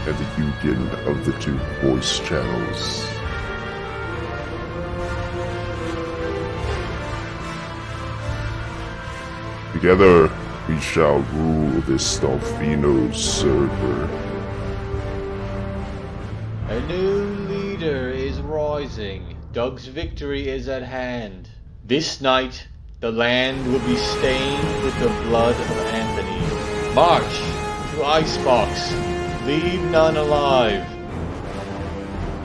Speaker 12: and the union of the two voice channels. Together, we shall rule this Dolphinos server.
Speaker 20: A new leader is rising. Doug's victory is at hand. This night, the land will be stained with the blood of Anthony. March to Icebox. Leave none alive.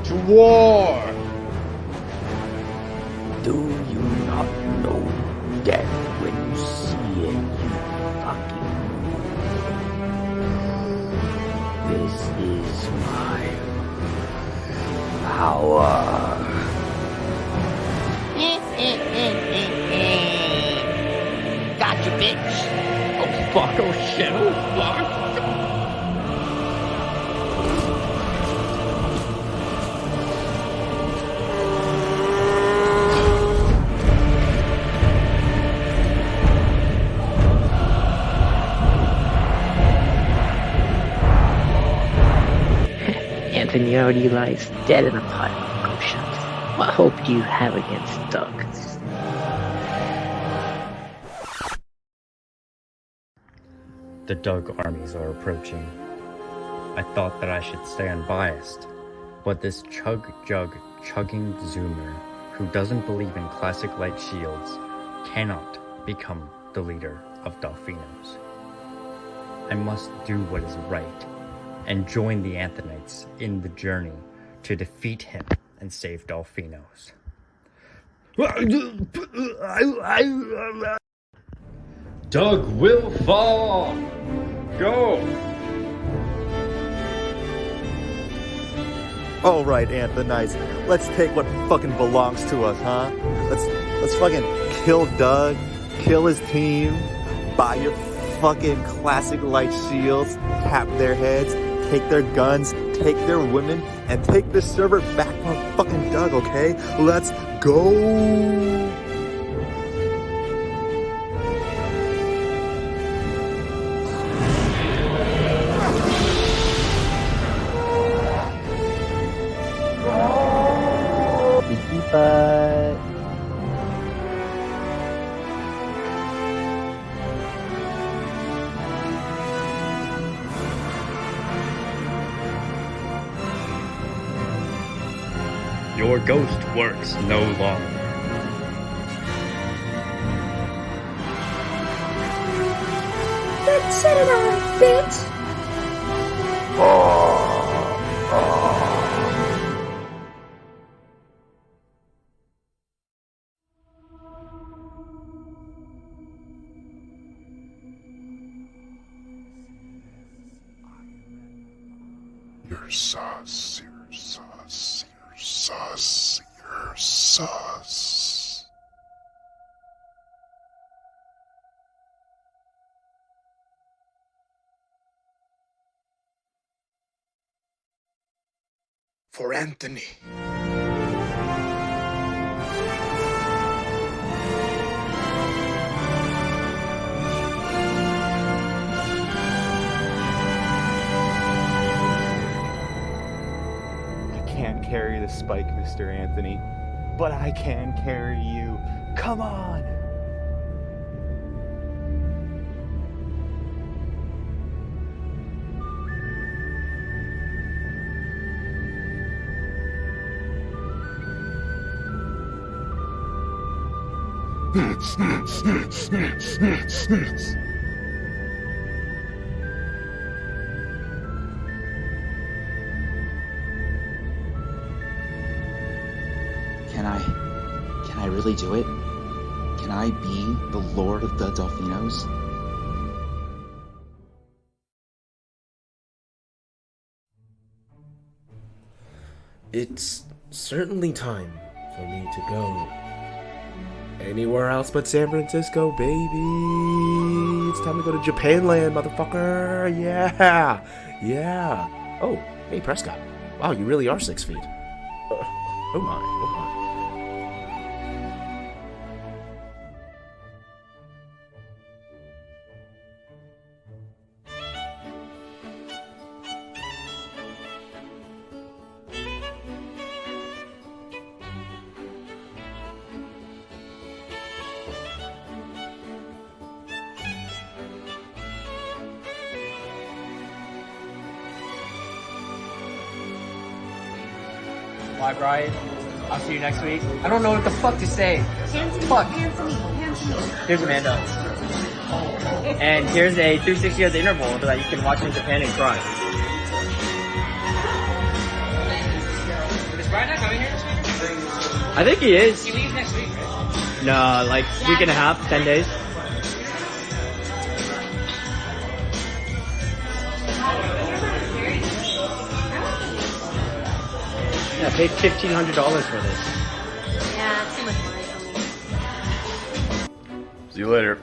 Speaker 20: To war!
Speaker 21: Do you not know that when you see it, you fucking know? This is my power.
Speaker 11: Gotcha, bitch. Oh, fuck, oh, shit, oh, fuck.
Speaker 19: Anthony already lies dead in a pile of potions. What hope do you have against Doug?
Speaker 1: The Doug armies are approaching. I thought that I should stay unbiased, but this chugging zoomer who doesn't believe in classic light shields cannot become the leader of Dolphinos. I must do what is right and join the Anthonites in the journey to defeat him and save Dolphinos.
Speaker 20: Doug will fall! Go!
Speaker 22: All right, Anthonites, let's take what fucking belongs to us, huh? Let's fucking kill Doug, kill his team, buy your fucking classic light shields, tap their heads, take their guns, take their women, and take the server back from fucking Doug, okay? Let's go!
Speaker 19: Sticky butt.
Speaker 5: Your ghost works no longer.
Speaker 6: Let's set it on, bitch!
Speaker 8: You're sus, you're sus, you're sus, you're sus. For Anthony.
Speaker 17: I can't carry the spike, Mr. Anthony, but I can carry you. Come on!
Speaker 3: Can I really do it? Can I be the Lord of the Delfinos?
Speaker 2: It's certainly time for me to go. Anywhere else but San Francisco, baby. It's time to go to Japanland, motherfucker. Yeah. Yeah. Oh, hey, Prescott. Wow, you really are 6 feet. Oh my, oh my.
Speaker 10: Bye, Brian. I'll see you next week. I don't know what the fuck to say. Fuck. Here's Amanda. And here's a 360 at the interval that you can watch in Japan and cry. Is Brian not coming here this week? I think he is. He leaves next week, right? No, like week and a half, 10 days. Yeah, I paid $1,500 for this.
Speaker 16: Yeah, too much money for me.
Speaker 5: See you later.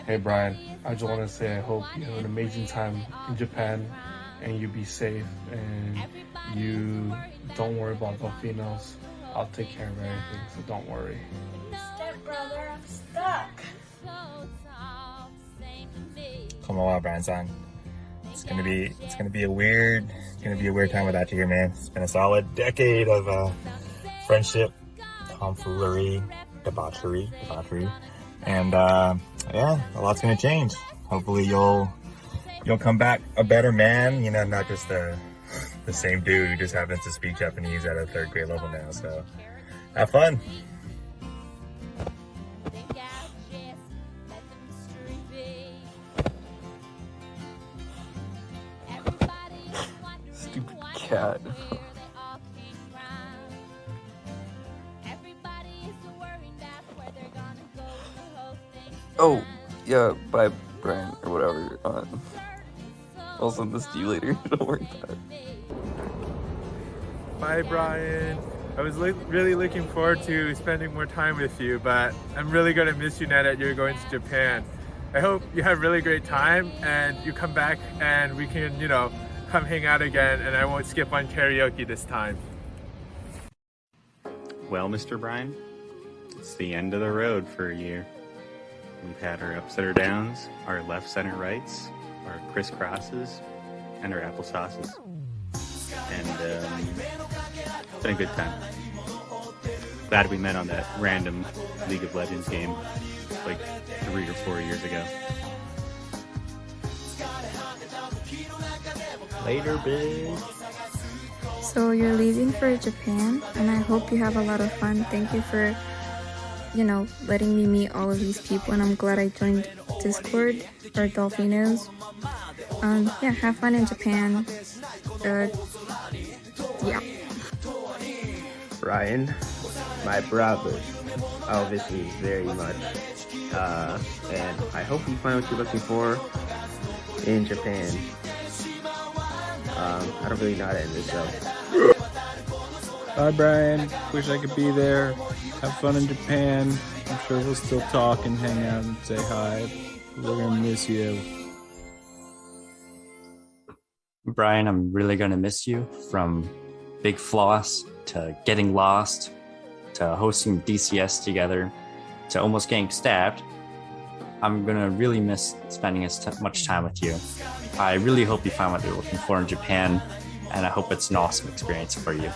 Speaker 9: Hey Brian, I just want to say I hope you have an amazing time in Japan and you be safe and you don't worry about Delfinos. I'll take care of everything, so don't worry.
Speaker 6: Stepbrother, I'm stuck.
Speaker 18: Come on, Brian-san. It's gonna be a weird time without you here, man. It's been a solid decade of friendship, tomfoolery, debauchery, and yeah, a lot's gonna change. Hopefully, you'll come back a better man. You know, not just the same dude who just happens to speak Japanese at a 3rd grade level now. So, have fun.
Speaker 23: Stupid cat. Oh, yeah, bye, Brian, or whatever.
Speaker 13: I'll send this to you later. Don't worry about it.
Speaker 15: Bye, Brian. I was really looking forward to spending more time with you, but I'm really going to miss you now that you're going to Japan. I hope you have a really great time and you come back and we can, come hang out again and I won't skip on karaoke this time.
Speaker 23: Well, Mr. Bryan, it's the end of the road for a year. We've had our ups and our downs, our left, center, rights, our crisscrosses, and our applesauces. And it's been a good time. Glad we met on that random League of Legends game like 3 or 4 years ago.
Speaker 13: Later, bitch.
Speaker 24: So you're leaving for Japan, and I hope you have a lot of fun. Thank you for, letting me meet all of these people, and I'm glad I joined Discord or Dolphinos. Yeah, have fun in Japan. Yeah.
Speaker 4: Ryan, my brother, I'll miss you very much. And I hope you find what you're looking for in Japan. I don't really know how to end this though.
Speaker 25: Bye, Brian. Wish I could be there. Have fun in Japan. I'm sure we'll still talk and hang out and say hi. We're gonna miss you.
Speaker 1: Brian, I'm really gonna miss you, from Big Floss to getting lost to hosting DCS together to almost getting stabbed. I'm gonna really miss spending as much time with you. I really hope you find what you're looking for in Japan, and I hope it's an awesome experience for you.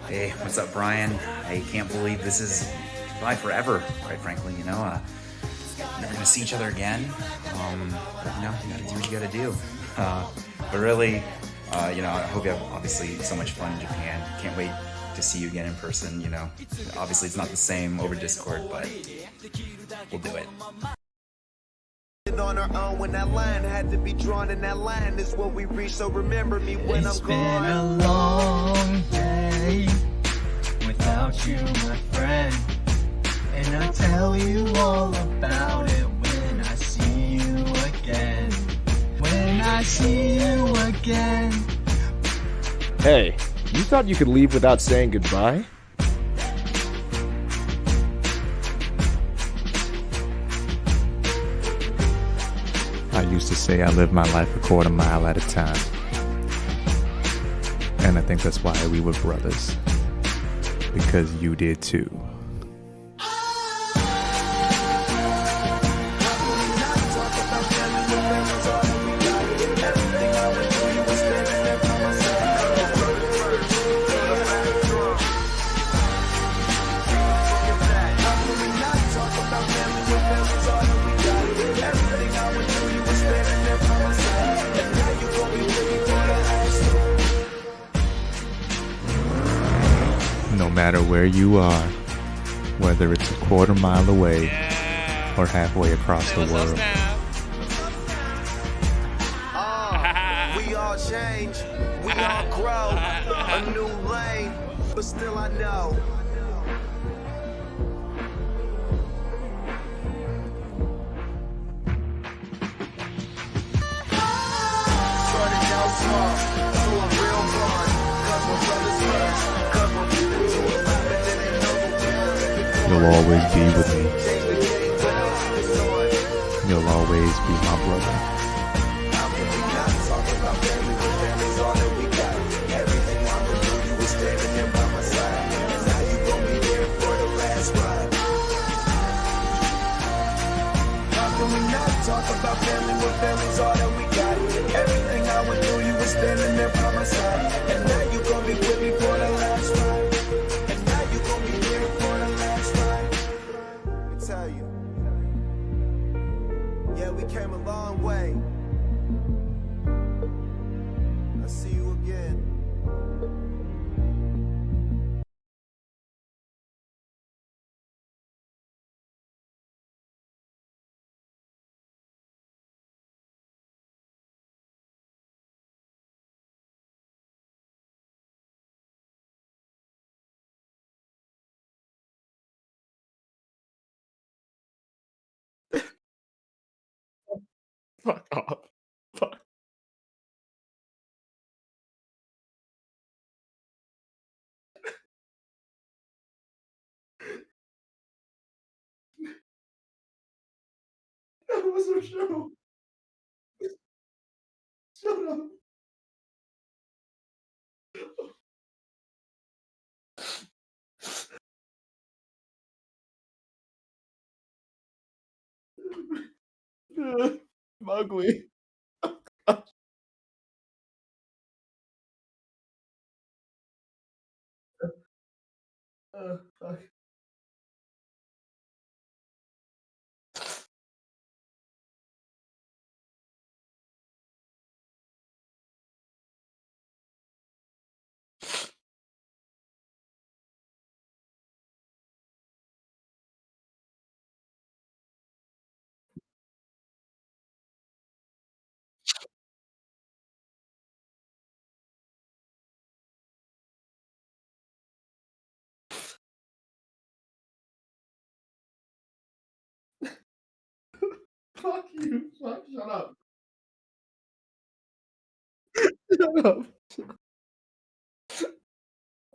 Speaker 26: Hey, what's up, Brian? I can't believe this is goodbye forever, quite frankly, never gonna see each other again. But, you gotta do what you gotta do. But really, I hope you have obviously so much fun in Japan. Can't wait to see you again in person, Obviously it's not the same over Discord, but we'll do it.
Speaker 27: On our own when that line had to be drawn, and that line is what we reach. So remember me when
Speaker 14: It's
Speaker 27: I'm
Speaker 14: been
Speaker 27: gone.
Speaker 14: a long day without you, my friend, and I'll tell you all about it when I see you again. When I see you again.
Speaker 22: Hey, you thought you could leave without saying goodbye? I used to say I live my life a quarter mile at a time. And I think that's why we were brothers. Because you did too. No matter where you are, whether it's a quarter mile away or halfway across the world.
Speaker 27: We all change, we all grow, a new lane, but still I know. Starting out small, to a real bond, 'cause we're brothers first, 'cause we're people to a life and then they know the
Speaker 22: You'll always be with me. You'll always be my brother.
Speaker 27: Talk about family when family's all that we got. Everything I went through, you were standing there by my side. And now you gon' be with me for the last ride. And now you gon' be here for the last ride. Let me tell you. Yeah, we came a long way. I'll see you again.
Speaker 2: Fuck off. Fuck. was our show. Shut up. I'm ugly. Fuck. Fuck you. Shut up. Shut up.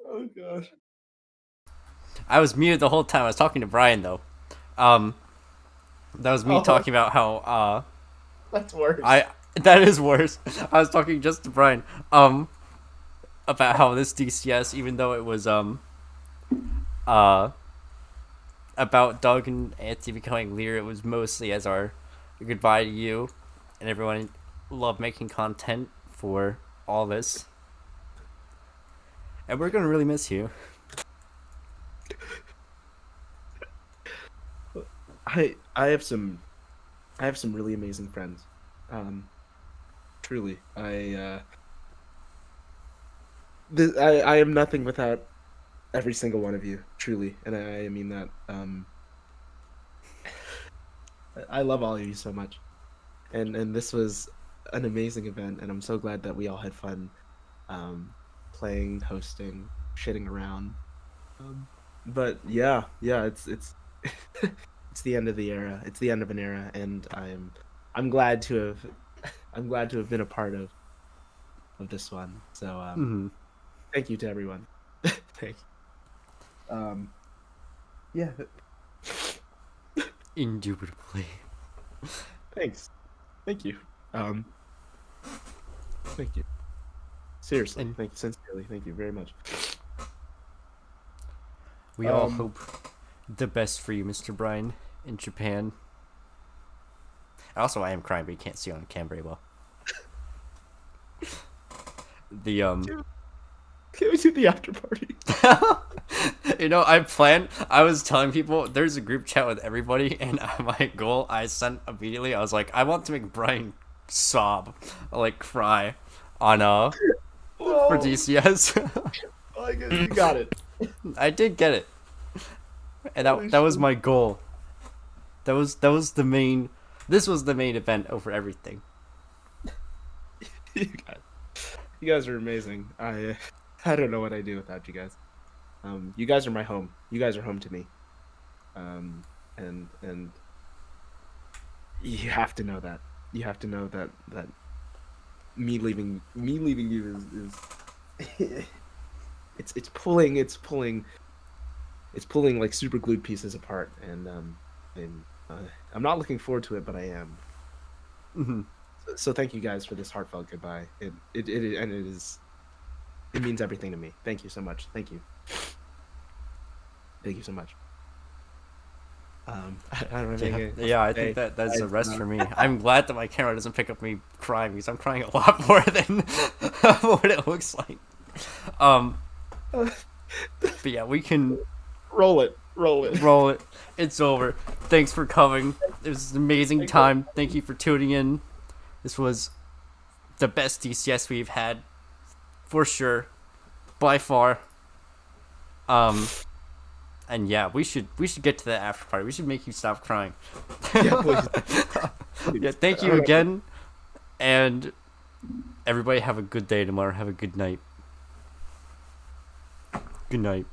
Speaker 2: Oh gosh.
Speaker 1: I was muted the whole time. I was talking to Brian though. That was me
Speaker 2: Oh.
Speaker 1: talking about how
Speaker 2: That's worse.
Speaker 1: that is worse. I was talking just to Brian about how this DCS, even though it was about Doug and Anthony becoming leader, it was mostly as our goodbye to you, and everyone loved making content for all this, and we're gonna really miss you.
Speaker 2: I have some really amazing friends. Truly, I am nothing without every single one of you. Truly, and I mean that. I love all of you so much, and this was an amazing event, and I'm so glad that we all had fun, playing, hosting, shitting around. But yeah, it's it's the end of the era. It's the end of an era, and I'm glad to have been a part of this one. So thank you to everyone. Thank you. Yeah.
Speaker 1: Indubitably.
Speaker 2: Thanks. Thank you. Thank you. Seriously, thank you sincerely. Thank you very much.
Speaker 1: We all hope the best for you, Mr. Brian, in Japan. Also, I am crying, but you can't see on cam very well. The
Speaker 2: Can we do the after party?
Speaker 1: You know, I was telling people there's a group chat with everybody, and my goal I sent immediately. I was like, I want to make Brian sob, like cry, on for DCS.
Speaker 2: Oh, I guess you got it.
Speaker 1: I did get it, and that was my goal. That was the main. This was the main event over everything.
Speaker 2: You guys are amazing. I don't know what I'd do without you guys. You guys are my home. You guys are home to me. And you have to know that. You have to know that me leaving you is it's pulling like super glued pieces apart, and I'm not looking forward to it, but I am.
Speaker 1: Mm-hmm.
Speaker 2: So thank you guys for this heartfelt goodbye. It means everything to me. Thank you so much. Thank you. Thank you so much. I don't know.
Speaker 1: Yeah, I think that's a rest for me. I'm glad that my camera doesn't pick up me crying, because I'm crying a lot more than what it looks like. But yeah, we can
Speaker 2: roll it.
Speaker 1: It's over. Thanks for coming. It was an amazing time. Thank you for tuning in. This was the best DCS we've had, for sure, by far. And yeah, we should get to the after party. We should make you stop crying.
Speaker 2: Yeah, please.
Speaker 1: Yeah, thank you again, and everybody have a good day tomorrow. Have a good night. Good night.